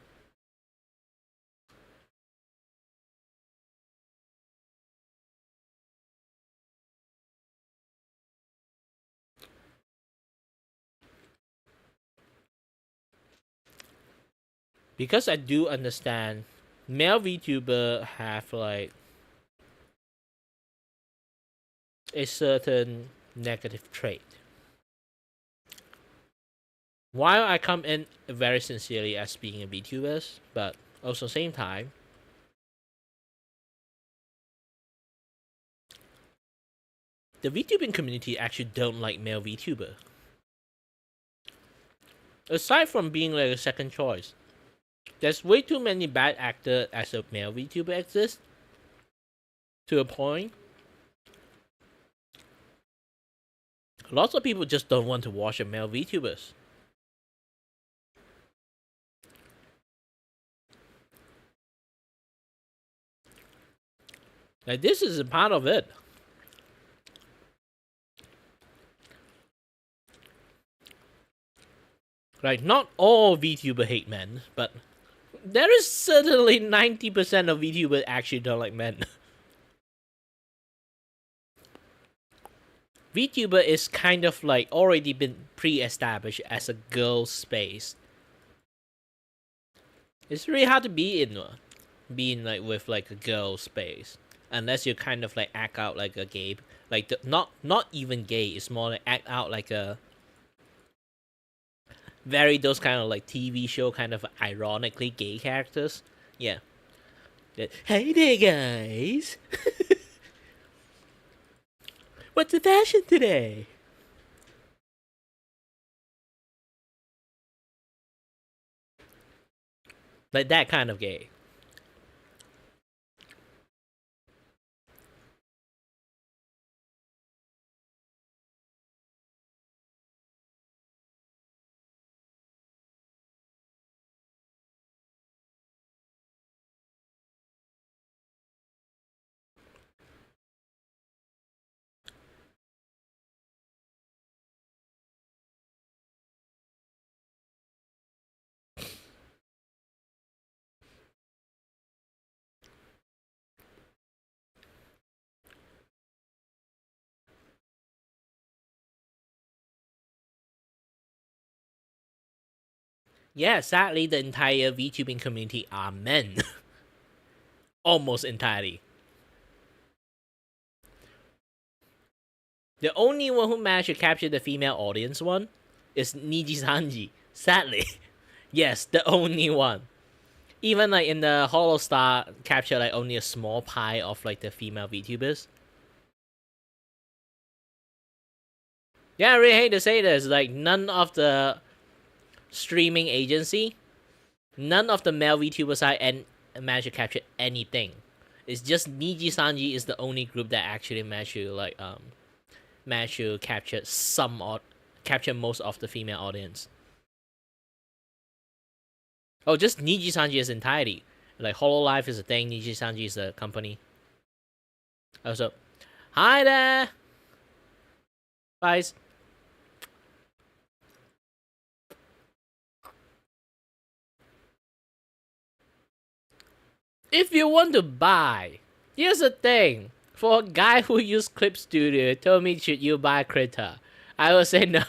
[SPEAKER 1] Because I do understand male VTuber have like a certain negative trait. while I come in very sincerely as being a VTuber, but also same time, the VTubing community actually don't like male VTuber. Aside from being like a second choice, there's way too many bad actors as a male VTuber exist. To a point, lots of people just don't want to watch a male VTubers. Like, this is a part of it. Like, not all VTuber hate men, but there is certainly 90% of VTubers actually don't like men. VTuber is kind of like already been pre-established as a girl space. It's really hard to be in like with like a girl space, unless you kind of like act out like a gay, like not even gay. It's more like act out like a very those kind of like TV show kind of ironically gay characters. Yeah. Hey there, guys. What's the fashion today? Like that kind of gay. Yeah, sadly, the entire VTubing community are men. Almost entirely. The only one who managed to capture the female audience one is Niji Sanji. Sadly. Yes, the only one. Even like in the Hollow Star captured like only a small pie of like the female VTubers. Yeah, I really hate to say this, like none of the streaming agency, none of the male VTubers side and managed to capture anything. It's just Niji Sanji is the only group that actually managed to like managed to capture capture most of the female audience. Oh, just Niji Sanji is entirety. Like Hololive is a thing, Niji Sanji is a company. Also, hi there, guys. If you want to buy, here's the thing. For a guy who used Clip Studio, told me should you buy Krita, I will say no.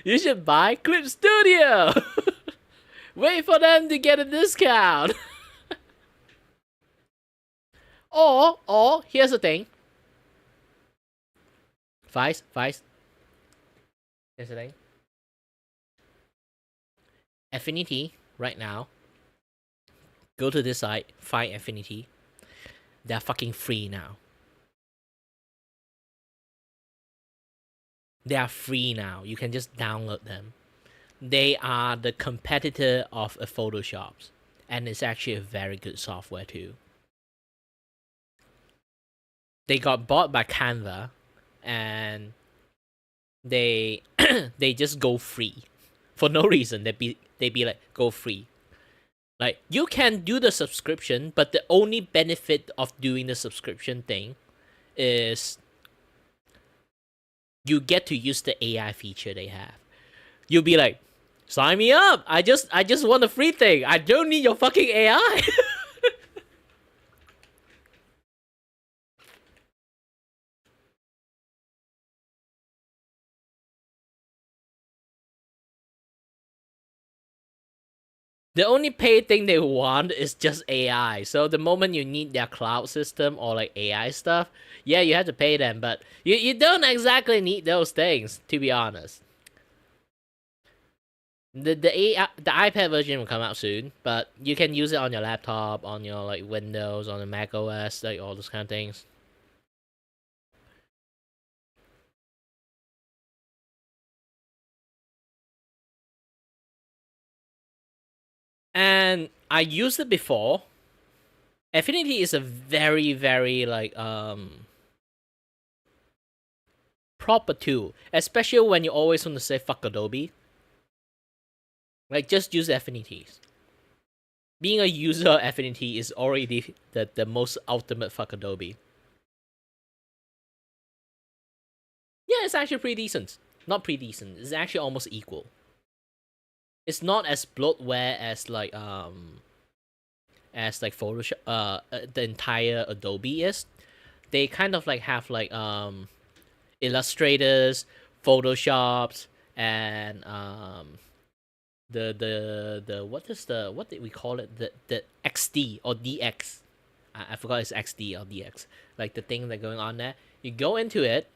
[SPEAKER 1] You should buy Clip Studio. Wait for them to get a discount. or here's the thing. Vice. Here's the thing. Affinity right now. Go to this site, find Affinity. They're fucking free now. They are free now. You can just download them. They are the competitor of a Photoshop. And it's actually a very good software too. They got bought by Canva. And they they just go free. For no reason. They be like, go free. Like, you can do the subscription, but the only benefit of doing the subscription thing is you get to use the AI feature they have. You'll be like, sign me up! I just want a free thing. I don't need your fucking AI. The only paid thing they want is just AI. So the moment you need their cloud system or like AI stuff, yeah, you have to pay them. But you don't exactly need those things, to be honest. The iPad version will come out soon, but you can use it on your laptop, on your like Windows, on the Mac OS, like all those kind of things. And I used it before. Affinity is a very, very like proper tool, especially when you always want to say fuck Adobe. Like, just use affinities. Being a user of affinity is already the most ultimate fuck Adobe. Yeah, it's actually pretty decent. Not pretty decent. It's actually almost equal. It's not as bloatware as like Photoshop, the entire Adobe is. They kind of like have like illustrators, Photoshops, and what did we call it? The XD or DX. I forgot it's XD or DX. Like the thing that's going on there. You go into it.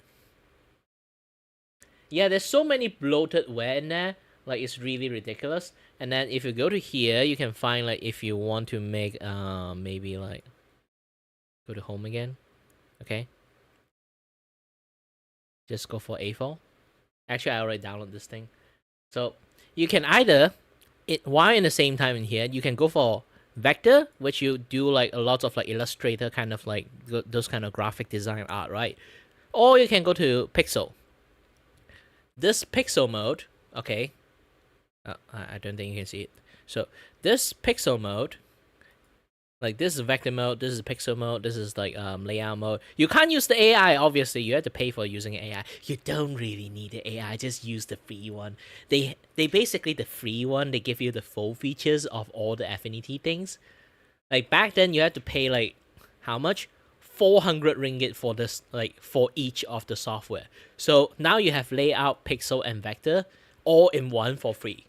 [SPEAKER 1] Yeah, there's so many bloated ware in there. Like, it's really ridiculous. And then if you go to here, you can find like if you want to make maybe like go to home again. Okay. Just go for A4. Actually, I already downloaded this thing. So you can either while in the same time in here, you can go for vector, which you do like a lot of like Illustrator kind of like those kind of graphic design art, right? Or you can go to pixel. This pixel mode, okay. I don't think you can see it. So this pixel mode, like this is vector mode, this is pixel mode, this is like layout mode. You can't use the AI, obviously. You have to pay for using AI. You don't really need the AI, just use the free one. They basically, the free one, they give you the full features of all the affinity things. Like back then you had to pay like how much? 400 ringgit for this, like for each of the software. So now you have layout, pixel, and vector all in one for free.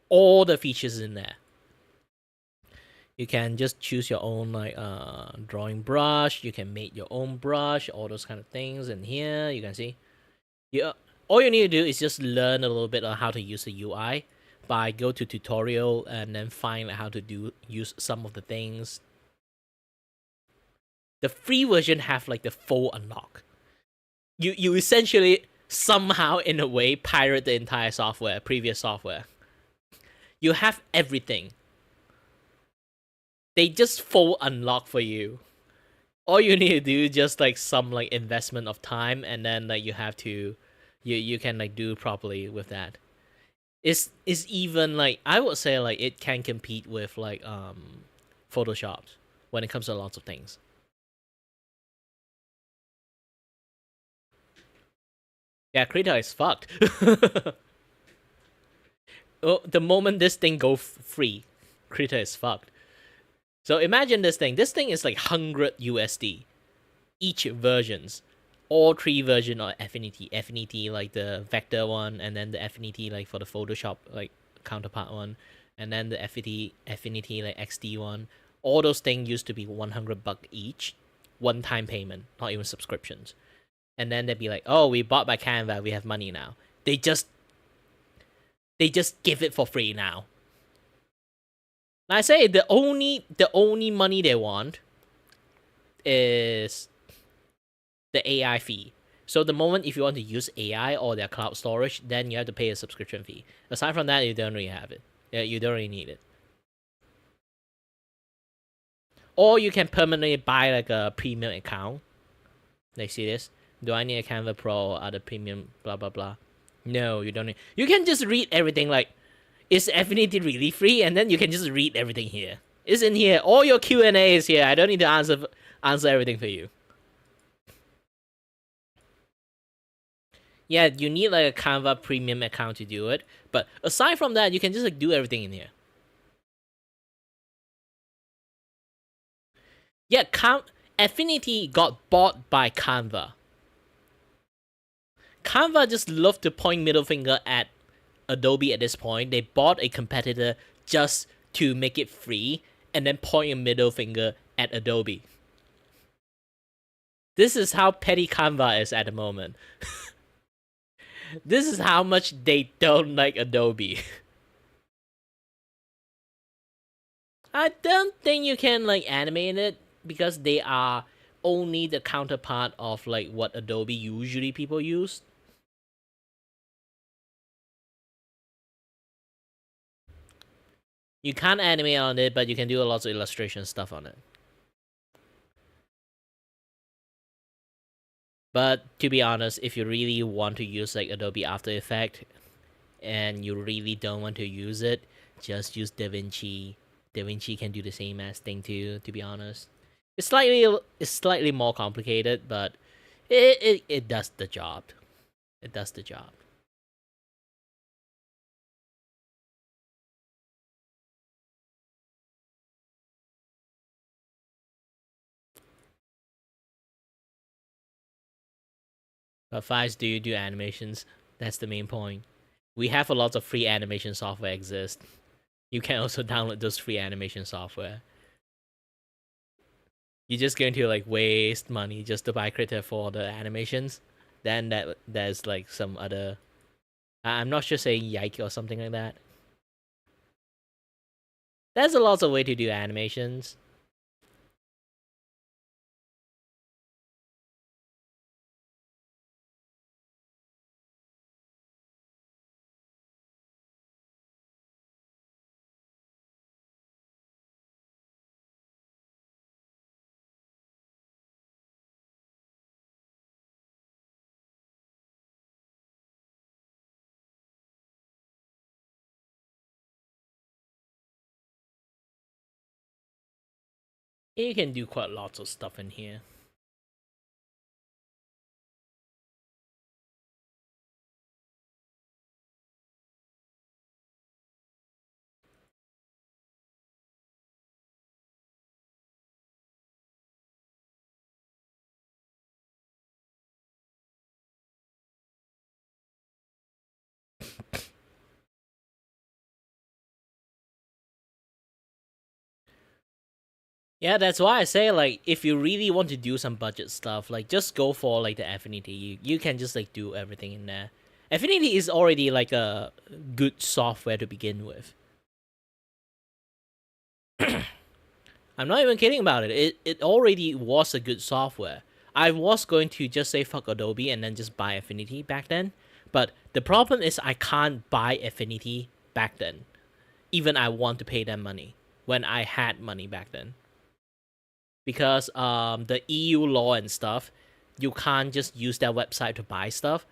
[SPEAKER 1] All the features in there. You can just choose your own like drawing brush. You can make your own brush, all those kind of things. And here you can see, all you need to do is just learn a little bit on how to use the UI by go to tutorial and then find how to use some of the things. The free version have like the full unlock. You essentially somehow in a way pirate the entire software, previous software. You have everything. They just full unlock for you. All you need to do is just like some like investment of time, and then like you have to you can like do properly with that. It's even like, I would say like it can compete with like Photoshop when it comes to lots of things. Yeah, Krita is fucked. Oh, the moment this thing go free, Krita is fucked. So imagine this thing. This thing is like 100 USD. Each versions. All three versions are Affinity. Affinity like the vector one, and then the Affinity like for the Photoshop like counterpart one, and then the Affinity like XD one. All those things used to be 100 bucks each. One-time payment, not even subscriptions. And then they'd be like, oh, we bought by Canva, we have money now. They just give it for free now. Like I say, the only money they want is the AI fee. So the moment if you want to use AI or their cloud storage, then you have to pay a subscription fee. Aside from that, you don't really have it. Yeah, you don't really need it. Or you can permanently buy like a premium account. Like, see this? Do I need a Canva Pro or other premium blah blah blah? No, you don't need. You can just read everything. Like, is Affinity really free? And then you can just read everything here. It's in here. All your Q&A is here. I don't need to answer everything for you. Yeah, you need like a Canva premium account to do it. But aside from that, you can just like do everything in here. Yeah, Affinity got bought by Canva. Canva just love to point middle finger at Adobe at this point. They bought a competitor just to make it free and then point a middle finger at Adobe. This is how petty Canva is at the moment. This is how much they don't like Adobe. I don't think you can like animate it because they are only the counterpart of like what Adobe usually people use. You can't animate on it, but you can do a lot of illustration stuff on it. But to be honest, if you really want to use like Adobe After Effects and you really don't want to use it, just use DaVinci. DaVinci can do the same as thing too, to be honest. It's slightly more complicated, but it does the job. It does the job. But Fives, do you do animations? That's the main point. We have a lot of free animation software exist. You can also download those free animation software. You're just going to like waste money just to buy Critter for the animations. Then there's like some other. I'm not sure saying yike or something like that. There's a lot of way to do animations. You can do quite lots of stuff in here. Yeah, that's why I say like if you really want to do some budget stuff, like just go for like the Affinity. You can just like do everything in there. Affinity is already like a good software to begin with. I'm not even kidding about it. It already was a good software. I was going to just say fuck Adobe and then just buy Affinity back then. But the problem is I can't buy Affinity back then. Even I want to pay them money when I had money back then. Because the EU law and stuff, you can't just use their website to buy stuff.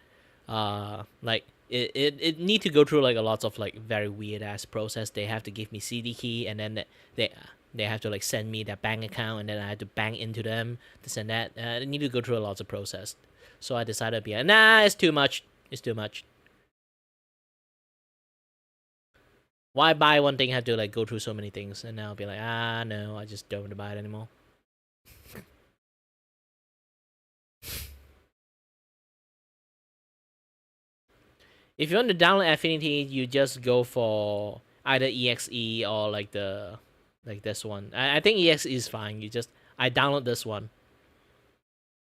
[SPEAKER 1] Like it need to go through like a lot of like very weird ass process. They have to give me CD key and then they have to like send me their bank account and then I have to bank into them to send that. They need to go through a lot of process. So I decided to be like, nah, it's too much. It's too much. Why buy one thing? Have to like go through so many things, and now I'll be like, no, I just don't want to buy it anymore. If you want to download Affinity, you just go for either EXE or like this one. I think EXE is fine. I download this one,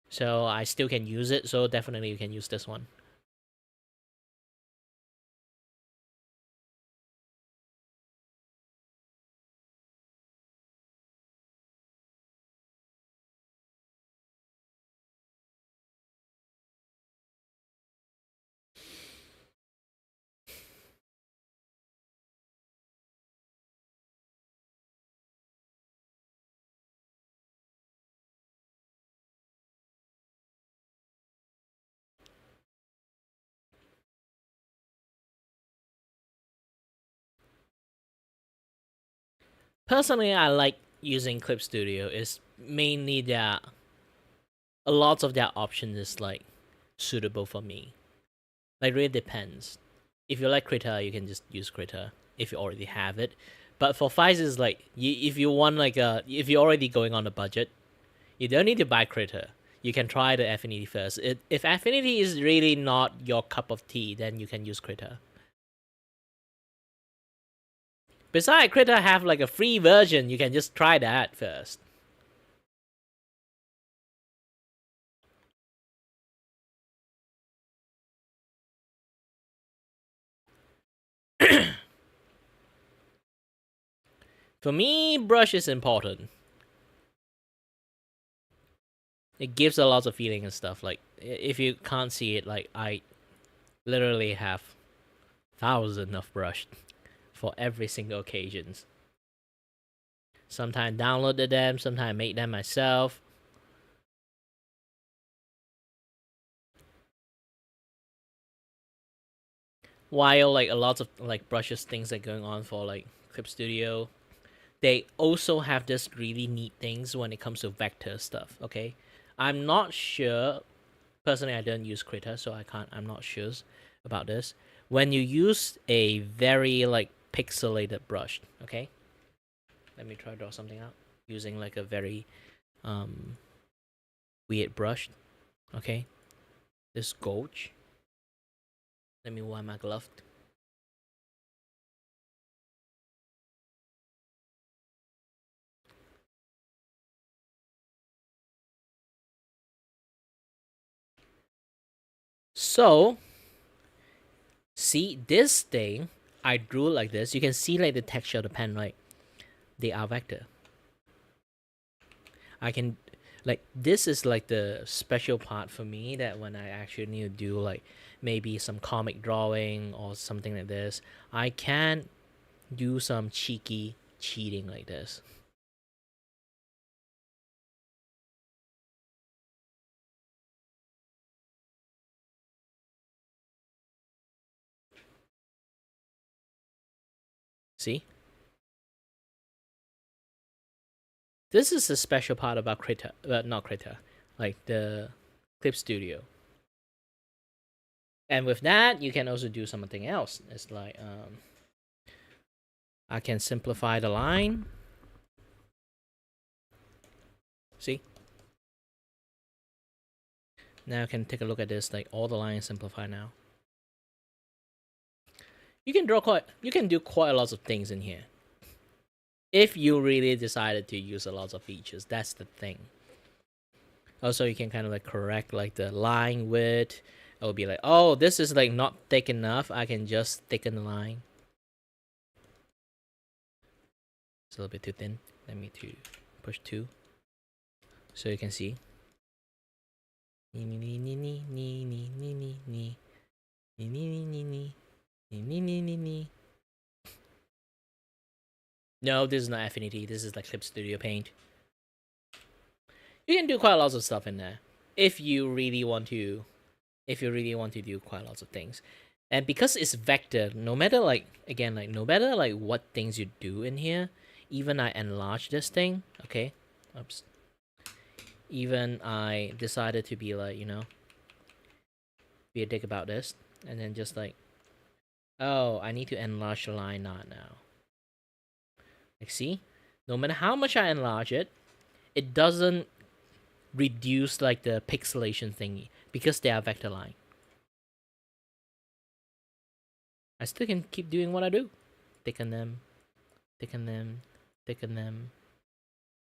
[SPEAKER 1] so I still can use it. So definitely you can use this one. Personally, I like using Clip Studio. It's mainly that a lot of their options is like suitable for me. Like really depends. If you like Critter, you can just use Critter if you already have it. But for Fives is like if you want like if you're already going on a budget, you don't need to buy Critter. You can try the Affinity first. If Affinity is really not your cup of tea, then you can use Critter. Besides, Critter have like a free version. You can just try that first. For me, brush is important. It gives a lot of feeling and stuff. Like, if you can't see it, like, I literally have thousands of brush for every single occasions. Sometimes downloaded them, sometimes make them myself. While like a lot of like brushes things that going on for like Clip Studio, they also have this really neat things when it comes to vector stuff. Okay, I'm not sure. Personally, I don't use Krita, so I'm not sure about this. When you use a very like pixelated brush, okay. Let me try to draw something out using like a very weird brush. Okay, this gouge. Let me wear my glove. So, see this thing, I drew like this. You can see like the texture of the pen, right? They are vector. I can, like, this is like the special part for me that when I actually need to do like maybe some comic drawing or something like this, I can do some cheeky cheating like this. See? This is the special part about Krita, not Krita, like the Clip Studio. And with that, you can also do something else. It's like, I can simplify the line. See? Now I can take a look at this, like all the lines simplify now. You can do quite a lot of things in here. If you really decided to use a lot of features, that's the thing. Also, you can kind of like correct like the line width. It will be like, oh, this is like not thick enough. I can just thicken the line. It's a little bit too thin. Let me push 2. So you can see. No, this is not Affinity. This is like Clip Studio Paint. You can do quite a lot of stuff in there if you really want to. If you really want to do quite lots of things, and because it's vector, no matter like again like no matter like what things you do in here, even I enlarge this thing. Okay, oops. Even I decided to be like, you know, be a dick about this, and then just like, oh, I need to enlarge the line not now. Like, see, no matter how much I enlarge it, it doesn't reduce like the pixelation thingy because they are vector line. I still can keep doing what I do. Thicken them, thicken them, thicken them.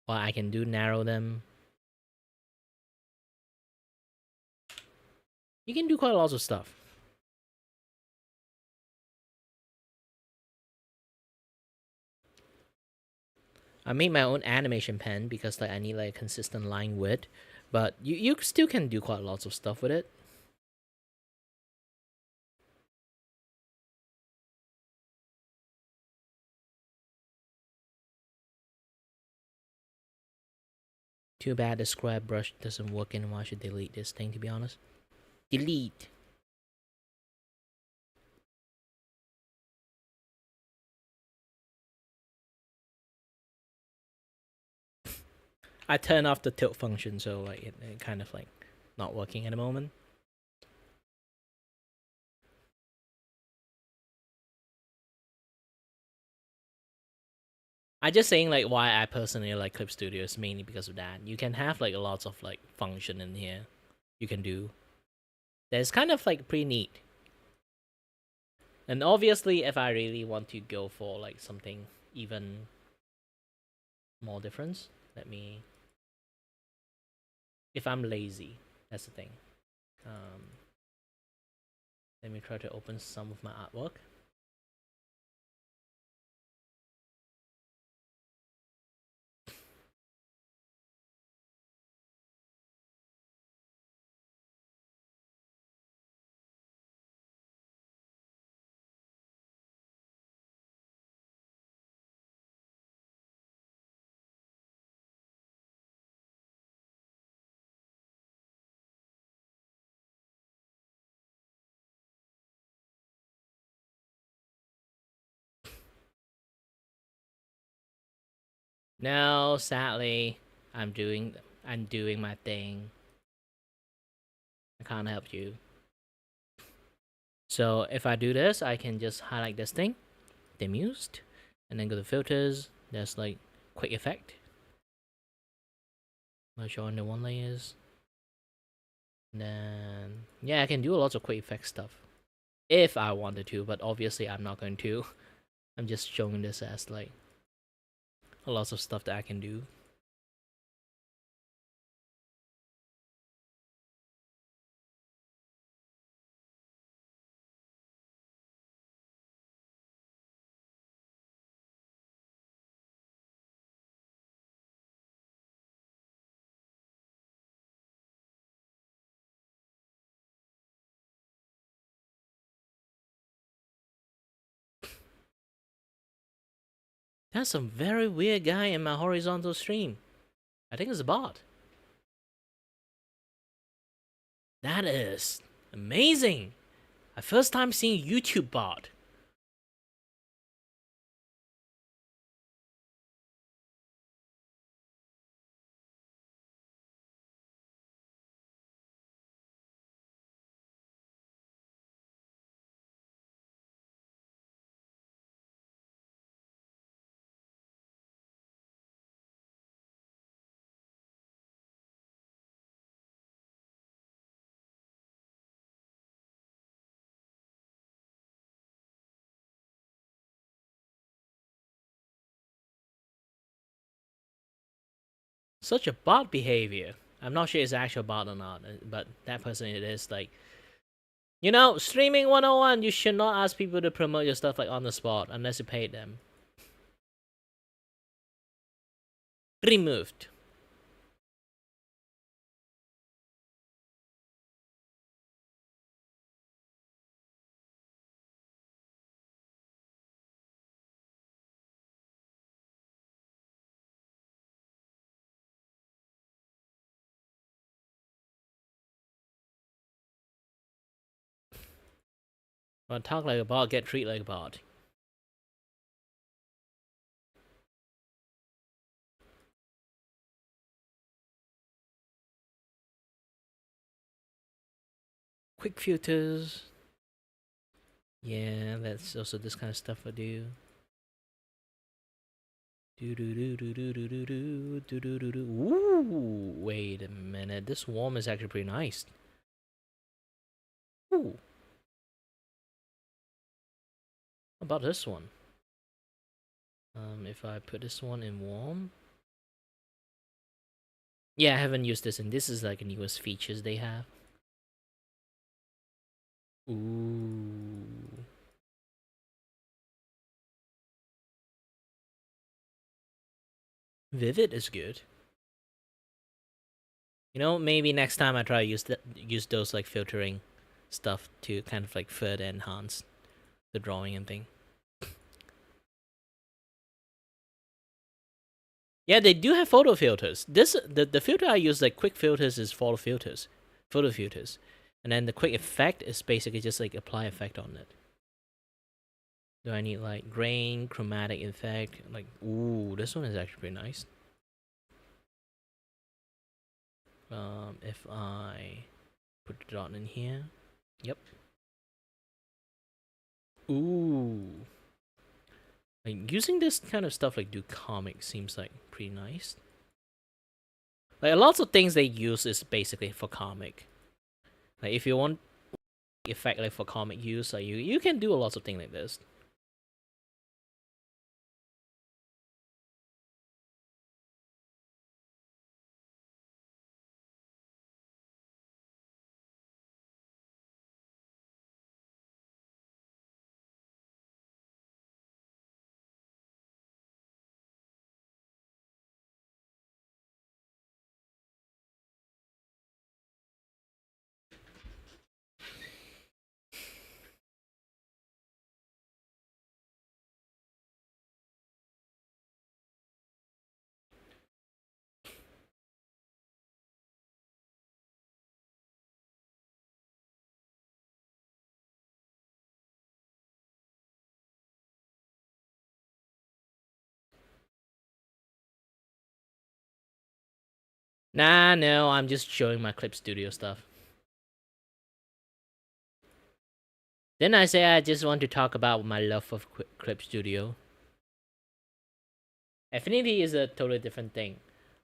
[SPEAKER 1] Or I can do narrow them. You can do quite a lot of stuff. I made my own animation pen because like I need like a consistent line width, but you still can do quite lots of stuff with it. Too bad the square brush doesn't work anymore. I should delete this thing, to be honest. Delete. I turn off the tilt function, so like it kind of like not working at the moment. I just saying like why I personally like Clip Studio is mainly because of that. You can have like lots of like function in here. You can do. That's kind of like pretty neat. And obviously, if I really want to go for like something even more different, if I'm lazy, that's the thing. Let me try to open some of my artwork. No, sadly, I'm doing my thing. I can't help you. So if I do this, I can just highlight this thing, diffused, and then go to filters. There's like quick effect. Not sure under one layers. And then yeah, I can do lots of quick effect stuff if I wanted to, but obviously I'm not going to. I'm just showing this as like lots of stuff that I can do. That's some very weird guy in my horizontal stream. I think it's a bot. That is amazing. My first time seeing a YouTube bot. Such a bot behavior. I'm not sure it's actual bot or not, but that person it is like, you know, streaming 101, you should not ask people to promote your stuff like on the spot unless you paid them. Removed. Well, talk like a bot, get treated like a bot. Quick filters. Yeah, that's also this kind of stuff I do. Ooh, wait a minute. This worm is actually pretty nice. Ooh. How about this one? If I put this one in warm. Yeah, I haven't used this, and this is like the newest features they have. Ooh. Vivid is good. You know, maybe next time I try to use those like filtering stuff to kind of like further enhance the drawing and thing. Yeah, they do have photo filters. The filter I use, like quick filters, is photo filters, and then the quick effect is basically just like apply effect on it. Do I need like grain, chromatic effect? Like, ooh, this one is actually pretty nice. If I put the dot in here, yep. Ooh. Like, using this kind of stuff like do comics seems like pretty nice. Like lots of things they use is basically for comic. Like if you want effect like for comic use, like you can do lots of things like this. Nah, no, I'm just showing my Clip Studio stuff. Then I say I just want to talk about my love of Clip Studio. Affinity is a totally different thing.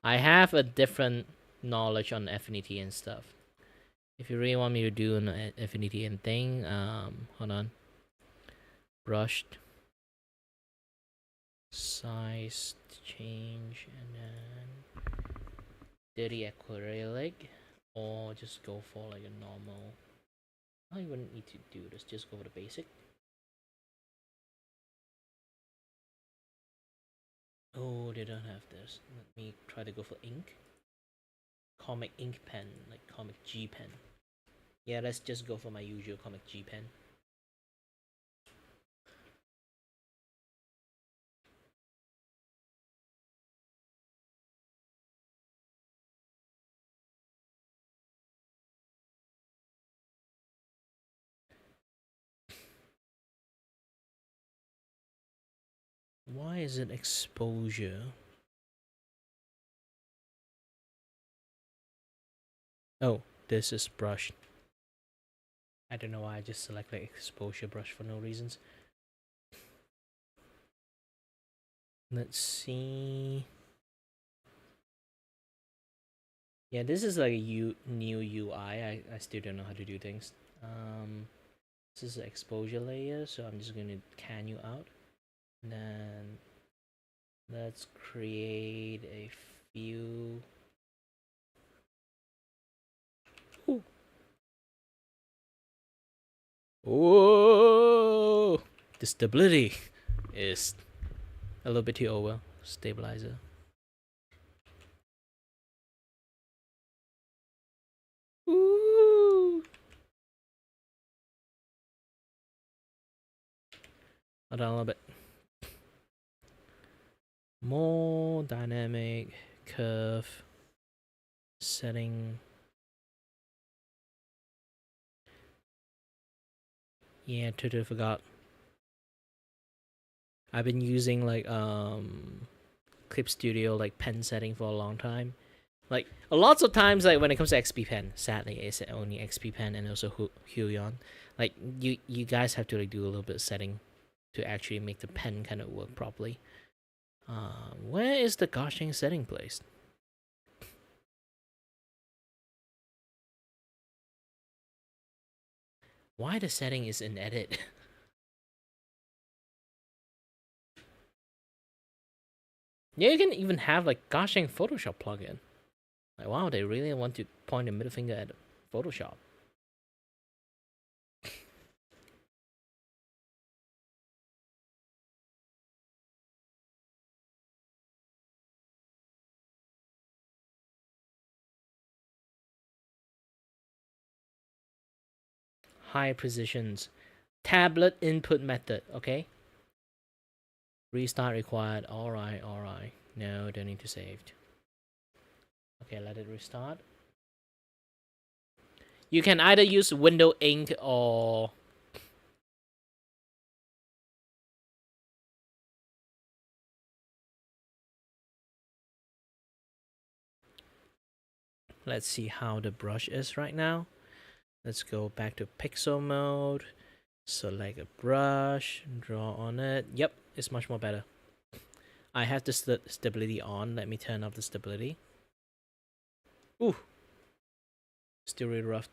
[SPEAKER 1] I have a different knowledge on Affinity and stuff. If you really want me to do an Affinity and thing, hold on. Brushed. Size change, and then dirty acrylic, or just go for like a normal. I wouldn't need to do this, just go for the basic. Oh, they don't have this. Let me try to go for ink. Comic ink pen, like Comic G pen. Yeah, let's just go for my usual Comic G pen. Why is it exposure? Oh, this is brush. I don't know why I just select like exposure brush for no reasons. Let's see. Yeah, this is like a new UI. I still don't know how to do things. This is the exposure layer, so I'm just gonna can you out. And then let's create a few. Ooh. Whoa! The stability is a little bit too over. Stabilizer. Ooh. Hold on a little bit. More dynamic curve setting. Yeah, totally forgot. I've been using like Clip Studio like pen setting for a long time. Like lots of times, like when it comes to XP Pen, sadly it's only XP Pen and also Huion. Like you guys have to like do a little bit of setting to actually make the pen kind of work properly. Where is the goshing setting placed? Why the setting is in edit? Yeah, you can even have like goshing Photoshop plugin. Like wow, they really want to point the middle finger at Photoshop. High precisions. Tablet input method, okay? Restart required. Alright, alright. No, don't need to save. Okay, let it restart. You can either use Window Ink or... Let's see how the brush is right now. Let's go back to pixel mode. Select a brush, draw on it. Yep, it's much more better. I have the stability on. Let me turn off the stability. Ooh. Still really rough.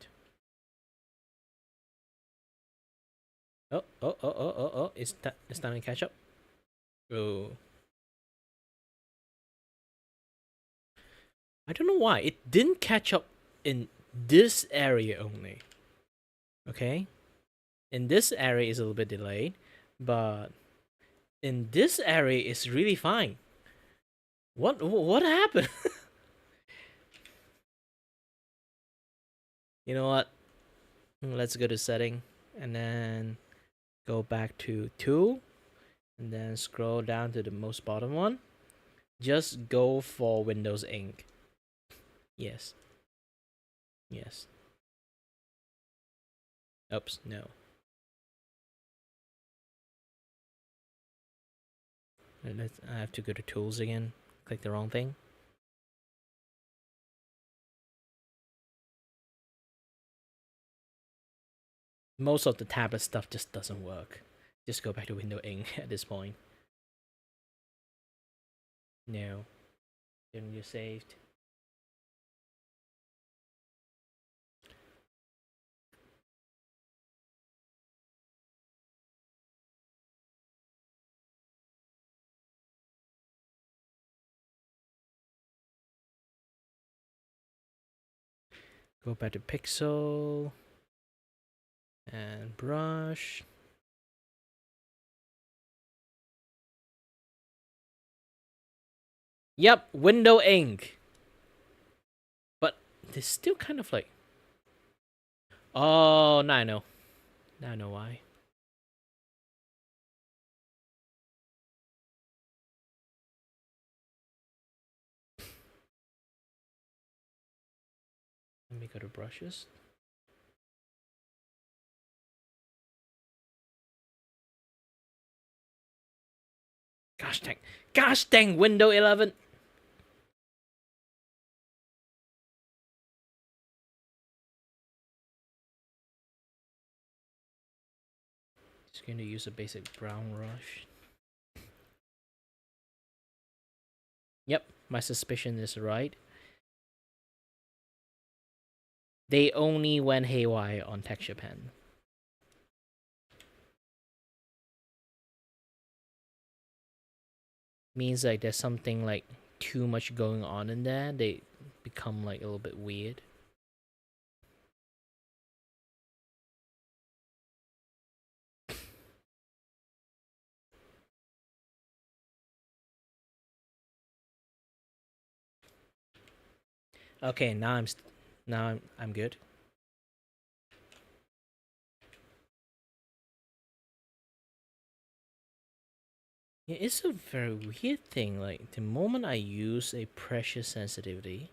[SPEAKER 1] Oh. It's starting to catch up. Oh. I don't know why. It didn't catch up in this area only. Okay? In this area is a little bit delayed, but in this area it's really fine. What happened? You know what? Let's go to setting and then go back to tool and then scroll down to the most bottom one. Just go for Windows Ink. Yes. Yes. Oops, no. I have to go to tools again. Click the wrong thing. Most of the tablet stuff just doesn't work. Just go back to window ink at this point. No. Didn't you saved? Go back to pixel and brush. Yep, window ink. But it's still kind of like. Oh, now I know. Now I know why. Let me go to brushes. Gosh dang, window 11. Just going to use a basic brown brush. Yep, my suspicion is right. They only went haywire on texture pen. Means like there's something like too much going on in there. They become like a little bit weird. Okay, now I'm good. Yeah, it's a very weird thing. Like the moment I use a pressure sensitivity,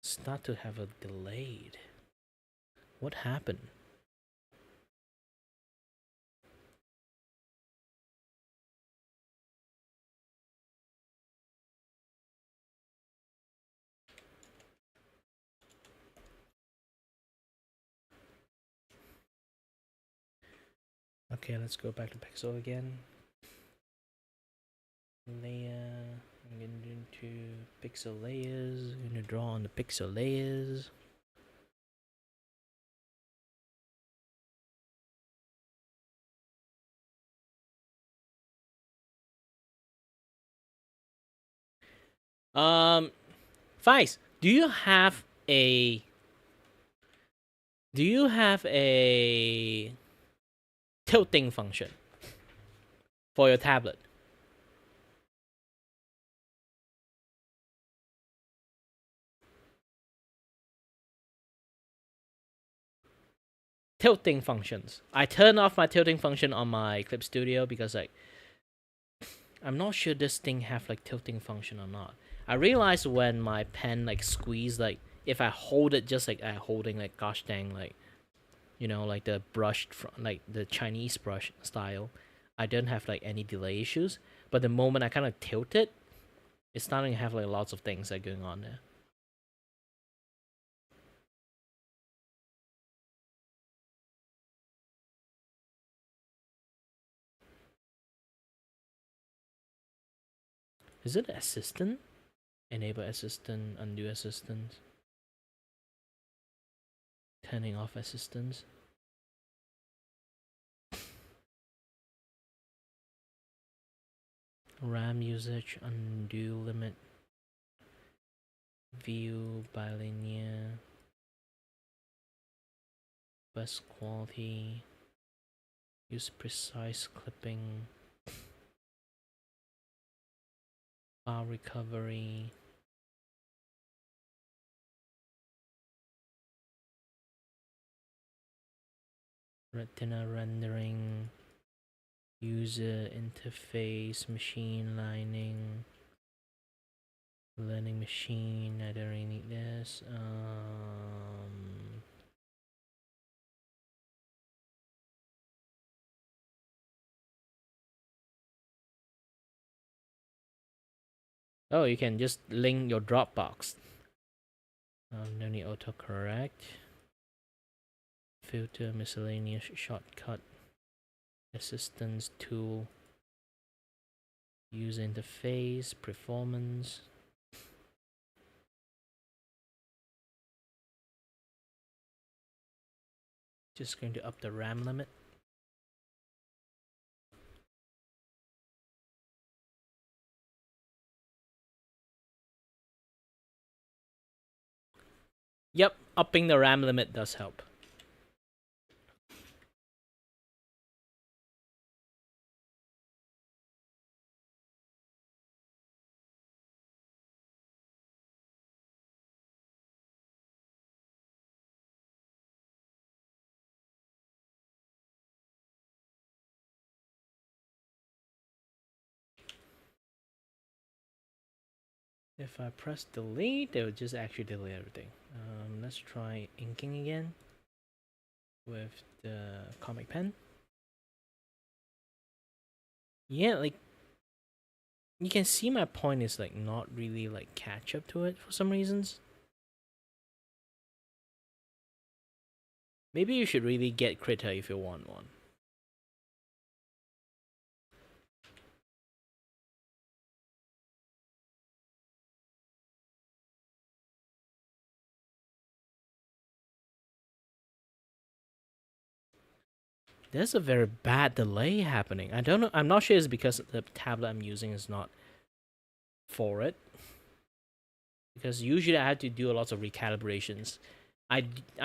[SPEAKER 1] start to have a delayed. What happened? Okay, let's go back to pixel again. Layer. I'm gonna do into pixel layers. I'm gonna draw on the pixel layers. Vice, do you have a tilting function for your tablet? Tilting functions. I turn off my tilting function on my Clip Studio because like I'm not sure this thing have like tilting function or not. I realized when my pen like squeeze, like if I hold it just like I holding like gosh dang like, you know, like the brushed like the Chinese brush style, I don't have like any delay issues. But the moment I kind of tilt it, it's starting to have like lots of things like going on there. Is it assistant? Enable assistant, undo assistant. Turning off assistance. RAM usage, undo limit. View bilinear. Best quality. Use precise clipping. File recovery. Retina rendering. User interface, machine learning. Learning machine, I don't really need this. Oh, you can just link your Dropbox. No need autocorrect. filter, miscellaneous shortcut, assistance tool, user interface, performance. Just going to up the RAM limit. Yep, upping the RAM limit does help. If I press delete, it would just actually delete everything. Let's try inking again with the comic pen. Yeah, like you can see my point is like not really like catch up to it for some reasons. Maybe you should really get Critter if you want one. There's a very bad delay happening. I don't know. I'm not sure it's because the tablet I'm using is not for it. Because usually I have to do a lot of recalibrations. I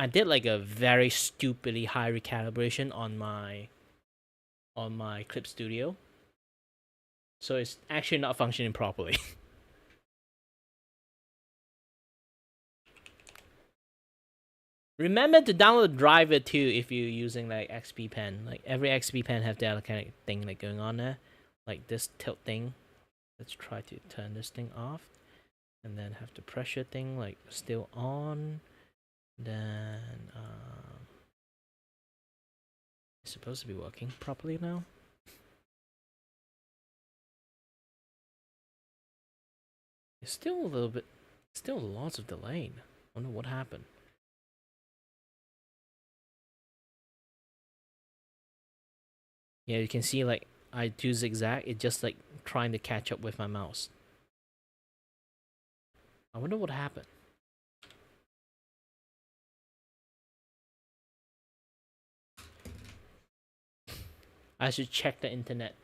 [SPEAKER 1] did like a very stupidly high recalibration on my Clip Studio. So it's actually not functioning properly. Remember to download the driver too if you're using like XP Pen. Like every XP Pen have that kind of thing like going on there. Like this tilt thing. Let's try to turn this thing off. And then have the pressure thing like still on. Then it's supposed to be working properly now. It's still a little bit, still lots of delay. I wonder what happened. Yeah, you can see like I do zigzag, it just like trying to catch up with my mouse. I wonder what happened. I should check the internet.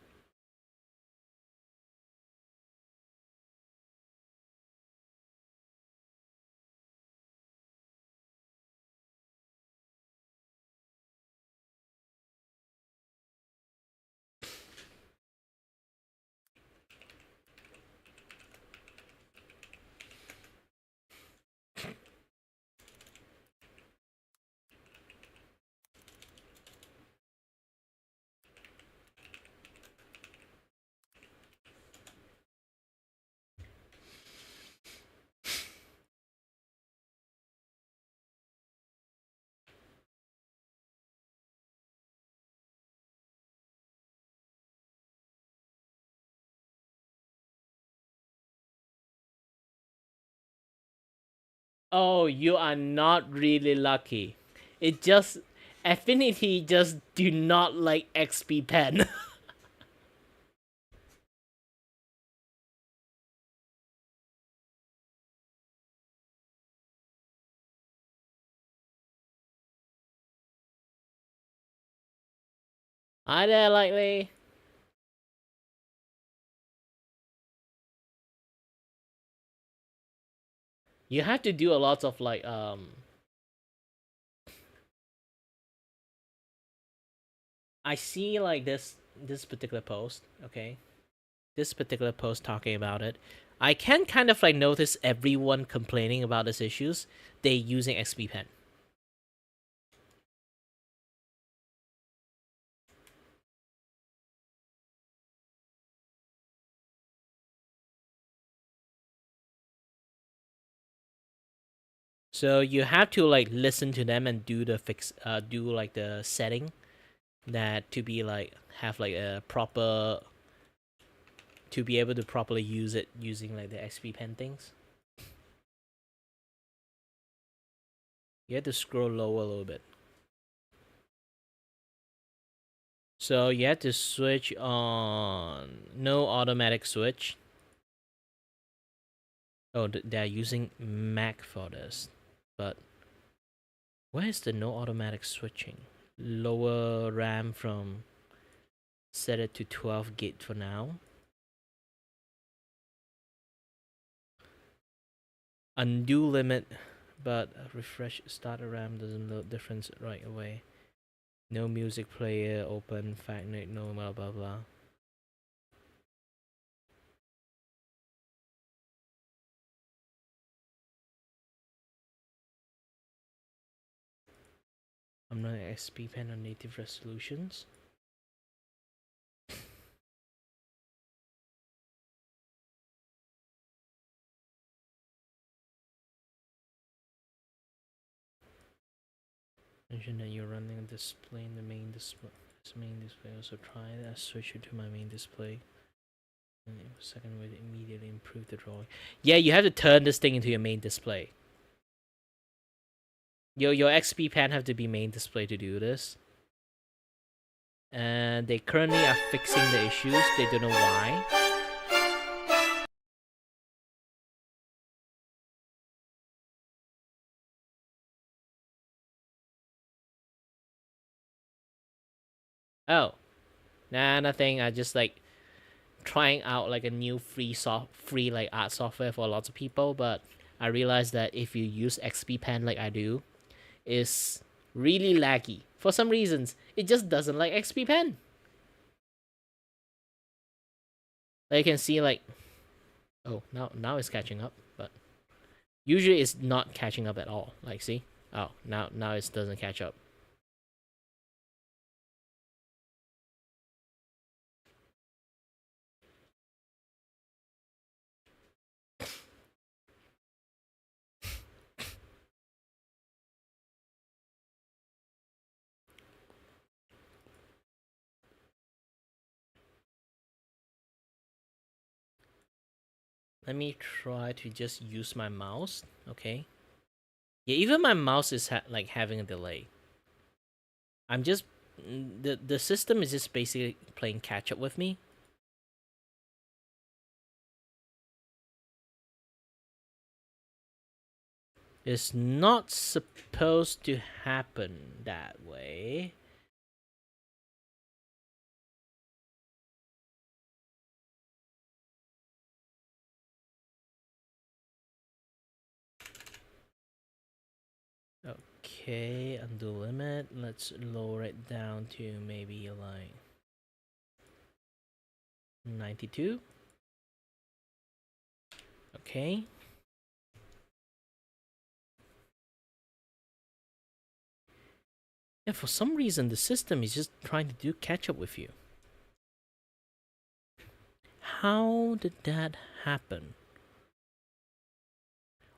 [SPEAKER 1] Oh, you are not really lucky. It just Affinity just do not like XP Pen. Hi there, Lightly. You have to do a lot of like I see like this particular post, okay? This particular post talking about it. I can kind of like notice everyone complaining about these issues. They using XP Pen. So you have to like listen to them and do the do like the setting that to be like have like a proper to be able to properly use it using like the XP Pen things. You have to scroll lower a little bit. So you have to switch on no automatic switch. Oh, they're using Mac for this, but where is the no automatic switching? Lower RAM from, set it to 12 gig for now. Undo limit, but refresh start RAM doesn't load difference right away. No music player open, fact no blah blah blah. I'm running XP Pen on native resolutions. Mention that you're running a display in the main display. Also try that. Switch it to my main display. And it was second way to immediately improve the drawing. Yeah, you have to turn this thing into your main display. Your XP Pen have to be main display to do this. And they currently are fixing the issues. They don't know why. Oh, nah, nothing. I just like trying out like a new free like art software for lots of people, but I realized that if you use XP Pen like I do, it's really laggy. For some reasons, it just doesn't like XP Pen. Like you can see like, oh, now it's catching up, but usually it's not catching up at all. Like see? Oh, now it doesn't catch up. Let me try to just use my mouse, okay? Yeah, even my mouse is like having a delay. I'm just the system is just basically playing catch up with me. It's not supposed to happen that way. Okay, undo limit. Let's lower it down to maybe like 92. Okay. Yeah, for some reason the system is just trying to do catch up with you. How did that happen?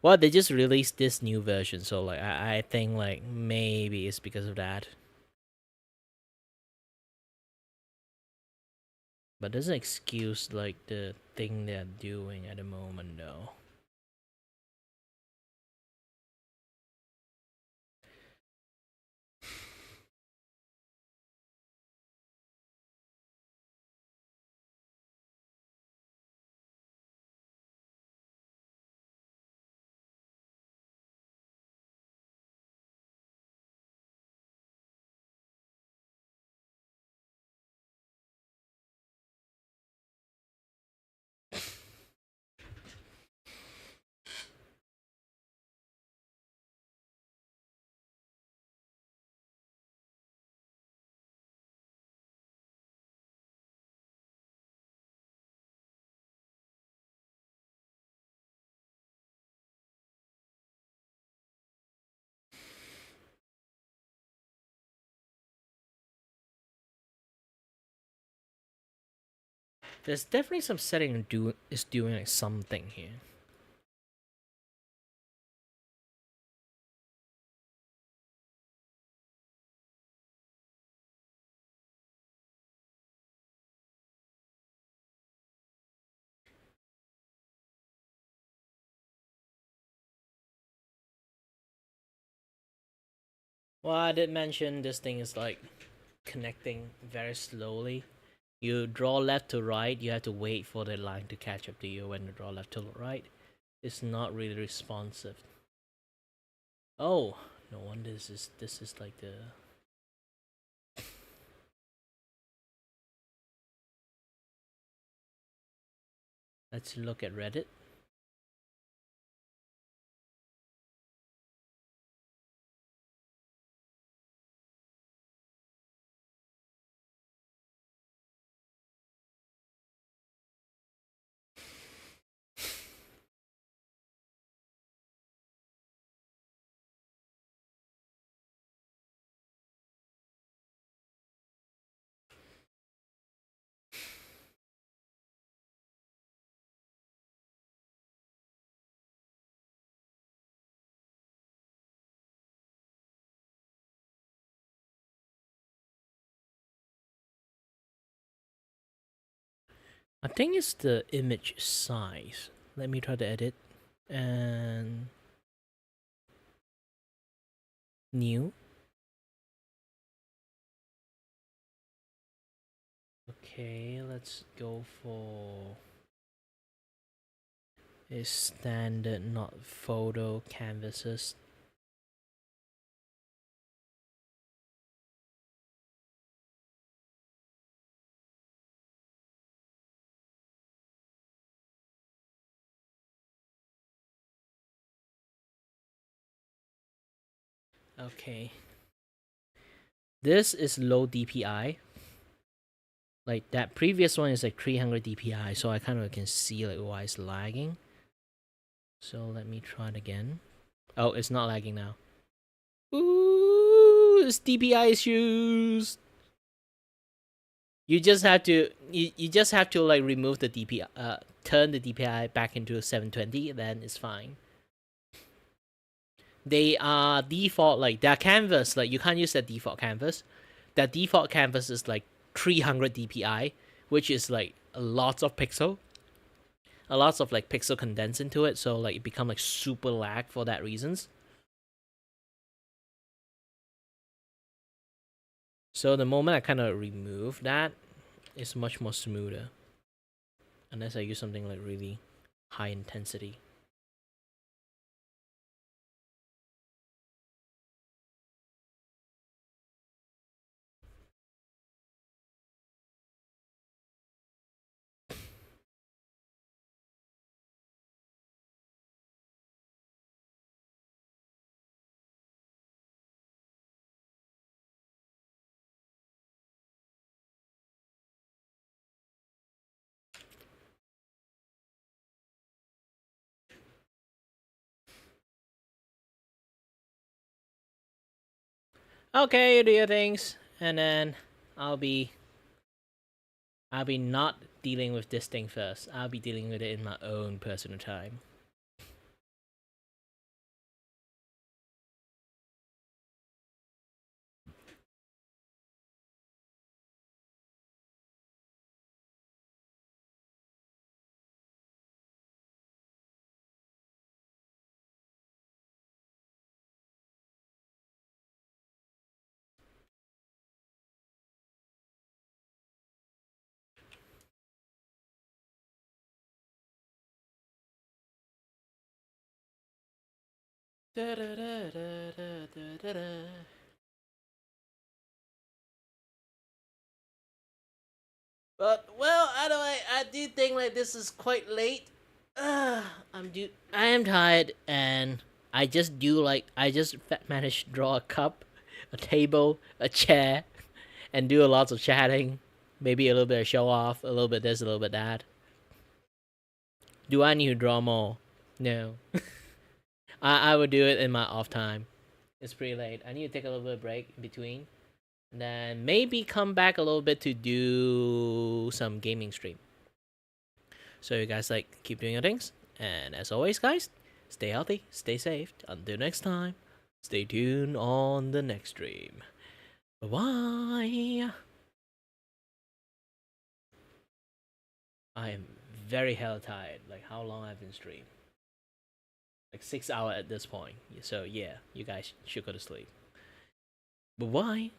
[SPEAKER 1] Well, they just released this new version, so like I think like maybe it's because of that. But doesn't excuse like the thing they're doing at the moment though. There's definitely some setting is doing like something here. Well, I did mention this thing is like connecting very slowly. You draw left to right, you have to wait for the line to catch up to you when you draw left to right. It's not really responsive. Oh, no wonder this is like the... Let's look at Reddit. I think it's the image size. Let me try to edit. And... New. Okay, let's go for... a standard, not photo canvases. Okay. This is low DPI. Like that previous one is like 300 DPI, so I kind of can see like why it's lagging. So let me try it again. Oh, it's not lagging now. Ooh, it's DPI issues. You just have to you just have to like remove the DPI, turn the DPI back into 720, then it's fine. They are default, like their canvas, like you can't use that default canvas. That default canvas is like 300 DPI, which is like a lot of pixel. A lot of like pixel condensed into it, so like it become like super lag for that reasons. So the moment I kind of remove that, it's much more smoother. Unless I use something like really high intensity. Okay, you do your things, and then I'll be not dealing with this thing first. I'll be dealing with it in my own personal time. Da, da, da, da, da, da, da. But well, anyway, I do think like this is quite late. I am tired, and I just managed to draw a cup, a table, a chair, and do a lot of chatting. Maybe a little bit of show off, a little bit this, a little bit that. Do I need to draw more? No. I would do it in my off time. It's pretty late. I need to take a little bit of break in between. And then maybe come back a little bit to do some gaming stream. So you guys like keep doing your things. And as always, guys, stay healthy, stay safe. Until next time, stay tuned on the next stream. Bye-bye. I am very hell tired. Like how long I've been streaming. Like 6 hours at this point. So yeah, you guys should go to sleep. Bye-bye.